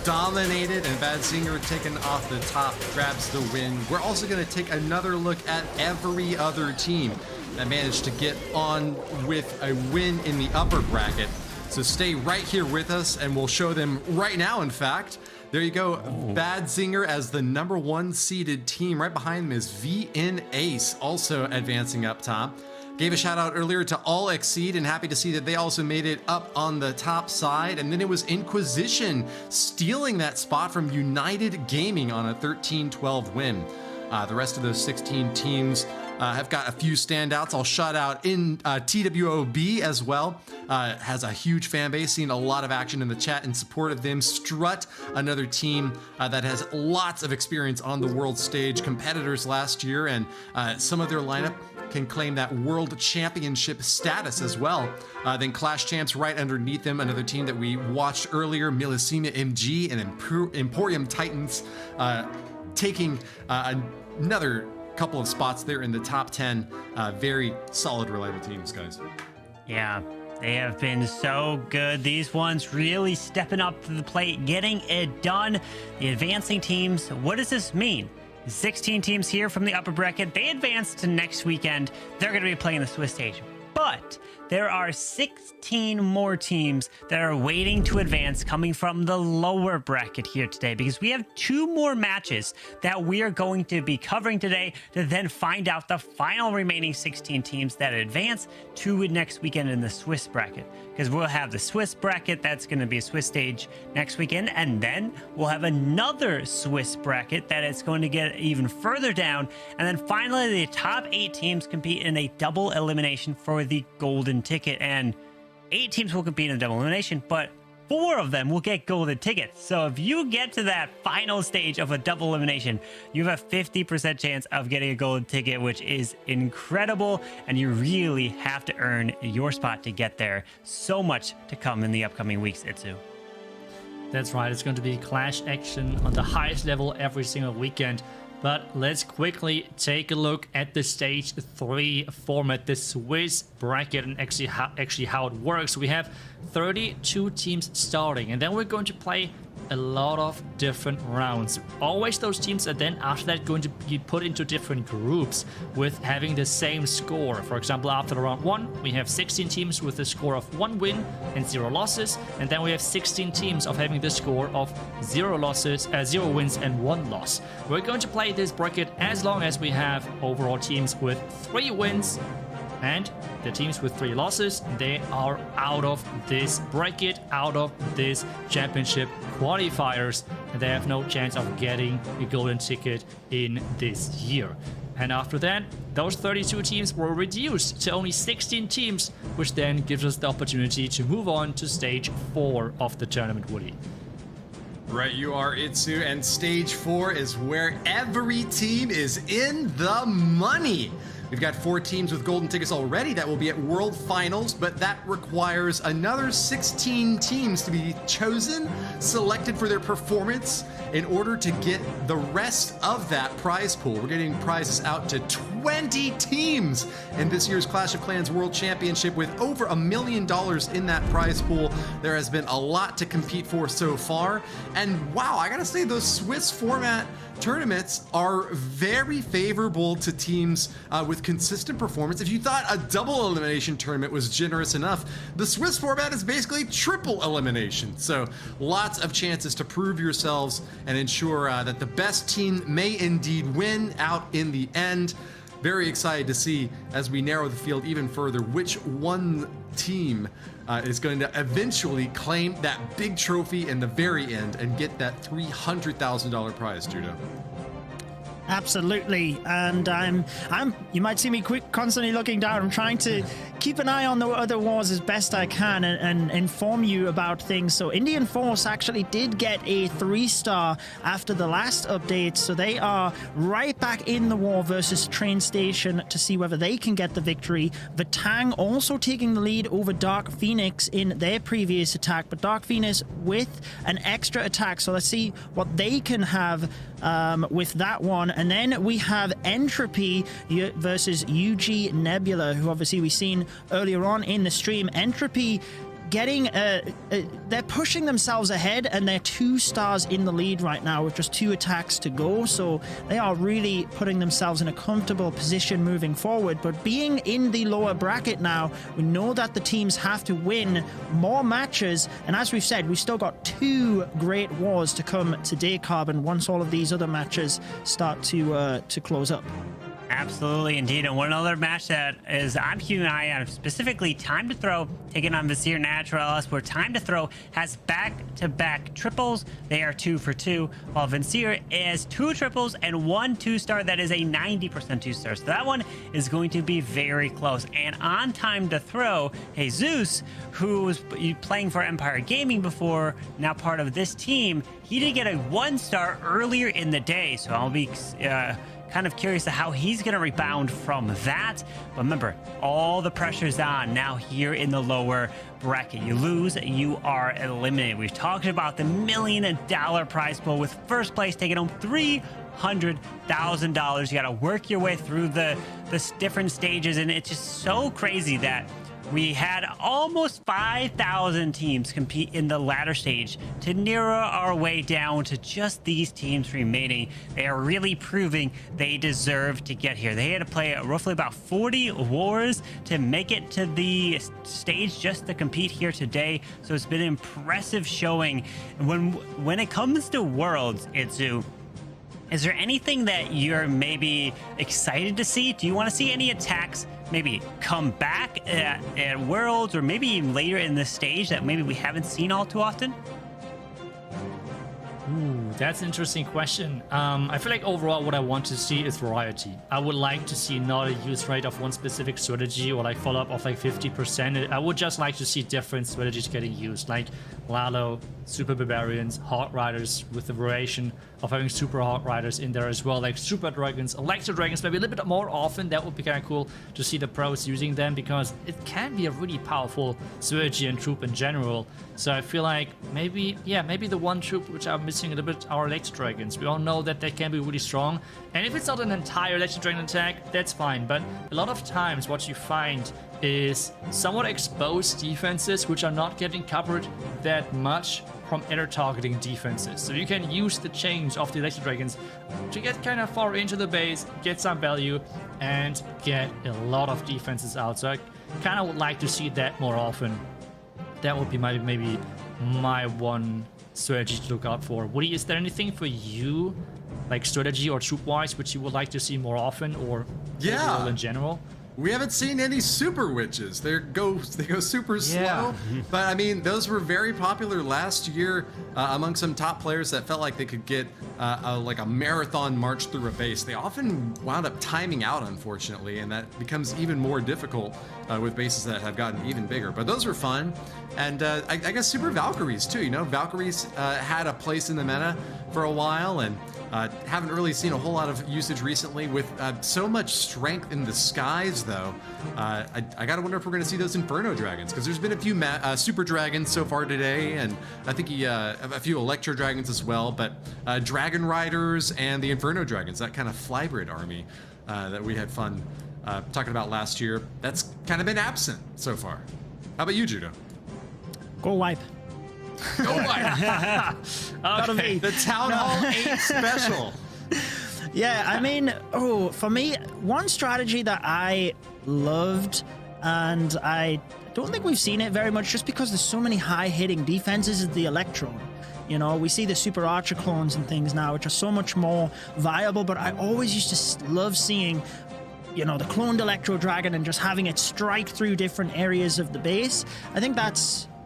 Dominated, and Badzinger taken off the top grabs the win. We're also going to take another look at every other team that managed to get on with a win in the upper bracket. So stay right here with us, and we'll show them right now, in fact. There you go, Badzinger as the #1 seeded team. Right behind him is VN Ace, also advancing up top. Gave a shout out earlier to All Exceed, and happy to see that they also made it up on the top side. And then it was Inquisition stealing that spot from United Gaming on a 13-12 win. The rest of those 16 teams have got a few standouts. I'll shout out in TWOB as well. Has a huge fan base, seen a lot of action in the chat in support of them. Strut, another team that has lots of experience on the world stage, competitors last year, and some of their lineup can claim that world championship status as well. Then Clash Champs right underneath them, another team that we watched earlier, Millicina MG and Emporium Titans taking another couple of spots there in the top 10. Very solid, reliable teams, guys. Yeah, they have been so good. These ones really stepping up to the plate, getting it done. The advancing teams, what does this mean? 16 teams here from the upper bracket. They advance to next weekend. They're going to be playing the Swiss stage. But there are 16 more teams that are waiting to advance coming from the lower bracket here today, because we have 2 more matches that we are going to be covering today to then find out the final remaining 16 teams that advance to next weekend in the Swiss bracket. Because we'll have the Swiss bracket, that's going to be a Swiss stage next weekend, and then we'll have another Swiss bracket that is going to get even further down, and then finally the top 8 teams compete in a double elimination for the golden ticket, and 8 teams will compete in a double elimination, but 4 of them will get golden tickets. So if you get to that final stage of a double elimination, you have a 50% chance of getting a golden ticket, which is incredible, and you really have to earn your spot to get there. So much to come in the upcoming weeks, iTzu. That's right, it's going to be Clash action on the highest level every single weekend. But let's quickly take a look at the stage 3 format, the Swiss bracket, and actually how it works. We have 32 teams starting, and then we're going to play a lot of different rounds. Always those teams are then after that going to be put into different groups with having the same score. For example, after round 1, we have 16 teams with a score of 1 win and 0 losses, and then we have 16 teams of having the score of 0 wins and 1 loss. We're going to play this bracket as long as we have overall teams with 3 wins, and the teams with 3 losses, they are out of this bracket, out of this championship qualifiers, and they have no chance of getting a golden ticket in this year. And after that, those 32 teams were reduced to only 16 teams, which then gives us the opportunity to move on to stage 4 of the tournament, Woody. Right, you are, iTzu, and stage 4 is where every team is in the money. We've got 4 teams with golden tickets already that will be at World Finals, but that requires another 16 teams to be chosen, selected for their performance in order to get the rest of that prize pool. We're getting prizes out to 20 teams in this year's Clash of Clans World Championship with over $1 million in that prize pool. There has been a lot to compete for so far, and wow, I gotta say, those Swiss format tournaments are very favorable to teams with consistent performance. If you thought a double elimination tournament was generous enough, the Swiss format is basically triple elimination. So lots of chances to prove yourselves and ensure that the best team may indeed win out in the end. Very excited to see, as we narrow the field even further, which one team is going to eventually claim that big trophy in the very end and get that $300,000 prize, Judo. Absolutely, and you might see me constantly looking down. I'm trying to keep an eye on the other wars as best I can and inform you about things. So Indian Force actually did get a 3-star after the last update, so they are right back in the war versus Train Station to see whether they can get the victory. Vatang also taking the lead over Dark Phoenix in their previous attack, but Dark Phoenix with an extra attack, so let's see what they can have with that one. And then we have Entropy versus UG Nebula, who obviously we've seen earlier on in the stream. Entropy getting they're pushing themselves ahead, and they're 2 stars in the lead right now with just 2 attacks to go, so they are really putting themselves in a comfortable position moving forward. But being in the lower bracket now, we know that the teams have to win more matches, and as we've said, we've still got 2 great wars to come today, Carbon, once all of these other matches start to close up. Absolutely, indeed. And one other match that is I'm keeping an eye on, specifically Time to Throw taking on Vizier Naturalis, where Time to Throw has back-to-back triples. They are 2 for 2, while Vizier is 2 triples and 1 2-star that is a 90% 2-star. So that one is going to be very close. And on Time to Throw, Jesus, who was playing for Empire Gaming before, now part of this team, he did get a 1-star earlier in the day. So I'll be kind of curious to how he's going to rebound from that. But remember, all the pressure's on now here in the lower bracket. You lose, you are eliminated. We've talked about the $1 million prize pool, with first place taking home $300,000. You got to work your way through the different stages, and it's just so crazy that we had almost 5,000 teams compete in the ladder stage to narrow our way down to just these teams remaining. They are really proving they deserve to get here. They had to play roughly about 40 wars to make it to the stage just to compete here today. So it's been an impressive showing. When it comes to Worlds, iTzu, is there anything that you're maybe excited to see? Do you want to see any attacks maybe come back at Worlds, or maybe even later in the stage that maybe we haven't seen all too often? Ooh, that's an interesting question. I feel like overall what I want to see is variety. I would like to see not a use rate of one specific strategy or like follow up of like 50%. I would just like to see different strategies getting used, like Lalo, Super Barbarians, Hawk Riders, with the variation of having Super Hawk Riders in there as well, like Super Dragons, Electro Dragons, maybe a little bit more often. That would be kind of cool to see the pros using them, because it can be a really powerful strategy and troop in general. So I feel like maybe the one troop which I'm missing a little bit are Electro Dragons. We all know that they can be really strong, and if it's not an entire Electro Dragon attack, that's fine. But a lot of times what you find is somewhat exposed defenses which are not getting covered that much from other targeting defenses. So you can use the change of the Electro Dragons to get kind of far into the base, get some value, and get a lot of defenses out. So I kind of would like to see that more often. That would be maybe my one strategy to look out for. Woody, is there anything for you, like strategy or troop-wise, which you would like to see more often, or overall in general? We haven't seen any super witches. They go super slow. But I mean, those were very popular last year among some top players that felt like they could get like a marathon march through a base. They often wound up timing out, unfortunately, and that becomes even more difficult with bases that have gotten even bigger. But those were fun. And I guess Super Valkyries too. You know, Valkyries had a place in the meta for a while, and haven't really seen a whole lot of usage recently with so much strength in the skies, though. I gotta wonder if we're gonna see those Inferno Dragons, because there's been a few Super Dragons so far today, and I think a few Electro Dragons as well, but Dragon Riders and the Inferno Dragons, that kind of Flybrid army that we had fun talking about last year, that's kind of been absent so far. How about you, Judo? Go wipe. Go wipe. Okay. The Town Hall 8 special. Yeah, I mean, for me, one strategy that I loved, and I don't think we've seen it very much just because there's so many high-hitting defenses, is the Electron. You know, we see the Super Archer clones and things now, which are so much more viable, but I always used to love seeing, you know, the cloned Electro Dragon and just having it strike through different areas of the base. I think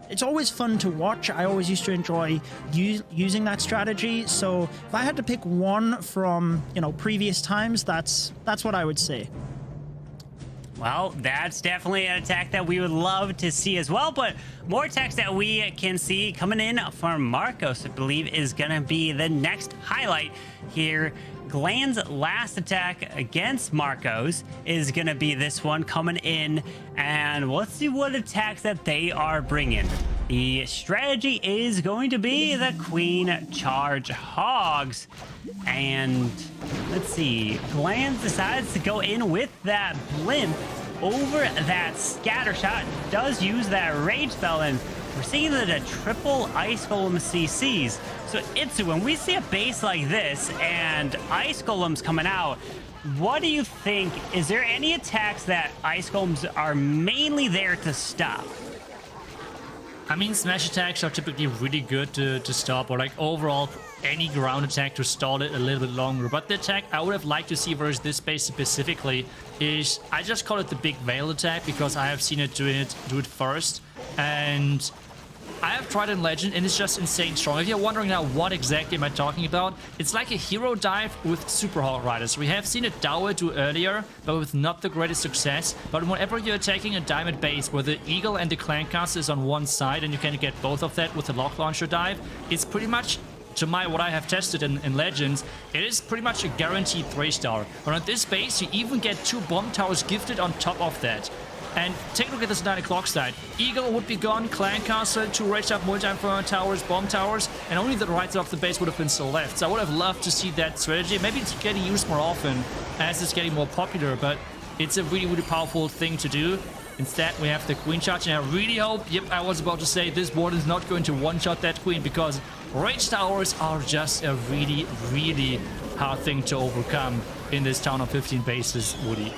it's always fun to watch. I always used to enjoy using that strategy. So if I had to pick one from, you know, previous times, that's what I would say. Well, that's definitely an attack that we would love to see as well, but more attacks that we can see coming in from Marcos, I believe, is going to be the next highlight here. Gland's last attack against Marcos is going to be this one coming in, and let's see what attacks that they are bringing. The strategy is going to be the Queen Charge Hogs, and let's see, Gland decides to go in with that blimp over that scatter shot, does use that rage spell, and we're seeing that a triple Ice Golem CCs. So iTzu, when we see a base like this and Ice Golems coming out, what do you think? Is there any attacks that Ice Golems are mainly there to stop? I mean, smash attacks are typically really good to stop, or like overall any ground attack to stall it a little bit longer. But the attack I would have liked to see versus this base specifically is, I just call it the big veil attack because I have seen it do it first. And I have tried in Legend, and it's just insane strong. If you're wondering now what exactly am I talking about, it's like a hero dive with Super Hog Riders. We have seen it Dower do earlier, but with not the greatest success. But whenever you're attacking a diamond base where the Eagle and the Clancaster is on one side, and you can get both of that with the Lock Launcher dive, it's pretty much, to what I have tested in Legends, it is pretty much a guaranteed 3-star. But on this base, you even get 2 bomb towers gifted on top of that. And take a look at this 9 o'clock side. Eagle would be gone, Clancaster, 2 rage up multi-inferno towers, bomb towers, and only the right side of the base would have been still left. So I would have loved to see that strategy. Maybe it's getting used more often as it's getting more popular, but it's a really, really powerful thing to do. Instead, we have the Queen Charge, and I really hope, yep, I was about to say, this board is not going to one-shot that Queen, because rage towers are just a really, really hard thing to overcome in this town of 15 bases, Woody.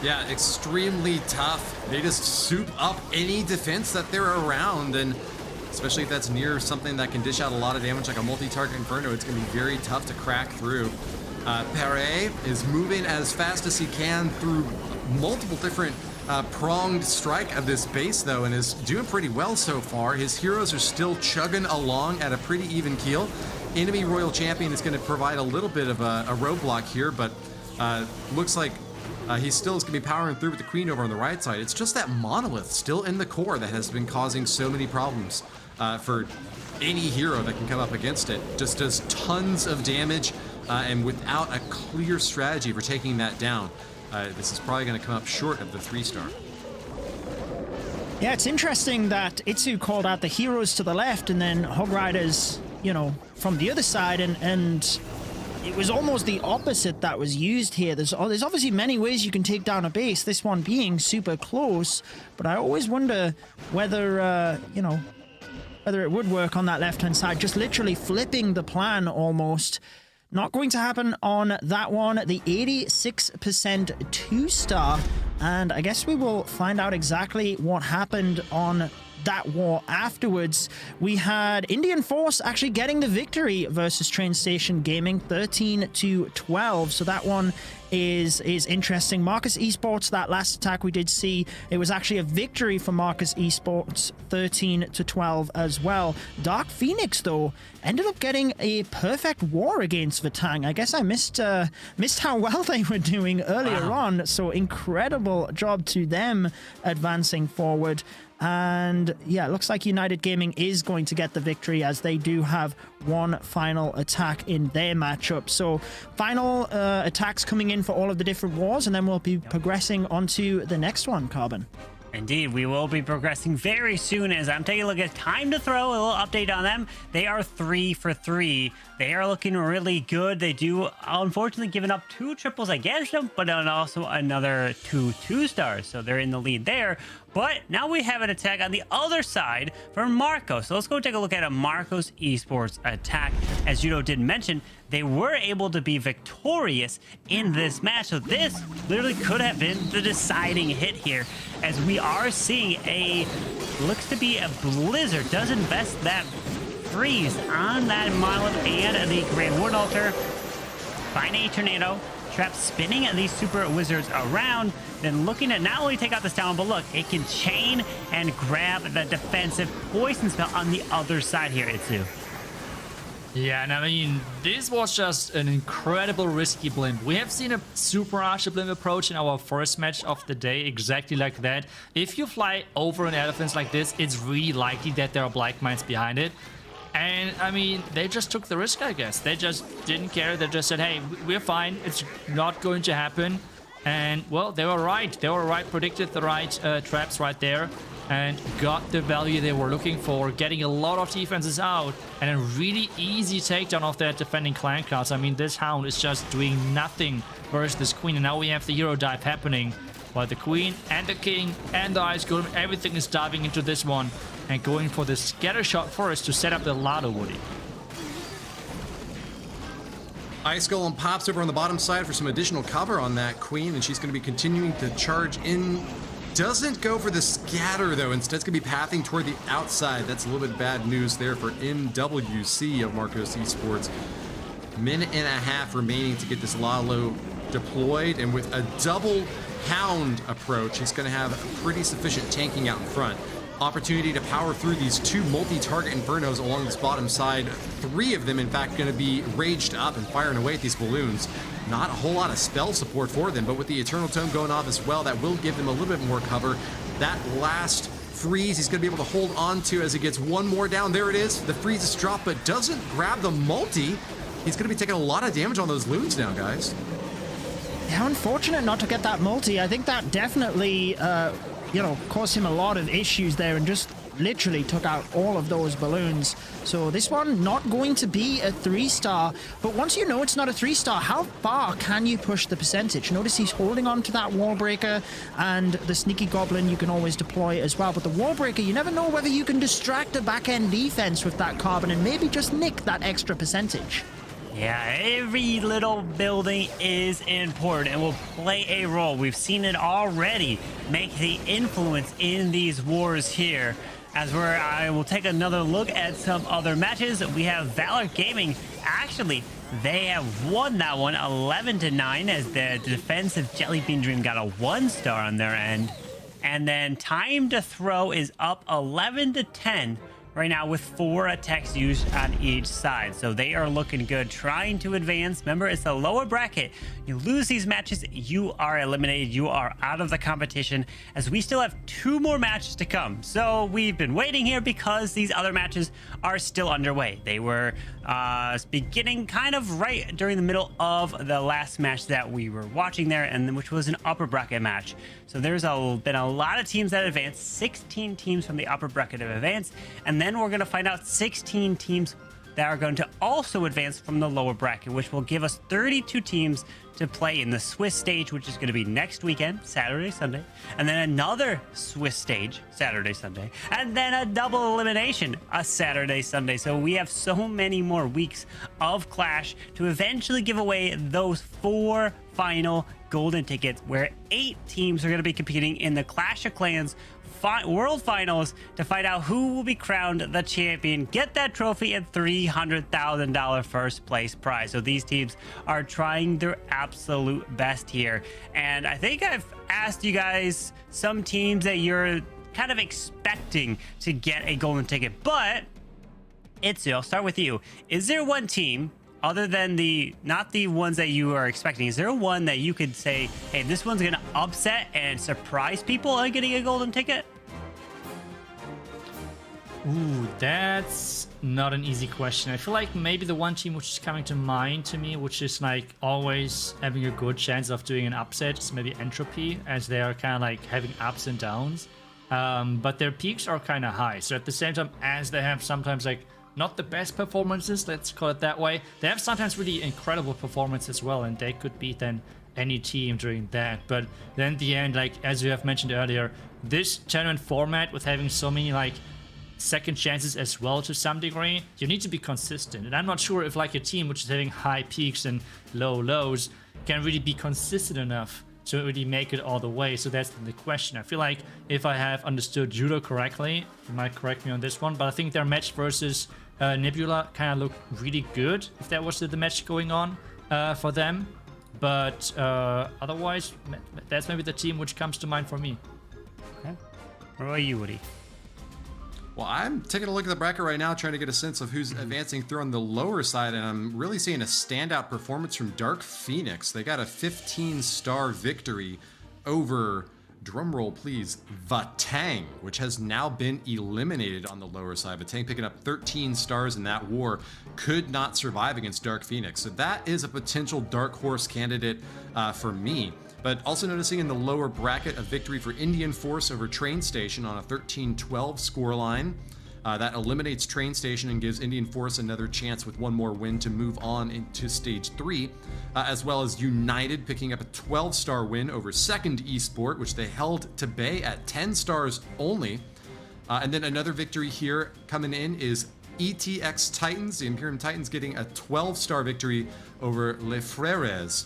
Yeah, extremely tough. They just soup up any defense that they're around, and especially if that's near something that can dish out a lot of damage like a multi-target Inferno, it's going to be very tough to crack through. Pere is moving as fast as he can through multiple different pronged strike of this base, though, and is doing pretty well so far. His heroes are still chugging along at a pretty even keel. Enemy Royal Champion is going to provide a little bit of a roadblock here, but looks like he still is going to be powering through with the Queen over on the right side. It's just that Monolith still in the core that has been causing so many problems for any hero that can come up against it. Just does tons of damage, and without a clear strategy for taking that down. This is probably going to come up short of the 3-star. Yeah, it's interesting that iTzu called out the heroes to the left and then Hog Riders, you know, from the other side, and it was almost the opposite that was used here. There's obviously many ways you can take down a base, this one being super close, but I always wonder whether, you know, whether it would work on that left-hand side, just literally flipping the plan almost. Not going to happen on that one. The 86% 2-star, and I guess we will find out exactly what happened on that war afterwards. We had Indian Force actually getting the victory versus Train Station Gaming, 13-12. So that one is interesting. Marcus Esports, that last attack we did see, it was actually a victory for Marcus Esports, 13-12 as well. Dark Phoenix, though, ended up getting a perfect war against Vatang. I guess I missed how well they were doing earlier on. So incredible job to them advancing forward. And yeah, it looks like United Gaming is going to get the victory, as they do have one final attack in their matchup. So final attacks coming in for all of the different wars, and then we'll be progressing onto the next one, Carbon. Indeed, we will be progressing very soon. As I'm taking a look at Time to Throw, a little update on them. They are 3 for 3. They are looking really good. They do, unfortunately, giving up 2 triples against them, but then also another 2 2-stars. So they're in the lead there. But now we have an attack on the other side for Marcos. So let's go take a look at a Marcos Esports attack. As Judo did mention, they were able to be victorious in this match. So this literally could have been the deciding hit here, as we are seeing looks to be a Blizzard does invest that freeze on that Monolith and the Grand Warden Altar. Find a Tornado, trap spinning these Super Wizards around, then looking to not only take out this town, but look, it can chain and grab the defensive poison spell on the other side here, iTzu. Yeah, and I mean, this was just an incredible risky blimp. We have seen a super archer blimp approach in our first match of the day, exactly like that. If you fly over an elephant like this, it's really likely that there are black mines behind it. And I mean, they just took the risk, I guess. They just didn't care. They just said, hey, we're fine. It's not going to happen. And well, they were right. They were right, predicted the right traps right there, and got the value they were looking for, getting a lot of defenses out, and a really easy takedown of that defending clan class. I mean, this Hound is just doing nothing versus this Queen, and now we have the hero dive happening, while the Queen and the King and the Ice Golem, everything is diving into this one, and going for the scatter shot first to set up the Lado Woody. Ice Golem pops over on the bottom side for some additional cover on that Queen, and she's going to be continuing to charge in. Doesn't go for the scatter, though. Instead, it's going to be pathing toward the outside. That's a little bit bad news there for MWC of Marcos Esports. Minute and a half remaining to get this Lalo deployed, and with a double Hound approach, he's going to have a pretty sufficient tanking out in front. Opportunity to power through these two multi-target Infernos along this bottom side. 3 of them, in fact, going to be raged up and firing away at these balloons. Not a whole lot of spell support for them, but with the Eternal Tome going off as well, that will give them a little bit more cover. That last freeze he's going to be able to hold on to as he gets one more down. There it is. The freeze is dropped, but doesn't grab the multi. He's going to be taking a lot of damage on those loons now, guys. How unfortunate not to get that multi. I think that definitely, caused him a lot of issues there, and just literally took out all of those balloons. So this one not going to be a 3-star, but once you know it's not a 3-star, how far can you push the percentage? Notice he's holding on to that wall breaker, and the sneaky goblin you can always deploy as well, but the wall breaker, you never know whether you can distract a back-end defense with that carbon and maybe just nick that extra percentage. Yeah, every little building is important and will play a role. We've seen it already make the influence in these wars here. I will take another look at some other matches. We have Valor Gaming. Actually, they have won that one 11-9 as the defensive Jelly Bean Dream got a 1-star on their end. And then Time to Throw is up 11-10. Right now with 4 attacks used on each side. So they are looking good, trying to advance. Remember, it's a lower bracket. You lose these matches, you are eliminated. You are out of the competition, as we still have 2 more matches to come. So we've been waiting here because these other matches are still underway. They were beginning kind of right during the middle of the last match that we were watching there, and which was an upper bracket match. So there's been a lot of teams that advanced. 16 teams from the upper bracket have advanced, and then we're going to find out 16 teams that are going to also advance from the lower bracket, which will give us 32 teams to play in the Swiss stage, which is going to be next weekend, Saturday, Sunday, and then another Swiss stage, Saturday, Sunday, and then a double elimination, a Saturday, Sunday. So we have so many more weeks of Clash to eventually give away those 4 final golden tickets, where 8 teams are going to be competing in the Clash of Clans World Finals to find out who will be crowned the champion, get that trophy, and $300,000 first place prize. So these teams are trying their absolute best here. And I think I've asked you guys some teams that you're kind of expecting to get a golden ticket, but iTzu, I'll start with you. Is there one team, other than not the ones that you are expecting, is there one that you could say, hey, this one's gonna upset and surprise people on getting a golden ticket? Ooh, that's not an easy question. I feel like maybe the one team which is coming to mind to me, which is like always having a good chance of doing an upset, is maybe Entropy, as they are kind of like having ups and downs. But their peaks are kind of high. So at the same time, as they have sometimes like not the best performances, let's call it that way, they have sometimes really incredible performance as well, and they could beat then any team during that. But then in the end, like as you have mentioned earlier, this tournament format with having so many like second chances as well, to some degree, you need to be consistent. And I'm not sure if like a team which is having high peaks and low lows can really be consistent enough to really make it all the way. So that's the question. I feel like if I have understood Judo correctly, you might correct me on this one, but I think their match versus Nebula kind of looked really good, if that was the match going on for them. But otherwise, that's maybe the team which comes to mind for me. Okay. What about you, Woody? Well, I'm taking a look at the bracket right now, trying to get a sense of who's advancing through on the lower side, and I'm really seeing a standout performance from Dark Phoenix. They got a 15-star victory over, drumroll please, Vatang, which has now been eliminated on the lower side. Vatang picking up 13 stars in that war, could not survive against Dark Phoenix. So that is a potential dark horse candidate for me. But also noticing in the lower bracket a victory for Indian Force over Train Station on a 13-12 scoreline. That eliminates Train Station and gives Indian Force another chance with one more win to move on into Stage 3, as well as United picking up a 12-star win over Second Esport, which they held to bay at 10 stars only. And then another victory here coming in is ETX Titans, the Imperium Titans getting a 12-star victory over Les Frères,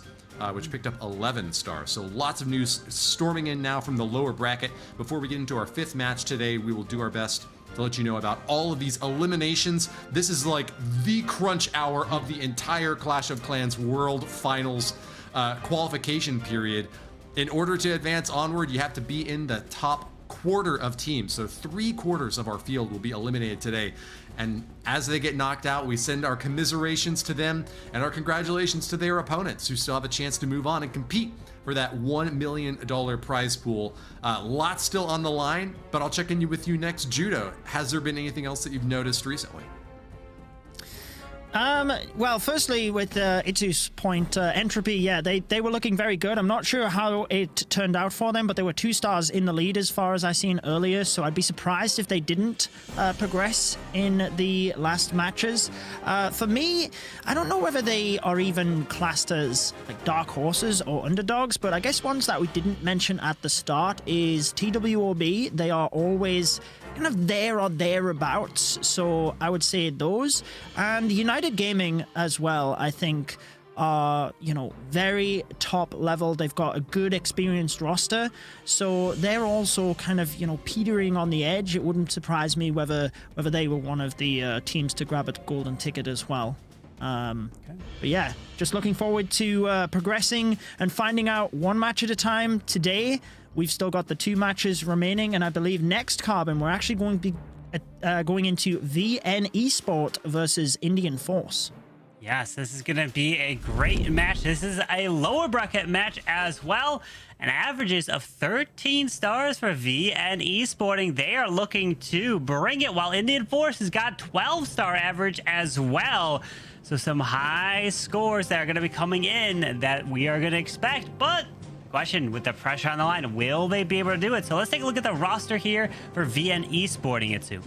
which picked up 11 stars. So lots of news storming in now from the lower bracket. Before we get into our 5th match today, we will do our best to let you know about all of these eliminations. This is like the crunch hour of the entire Clash of Clans World Finals qualification period. In order to advance onward, you have to be in the top quarter of teams. So 3/4 of our field will be eliminated today. And as they get knocked out, we send our commiserations to them and our congratulations to their opponents who still have a chance to move on and compete for that $1 million prize pool. Lots still on the line, but I'll check in with you next. Judo, has there been anything else that you've noticed recently? Well, firstly, with iTzu's point, Entropy, yeah, they were looking very good. I'm not sure how it turned out for them, but they were 2 stars in the lead as far as I seen earlier, so I'd be surprised if they didn't progress in the last matches. For me, I don't know whether they are even classed as like dark horses or underdogs, but I guess ones that we didn't mention at the start is TWOB. They are always kind of there or thereabouts, so I would say those. And United Gaming as well, I think, are, you know, very top level. They've got a good experienced roster, so they're also kind of, you know, petering on the edge. It wouldn't surprise me whether they were one of the teams to grab a golden ticket as well. But yeah, just looking forward to progressing and finding out one match at a time today. We've still got the 2 matches remaining, and I believe next Carbon, we're actually going to be going into VN Esport versus Indian Force. Yes, this is going to be a great match. This is a lower bracket match as well. And averages of 13 stars for VN Esporting. They are looking to bring it, while Indian Force has got 12-star average as well. So some high scores that are going to be coming in that we are going to expect. But question, with the pressure on the line, will they be able to do it? So let's take a look at the roster here for VN Esporting, iTzu.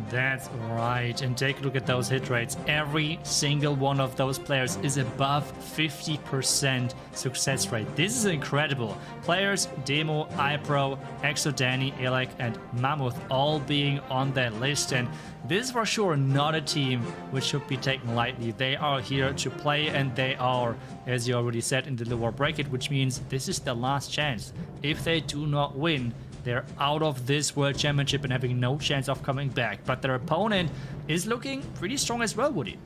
That's right, and take a look at those hit rates. Every single one of those players is above 50% success rate. This is incredible. Players, Demo, iPro, Exodani, Elec, and Mammoth all being on that list, and this is for sure not a team which should be taken lightly. They are here to play, and they are, as you already said, in the lower bracket, which means this is their last chance. If they do not win, they're out of this World Championship and having no chance of coming back. But their opponent is looking pretty strong as well, Woody.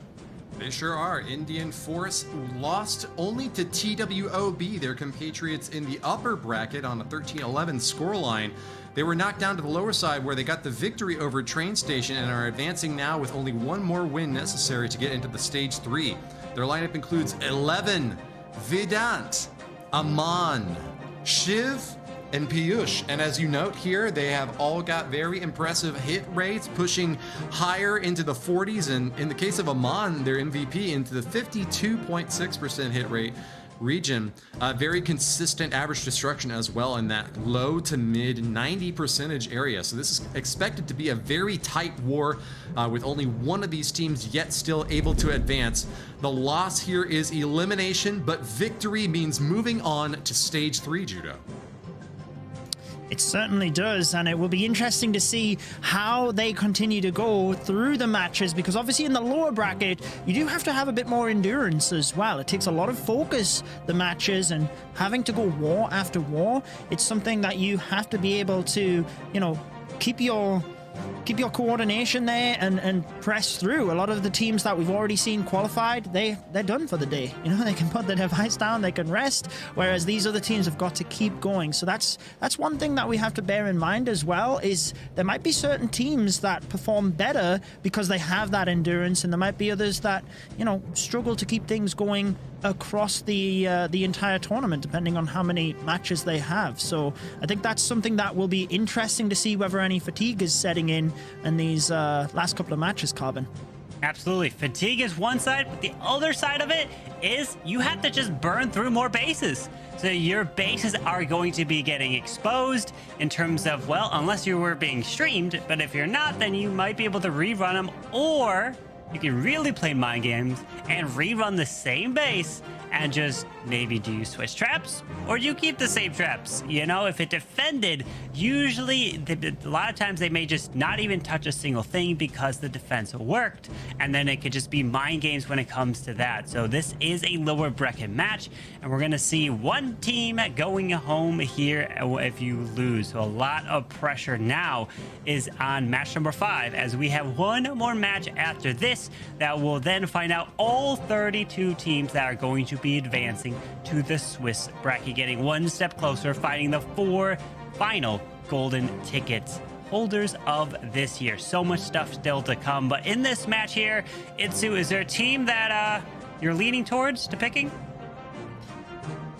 They sure are. Indian Force lost only to TWOB, their compatriots in the upper bracket, on a 13-11 scoreline. They were knocked down to the lower side where they got the victory over Train Station and are advancing now with only one more win necessary to get into the Stage 3. Their lineup includes 11, Vedant, Aman, Shiv, and Piyush. And as you note here, they have all got very impressive hit rates, pushing higher into the 40s, and in the case of Aman, their MVP, into the 52.6% hit rate region. Very consistent average destruction as well in that low to mid 90% area. So this is expected to be a very tight war with only one of these teams yet still able to advance. The loss here is elimination, but victory means moving on to Stage 3, Judo. It certainly does, and it will be interesting to see how they continue to go through the matches, because obviously in the lower bracket, you do have to have a bit more endurance as well. It takes a lot of focus, the matches, and having to go war after war. It's something that you have to be able to, you know, keep your keep your coordination there and press through. A lot of the teams that we've already seen qualified, they're done for the day. You know, they can put their device down, they can rest, whereas these other teams have got to keep going. So that's one thing that we have to bear in mind as well, is there might be certain teams that perform better because they have that endurance, and there might be others that, you know, struggle to keep things going across the entire tournament, depending on how many matches they have. So I think that's something that will be interesting to see, whether any fatigue is setting in these last couple of matches, Carbon. Absolutely. Fatigue is one side, but the other side of it is you have to just burn through more bases. So your bases are going to be getting exposed in terms of, well, unless you were being streamed, but if you're not, then you might be able to rerun them, or you can really play mind games and rerun the same base and just maybe do you switch traps or do you keep the same traps? You know, if it defended, usually a lot of times they may just not even touch a single thing because the defense worked, and then it could just be mind games when it comes to that. So this is a lower bracket match, and we're gonna see one team going home here if you lose. So a lot of pressure now is on match number 5, as we have one more match after this that will then find out all 32 teams that are going to be advancing to the Swiss bracket, getting one step closer, finding the 4 final golden tickets holders of this year. So much stuff still to come, but in this match here, iTzu, is there a team that you're leaning towards to picking?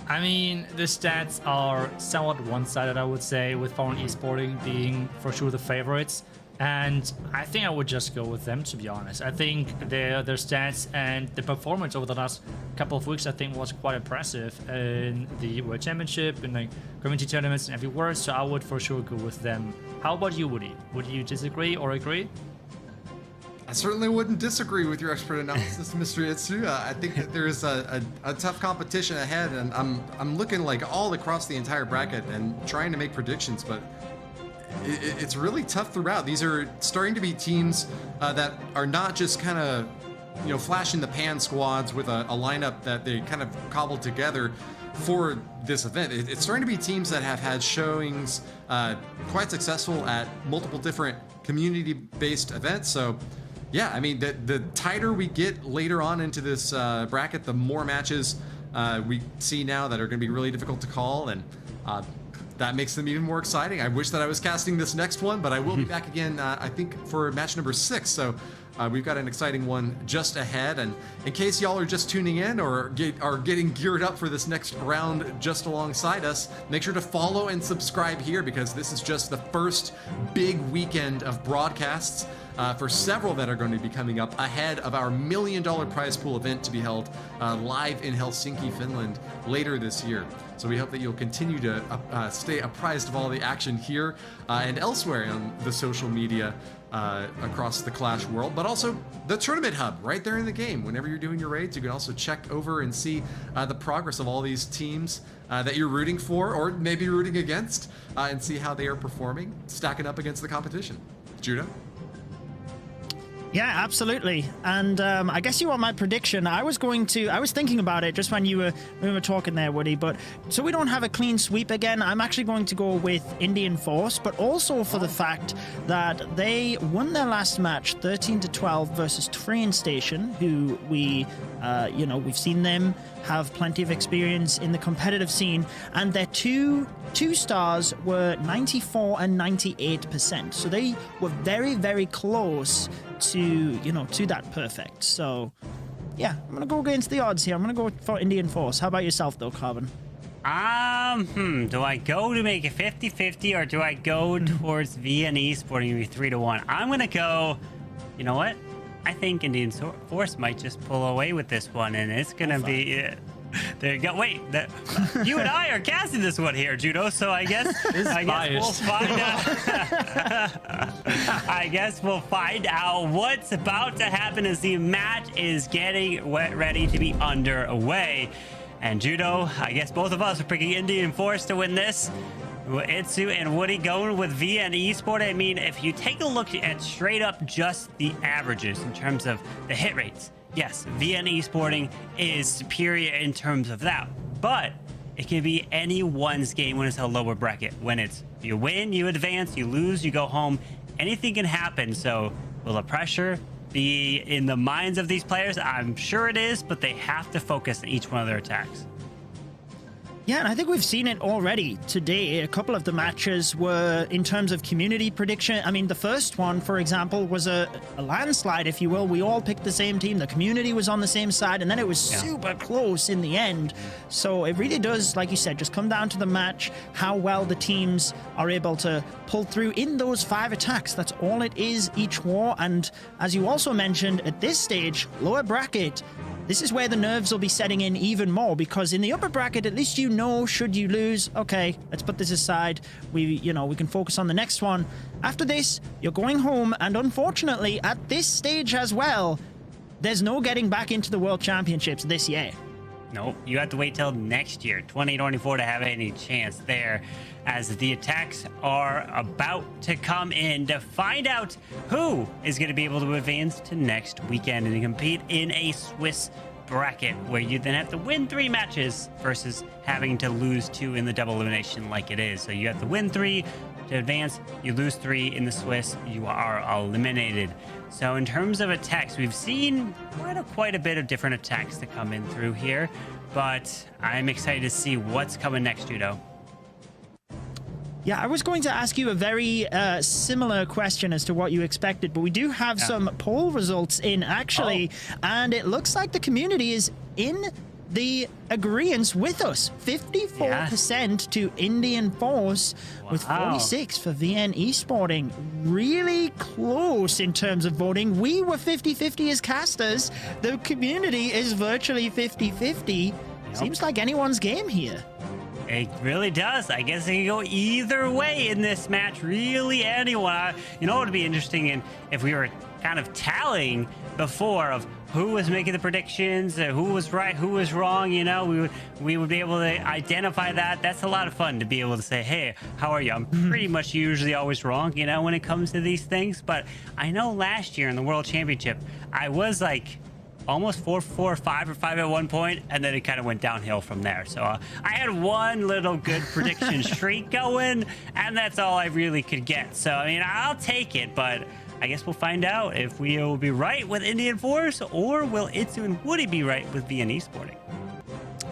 I mean, the stats are somewhat one-sided, I would say, with Foreign Esporting being for sure the favorites. And I think I would just go with them, to be honest. I think their stats and the performance over the last couple of weeks, I think, was quite impressive in the World Championship, in like community tournaments and everywhere. So I would for sure go with them. How about you, Woody? Would you disagree or agree? I certainly wouldn't disagree with your expert analysis, Mr. iTzu. I think that there is a tough competition ahead, and I'm looking like all across the entire bracket and trying to make predictions, but it's really tough throughout. These are starting to be teams that are not just kind of, you know, flash in the pan squads with a lineup that they kind of cobbled together for this event. It's starting to be teams that have had showings quite successful at multiple different community-based events. So yeah, I mean, the tighter we get later on into this bracket, the more matches we see now that are going to be really difficult to call, and that makes them even more exciting. I wish that I was casting this next one, but I will be back again, I think, for match number 6. So we've got an exciting one just ahead. And in case y'all are just tuning in or are getting geared up for this next round just alongside us, make sure to follow and subscribe here, because this is just the first big weekend of broadcasts for several that are going to be coming up ahead of our $1 million prize pool event to be held live in Helsinki, Finland later this year. So we hope that you'll continue to stay apprised of all the action here and elsewhere on the social media across the Clash world, but also the Tournament Hub right there in the game. Whenever you're doing your raids, you can also check over and see the progress of all these teams that you're rooting for or maybe rooting against, and see how they are performing, stacking up against the competition. Judo? Yeah, absolutely. And I guess you want my prediction. I was thinking about it just when we were talking there, Woody. But so we don't have a clean sweep again, I'm actually going to go with Indian Force, but also for the fact that they won their last match 13-12 versus Train Station, who we've seen them have plenty of experience in the competitive scene, and their two stars were 94 and 98%. So they were very, very close to that perfect. So yeah, I'm gonna go against the odds here. I'm gonna go for Indian Force. How about yourself though, Carbon? Do I go to make it 50-50 or do I go towards VN Esporting to be 3-1? I'm gonna go, you know what? I think Indian Force might just pull away with this one, and it's gonna be. There you go. Wait, you and I are casting this one here, Judo. So I guess we'll find out. I guess we'll find out what's about to happen as the match is getting ready to be underway. And Judo, I guess both of us are picking Indian Force to win this. iTzu and Woody going with VN Esport. I mean, if you take a look at straight up just the averages in terms of the hit rates, yes, VN Esporting is superior in terms of that, but it can be anyone's game when it's a lower bracket. When it's you win, you advance, you lose, you go home. anything can happen. So will the pressure be in the minds of these players? I'm sure it is, but they have to focus on each one of their attacks. Yeah, and I think we've seen it already today. A couple of the matches were in terms of community prediction. I mean, the first one, for example, was a landslide, if you will. We all picked the same team. The community was on the same side, and then it was super close in the end. So it really does, like you said, just come down to the match, how well the teams are able to pull through in those 5 attacks. That's all it is each war. And as you also mentioned, at this stage, lower bracket, this is where the nerves will be setting in even more, because in the upper bracket, at least you know, should you lose, okay, let's put this aside. We can focus on the next one. After this, you're going home, and unfortunately, at this stage as well, there's no getting back into the World Championships this year. Nope, you have to wait till next year, 2024, to have any chance there, as the attacks are about to come in to find out who is going to be able to advance to next weekend and compete in a Swiss bracket, where you then have to win 3 matches versus having to lose 2 in the double elimination like it is. So you have to win 3 to advance, you lose 3 in the Swiss, you are eliminated. So in terms of attacks, we've seen quite a bit of different attacks that come in through here, but I'm excited to see what's coming next, Judo. Yeah, I was going to ask you a very similar question as to what you expected, but we do have some poll results in, actually, and it looks like the community is in the agreeance with us. 54% to Indian Force, with 46 for VN Esporting. Really close in terms of voting. We were 50-50 as casters. The community is virtually 50-50. Seems like anyone's game here. It really does. I guess it can go either way in this match. Really, anyone. You know what would be interesting if we were kind of tallying before of who was making the predictions, who was right, who was wrong. You know, we would be able to identify that. That's a lot of fun to be able to say, hey, how are you? I'm pretty much usually always wrong, you know, when it comes to these things. But I know last year in the World Championship, I was like almost 4-4, 5-5 at one point, and then it kind of went downhill from there. So I had one little good prediction streak going, and that's all I really could get. So, I mean, I'll take it, but I guess we'll find out if we will be right with Indian Force, or will iTzu and Woody be right with VN Esporting.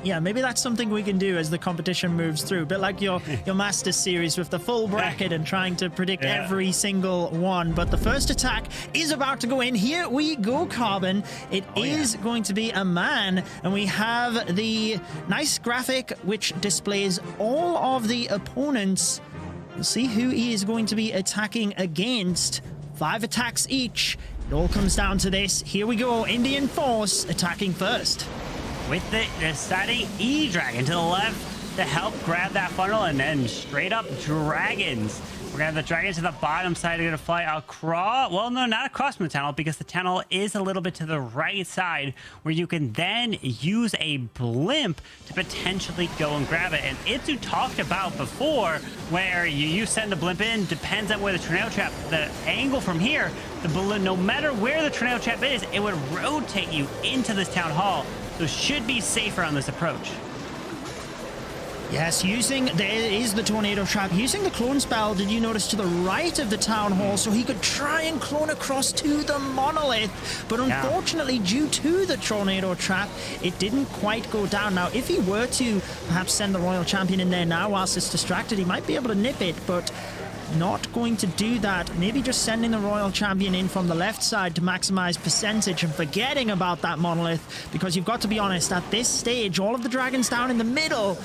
Yeah, maybe that's something we can do as the competition moves through. A bit like your Masters series with the full bracket and trying to predict every single one. But the first attack is about to go in. Here we go, Carbon. It is going to be a man. And we have the nice graphic which displays all of the opponents. We'll see who he is going to be attacking against. 5 attacks each. It all comes down to this. Here we go. Indian Force attacking first. With the deciding E-Dragon to the left to help grab that funnel, and then straight up Dragons. We're going to have the Dragons to the bottom side. They're going to fly across, well, no, not across from the tunnel, because the tunnel is a little bit to the right side, where you can then use a blimp to potentially go and grab it. And iTzu talked about before, where you send the blimp in, depends on where the tornado trap, the angle from here, the balloon, no matter where the tornado trap is, it would rotate you into this town hall. So should be safer on this approach. Yes, there is the tornado trap. Using the clone spell, did you notice, to the right of the town hall, so he could try and clone across to the monolith. But unfortunately, due to the tornado trap, it didn't quite go down. Now, if he were to perhaps send the Royal Champion in there now whilst it's distracted, he might be able to nip it, but not going to do that. Maybe just sending the Royal Champion in from the left side to maximize percentage and forgetting about that monolith, because you've got to be honest, at this stage, all of the dragons down in the middle,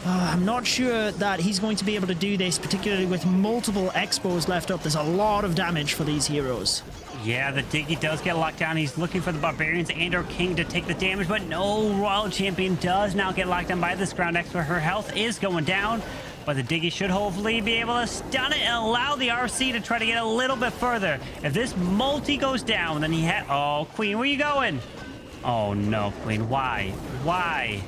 I'm not sure that he's going to be able to do this, particularly with multiple expos left up. There's a lot of damage for these heroes. Yeah, the Diggy does get locked down. He's looking for the Barbarians and our King to take the damage, but no, Royal Champion does now get locked down by this ground expert. Her health is going down, but the Diggy should hopefully be able to stun it and allow the RC to try to get a little bit further. If this multi goes down, then he had... Oh, Queen, where you going? Oh, no, Queen. Why? Why?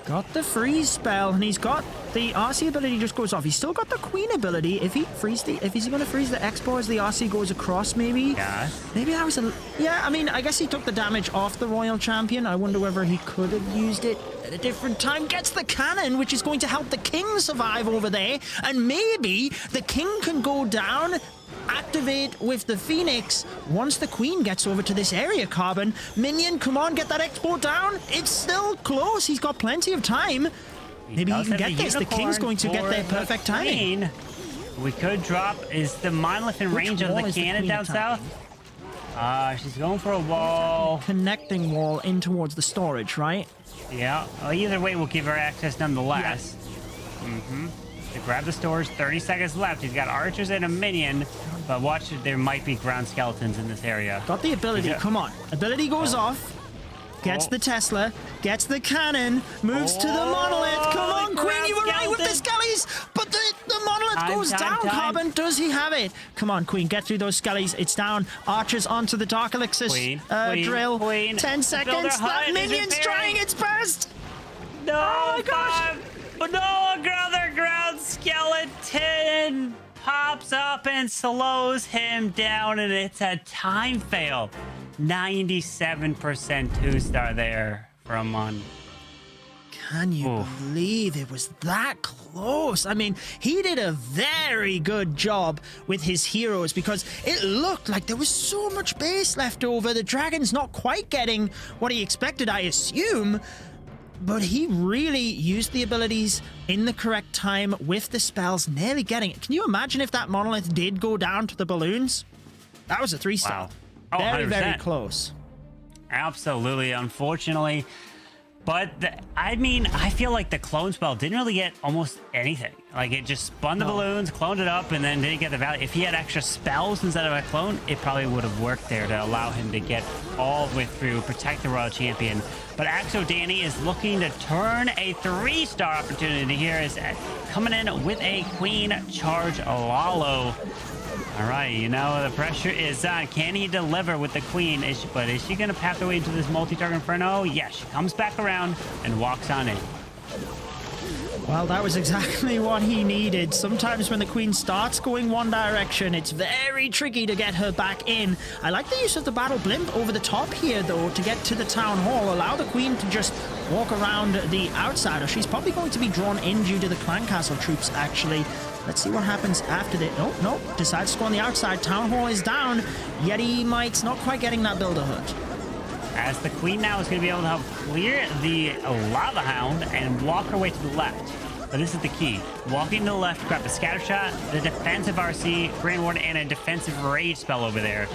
Got the freeze spell, and he's got the RC ability just goes off. He's still got the Queen ability. If he's going to freeze the Expo as the RC goes across, maybe. Yeah. Maybe that was a... Yeah, I mean, I guess he took the damage off the Royal Champion. I wonder whether he could have used it at a different time. Gets the cannon, which is going to help the King survive over there. And maybe the King can go down activate with the Phoenix once the Queen gets over to this area, Carbon. Minion, come on, get that export down. It's still close. He's got plenty of time. Maybe he can get this. The King's going to get there perfect timing. We could drop. Is the monolith in range of the cannon down south? She's going for a wall. Connecting wall in towards the storage, right? Yeah. Well, either way, we'll give her access nonetheless. To grab the storage, 30 seconds left. He's got archers and a minion, but watch it. There might be ground skeletons in this area. Got the ability. Come on. Ability goes off. Gets the Tesla, gets the cannon, moves to the monolith. Come on, Queen, you were right with the skellies, but the monolith goes down. Carbon, does he have it? Come on, Queen, get through those skellies. It's down. Archers onto the Dark Elixir drill. 10 seconds. That minion's trying its best. No, oh my gosh. No, another ground skeleton pops up and slows him down, and it's a time fail. 97% 2-star there from Mon. Can you believe it was that close? I mean, he did a very good job with his heroes because it looked like there was so much base left over. The dragon's not quite getting what he expected, I assume. But he really used the abilities in the correct time with the spells, nearly getting it. Can you imagine if that monolith did go down to the balloons? That was a 3-star. Wow. Oh, very, 100%. very close. Absolutely, unfortunately. But, I mean, I feel like the clone spell didn't really get almost anything. Like, it just spun the balloons, cloned it up, and then didn't get the value. If he had extra spells instead of a clone, it probably would have worked there to allow him to get all the way through, protect the Royal Champion. But Axo Danny is looking to turn a 3-star opportunity here. Is coming in with a Queen Charge Lalo. All right, you know, the pressure is on. Can he deliver with the Queen? Is she going to path her way into this multi-target Inferno? Yes, she comes back around and walks on in. Well, that was exactly what he needed. Sometimes when the Queen starts going one direction, it's very tricky to get her back in. I like the use of the Battle Blimp over the top here, though, to get to the Town Hall. Allow the Queen to just walk around the outside. Or she's probably going to be drawn in due to the Clan Castle troops, actually. Let's see what happens after this. Nope. Decides to go on the outside. Town Hall is down. Yeti Might's not quite getting that Builder Hood. As the Queen now is going to be able to help clear the Lava Hound and walk her way to the left. But this is the key. Walking to the left, grab the Scatter Shot, the defensive RC, Grand Warden, and a defensive Rage spell over there.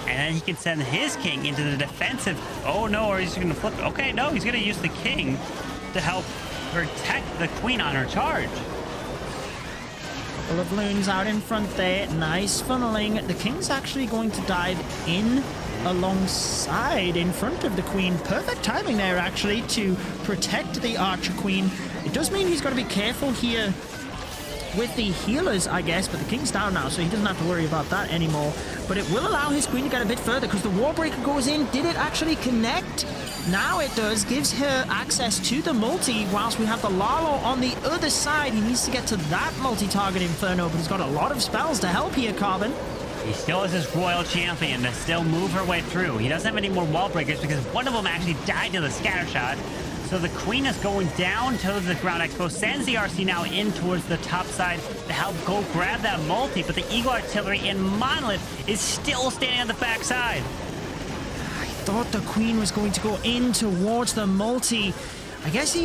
And then he can send his King into the defensive. Oh no, or he's going to flip. Okay, no, he's going to use the King to help protect the Queen on her charge. Couple of loons out in front there. Nice funneling. The King's actually going to dive in alongside in front of the Queen. Perfect timing there, actually, to protect the Archer Queen. It does mean he's got to be careful here with the healers, I guess, but the King's down now, so he doesn't have to worry about that anymore. But it will allow his Queen to get a bit further because the Warbreaker goes in. Did it actually connect? Now it does. Gives her access to the multi, whilst we have the Lalo on the other side. He needs to get to that multi-target Inferno, but he's got a lot of spells to help here, Carbon. He still has his Royal Champion to still move her way through. He doesn't have any more wall breakers because one of them actually died to the Scatter Shot. So the Queen is going down to the ground expo, sends the RC now in towards the top side to help go grab that multi, but the Eagle Artillery in Monolith is still standing on the back side. I thought the Queen was going to go in towards the multi. I guess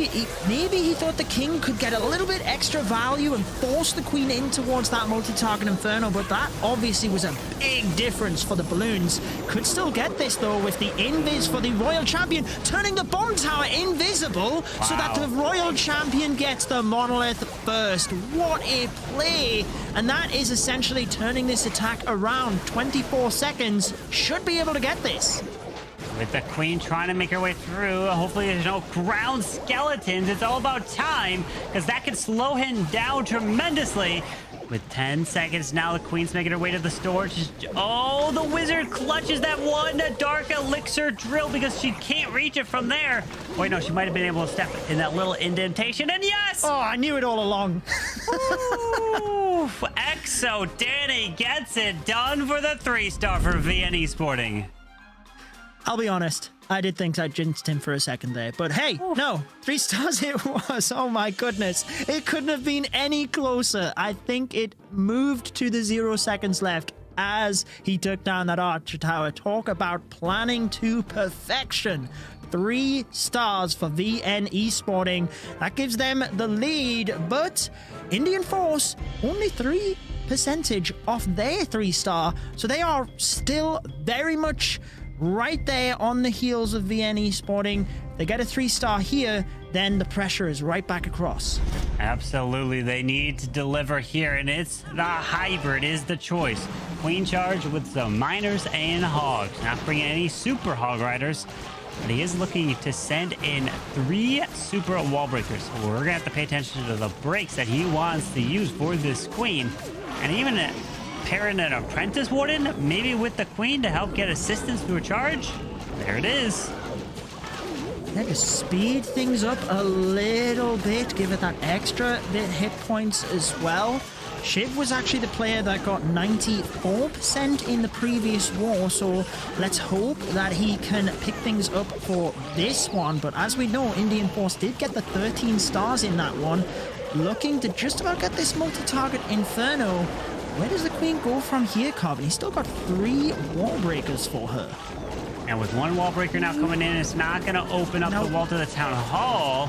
maybe he thought the King could get a little bit extra value and force the Queen in towards that multi-target Inferno, but that obviously was a big difference for the balloons. Could still get this, though, with the Invis for the Royal Champion, turning the bomb tower invisible so that the Royal Champion gets the monolith first. What a play! And that is essentially turning this attack around. 24 seconds. Should be able to get this. With the Queen trying to make her way through, hopefully there's no ground skeletons. It's all about time, because that can slow him down tremendously. With 10 seconds now, the Queen's making her way to the storage. Oh, the Wizard clutches that one Dark Elixir drill because she can't reach it from there. Wait, no, she might have been able to step in that little indentation, and yes! Oh, I knew it all along. Ooh, Exo Danny gets it done for the 3-star for VN Esporting. I'll be honest, I did think I jinxed him for a second there. But hey, no, 3 stars it was. Oh my goodness. It couldn't have been any closer. I think it moved to the 0 seconds left as he took down that archer tower. Talk about planning to perfection. 3 stars for VN Esporting. That gives them the lead, but Indian Force only 3% off their 3-star, so they are still very much right there on the heels of VN Esporting. They get a 3-star here, then the pressure is right back across. Absolutely, they need to deliver here, and it's the hybrid is the choice. Queen charge with some miners and hogs. Not bringing any super hog riders, but he is looking to send in 3 super wall breakers. We're gonna have to pay attention to the breaks that he wants to use for this queen, and even pairing an apprentice warden, maybe with the queen to help get assistance through a charge. There it is. Yeah, just speed things up a little bit, give it that extra bit hit points as well. Shiv was actually the player that got 94% in the previous war, so let's hope that he can pick things up for this one. But as we know, Indian Force did get the 13 stars in that one, looking to just about get this multi-target Inferno. Where does the queen go from here, Carbon? He's still got 3 wall breakers for her. And with 1 wall breaker now coming in, it's not going to open up the wall to the town hall.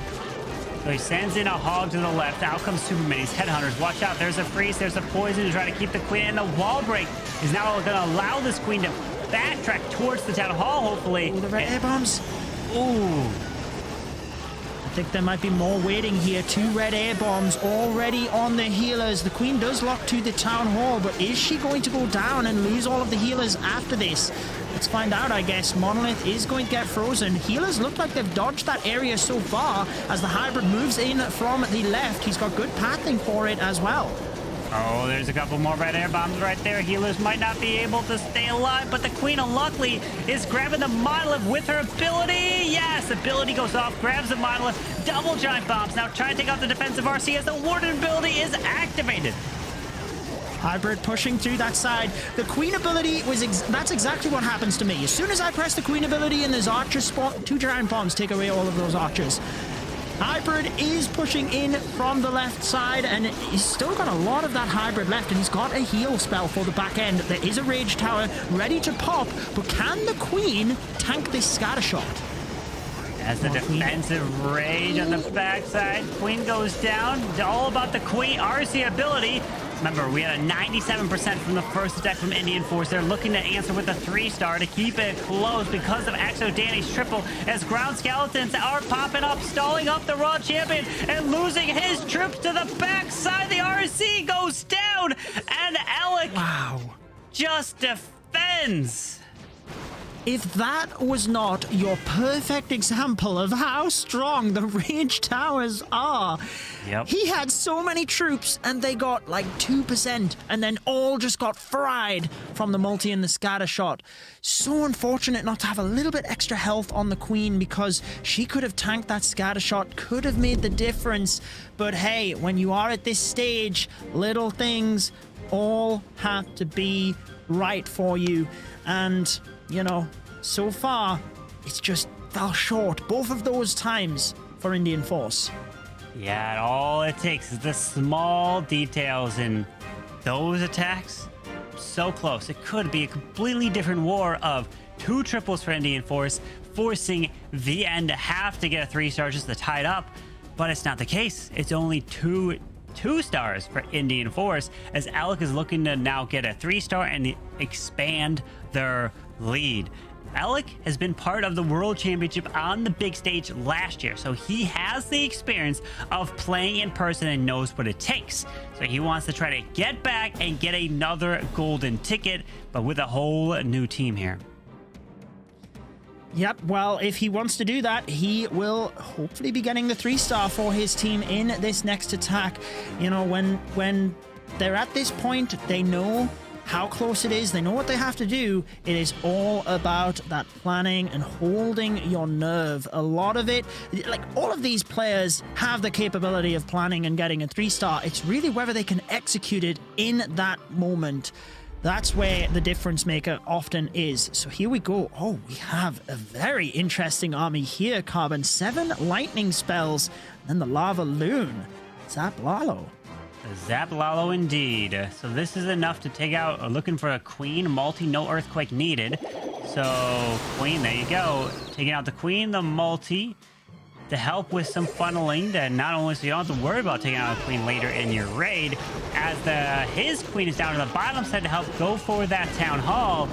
So he sends in a hog to the left. Out comes Super Minis, Headhunters. Watch out. There's a freeze. There's a poison to try to keep the queen. And the wall break is now going to allow this queen to backtrack towards the town hall, hopefully. Oh, the red air bombs. Ooh. I think there might be more waiting here. 2 red air bombs already on the healers. The queen does lock to the town hall, but is she going to go down and lose all of the healers after this? Let's find out, I guess. Monolith is going to get frozen. Healers look like they've dodged that area so far as the hybrid moves in from the left. He's got good pathing for it as well. Oh, there's a couple more red air bombs right there. Healers might not be able to stay alive, but the queen, unluckily, is grabbing the monolith with her ability. Yes, ability goes off, grabs the monolith, double giant bombs. Now trying to take out the defensive RC as the warden ability is activated. Hybrid pushing through that side. The queen ability was that's exactly what happens to me. As soon as I press the queen ability and there's archers spawn, 2 giant bombs take away all of those archers. Hybrid is pushing in from the left side, and he's still got a lot of that hybrid left, and he's got a heal spell for the back end. There is a rage tower ready to pop, but can the queen tank this scatter shot? As the defensive rage on the backside, queen goes down. All about the queen RC ability. Remember, we had a 97% from the first attack from Indian Force. They're looking to answer with a 3-star to keep it close because of Exo Danny's triple, as ground skeletons are popping up, stalling up the Raw Champion and losing his troops to the backside. The RC goes down, and Alec just defends. If that was not your perfect example of how strong the rage towers are. Yep. He had so many troops and they got like 2% and then all just got fried from the multi and the scatter shot. So unfortunate not to have a little bit extra health on the queen, because she could have tanked that scatter shot, could have made the difference. But hey, when you are at this stage, little things all have to be right for you. And you know, so far, it's just fell short both of those times for Indian Force. Yeah, all it takes is the small details in those attacks. So close. It could be a completely different war of 2 triples for Indian Force, forcing VN to have to get a 3-star just to tie it up. But it's not the case. It's only 2 stars for Indian Force, as Alec is looking to now get a 3-star and expand their lead. Alec has been part of the World Championship on the big stage last year, so he has the experience of playing in person and knows what it takes. So he wants to try to get back and get another golden ticket, but with a whole new team here. Yep, well, if he wants to do that, he will hopefully be getting the 3-star for his team in this next attack. You know, when they're at this point, they know how close it is. They know what they have to do. It is all about that planning and holding your nerve. A lot of it, like all of these players have the capability of planning and getting a 3-star. It's really whether they can execute it in that moment. That's where the difference maker often is. So here we go. Oh, we have a very interesting army here, Carbon. 7 lightning spells, and then the lava loon. Zap Lalo. Zap Lalo indeed. So this is enough to take out, looking for a queen, multi, no earthquake needed. So queen, there you go. Taking out the queen, the multi, to help with some funneling that not only so you don't have to worry about taking out a queen later in your raid, as his queen is down to the bottom side to help go for that town hall.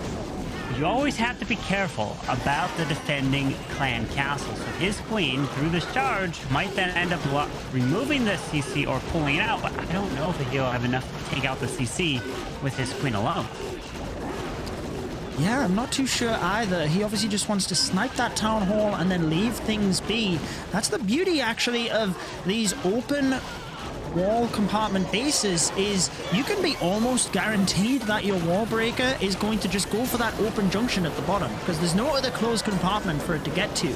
You always have to be careful about the defending clan castle. So his queen, through this charge, might then end up removing the CC or pulling it out, but I don't know if he'll have enough to take out the CC with his queen alone. Yeah, I'm not too sure either. He obviously just wants to snipe that town hall and then leave things be. That's the beauty, actually, of these open wall compartment bases, is you can be almost guaranteed that your wall breaker is going to just go for that open junction at the bottom, because there's no other closed compartment for it to get to.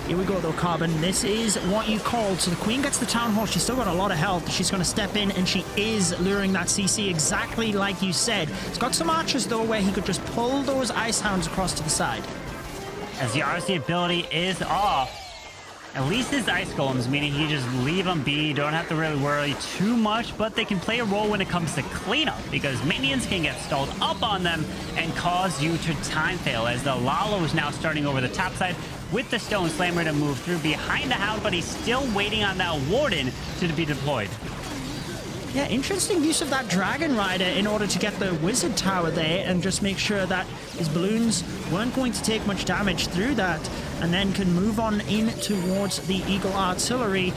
Here we go though, Carbon. This is what you called. So the queen gets the town hall. She's still got a lot of health. She's going to step in, and she is luring that CC exactly like you said. It's got some archers though where he could just pull those ice hounds across to the side. As the RC ability is off, at least his ice golems, meaning he just leave them be, don't have to really worry too much, but they can play a role when it comes to cleanup, because minions can get stalled up on them and cause you to time fail, as the Lalo is now starting over the top side with the Stone Slammer to move through behind the Hound, but he's still waiting on that Warden to be deployed. Yeah, interesting use of that Dragon Rider in order to get the Wizard Tower there and just make sure that his balloons weren't going to take much damage through that, and then can move on in towards the Eagle Artillery.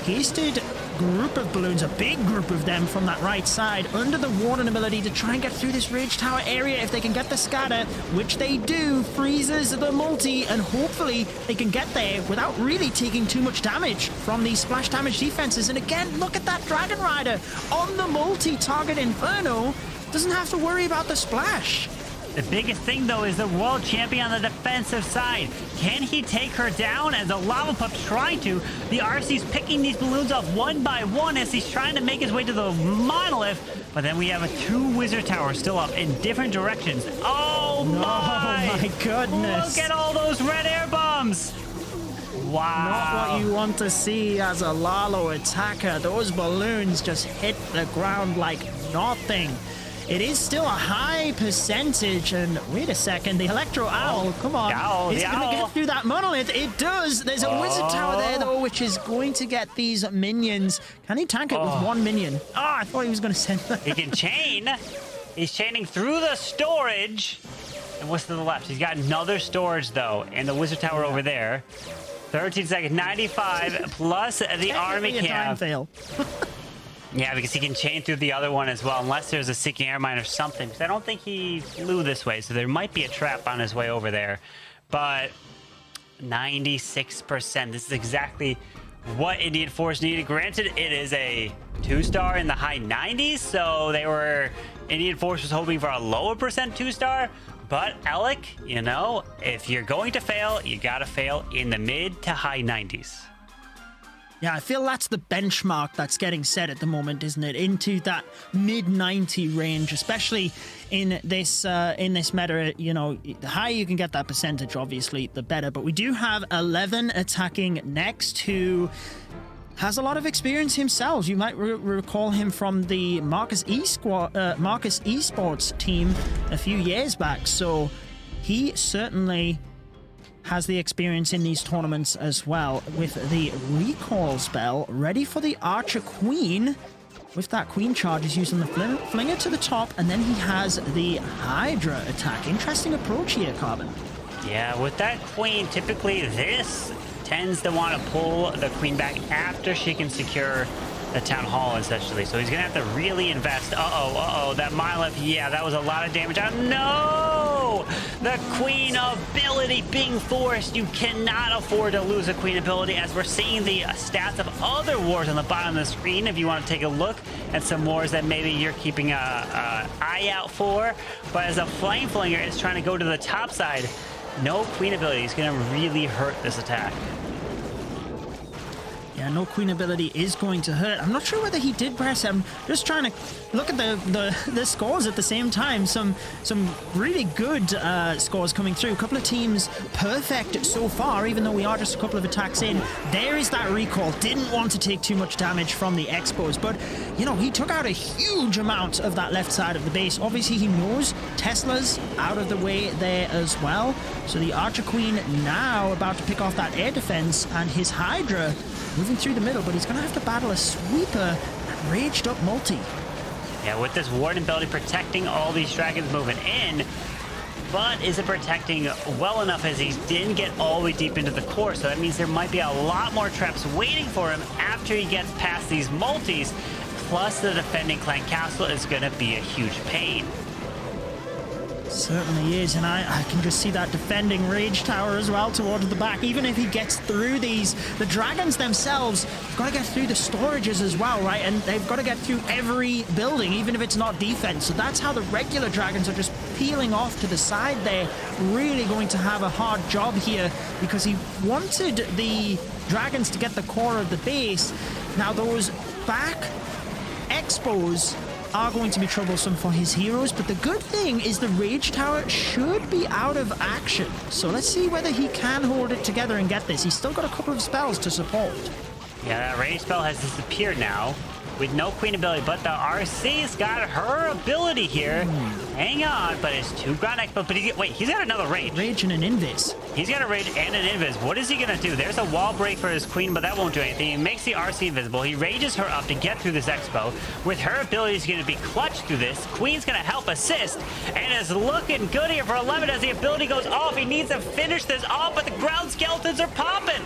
Hasted group of balloons, a big group of them from that right side, under the Warden ability to try and get through this Rage Tower area. If they can get the scatter, which they do, freezes the multi, and hopefully they can get there without really taking too much damage from these splash damage defenses. And again, look at that Dragon Rider on the multi-target Inferno. Doesn't have to worry about the splash. The biggest thing, though, is the world champion on the defensive side. Can he take her down? As the Lava Pup's trying to, the RC's picking these balloons off one by one as he's trying to make his way to the monolith. But then we have two Wizard Towers still up in different directions. Oh, my goodness. Look at all those red air bombs. Wow. Not what you want to see as a Lalo attacker. Those balloons just hit the ground like nothing. It is still a high percentage, and wait a second, the Electro Owl, come on, it's going to get through that monolith. It does. There's a Wizard Tower there, though, which is going to get these minions. Can he tank it with one minion? Oh, I thought he was going to send that. He can chain. He's chaining through the storage. And what's to the left? He's got another storage, though, and the Wizard Tower over there. 13 seconds, 95, plus the army camp. Time fail. Yeah, because he can chain through the other one as well, unless there's a Seeking Air Mine or something. Because I don't think he flew this way, so there might be a trap on his way over there. But 96%. This is exactly what Indian Force needed. Granted, it is a 2-star in the high 90s, so Indian Force was hoping for a lower percent 2-star. But Alec, you know, if you're going to fail, you gotta fail in the mid to high 90s. Yeah, I feel that's the benchmark that's getting set at the moment, isn't it? Into that mid-90 range, especially in this meta. You know, the higher you can get that percentage, obviously, the better. But we do have 11 attacking next, who has a lot of experience himself. You might recall him from the Marcus Esports team a few years back. So he certainly has the experience in these tournaments as well, with the recall spell ready for the Archer Queen. With that Queen charge, he's using the Flinger to the top, and then he has the Hydra attack. Interesting approach here, Carbon. Yeah, with that Queen, typically this tends to want to pull the Queen back after she can secure the Town Hall, essentially. So he's going to have to really invest. That monolith, yeah, that was a lot of damage. No! The Queen ability being forced. You cannot afford to lose a Queen ability, as we're seeing the stats of other wars on the bottom of the screen. If you want to take a look at some wars that maybe you're keeping an eye out for. But as a Flame Flinger is trying to go to the top side, no Queen ability is going to really hurt this attack. Yeah, no queen ability is going to hurt. I'm not sure whether he did press. I'm just trying to look at the scores at the same time. Some really good scores coming through. A couple of teams perfect so far, even though we are just a couple of attacks in. There is that recall. Didn't want to take too much damage from the Expos, but, you know, he took out a huge amount of that left side of the base. Obviously, he knows Tesla's out of the way there as well. So the Archer Queen now about to pick off that air defense, and his Hydra moving through the middle, but he's going to have to battle a sweeper and raged up multi. Yeah, with this Warden ability protecting all these dragons moving in, but is it protecting well enough as he didn't get all the way deep into the core? So that means there might be a lot more traps waiting for him after he gets past these multis. Plus, the defending clan castle is going to be a huge pain. Certainly is, and I can just see that defending rage tower as well towards the back. Even if he gets through these, the dragons themselves have got to get through the storages as well, right? And they've got to get through every building, even if it's not defense. So that's how the regular dragons are just peeling off to the side there. Really going to have a hard job here because he wanted the dragons to get the core of the base. Now those back expos are going to be troublesome for his heroes, but the good thing is the Rage Tower should be out of action. So let's see whether he can hold it together and get this. He's still got a couple of spells to support. Yeah, that Rage spell has disappeared now with no queen ability, but the RC's got her ability here. Hang on, but it's 2 ground expos, but he's got another rage. Rage and an invis. He's got a rage and an invis. What is he gonna do? There's a wall break for his queen, but that won't do anything. He makes the RC invisible. He rages her up to get through this expo. With her ability, he's gonna be clutch through this. Queen's gonna help assist, and is looking good here for 11 as the ability goes off. He needs to finish this off, but the ground skeletons are popping.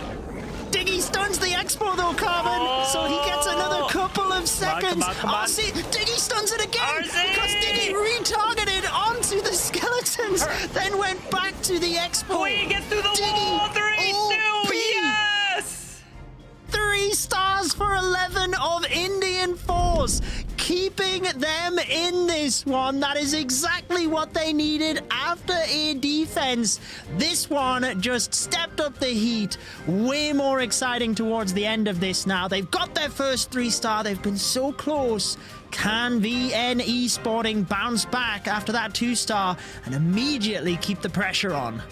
Diggy stuns the Expo though, Carbon, so he gets another couple of seconds. Come on. RC, Diggy stuns it again RC! because Diggy retargeted onto the skeletons, then went back to the Expo. Queen gets through the Diggy, wall. 3, 2, OP. yes! 3 stars for 11 of Indian Force, keeping them in this one. That is exactly what they needed after a defense. This one just stepped up the heat. Way more exciting towards the end of this now. They've got their first 3-star. They've been so close. Can VN Esporting bounce back after that 2-star and immediately keep the pressure on?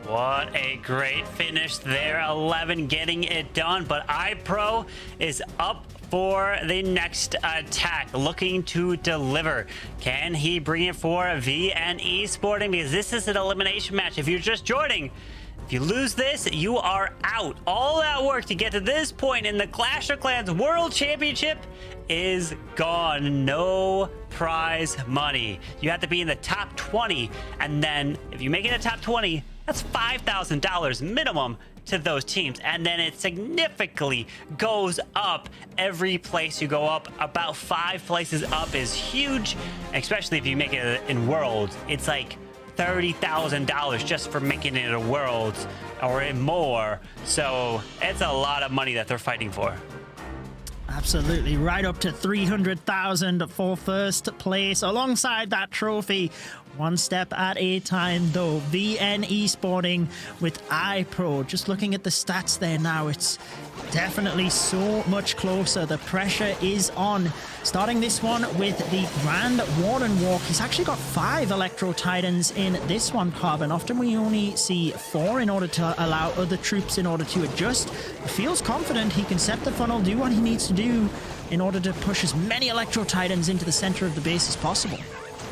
What a great finish there. 11 getting it done, but iPro is up for the next attack, looking to deliver. Can he bring it for VN Esporting? Because this is an elimination match. If you're just joining, if you lose this, you are out. All that work to get to this point in the Clash of Clans World Championship is gone. No prize money. You have to be in the top 20, and then if you make it a top 20, that's $5,000 minimum to those teams, and then it significantly goes up every place you go up. About 5 places up is huge, especially if you make it in Worlds. It's like $30,000 just for making it a Worlds or more. So it's a lot of money that they're fighting for. Absolutely, right up to 300,000 for first place alongside that trophy. One step at a time though. VN Esporting with iPro. Just looking at the stats there now, it's definitely so much closer. The pressure is on. Starting this one with the Grand Warden Walk. He's actually got 5 Electro Titans in this one, Carbon. Often we only see 4 in order to allow other troops in order to adjust. He feels confident he can set the funnel, do what he needs to do in order to push as many Electro Titans into the center of the base as possible.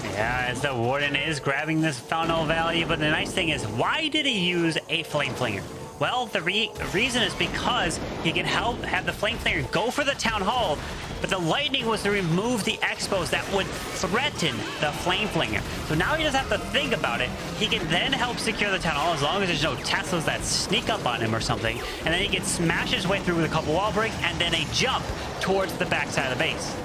Yeah, as the Warden is grabbing this funnel value, but the nice thing is, why did he use a Flame Flinger? Well, the reason is because he can help have the Flame Flinger go for the Town Hall, but the Lightning was to remove the Expos that would threaten the Flame Flinger. So now he doesn't have to think about it. He can then help secure the Town Hall as long as there's no Teslas that sneak up on him or something, and then he can smash his way through with a couple wall breaks and then a jump towards the backside of the base.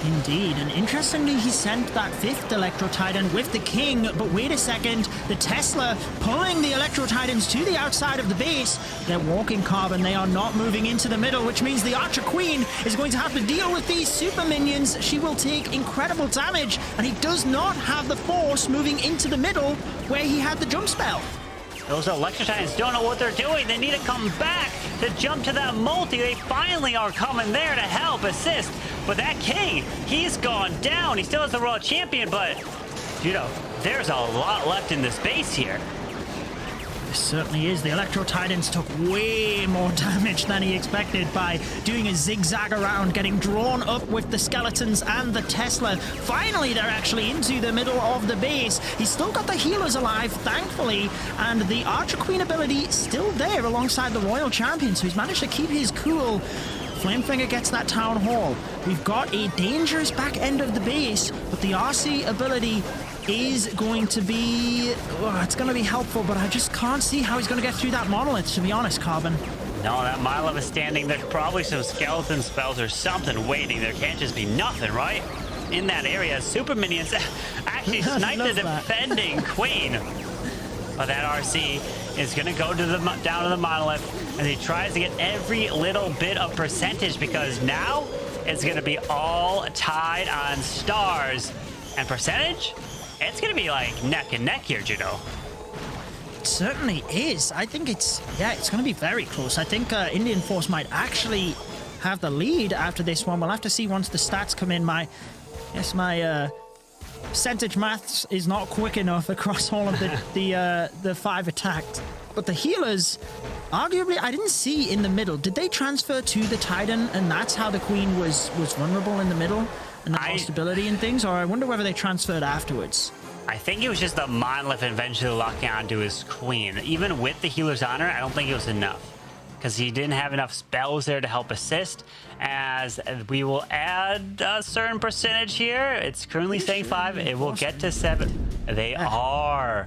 Indeed, and interestingly, he sent that 5th Electro Titan with the King, but wait a second, the Tesla pulling the Electro Titans to the outside of the base. They're walking, Carbon, they are not moving into the middle, which means the Archer Queen is going to have to deal with these super minions. She will take incredible damage, and he does not have the force moving into the middle where he had the jump spell. Those Electro Titans don't know what they're doing. They need to come back to jump to that multi. They finally are coming there to help assist. But that King, he's gone down. He still has the World Champion, but, there's a lot left in the space here. It certainly is. The Electro Titans took way more damage than he expected by doing a zigzag around, getting drawn up with the skeletons and the Tesla. Finally, they're actually into the middle of the base. He's still got the healers alive, thankfully, and the Archer Queen ability still there alongside the Royal Champion, so he's managed to keep his cool. Flamefinger gets that Town Hall. We've got a dangerous back end of the base, but the RC ability is going to be... it's going to be helpful, but I just can't see how he's going to get through that monolith, to be honest, Carbon. No, that Mylov is standing. There's probably some skeleton spells or something waiting. There can't just be nothing, right? In that area, super minions actually sniped the defending queen. But that RC is going to go to down to the monolith as he tries to get every little bit of percentage, because now it's going to be all tied on stars. And percentage? It's going to be like neck and neck here, Judo. It certainly is. I think it's going to be very close. I think Indian Force might actually have the lead after this one. We'll have to see once the stats come in. My percentage maths is not quick enough across all of the 5 attacked. But the healers, arguably, I didn't see in the middle. Did they transfer to the Titan, and that's how the Queen was vulnerable in the middle? And the stability and things, or I wonder whether they transferred afterwards. I think it was just the monolith eventually locking onto his queen. Even with the healer's honor, I don't think it was enough, because he didn't have enough spells there to help assist. As we will add a certain percentage here. It's currently saying 5. It will get to 7. They are.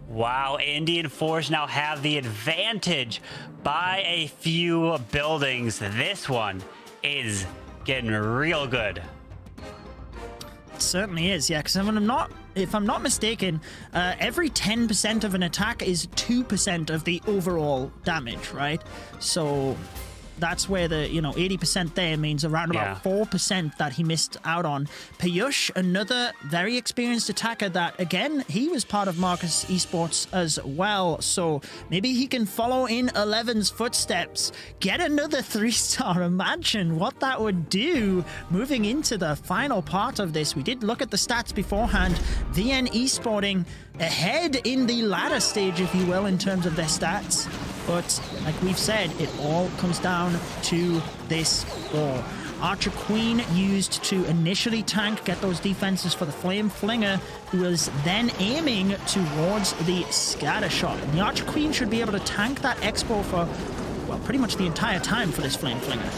Wow, Indian Force now have the advantage by a few buildings. This one is getting real good. Certainly is, yeah, because if I'm not mistaken, every 10% of an attack is 2% of the overall damage, right? So that's where the 80% there means around about 4% that he missed out on. Piyush, another very experienced attacker that, again, he was part of Marcus Esports as well, so maybe he can follow in 11's footsteps, get another 3-star. Imagine what that would do moving into the final part of this. We did look at the stats beforehand. VN Esporting ahead in the ladder stage, if you will, in terms of their stats. But like we've said, it all comes down to this wall. Archer Queen used to initially tank, get those defenses for the Flame Flinger, who was then aiming towards the scatter shot. And the Archer Queen should be able to tank that expo for, well, pretty much the entire time for this Flame Flinger.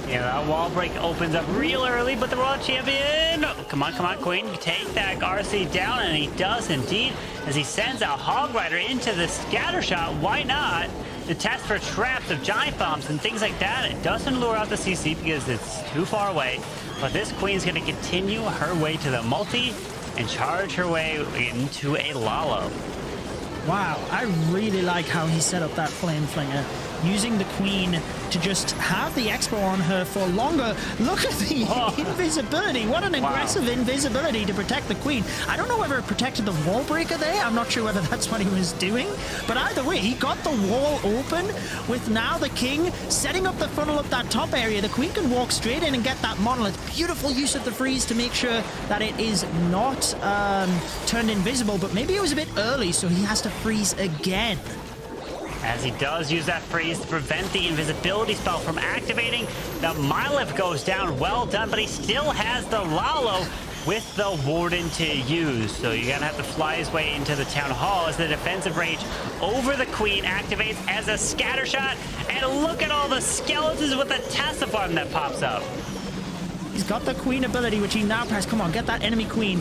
Yeah, that wall break opens up real early, but the World Champion... Come on, Queen. Take that RC down, and he does indeed, as he sends a Hog Rider into the scatter shot. Why not? To test for traps of giant bombs and things like that. It doesn't lure out the CC because it's too far away. But this Queen's going to continue her way to the multi and charge her way into a Lalo. Wow, I really like how he set up that Flame Flinger, using the Queen to just have the expo on her for longer. Look at the invisibility. What an aggressive invisibility to protect the Queen. I don't know whether it protected the wall breaker there. I'm not sure whether that's what he was doing. But either way, he got the wall open with now the King setting up the funnel up that top area. The Queen can walk straight in and get that monolith. Beautiful use of the freeze to make sure that it is not turned invisible. But maybe it was a bit early, so he has to freeze again. As he does use that freeze to prevent the invisibility spell from activating, the Mylif goes down. Well done, but he still has the Lalo with the Warden to use. So you're going to have to fly his way into the Town Hall as the defensive rage over the Queen activates as a scatter shot. And look at all the skeletons with the Tesla button that pops up. He's got the Queen ability, which he now press. Come on, get that enemy Queen.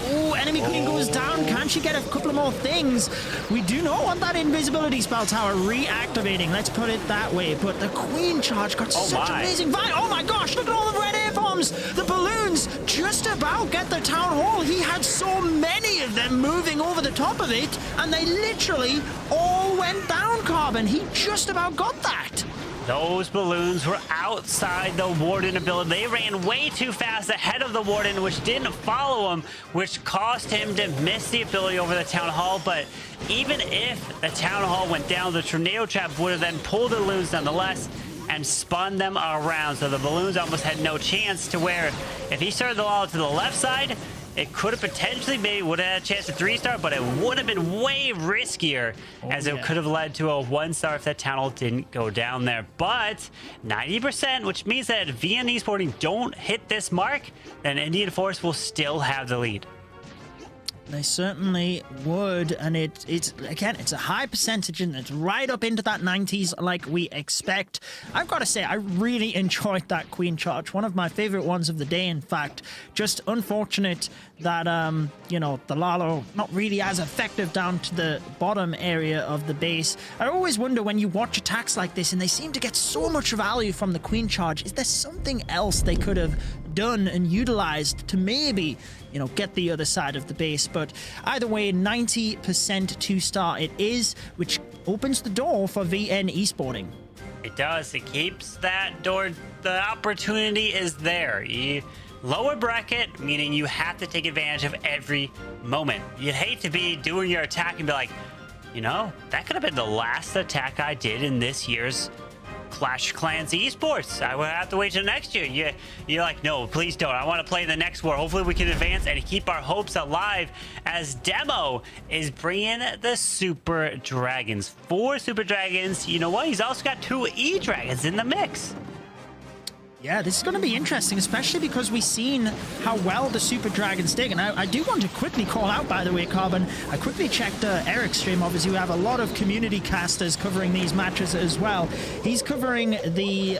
Oh, enemy Queen goes down. Can she get a couple of more things? We do not want that invisibility spell tower reactivating. Let's put it that way. But the Queen charge got such amazing vibe. Oh my gosh, look at all the red air bombs. The balloons just about get the Town Hall. He had so many of them moving over the top of it, and they literally all went down, Carbon. He just about got that. Those balloons were outside the Warden ability. They ran way too fast ahead of the Warden, which didn't follow him, which caused him to miss the ability over the Town Hall. But even if the Town Hall went down, the Tornado Trap would have then pulled the balloons nonetheless and spun them around. So the balloons almost had no chance, to where if he started the wall to the left side, it could have potentially maybe would have had a chance to 3-star, but it would have been way riskier, as it could have led to a 1-star if that Town Hall didn't go down there. But 90%, which means that if VN Esporting don't hit this mark, then Indian Force will still have the lead. They certainly would, and it's again, it's a high percentage, and it's right up into that 90s like we expect. I've got to say, I really enjoyed that Queen charge. One of my favorite ones of the day, in fact. Just unfortunate that, you know, the Lalo not really as effective down to the bottom area of the base. I always wonder when you watch attacks like this, and they seem to get so much value from the Queen charge, is there something else they could have done and utilized to maybe, you know, get the other side of the base? But either way, 90% 2-star it is, which opens the door for VN Esporting. It does. It keeps that door. The opportunity is there. Lower bracket, meaning you have to take advantage of every moment. You'd hate to be doing your attack and be like, you know, that could have been the last attack I did in this year's Clash of Clans Esports. I would have to wait till next year. You're like, no, please don't. I want to play the next war. Hopefully we can advance and keep our hopes alive, as Demo is bringing the Super Dragons. 4 Super Dragons. You know what? He's also got 2 E-Dragons in the mix. Yeah, this is going to be interesting, especially because we've seen how well the Super Dragons dig. And I do want to quickly call out, by the way, Carbon, I quickly checked Eric's stream. Obviously, we have a lot of community casters covering these matches as well. He's covering the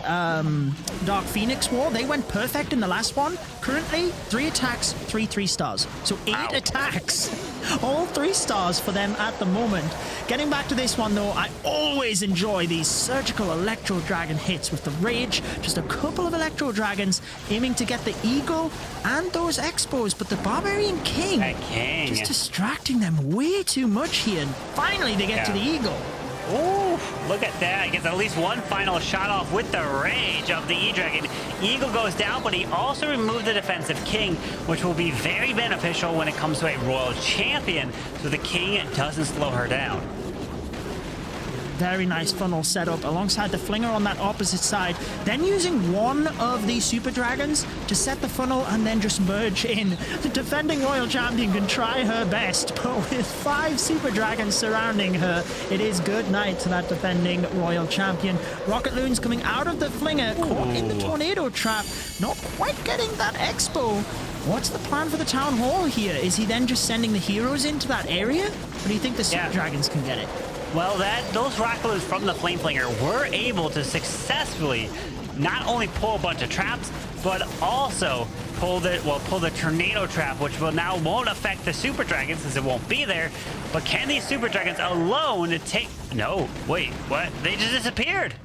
Dark Phoenix War. They went perfect in the last one. Currently, 3 attacks, 3 3-stars. So 8 attacks, all 3 stars for them at the moment. Getting back to this one, though, I always enjoy these surgical Electro Dragon hits with the Rage. Just a couple of Electro Dragons aiming to get the Eagle and those Expos, but the Barbarian King just distracting them way too much here, and finally they get to the Eagle. Ooh, look at that. He gets at least one final shot off with the Rage of the E-Dragon. Eagle goes down, but he also removed the defensive King, which will be very beneficial when it comes to a Royal Champion, so the King doesn't slow her down. Very nice funnel setup alongside the Flinger on that opposite side. Then using one of these Super Dragons to set the funnel and then just merge in. The defending Royal Champion can try her best, but with 5 Super Dragons surrounding her, it is good night to that defending Royal Champion. Rocket Loons coming out of the Flinger, caught in the Tornado Trap, not quite getting that Expo. What's the plan for the Town Hall here? Is he then just sending the heroes into that area? Or do you think the Super Dragons can get it? Well, those rocket loons from the Flame Flinger were able to successfully not only pull a bunch of traps, but also pull the Tornado Trap, which won't affect the Super Dragons since it won't be there. But can these Super Dragons alone take... No, wait, what? They just disappeared.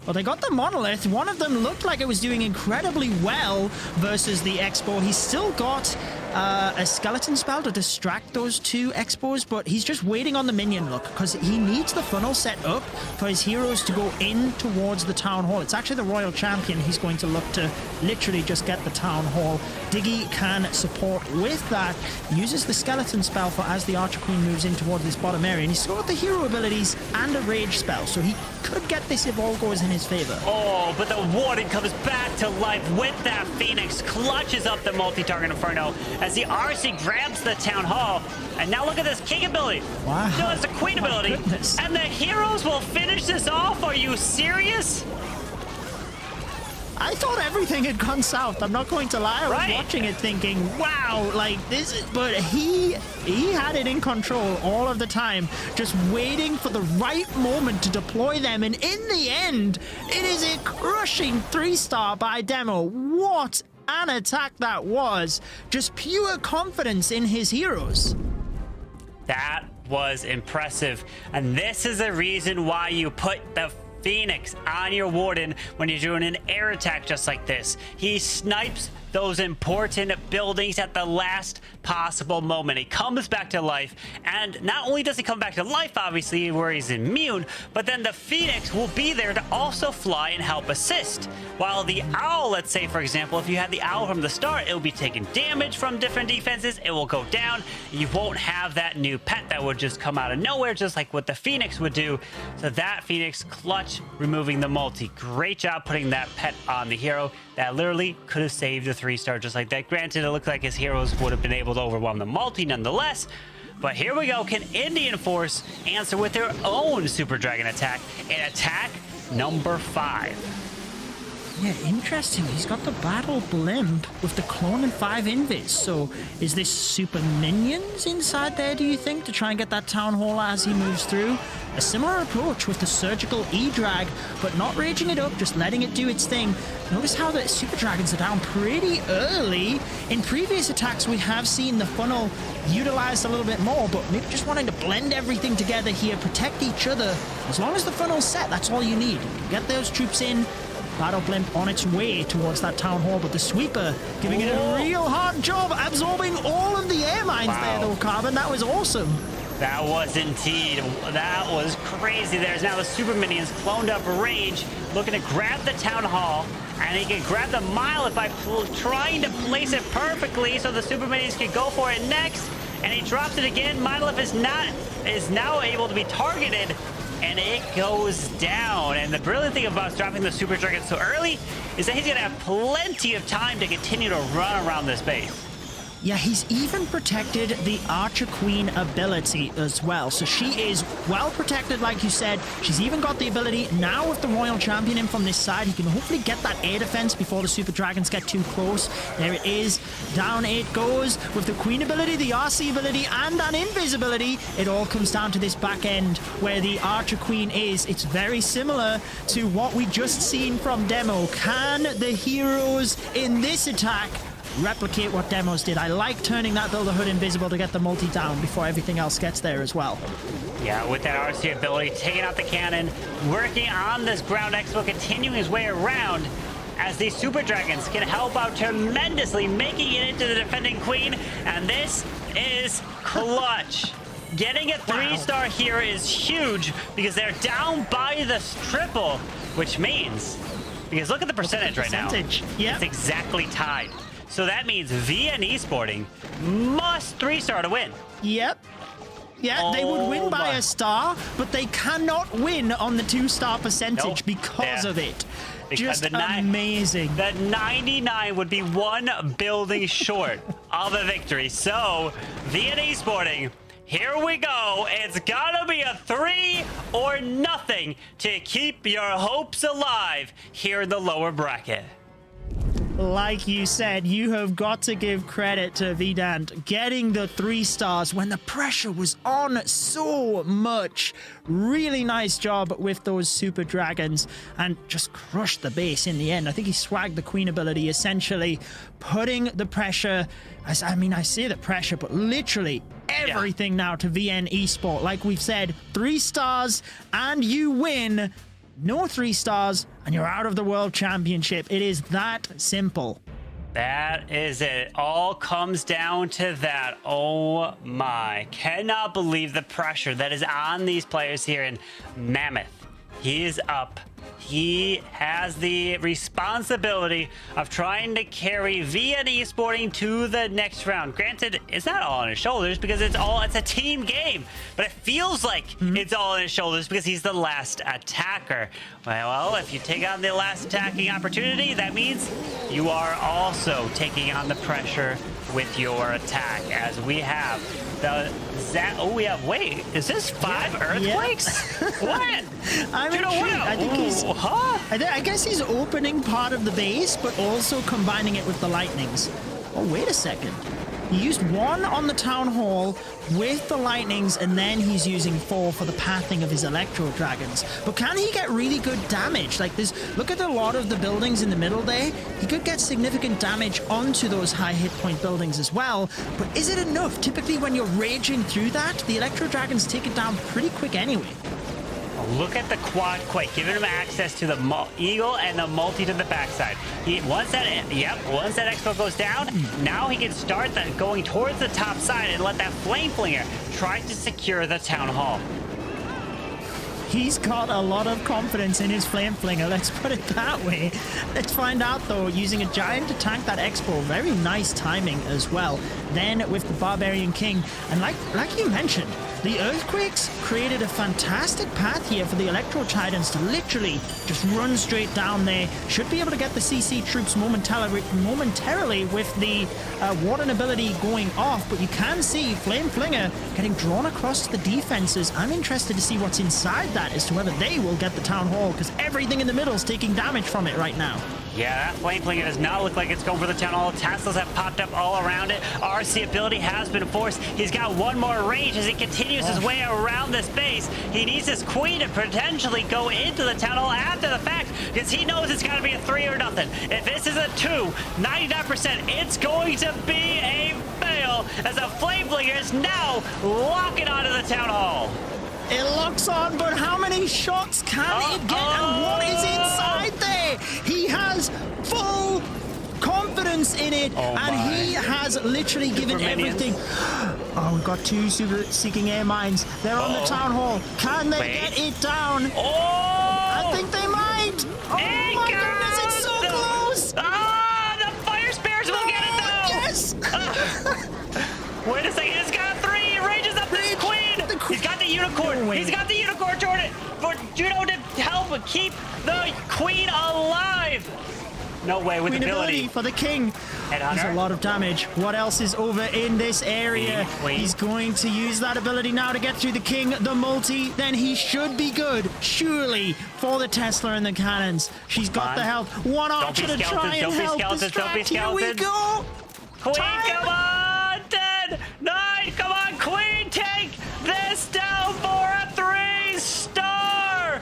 Well, they got the Monolith. One of them looked like it was doing incredibly well versus the Expo. He's still got a skeleton spell to distract those 2 Expos, but he's just waiting on the minion look because he needs the funnel set up for his heroes to go in towards the Town Hall. It's actually the Royal Champion he's going to look to literally just get the Town Hall. Diggy can support with that. Uses the skeleton spell for as the Archer Queen moves in towards this bottom area, and he's got the hero abilities and a rage spell, so he could get this if all goes in his favor. Oh, but the Warden comes back to life with that Phoenix, clutches up the multi-target Inferno as the RC grabs the Town Hall. And now look at this King ability. Wow. No, it's the Queen ability. Goodness. And the heroes will finish this off. Are you serious? I thought everything had gone south. I'm not going to lie. I was watching it thinking, wow, like this. But he had it in control all of the time, just waiting for the right moment to deploy them. And in the end, it is a crushing 3-star by Demo. What an attack that was. Just pure confidence in his heroes. That was impressive. And this is the reason why you put the Phoenix on your Warden when you're doing an air attack just like this. He snipes those important buildings at the last possible moment. He comes back to life, and not only does he come back to life, obviously, where he's immune, but then the Phoenix will be there to also fly and help assist. While the Owl, let's say, for example, if you had the Owl from the start, it will be taking damage from different defenses. It will go down. You won't have that new pet that would just come out of nowhere, just like what the Phoenix would do. So that Phoenix clutch, removing the multi. Great job putting that pet on the hero. That literally could have saved the 3-star just like that. Granted, it looked like his heroes would have been able to overwhelm the multi nonetheless. But here we go. Can Indian Force answer with their own Super Dragon attack? And attack number 5. Yeah, interesting. He's got the battle blimp with the clone and 5 invis. So is this super minions inside there, do you think, to try and get that town hall as he moves through? A similar approach with the surgical E-drag, but not raging it up, just letting it do its thing. Notice how the super dragons are down pretty early. In previous attacks, we have seen the funnel utilized a little bit more, but maybe just wanting to blend everything together here, protect each other. As long as the funnel's set, that's all you need. Get those troops in. Battle blimp on its way towards that town hall, but the sweeper giving it a real hard job, absorbing all of the air mines there, though, Carbon. That was awesome. That was indeed. That was crazy. There's now the super minions cloned up Rage, looking to grab the town hall, and he can grab the Milet by trying to place it perfectly so the super minions can go for it next. And he drops it again. Milet is now able to be targeted. And it goes down. And the brilliant thing about dropping the Super Dragon so early is that he's going to have plenty of time to continue to run around this base. Yeah, he's even protected the Archer Queen ability as well. So she is well protected, like you said. She's even got the ability now with the Royal Champion in from this side. He can hopefully get that air defense before the Super Dragons get too close. There it is. Down it goes with the Queen ability, the RC ability, and an invisibility. It all comes down to this back end where the Archer Queen is. It's very similar to what we just seen from Demo. Can the heroes in this attack replicate what Demos did? I like turning that Builder Hood invisible to get the multi down before everything else gets there as well. Yeah, with that RC ability, taking out the cannon, working on this ground expo, continuing his way around as these Super Dragons can help out tremendously, making it into the defending queen, and this is clutch. Getting a 3-star here is huge because they're down by the triple, which means, because look at the percentage right now. Yeah, it's exactly tied. So that means VN Esporting must 3-star to win. Yep. Yeah, they would win by a star, but they cannot win on the 2-star percentage because of it. Because just amazing. The 99 would be one building short of a victory. So, VN Esporting, here we go. It's gotta be a 3 or nothing to keep your hopes alive here in the lower bracket. Like you said, you have got to give credit to Vidant getting the 3 stars when the pressure was on so much. Really nice job with those Super Dragons and just crushed the base in the end. I think he swagged the Queen ability, essentially putting the pressure, I mean, I say the pressure, but literally everything now to VN Esport. Like we've said, 3 stars and you win. No 3 stars, and you're out of the World Championship. It is that simple. That is it. All comes down to that. Oh my. Cannot believe the pressure that is on these players here in Mammoth. He is up. He has the responsibility of trying to carry VN Esporting to the next round. Granted, it's not all on his shoulders because it's a team game, but it feels like it's all on his shoulders because he's the last attacker. Well, if you take on the last attacking opportunity, that means you are also taking on the pressure with your attack, as we have the wait, is this 5 earthquakes? Yep. What? I'm intrigued. I think he's I guess he's opening part of the base, but also combining it with the lightnings. Oh, wait a second. He used 1 on the town hall with the lightnings, and then he's using 4 for the pathing of his electro dragons. But can he get really good damage? Like this, look at a lot of the buildings in the middle there. He could get significant damage onto those high hit point buildings as well. But is it enough? Typically when you're raging through that, the electro dragons take it down pretty quick anyway. Look at the quad quake, giving him access to the eagle and the multi to the backside. Once that expo goes down, now he can start going towards the top side and let that flame flinger try to secure the town hall. He's got a lot of confidence in his flame flinger, let's put it that way. Let's find out though, using a giant to tank that expo, very nice timing as well. Then with the Barbarian King, and like you mentioned, the Earthquakes created a fantastic path here for the Electro Titans to literally just run straight down there. Should be able to get the CC troops momentarily with the Warden ability going off, but you can see Flame Flinger getting drawn across to the defenses. I'm interested to see what's inside that as to whether they will get the Town Hall, because everything in the middle is taking damage from it right now. Yeah, that Flame Flinger does not look like it's going for the Town Hall. Tassels have popped up all around it. RC ability has been forced. He's got one more range as he continues his way around this base. He needs his queen to potentially go into the Town Hall after the fact, because he knows it's got to be a 3 or nothing. If this is a 2, 99%, it's going to be a fail as the Flame Flinger is now locking onto the Town Hall. It locks on, but how many shots can it get? And what is inside there? He has full confidence in it, and he has literally given everything. Oh, we've got 2 super seeking air mines. They're on the Town Hall. Can they get it down? I think they might. Oh my goodness, it's so close. The Fire Spears will get it though. Yes. Wait a second, he's got 3. He ranges up this queen. He's got the unicorn. He's got the unicorn Jordan for Judo to help keep the queen alive. No way with Queen ability for the king. There's a lot of damage. What else is over in this area? He's going to use that ability now to get through the king, the multi. Then he should be good, surely, for the Tesla and the cannons. She's got the health. One archer to try and help distract. Here we go. Queen, come on. 10, 9, come on, queen, take this down for a 3-star.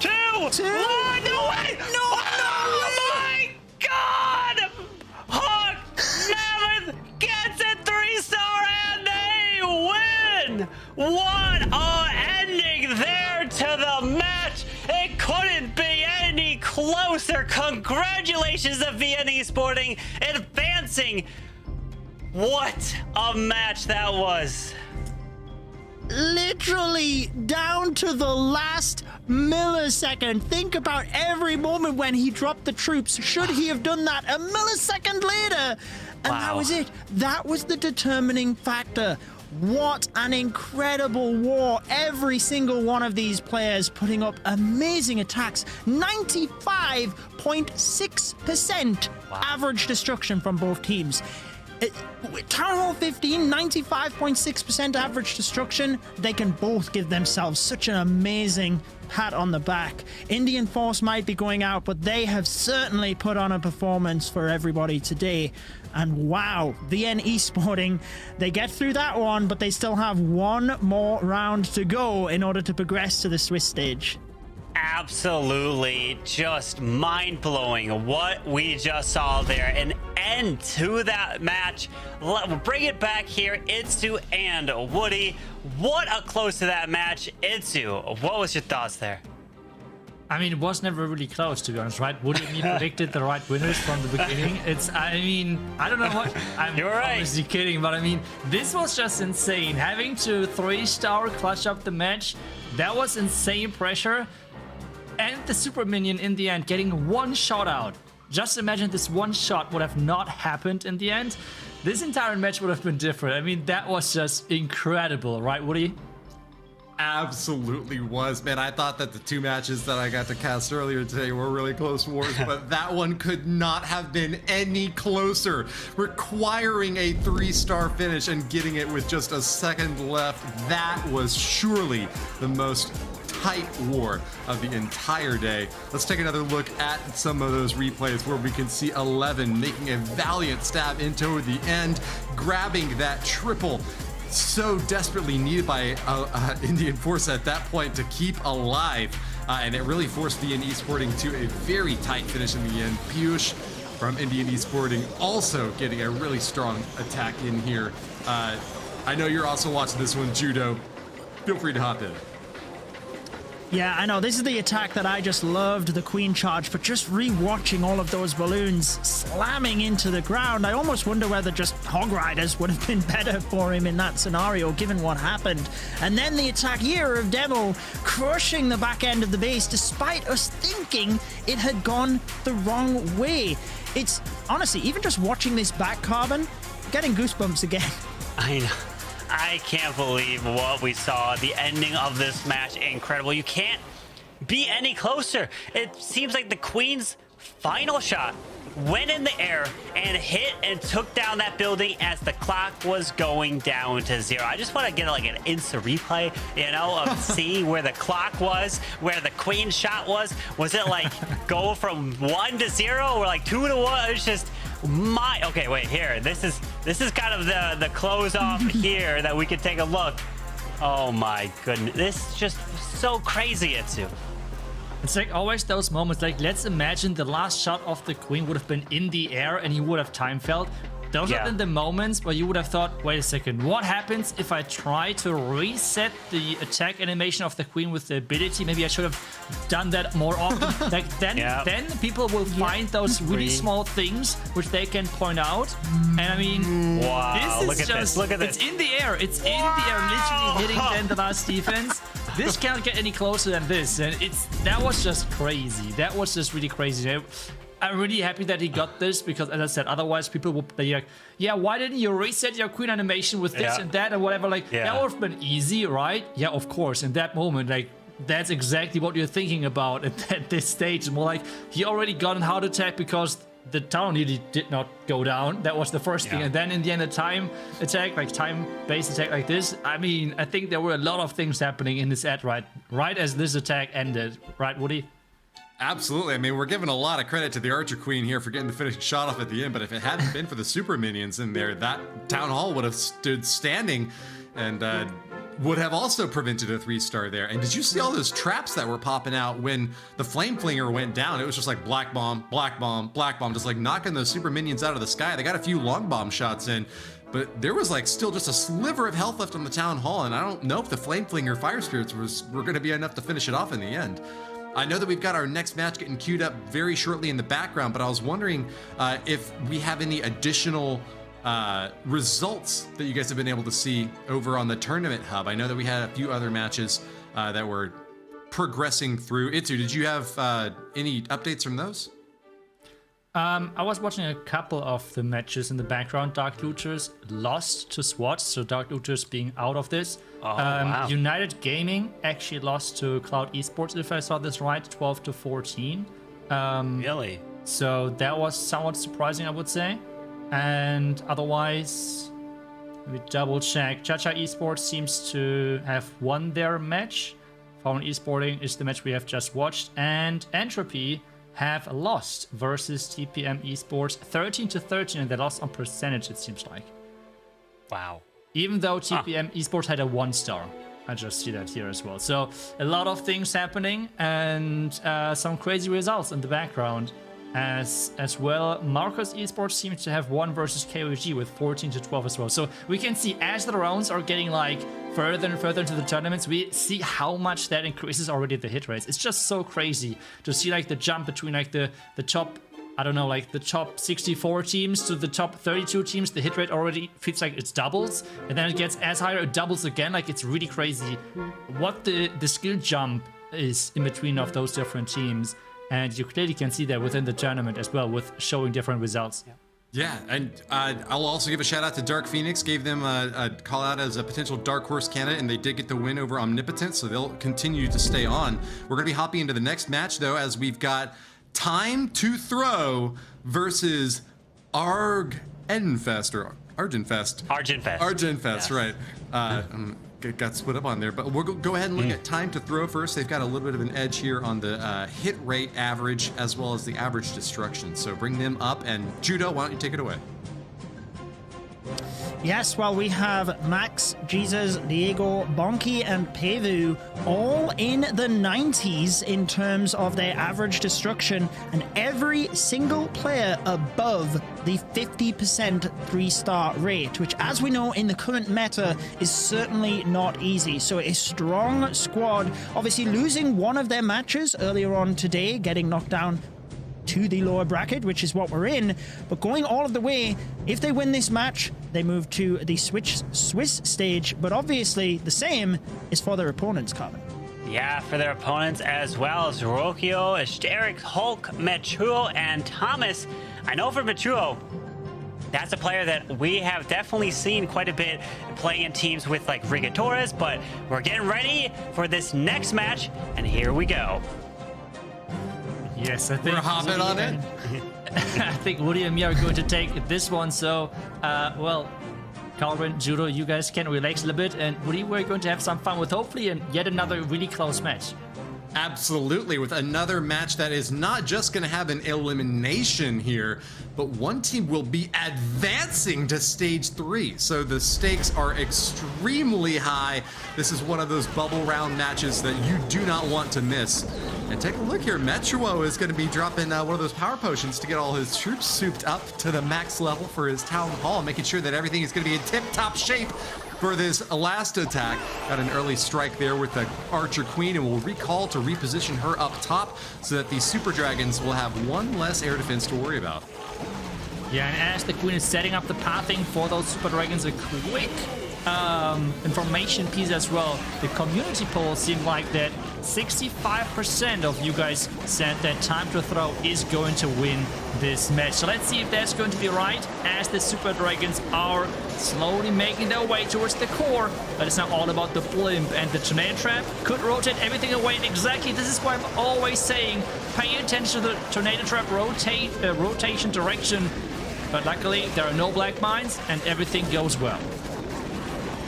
2, 1, no way. No. My God! Hawk Mammoth gets a 3-star and they win! What a ending there to the match! It couldn't be any closer. Congratulations to VN Esporting advancing. What a match that was. Literally down to the last millisecond. Think about every moment when he dropped the troops. Should he have done that a millisecond later? And that was it. That was the determining factor. What an incredible war. Every single one of these players putting up amazing attacks. 95.6% average destruction from both teams. Town Hall 15, 95.6% average destruction. They can both give themselves such an amazing pat on the back. Indian Force might be going out, but they have certainly put on a performance for everybody today. And wow, VN Esporting, they get through that one, but they still have one more round to go in order to progress to the Swiss stage. Absolutely just mind-blowing what we just saw there. An end to that match. We'll bring it back here. iTzu and Woody. What a close to that match. iTzu, what was your thoughts there? I mean, it was never really close, to be honest, right? Woody and me predicted the right winners from the beginning. I don't know what. You're obviously kidding, but I mean, this was just insane. Having to 3-star clutch up the match, that was insane pressure. And the super minion in the end getting 1 shot out. Just imagine this 1 shot would have not happened in the end. This entire match would have been different. I mean, that was just incredible, right, Woody? Absolutely was, man. I thought that the 2 matches that I got to cast earlier today were really close wars, but that one could not have been any closer. Requiring a 3-star finish and getting it with just a second left. That was surely the most tight war of the entire day. Let's take another look at some of those replays where we can see 11 making a valiant stab into the end, grabbing that triple so desperately needed by Indian Force at that point to keep alive. And it really forced VN Esporting to a very tight finish in the end. Piyush from Indian Esporting also getting a really strong attack in here. I know you're also watching this one, Judo. Feel free to hop in. Yeah, I know. This is the attack that I just loved, the Queen Charge, but just re-watching all of those balloons slamming into the ground, I almost wonder whether just Hog Riders would have been better for him in that scenario, given what happened. And then the attack here of Demo crushing the back end of the base, despite us thinking it had gone the wrong way. It's, honestly, even just watching this back, Carbon, getting goosebumps again. I know. I can't believe what we saw. The ending of this match, incredible. You can't be any closer. It seems like the Queen's final shot went in the air and hit and took down that building as the clock was going down to 0. I just want to get like an instant replay, you know, of see where the clock was, where the Queen shot was. Was it like go from 1 to 0 or like 2 to 1? It's just okay, wait, here. This is kind of the close off here that we could take a look. Oh my goodness. This is just so crazy, iTzu. It's like always those moments, like let's imagine the last shot of the Queen would have been in the air and he would have time felt. Those are the moments where you would have thought, wait a second, what happens if I try to reset the attack animation of the Queen with the ability? Maybe I should have done that more often. Like then people will find those really small things which they can point out. And I mean, wow, this is just, look at this. It's in the air. It's in the air, literally hitting then the last defense. This can't get any closer than this. And that was just crazy. That was just really crazy. I'm really happy that he got this because, as I said, otherwise people would be like, yeah, why didn't you reset your Queen animation with this and that and whatever? Like, that would have been easy, right? Yeah, of course. In that moment, like, that's exactly what you're thinking about at this stage. More like, he already got an heart attack because the town really did not go down. That was the first thing. And then in the end, a time attack, like time-based attack like this. I mean, I think there were a lot of things happening in this ad right as this attack ended. Right, Woody? Absolutely. I mean, we're giving a lot of credit to the Archer Queen here for getting the finishing shot off at the end, but if it hadn't been for the super minions in there, that town hall would have stood standing and would have also prevented a 3-star there. And did you see all those traps that were popping out when the flame flinger went down? It was just like black bomb, black bomb, black bomb, just like knocking those super minions out of the sky. They got a few long bomb shots in, but there was like still just a sliver of health left on the town hall, and I don't know if the flame flinger fire spirits were going to be enough to finish it off in the end. I know that we've got our next match getting queued up very shortly in the background, but I was wondering if we have any additional results that you guys have been able to see over on the tournament hub. I know that we had a few other matches that were progressing through. iTzu, did you have any updates from those? I was watching a couple of the matches in the background. Dark Looters lost to SWAT, so Dark Looters being out of this. Wow. United Gaming actually lost to Cloud Esports, if I saw this right, 12-14. Really? So that was somewhat surprising, I would say. And otherwise, let me double check. Chacha Esports seems to have won their match. Foreign Esporting is the match we have just watched. And Entropy have lost versus TPM Esports 13-13, and they lost on percentage, it seems like. Wow. Even though TPM Esports had a 1-star. I just see that here as well. So a lot of things happening and some crazy results in the background as well. Marcus Esports seems to have won versus KOG with 14-12 as well. So we can see as the rounds are getting like further and further into the tournaments, we see how much that increases already the hit rates. It's just so crazy to see like the jump between like the top, I don't know, like the top 64 teams to the top 32 teams. The hit rate already feels like it's doubles, and then it gets as higher, it doubles again. Like it's really crazy what the skill jump is in between of those different teams. And you clearly can see that within the tournament as well with showing different results. Yeah, and I'll also give a shout out to Dark Phoenix, gave them a call out as a potential dark horse candidate, and they did get the win over Omnipotent, so they'll continue to stay on. We're going to be hopping into the next match, though, as we've got Time to Throw versus Argenfest, or Argenfest. Argenfest, right. Got split up on there, but we'll go ahead and look at Time to Throw first. They've got a little bit of an edge here on the hit rate average as well as the average destruction. So bring them up, and Judo, why don't you take it away? Yes, well, we have Max, Jesus, Diego, Bonky, and Pevu all in the 90s in terms of their average destruction, and every single player above the 50% 3-star rate, which, as we know, in the current meta is certainly not easy. So a strong squad, obviously losing one of their matches earlier on today, getting knocked down to the lower bracket, which is what we're in, but going all of the way. If they win this match, they move to the Swiss stage, but obviously the same is for their opponents, Carbon. Yeah, for their opponents as well as Rokio, Eric, Hulk, Metruo, and Thomas. I know for Metruo, that's a player that we have definitely seen quite a bit playing in teams with like Rigatores, but we're getting ready for this next match, and here we go. Yes, I think We're hopping on it. I think Woody and me are going to take this one. So, well, Carbon, Judo, you guys can relax a little bit, and Woody, we're going to have some fun with hopefully yet another really close match. Absolutely, with another match that is not just going to have an elimination here, but one team will be advancing to stage 3. So the stakes are extremely high. This is one of those bubble round matches that you do not want to miss. And take a look here, Metruo is going to be dropping one of those power potions to get all his troops souped up to the max level for his town hall, making sure that everything is going to be in tip-top shape for this last attack. Got an early strike there with the Archer Queen, and will recall to reposition her up top so that the Super Dragons will have one less air defense to worry about. Yeah, and as the Queen is setting up the pathing for those Super Dragons, a quick information piece as well. The community poll seemed like that 65% of you guys said that Time to Throw is going to win this match. So let's see if that's going to be right as the Super Dragons are slowly making their way towards the core. But it's now all about the blimp, and the Tornado Trap could rotate everything away. And exactly, this is why I'm always saying pay attention to the Tornado Trap rotation direction. But luckily there are no black mines and everything goes well.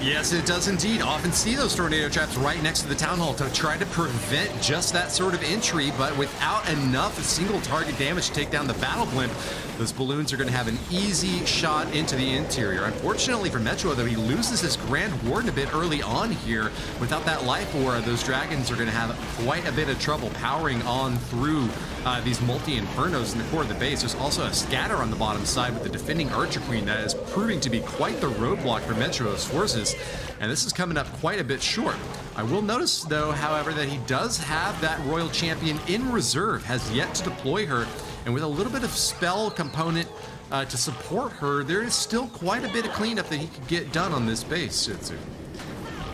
Yes, it does indeed. Often see those tornado traps right next to the town hall to try to prevent just that sort of entry, but without enough single target damage to take down the battle blimp, those balloons are going to have an easy shot into the interior. Unfortunately for Metro, though, he loses his Grand Warden a bit early on here. Without that life aura, those dragons are going to have quite a bit of trouble powering on through these multi-infernos in the core of the base. There's also a scatter on the bottom side with the defending Archer Queen that is proving to be quite the roadblock for Metro's forces, and this is coming up quite a bit short. I will notice, though, however, that he does have that Royal Champion in reserve, has yet to deploy her, and with a little bit of spell component to support her, there is still quite a bit of cleanup that he could get done on this base, iTzu.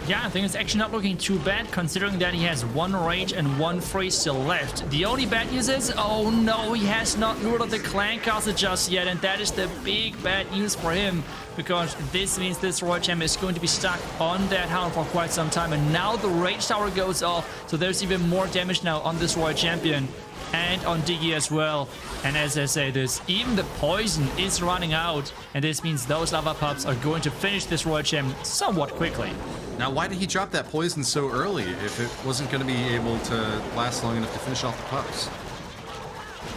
Yeah, I think it's actually not looking too bad, considering that he has 1 rage and 1 freeze still left. The only bad news is, oh no, he has not lured the clan castle just yet, and that is the big bad news for him, because this means this Royal Champion is going to be stuck on that hound for quite some time, and now the rage tower goes off, so there's even more damage now on this Royal Champion. And on Diggy as well. And as I say this, even the poison is running out, and this means those lava pups are going to finish this Royal Champion somewhat quickly. Now, why did he drop that poison so early if it wasn't going to be able to last long enough to finish off the pups?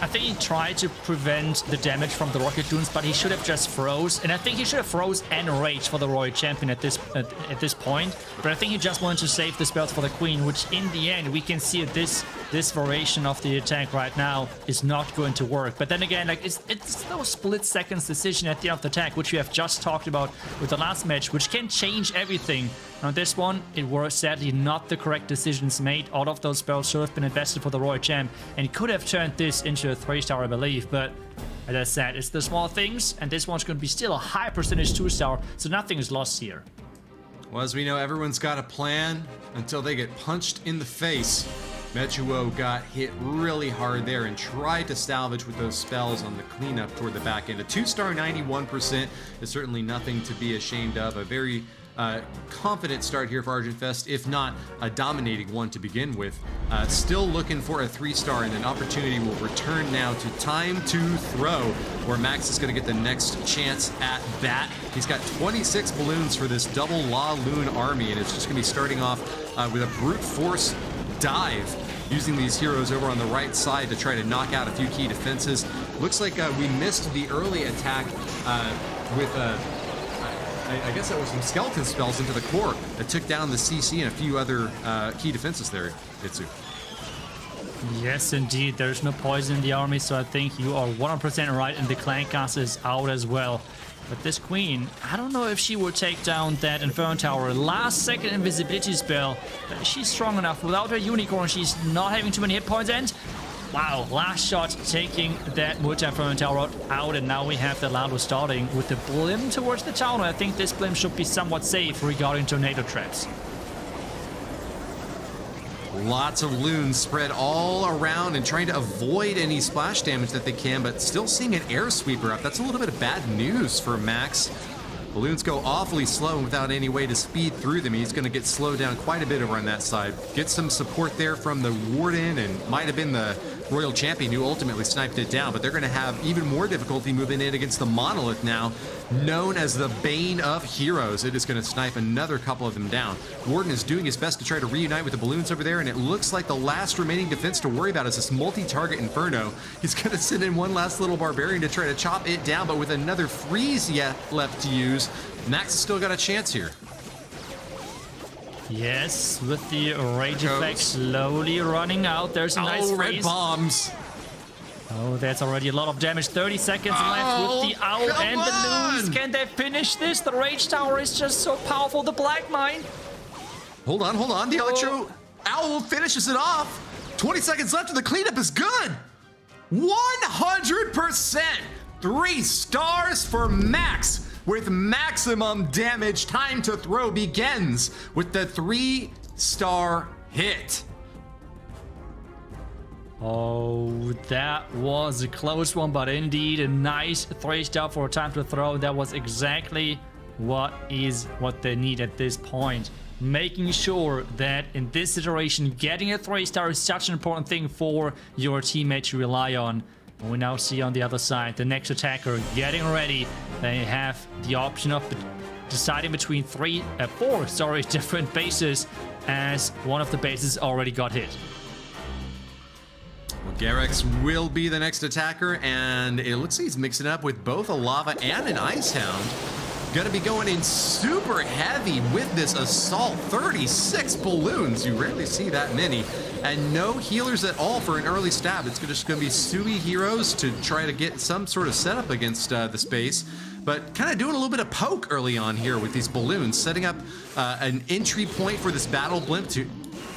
I think he tried to prevent the damage from the rocket dunes, but he should have just froze. And I think he should have froze and rage for the Royal Champion at this point. But I think he just wanted to save the spells for the Queen, which in the end we can see this variation of the attack right now is not going to work. But then again, like it's those split seconds decision at the end of the attack, which we have just talked about with the last match, which can change everything. On this one, it was sadly not the correct decisions made. All of those spells should have been invested for the Royal Champ, and could have turned this into a 3-star, I believe. But as I said, it's the small things, and this one's going to be still a high percentage 2-star, so nothing is lost here. Well, as we know, everyone's got a plan until they get punched in the face. Mechuo got hit really hard there and tried to salvage with those spells on the cleanup toward the back end. A 2-star 91% is certainly nothing to be ashamed of. A very confident start here for Argent Fest, if not a dominating one to begin with. Still looking for a 3-star, and an opportunity will return now to Time to Throw, where Max is going to get the next chance at that. He's got 26 balloons for this double La Lune army, and it's just going to be starting off with a brute force dive, using these heroes over on the right side to try to knock out a few key defenses. Looks like we missed the early attack with a I guess that was some skeleton spells into the core that took down the CC and a few other key defenses there, iTzu. Yes, indeed. There's no poison in the army, so I think you are 100% right, and the clan caster is out as well. But this queen, I don't know if she will take down that Inferno Tower. Last second invisibility spell, but she's strong enough. Without her unicorn, she's not having too many hit points, and wow, last shot taking that multi-Inferno Tower out, and now we have the Lalo starting with the blim towards the town. I think this blim should be somewhat safe regarding tornado traps. Lots of loons spread all around and trying to avoid any splash damage that they can, but still seeing an air sweeper up. That's a little bit of bad news for Max. Balloons go awfully slow and without any way to speed through them. He's going to get slowed down quite a bit over on that side. Get some support there from the Warden, and might have been the Royal Champion who ultimately sniped it down, but they're going to have even more difficulty moving in against the Monolith now, known as the Bane of Heroes. It is going to snipe another couple of them down. Warden is doing his best to try to reunite with the balloons over there, and it looks like the last remaining defense to worry about is this multi-target Inferno. He's going to send in one last little Barbarian to try to chop it down, but with another freeze yet left to use, Max has still got a chance here. Yes, with the rage effect slowly running out. There's a nice red freeze. bombs. Oh, that's already a lot of damage. 30 seconds left with the owl and the loons. Can they finish this? The rage tower is just so powerful. The black mine. Hold on. The Electro Owl finishes it off. 20 seconds left and the cleanup is good. 100%. 3 stars for Max. With maximum damage, time to throw begins with the 3-star hit. Oh, that was a close one, but indeed a nice 3-star for time to throw. That was exactly what they need at this point. Making sure that in this situation, getting a 3-star is such an important thing for your teammate to rely on. We now see on the other side the next attacker getting ready. They have the option of deciding between 4 different bases, as one of the bases already got hit. Well, Garrex will be the next attacker, and it looks like he's mixing up with both a Lava and an Ice Hound. Gonna be going in super heavy with this assault. 36 balloons. You rarely see that many. And no healers at all for an early stab. It's just gonna be Sui heroes to try to get some sort of setup against the space. But kind of doing a little bit of poke early on here with these balloons, setting up an entry point for this battle blimp to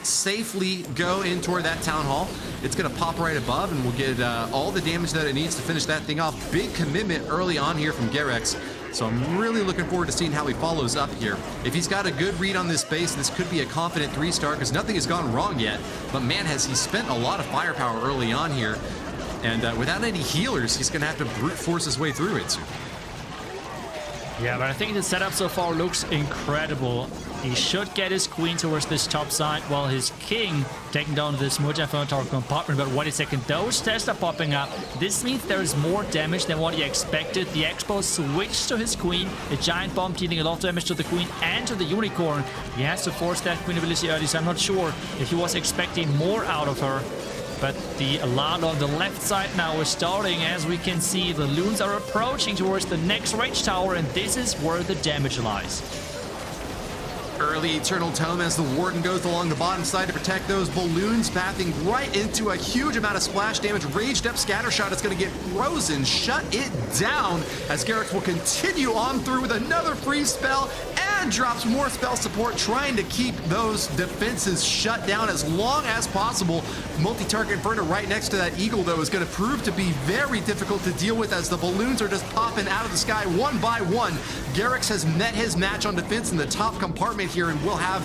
safely go in toward that town hall. It's gonna pop right above, and we'll get all the damage that it needs to finish that thing off. Big commitment early on here from Garrex. So I'm really looking forward to seeing how he follows up here. If he's got a good read on this base, this could be a confident 3-star because nothing has gone wrong yet. But man, has he spent a lot of firepower early on here. And without any healers, he's gonna have to brute force his way through it. Yeah, but I think the setup so far looks incredible. He should get his queen towards this top side while his king taking down this multi-Inferno Tower compartment. But wait a second, those tests are popping up. This means there is more damage than what he expected. The Expo switched to his queen. A giant bomb dealing a lot of damage to the queen and to the unicorn. He has to force that queen ability early, so I'm not sure if he was expecting more out of her. But the Lalo on the left side now is starting. As we can see, the loons are approaching towards the next rage tower, and this is where the damage lies. Early Eternal Tome as the Warden goes along the bottom side to protect those balloons, pathing right into a huge amount of splash damage. Raged up Scattershot is going to get frozen. Shut it down as Garrex will continue on through with another freeze spell and drops more spell support, trying to keep those defenses shut down as long as possible. Multi-target Inferno right next to that Eagle, though, is going to prove to be very difficult to deal with as the balloons are just popping out of the sky one by one. Garrex has met his match on defense in the top compartment here and will have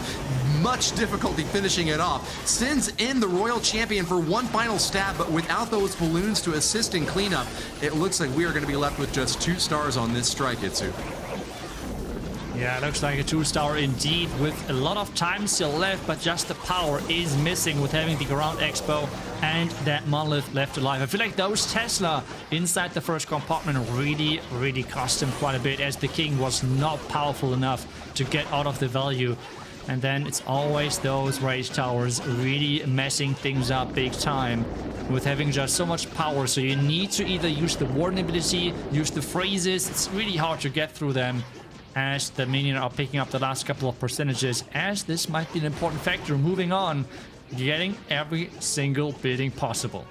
much difficulty finishing it off. Sends in the Royal Champion for one final stab, but without those balloons to assist in cleanup, it looks like we are going to be left with just 2 stars on this strike, iTzu. Yeah, it looks like a 2-star indeed, with a lot of time still left, but just the power is missing with having the ground expo and that monolith left alive. I feel like those Tesla inside the first compartment really cost him quite a bit, as the king was not powerful enough to get out of the value. And then it's always those rage towers really messing things up big time with having just so much power. So you need to either use the Warden ability, use the phrases. It's really hard to get through them. as the minion are picking up the last couple of percentages, as this might be an important factor moving on, getting every single building possible.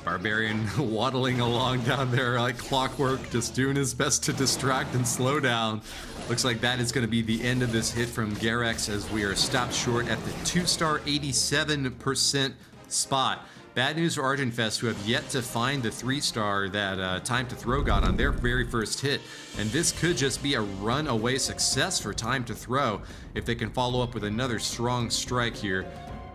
Barbarian waddling along down there like clockwork, just doing his best to distract and slow down. Looks like that is going to be the end of this hit from Garex, as we are stopped short at the 2-star 87% spot. Bad news for Argentfest, who have yet to find the 3-star that Time to Throw got on their very first hit. And this could just be a runaway success for Time to Throw if they can follow up with another strong strike here.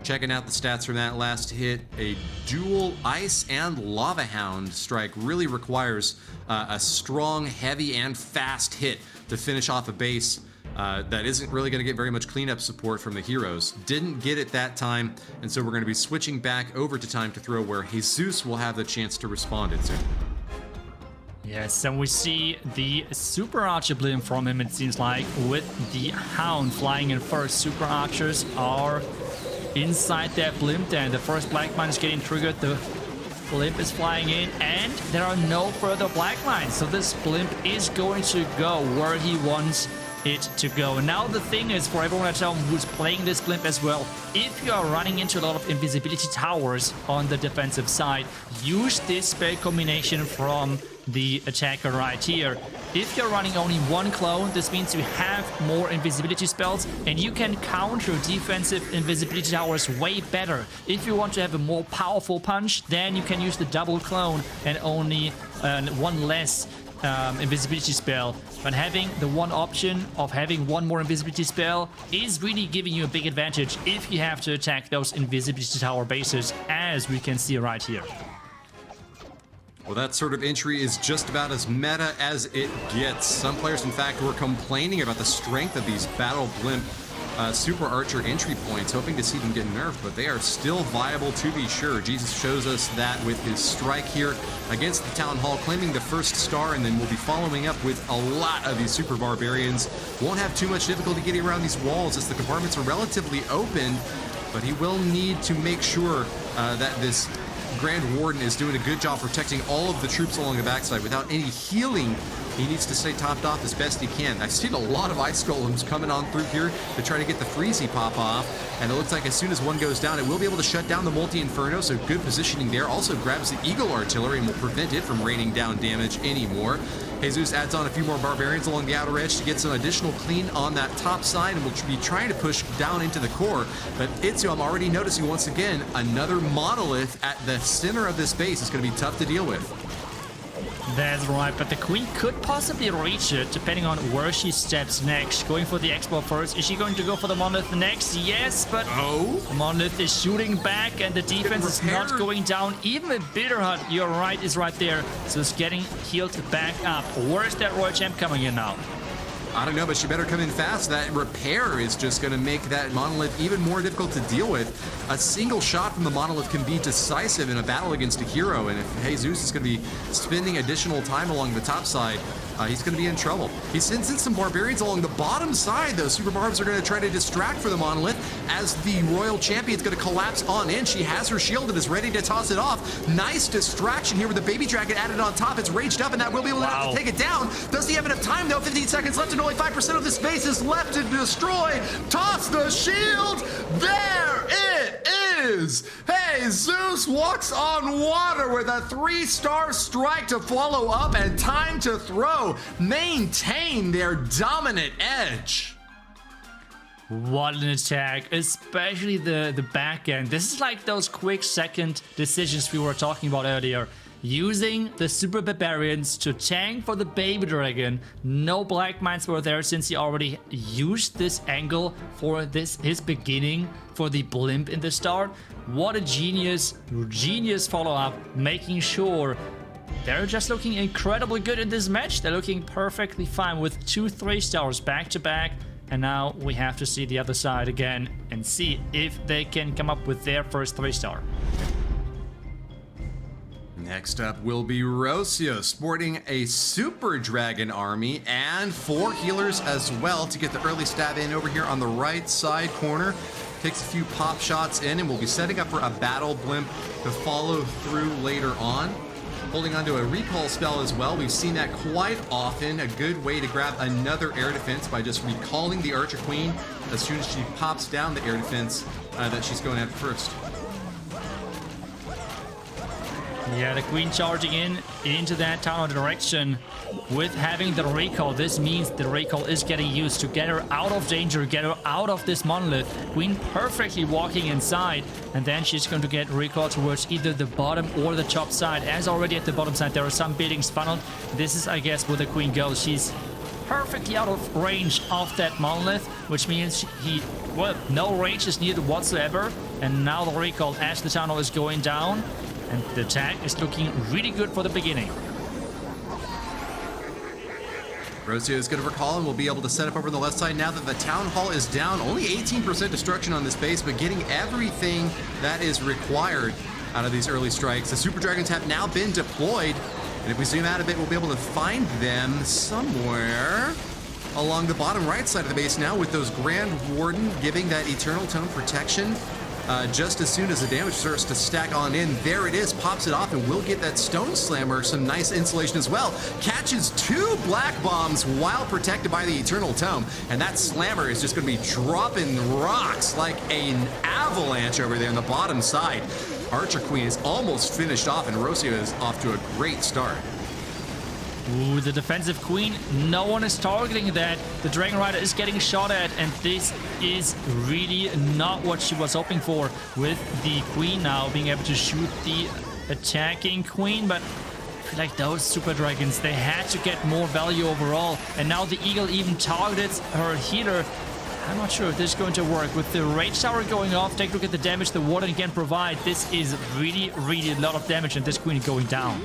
Checking out the stats from that last hit, a dual ice and lava hound strike really requires a strong, heavy, and fast hit to finish off a base that isn't really going to get very much cleanup support from the heroes. Didn't get it that time, and so we're going to be switching back over to Time to Throw, where Jesus will have the chance to respond it soon. Yes, and we see the Super Archer blimp from him, it seems like, with the Hound flying in first. Super Archers are inside that blimp there. The first black mine is getting triggered. The blimp is flying in, and there are no further black mines. So this blimp is going to go where he wants it to go. And now the thing is, for everyone at home who's playing this blimp as well, if you are running into a lot of invisibility towers on the defensive side, use this spell combination from the attacker right here. If you're running only one clone, this means you have more invisibility spells and you can counter defensive invisibility towers way better. If you want to have a more powerful punch, then you can use the double clone and only one less invisibility spell. But having the one option of having one more invisibility spell is really giving you a big advantage if you have to attack those invisibility tower bases, as we can see right here. Well, that sort of entry is just about as meta as it gets. Some players, in fact, were complaining about the strength of these Battle Blimp Super Archer entry points, hoping to see them get nerfed, but they are still viable to be sure. Jesus shows us that with his strike here against the Town Hall, claiming the first star, and then we'll be following up with a lot of these Super Barbarians. Won't have too much difficulty getting around these walls as the compartments are relatively open, but he will need to make sure that this Grand Warden is doing a good job protecting all of the troops along the backside without any healing. He needs to stay topped off as best he can. I've seen a lot of ice golems coming on through here to try to get the Freezy pop off, and it looks like as soon as one goes down, it will be able to shut down the multi-inferno, so good positioning there. Also grabs the Eagle Artillery and will prevent it from raining down damage anymore. Jesus adds on a few more Barbarians along the outer edge to get some additional clean on that top side, and will be trying to push down into the core. But iTzu, I'm already noticing once again, another monolith at the center of this base is going to be tough to deal with. That's right, but the Queen could possibly reach it, depending on where she steps next. Going for the Expo first. Is she going to go for the Monolith next? Yes, but the Monolith is shooting back, and the defense is not going down. Even a Bitter Hut, you're right, is right there. So it's getting healed back up. Where's that Royal Champ coming in now? I don't know, but she better come in fast. That repair is just going to make that Monolith even more difficult to deal with. A single shot from the Monolith can be decisive in a battle against a hero, and if Jesus is going to be spending additional time along the top side, he's going to be in trouble. He sends in some Barbarians along the bottom side, though. Super Barbs are going to try to distract for the Monolith as the Royal Champion's going to collapse on in. She has her shield and is ready to toss it off. Nice distraction here with the Baby Dragon added on top. It's raged up, and that will be able to take it down. Does he have enough time, though? 15 seconds left, and only 5% of the space is left to destroy. Toss the shield. There it is. Hey, Zeus walks on water with a 3-star strike to follow up, and Time to Throw maintain their dominant edge. What an attack, especially the back end. This is like those quick second decisions we were talking about earlier. Using the Super Barbarians to tank for the Baby Dragon. No black mines were there since he already used this angle for his beginning for the blimp in the start. What a genius follow-up, making sure they're just looking incredibly good in this match. They're looking perfectly fine with 2 3-stars back to back. And now we have to see the other side again and see if they can come up with their first 3-star. Next up will be Rocio, sporting a Super Dragon army and 4 healers as well to get the early stab in over here on the right side corner. Takes a few pop shots in, and we'll be setting up for a Battle Blimp to follow through later on. holding onto a recall spell as well. We've seen that quite often. A good way to grab another air defense by just recalling the Archer Queen as soon as she pops down the air defense that she's going after first. Yeah, the Queen charging into that tunnel direction with having the recall. This means the recall is getting used to get her out of danger, get her out of this monolith. Queen perfectly walking inside, and then she's going to get recall towards either the bottom or the top side. As already at the bottom side, there are some buildings funneled. This is, I guess, where the Queen goes. She's perfectly out of range of that monolith, which means no range is needed whatsoever. And now the recall as the tunnel is going down. And the attack is looking really good for the beginning. Rocio is going to recall and will be able to set up over on the left side now that the Town Hall is down. Only 18% destruction on this base, but getting everything that is required out of these early strikes. The Super Dragons have now been deployed. And if we zoom out a bit, we'll be able to find them somewhere along the bottom right side of the base now with those Grand Warden giving that Eternal Tome protection. Just as soon as the damage starts to stack on in, there it is, pops it off, and we'll get that Stone Slammer some nice insulation as well. Catches 2 black bombs while protected by the Eternal Tome, and that Slammer is just going to be dropping rocks like an avalanche over there on the bottom side. Archer Queen is almost finished off, and Rocio is off to a great start. Ooh, the defensive Queen, no one is targeting that. The Dragon Rider is getting shot at, and this is really not what she was hoping for, with the Queen now being able to shoot the attacking Queen. But I feel like those Super Dragons, they had to get more value overall, and now the Eagle even targets her healer. I'm not sure if this is going to work. With the Rage Tower going off, take a look at the damage the Warden can provide. This is really a lot of damage, and this Queen is going down.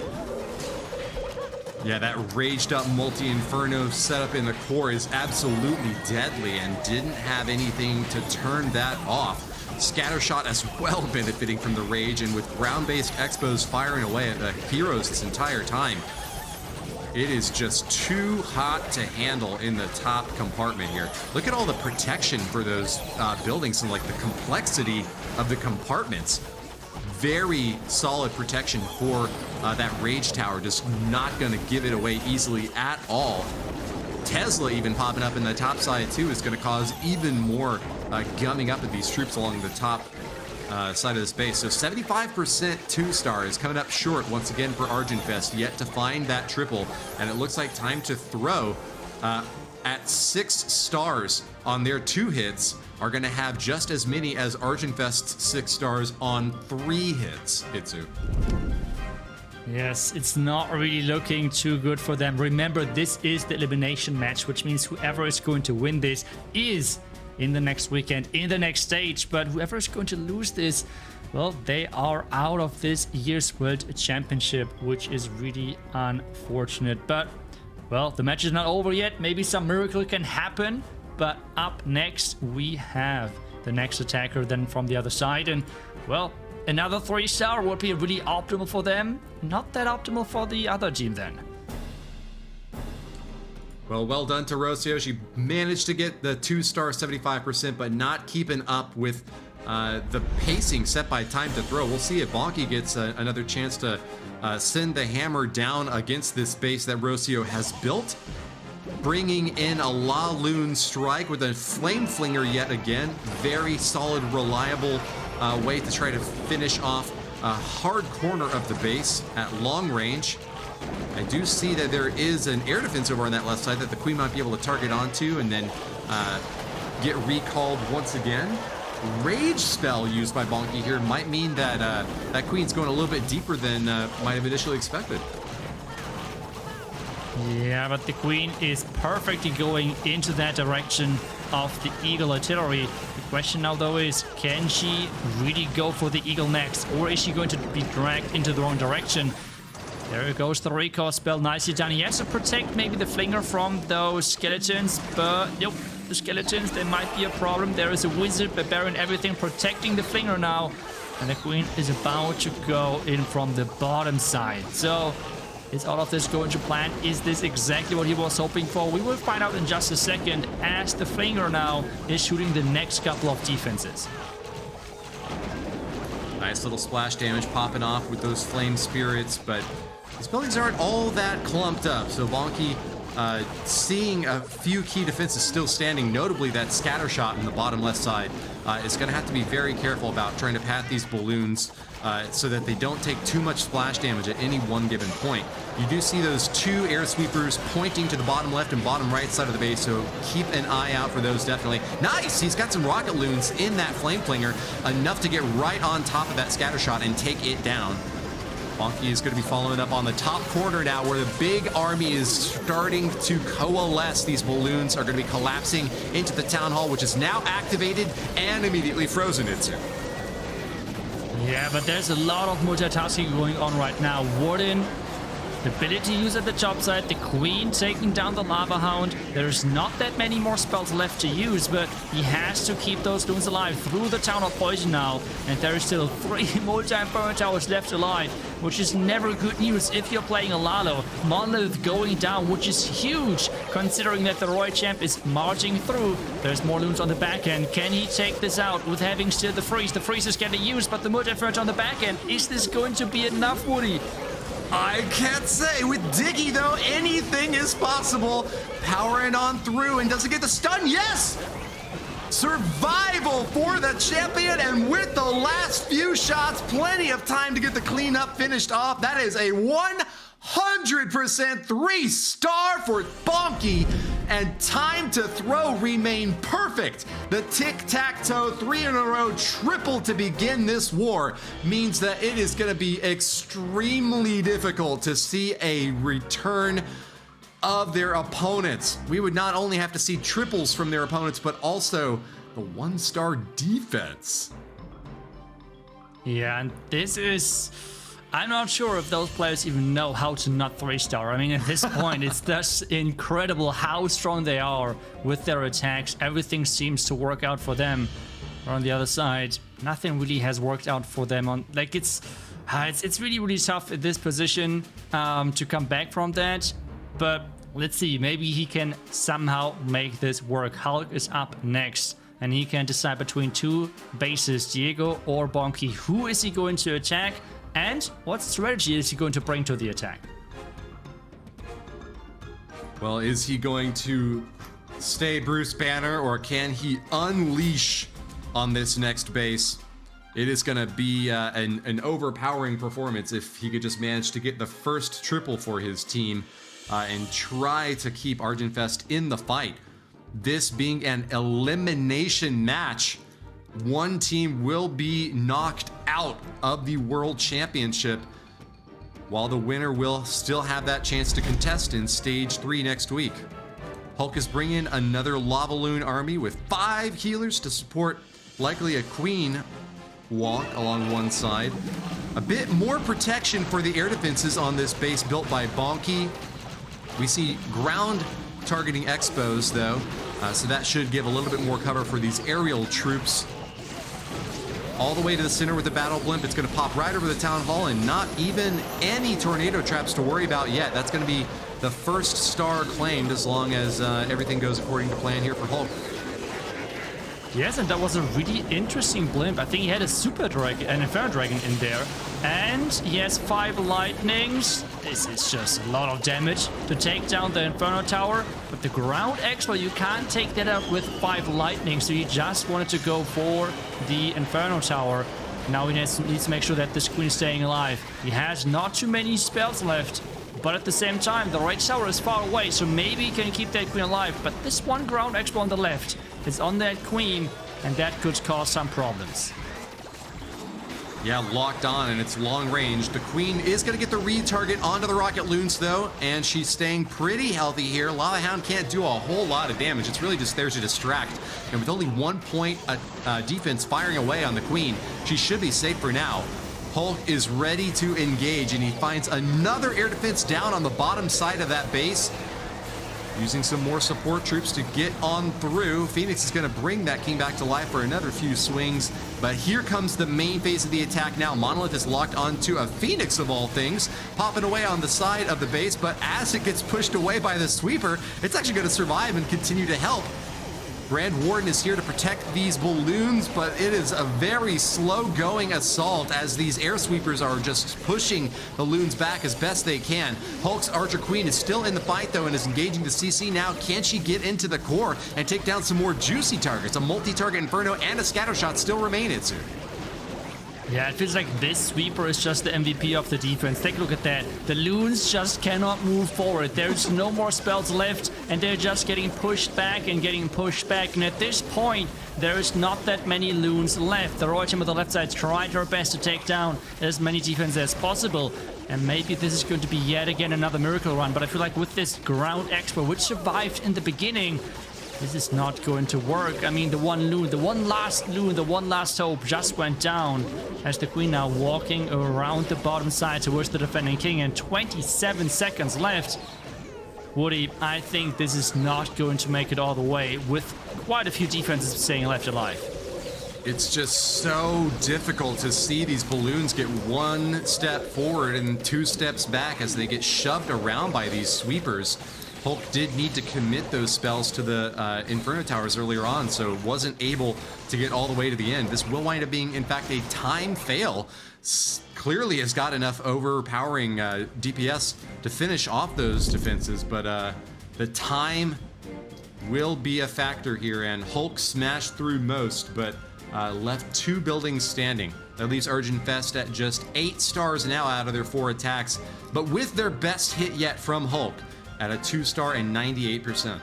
Yeah, that raged up multi-inferno setup in the core is absolutely deadly and didn't have anything to turn that off. Scattershot as well benefiting from the rage, and with ground-based expos firing away at the heroes this entire time. It is just too hot to handle in the top compartment here. Look at all the protection for those buildings and like the complexity of the compartments. Very solid protection for that Rage Tower, just not going to give it away easily at all. Tesla even popping up in the top side too is going to cause even more gumming up of these troops along the top side of this base. So 75% 2-star is coming up short once again for Argentfest, yet to find that triple, and it looks like time to throw at 6 stars on their 2 hits. Are going to have just as many as Argentfest's 6 stars on 3 hits, iTzu. Yes, it's not really looking too good for them. Remember, this is the elimination match, which means whoever is going to win this is in the next weekend, in the next stage. But whoever is going to lose this, well, they are out of this year's World Championship, which is really unfortunate. But, well, the match is not over yet. Maybe some miracle can happen. But up next, we have the next attacker then from the other side. And, well, another 3-star would be really optimal for them. Not that optimal for the other team then. Well done to Rocio. She managed to get the 2-star 75%, but not keeping up with the pacing set by Time to Throw. We'll see if Bonky gets another chance to send the hammer down against this base that Rocio has built. Bringing in a La Lune strike with a Flame Flinger yet again. Very solid, reliable way to try to finish off a hard corner of the base at long range. I do see that there is an air defense over on that left side that the Queen might be able to target onto and then get recalled once again. Rage spell used by Bonky here might mean that that Queen's going a little bit deeper than might have initially expected. Yeah, but the Queen is perfectly going into that direction of the Eagle artillery. The question now, though, is can she really go for the Eagle next, or is she going to be dragged into the wrong direction? There goes the recall spell, nicely done. He has to protect maybe the Flinger from those skeletons, but nope, the skeletons, they might be a problem. There is a Wizard, Barbarian, everything protecting the Flinger now, and the Queen is about to go in from the bottom side. So is all of this going to plan? Is this exactly what he was hoping for? We will find out in just a second, as the Flinger now is shooting the next couple of defenses. Nice little splash damage popping off with those flame spirits, but these buildings aren't all that clumped up. So Bonky seeing a few key defenses still standing, notably that scatter shot in the bottom left side, is going to have to be very careful about trying to pat these balloons so that they don't take too much splash damage at any one given point. You do see those two air sweepers pointing to the bottom left and bottom right side of the base, so keep an eye out for those definitely. Nice! He's got some rocket loons in that flame flinger, enough to get right on top of that scatter shot and take it down. Bonky is going to be following up on the top corner now, where the big army is starting to coalesce. These balloons are going to be collapsing into the town hall, which is now activated and immediately frozen into. Yeah, but there's a lot of multitasking going on right now. Warden, the ability use at the job site, the Queen taking down the Lava Hound. There's not that many more spells left to use, but he has to keep those loons alive through the Town of Poison now. And there is still 3 multi-inferno towers left alive, which is never good news if you're playing a Lalo. Monolith going down, which is huge, considering that the Roy Champ is marching through. There's more loons on the back end. Can he take this out with having still the freeze? The freeze is getting used, but the multi-inferno on the back end. Is this going to be enough, Woody? I can't say. With Diggy, though, anything is possible. Powering on through, and does it get the stun? Yes! Survival for the champion, and with the last few shots, plenty of time to get the cleanup finished off. That is a 100% 3-star for Bonky, and time to throw remain perfect. The tic-tac-toe 3 in a row triple to begin this war means that it is going to be extremely difficult to see a return of their opponents. We would not only have to see triples from their opponents, but also the 1-star defense. Yeah, and this is... I'm not sure if those players even know how to not 3-star. I mean, at this point, it's just incredible how strong they are with their attacks. Everything seems to work out for them. But on the other side, nothing really has worked out for them. It's really, really tough at this position to come back from that. But let's see, maybe he can somehow make this work. Hulk is up next, and he can decide between 2 bases, Diego or Bonky. Who is he going to attack? And what strategy is he going to bring to the attack? Well, is he going to stay Bruce Banner, or can he unleash on this next base? It is going to be an overpowering performance if he could just manage to get the first triple for his team and try to keep Argentfest in the fight. This being an elimination match, one team will be knocked out of the World Championship, while the winner will still have that chance to contest in Stage 3 next week. Hulk is bringing another Lava Loon army with 5 healers to support likely a Queen walk along one side. A bit more protection for the air defenses on this base built by Bonky. We see ground targeting Expos though, so that should give a little bit more cover for these aerial troops. All the way to the center with the battle blimp. It's going to pop right over the town hall, and not even any tornado traps to worry about yet. That's going to be the first star claimed as long as everything goes according to plan here for Hulk. Yes, and that was a really interesting blimp. I think he had a super dragon, an inferno dragon in there, and he has 5 lightnings. This is just a lot of damage to take down the inferno tower, but the ground expo, you can't take that out with 5 lightning, so he just wanted to go for the inferno tower. Now he needs to make sure that this queen is staying alive. He has not too many spells left, but at the same time, the right tower is far away, so maybe he can keep that queen alive. But this one ground expo on the left is on that queen, and that could cause some problems. Yeah, locked on, and it's long range. The Queen is going to get the retarget onto the Rocket Loons, though, and she's staying pretty healthy here. Lava Hound can't do a whole lot of damage. It's really just there to distract. And with only 1 point defense firing away on the Queen, she should be safe for now. Hulk is ready to engage, and he finds another air defense down on the bottom side of that base. Using some more support troops to get on through. Phoenix is going to bring that king back to life for another few swings. But here comes the main phase of the attack now. Monolith is locked onto a Phoenix of all things, popping away on the side of the base. But as it gets pushed away by the sweeper, it's actually going to survive and continue to help. Grand Warden is here to protect these balloons, but it is a very slow-going assault as these air sweepers are just pushing the loons back as best they can. Hulk's Archer Queen is still in the fight, though, and is engaging the CC now. Can she get into the core and take down some more juicy targets? A multi-target Inferno and a scatter shot still remain, iTzu. Yeah, it feels like this sweeper is just the MVP of the defense. Take a look at that. The loons just cannot move forward. There's no more spells left, and they're just getting pushed back and getting pushed back. And at this point, there is not that many loons left. The Royal Team on the left side tried their best to take down as many defenses as possible. And maybe this is going to be yet again another miracle run. But I feel like with this ground expert, which survived in the beginning, this is not going to work. I mean, the one last hope just went down as the Queen now walking around the bottom side towards the defending King, and 27 seconds left. Woody, I think this is not going to make it all the way with quite a few defenses staying left alive. It's just so difficult to see these balloons get one step forward and two steps back as they get shoved around by these sweepers. Hulk did need to commit those spells to the Inferno Towers earlier on, so wasn't able to get all the way to the end. This will wind up being, in fact, a time fail. Clearly has got enough overpowering DPS to finish off those defenses, but the time will be a factor here, and Hulk smashed through most, but left 2 buildings standing. That leaves Urgent Fest at just 8 stars now out of their 4 attacks, but with their best hit yet from Hulk at a 2-star and 98%.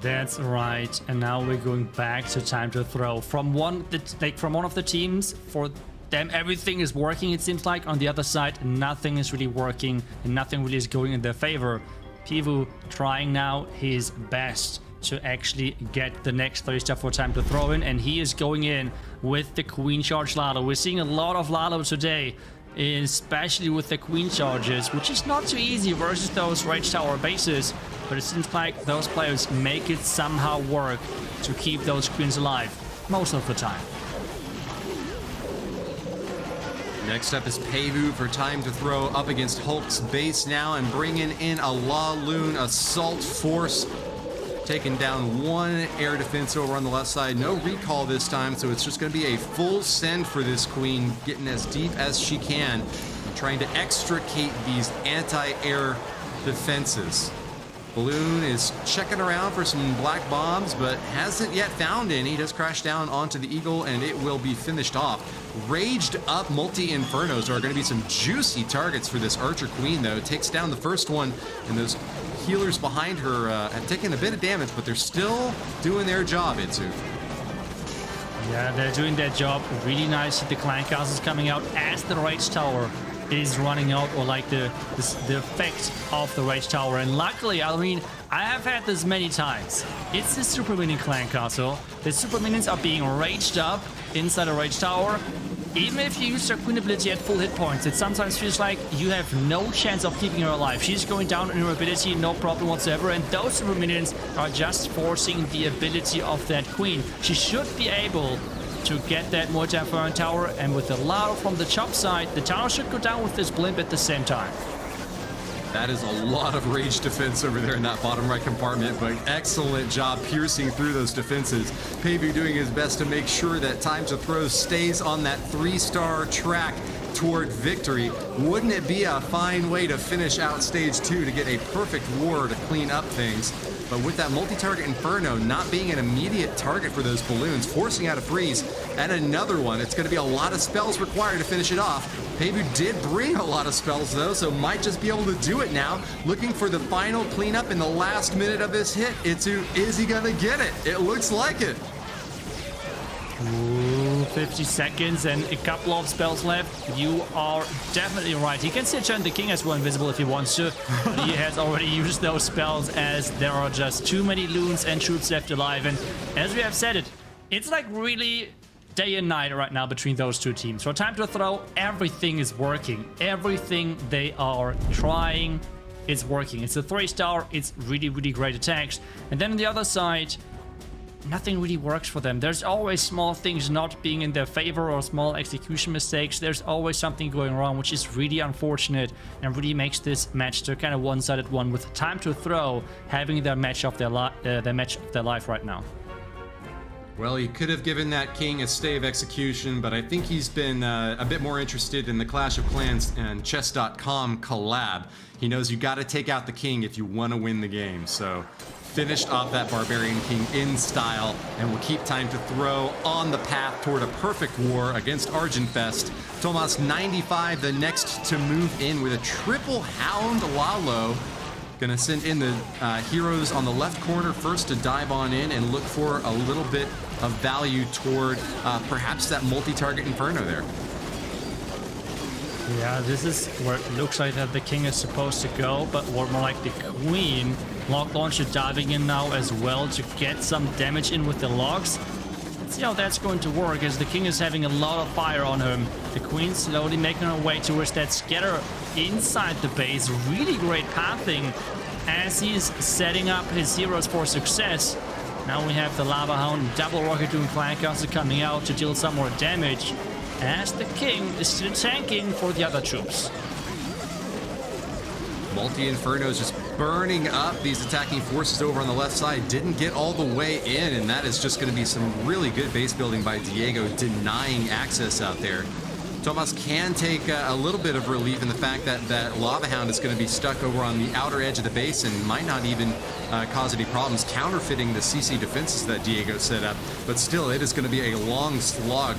That's right, and now we're going back to time to throw. From one of the teams, for them everything is working, it seems like. On the other side, nothing is really working and nothing really is going in their favor. Pivu trying now his best to actually get the next 3-star for time to throw in, and he is going in with the Queen Charge Lalo. We're seeing a lot of Lalo today, especially with the Queen Charges, which is not too easy versus those Rage Tower bases, but it seems like those players make it somehow work to keep those Queens alive most of the time. Next up is Peivu for time to throw up against Hulk's base now, and bringing in a La Loon Assault Force. Taking down 1 air defense over on the left side. No recall this time, so it's just going to be a full send for this Queen, getting as deep as she can, and trying to extricate these anti-air defenses. Balloon is checking around for some black bombs, but hasn't yet found any. He does crash down onto the Eagle, and it will be finished off. Raged up multi-infernos are going to be some juicy targets for this Archer Queen, though. Takes down the first one, and those healers behind her have taken a bit of damage, but they're still doing their job, iTzu. Yeah, they're doing their job really nice. The clan castles coming out as the Rage Tower is running out, or like the effect of the Rage Tower. And luckily, I mean, I have had this many times. It's the Super Minion clan castle. The Super Minions are being raged up inside a Rage Tower. Even if you use your Queen ability at full hit points, it sometimes feels like you have no chance of keeping her alive. She's going down in her ability, no problem whatsoever, and those Super Minions are just forcing the ability of that Queen. She should be able to get that multi-inferno tower, and with the Lalo from the chop side, the tower should go down with this blimp at the same time. That is a lot of rage defense over there in that bottom right compartment, but excellent job piercing through those defenses. Peivu doing his best to make sure that time to throw stays on that 3-star track toward victory. Wouldn't it be a fine way to finish out stage 2 to get a perfect war to clean up things? But with that multi-target Inferno not being an immediate target for those balloons, forcing out a freeze and another one, it's going to be a lot of spells required to finish it off. Peivu did bring a lot of spells though, so might just be able to do it now. Looking for the final cleanup in the last minute of this hit. iTzu, is he going to get it? It looks like it. Ooh, 50 seconds and a couple of spells left. You are definitely right. He can still turn the King as well invisible if he wants to, but he has already used those spells as there are just too many loons and troops left alive. And as we have said it, it's like really day and night right now between those two teams. For time to throw, everything is working. Everything they are trying is working. It's a 3-star. It's really, really great attacks. And then on the other side, nothing really works for them. There's always small things not being in their favor or small execution mistakes. There's always something going wrong, which is really unfortunate and really makes this match to kind of one-sided one with time to throw, having their match of their life right now. Well, he could have given that king a stay of execution, but I think he's been a bit more interested in the Clash of Clans and chess.com collab. He knows you got to take out the king if you want to win the game. So finished off that Barbarian king in style, and will keep time to throw on the path toward a perfect war against Argenfest. Tomas 95, the next to move in with a triple hound Lalo. Gonna send in the heroes on the left corner first to dive on in and look for a little bit of value toward perhaps that multi-target Inferno there. Yeah, this is where it looks like that the king is supposed to go, but more like the queen. Log launcher diving in now as well to get some damage in with the logs. Let's see how that's going to work, as the king is having a lot of fire on him. The queen slowly making her way towards that scatter inside the base. Really great pathing as he's setting up his heroes for success. Now we have the Lava Hound, double rocket doing flank also coming out to deal some more damage, as the king is still tanking for the other troops. Multi-Infernos just burning up these attacking forces over on the left side. Didn't get all the way in, and that is just going to be some really good base building by Diego, denying access out there. Tomas can take a little bit of relief in the fact that that Lava Hound is going to be stuck over on the outer edge of the base and might not even cause any problems counterfeiting the CC defenses that Diego set up. But still, it is going to be a long slog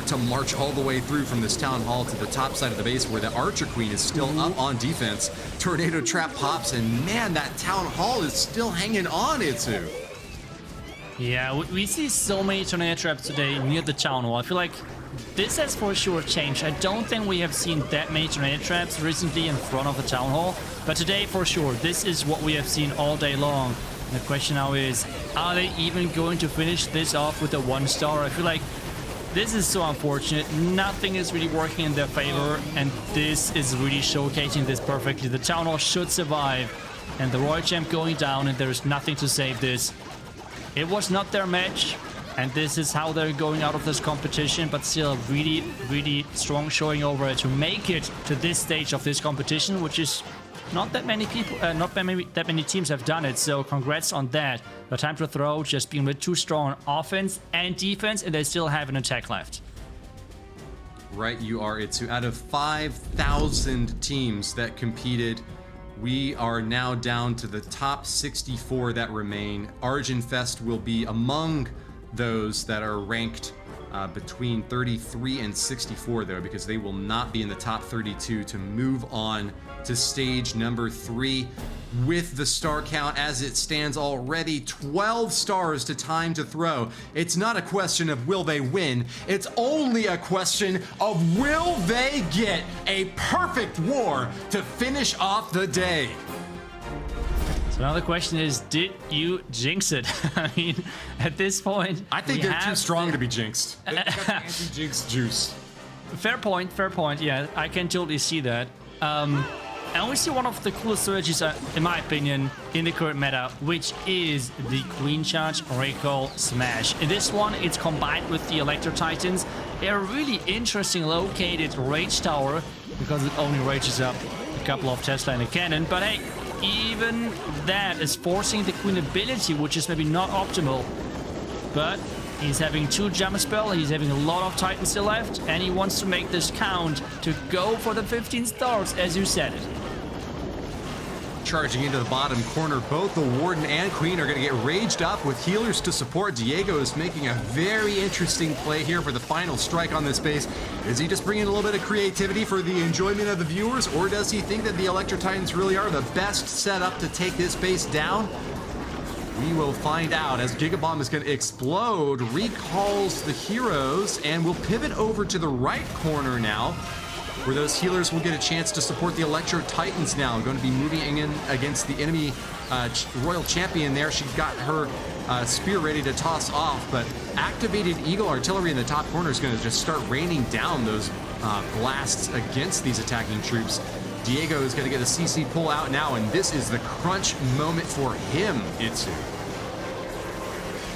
to march all the way through from this town hall to the top side of the base where the Archer Queen is still up on defense. Tornado Trap pops, and man, that town hall is still hanging on, iTzu. Yeah, we see so many tornado traps today near the town hall. I feel like this has for sure changed. I don't think we have seen that many tornado traps recently in front of the town hall, but today for sure, this is what we have seen all day long. And the question now is, are they even going to finish this off with a 1-star? I feel like this is so unfortunate. Nothing is really working in their favor, and this is really showcasing this perfectly. The town hall should survive, and the Royal Champ going down, and there is nothing to save this. It was not their match, and this is how they're going out of this competition, but still really, really strong showing over it to make it to this stage of this competition, which is not that many people, not that many teams have done it, so congrats on that. The time to throw just being a bit too strong on offense and defense, and they still have an attack left. Right, you are, iTzu. Out of 5,000 teams that competed, we are now down to the top 64 that remain. Argenfest will be among those that are ranked between 33 and 64, though, because they will not be in the top 32 to move on to stage number 3. With the star count as it stands already, 12 stars to time to throw. It's not a question of will they win, it's only a question of will they get a perfect war to finish off the day. So now the question is, did you jinx it? I mean, at this point, I think they're too strong to be jinxed. They've got the anti-jinx juice. Fair point, yeah, I can totally see that. And we see one of the coolest strategies, in my opinion, in the current meta, which is the Queen Charge Recall Smash. In this one, it's combined with the Electro Titans. A really interesting located Rage Tower, because it only rages up a couple of Tesla in a cannon. But hey, even that is forcing the Queen ability, which is maybe not optimal. But he's having 2 jump spell, he's having a lot of Titans still left, and he wants to make this count to go for the 15 stars, as you said it. Charging into the bottom corner, both the Warden and Queen are going to get raged up with healers to support. Diego is making a very interesting play here for the final strike on this base. Is he just bringing a little bit of creativity for the enjoyment of the viewers, or does he think that the Electro Titans really are the best setup to take this base down? We will find out as Gigabomb is going to explode, recalls the heroes, and will pivot over to the right corner now, where those healers will get a chance to support the Electro Titans now. Going to be moving in against the enemy Royal Champion there. She's got her spear ready to toss off, but activated Eagle Artillery in the top corner is going to just start raining down those blasts against these attacking troops. Diego is going to get a CC pull out now, and this is the crunch moment for him, iTzu.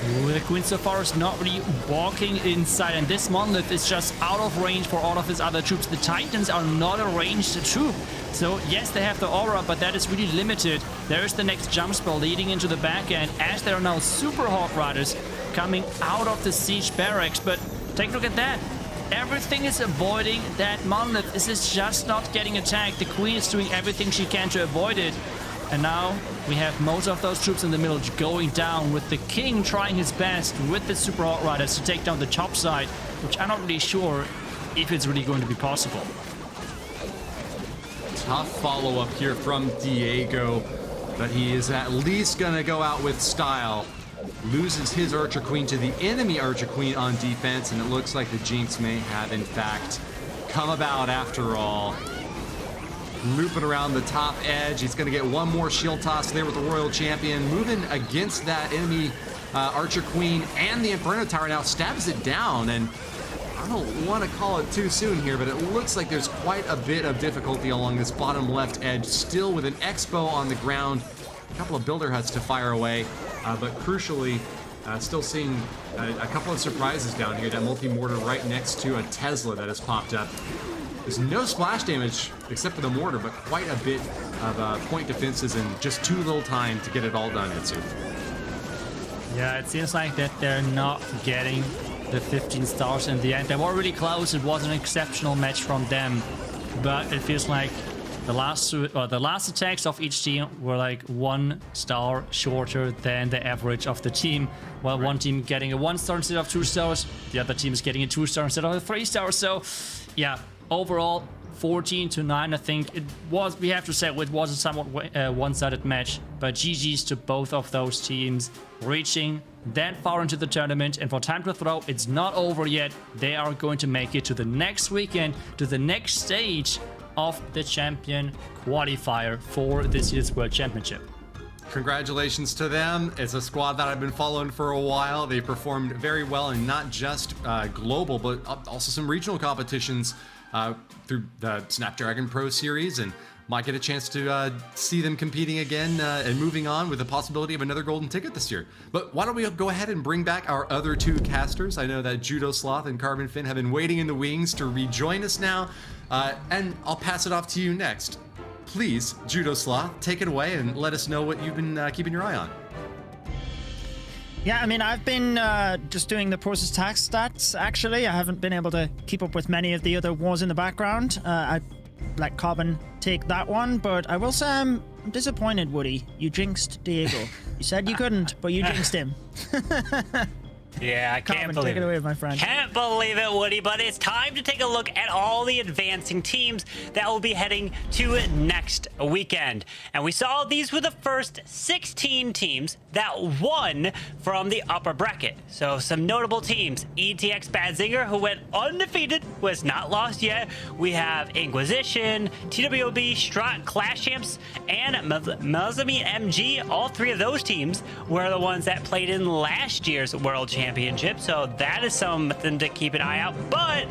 Ooh, the Queen so far is not really walking inside, and this monolith is just out of range for all of his other troops. The Titans are not a ranged troop. So yes, they have the aura, but that is really limited. There is the next jump spell leading into the back end, as there are now Super Hawk Riders coming out of the siege barracks. But take a look at that. Everything is avoiding that monolith. This is just not getting attacked. The Queen is doing everything she can to avoid it. And now we have most of those troops in the middle going down, with the King trying his best with the Super Hawk Riders to take down the top side, which I'm not really sure if it's really going to be possible. Tough follow-up here from Diego, but he is at least going to go out with style. Loses his Archer Queen to the enemy Archer Queen on defense, and it looks like the Jinx may have, in fact, come about after all. Looping around the top edge. He's going to get one more shield toss there with the Royal Champion. Moving against that enemy Archer Queen, and the Inferno Tower now stabs it down. And I don't want to call it too soon here, but it looks like there's quite a bit of difficulty along this bottom left edge, still with an Expo on the ground. A couple of Builder Huts to fire away, but crucially, still seeing a couple of surprises down here. That multi-mortar right next to a Tesla that has popped up. There's no splash damage except for the mortar, but quite a bit of point defenses and just too little time to get it all done, iTzu. Yeah, it seems like that they're not getting the 15 stars in the end. They were really close. It was an exceptional match from them, but it feels like the last attacks of each team were like 1 star shorter than the average of the team. While one team getting a 1 star instead of 2 stars, the other team is getting a 2 star instead of a 3 star. So, yeah. Overall, 14-9, I think it was. We have to say it was a somewhat one-sided match, but GG's to both of those teams, reaching that far into the tournament. And for Time to Throw, it's not over yet. They are going to make it to the next weekend, to the next stage of the champion qualifier for this year's World Championship. Congratulations to them. It's a squad that I've been following for a while. They performed very well in not just global, but also some regional competitions through the Snapdragon Pro Series, and might get a chance to see them competing again and moving on with the possibility of another golden ticket this year. But why don't we go ahead and bring back our other 2 casters? I know that JudoSloth and CarbonFin have been waiting in the wings to rejoin us now, and I'll pass it off to you next. Please, JudoSloth, take it away and let us know what you've been keeping your eye on. Yeah, I mean, I've been just doing the process tax stats, actually. I haven't been able to keep up with many of the other wars in the background. I let Carbon take that one, but I will say I'm disappointed, Woody. You jinxed Diego. You said you couldn't, but you jinxed him. Yeah, I can't Carbon, believe take it away, my friend. Can't believe it, Woody, but it's time to take a look at all the advancing teams that will be heading to next weekend. And we saw these were the first 16 teams that won from the upper bracket. So some notable teams: ETX Badzinger, who went undefeated, was not lost yet. We have Inquisition, TWOB, Strat, Clash Champs, and Melzamine MG. All 3 of those teams were the ones that played in last year's World Championship, so that is something to keep an eye out. But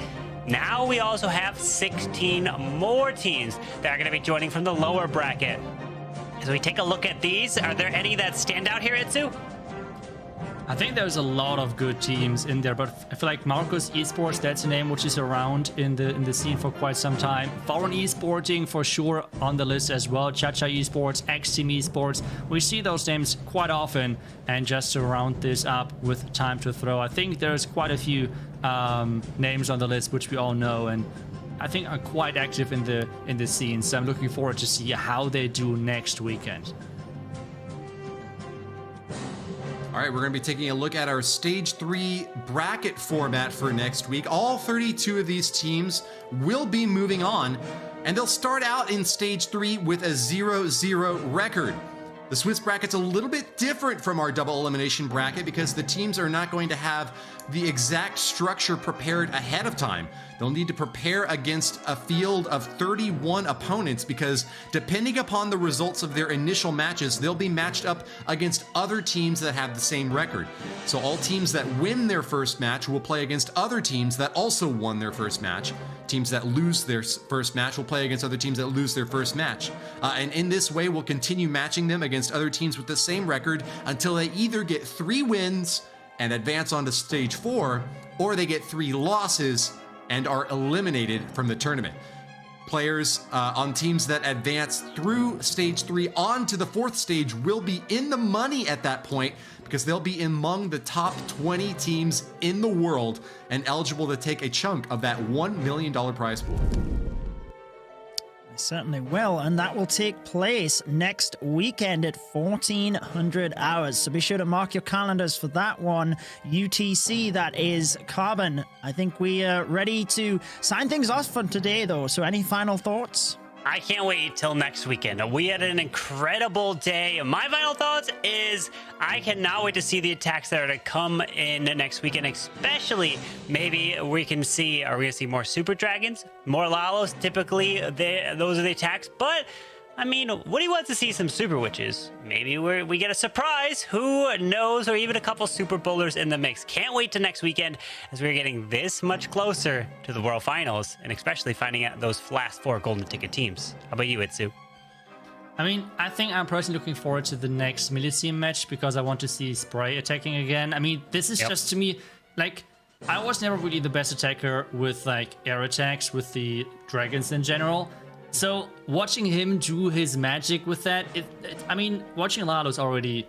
now we also have 16 more teams that are going to be joining from the lower bracket. As we take a look at these, are there any that stand out here, iTzu? I think there's a lot of good teams in there, but I feel like Marcus Esports, that's a name which is around in the scene for quite some time. Foreign Esporting for sure on the list as well. Chacha Esports, X-Team Esports. We see those names quite often. And just to round this up with Time to Throw, I think there's quite a few names on the list which we all know, and I think are quite active in the scene. So I'm looking forward to see how they do next weekend. All right, we're going to be taking a look at our Stage 3 bracket format for next week. All 32 of these teams will be moving on, and they'll start out in Stage 3 with a 0-0 record. The Swiss bracket's a little bit different from our double elimination bracket because the teams are not going to have the exact structure prepared ahead of time. They'll need to prepare against a field of 31 opponents because depending upon the results of their initial matches, they'll be matched up against other teams that have the same record. So all teams that win their first match will play against other teams that also won their first match. Teams that lose their first match will play against other teams that lose their first match. And in this way, we'll continue matching them against other teams with the same record until they either get 3 wins and advance on to stage 4, or they get 3 losses and are eliminated from the tournament. Players on teams that advance through stage 3 on to the 4th stage will be in the money at that point because they'll be among the top 20 teams in the world and eligible to take a chunk of that $1 million prize pool. I certainly will, and that will take place next weekend at 1400 hours. So be sure to mark your calendars for that one. UTC, that is Carbon. I think we are ready to sign things off for today, though. So any final thoughts? I can't wait till next weekend. We had an incredible day. My final thoughts is I cannot wait to see the attacks that are to come in next weekend, especially maybe we can see, are we going to see more Super Dragons, more Lalos? Typically, those are the attacks, but I mean, Woody wants to see some Super Witches. Maybe we get a surprise. Who knows? Or even a couple Super Bowlers in the mix. Can't wait to next weekend as we're getting this much closer to the World Finals, and especially finding out those last 4 golden ticket teams. How about you, iTzu? I mean, I think I'm personally looking forward to the next Militeam match because I want to see Spray attacking again. I mean, this is just to me, like, I was never really the best attacker with like air attacks with the dragons in general. So watching him do his magic with that, I mean, watching Lalos already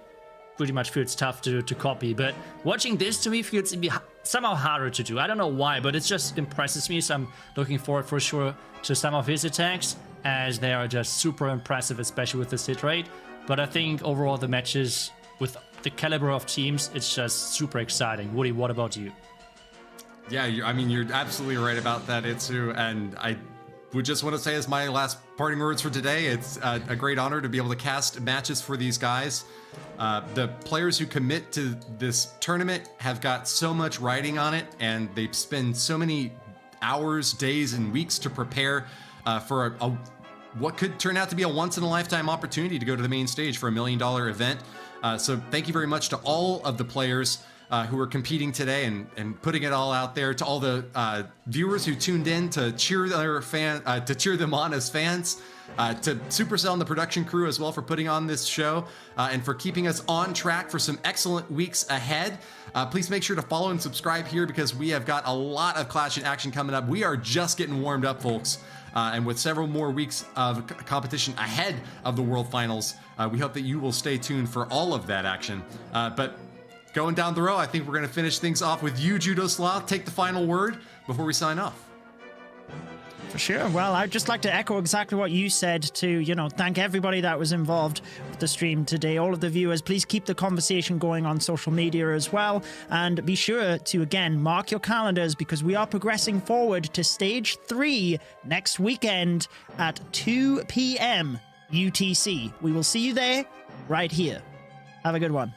pretty much feels tough to copy, but watching this to me feels somehow harder to do. I don't know why, but it just impresses me, so I'm looking forward for sure to some of his attacks, as they are just super impressive, especially with the hit rate. But I think overall the matches with the caliber of teams, it's just super exciting. Woody, what about you? Yeah, I mean, you're absolutely right about that, iTzu, and I would just want to say as my last parting words for today, it's a great honor to be able to cast matches for these guys. The players who commit to this tournament have got so much riding on it, and they spend so many hours, days, and weeks to prepare for what could turn out to be a once-in-a-lifetime opportunity to go to the main stage for $1 million event. So thank you very much to all of the players who are competing today and putting it all out there, to all the viewers who tuned in to cheer them on as fans, to Supercell and the production crew as well for putting on this show, and for keeping us on track for some excellent weeks ahead. Please make sure to follow and subscribe here because we have got a lot of Clash in action coming up. We are just getting warmed up, folks. And with several more weeks of competition ahead of the World Finals, we hope that you will stay tuned for all of that action. But going down the row, I think we're going to finish things off with you, JudoSloth. Take the final word before we sign off. For sure. Well, I'd just like to echo exactly what you said to, thank everybody that was involved with the stream today. All of the viewers, please keep the conversation going on social media as well. And be sure to, again, mark your calendars because we are progressing forward to stage 3 next weekend at 2 p.m. UTC. We will see you there right here. Have a good one.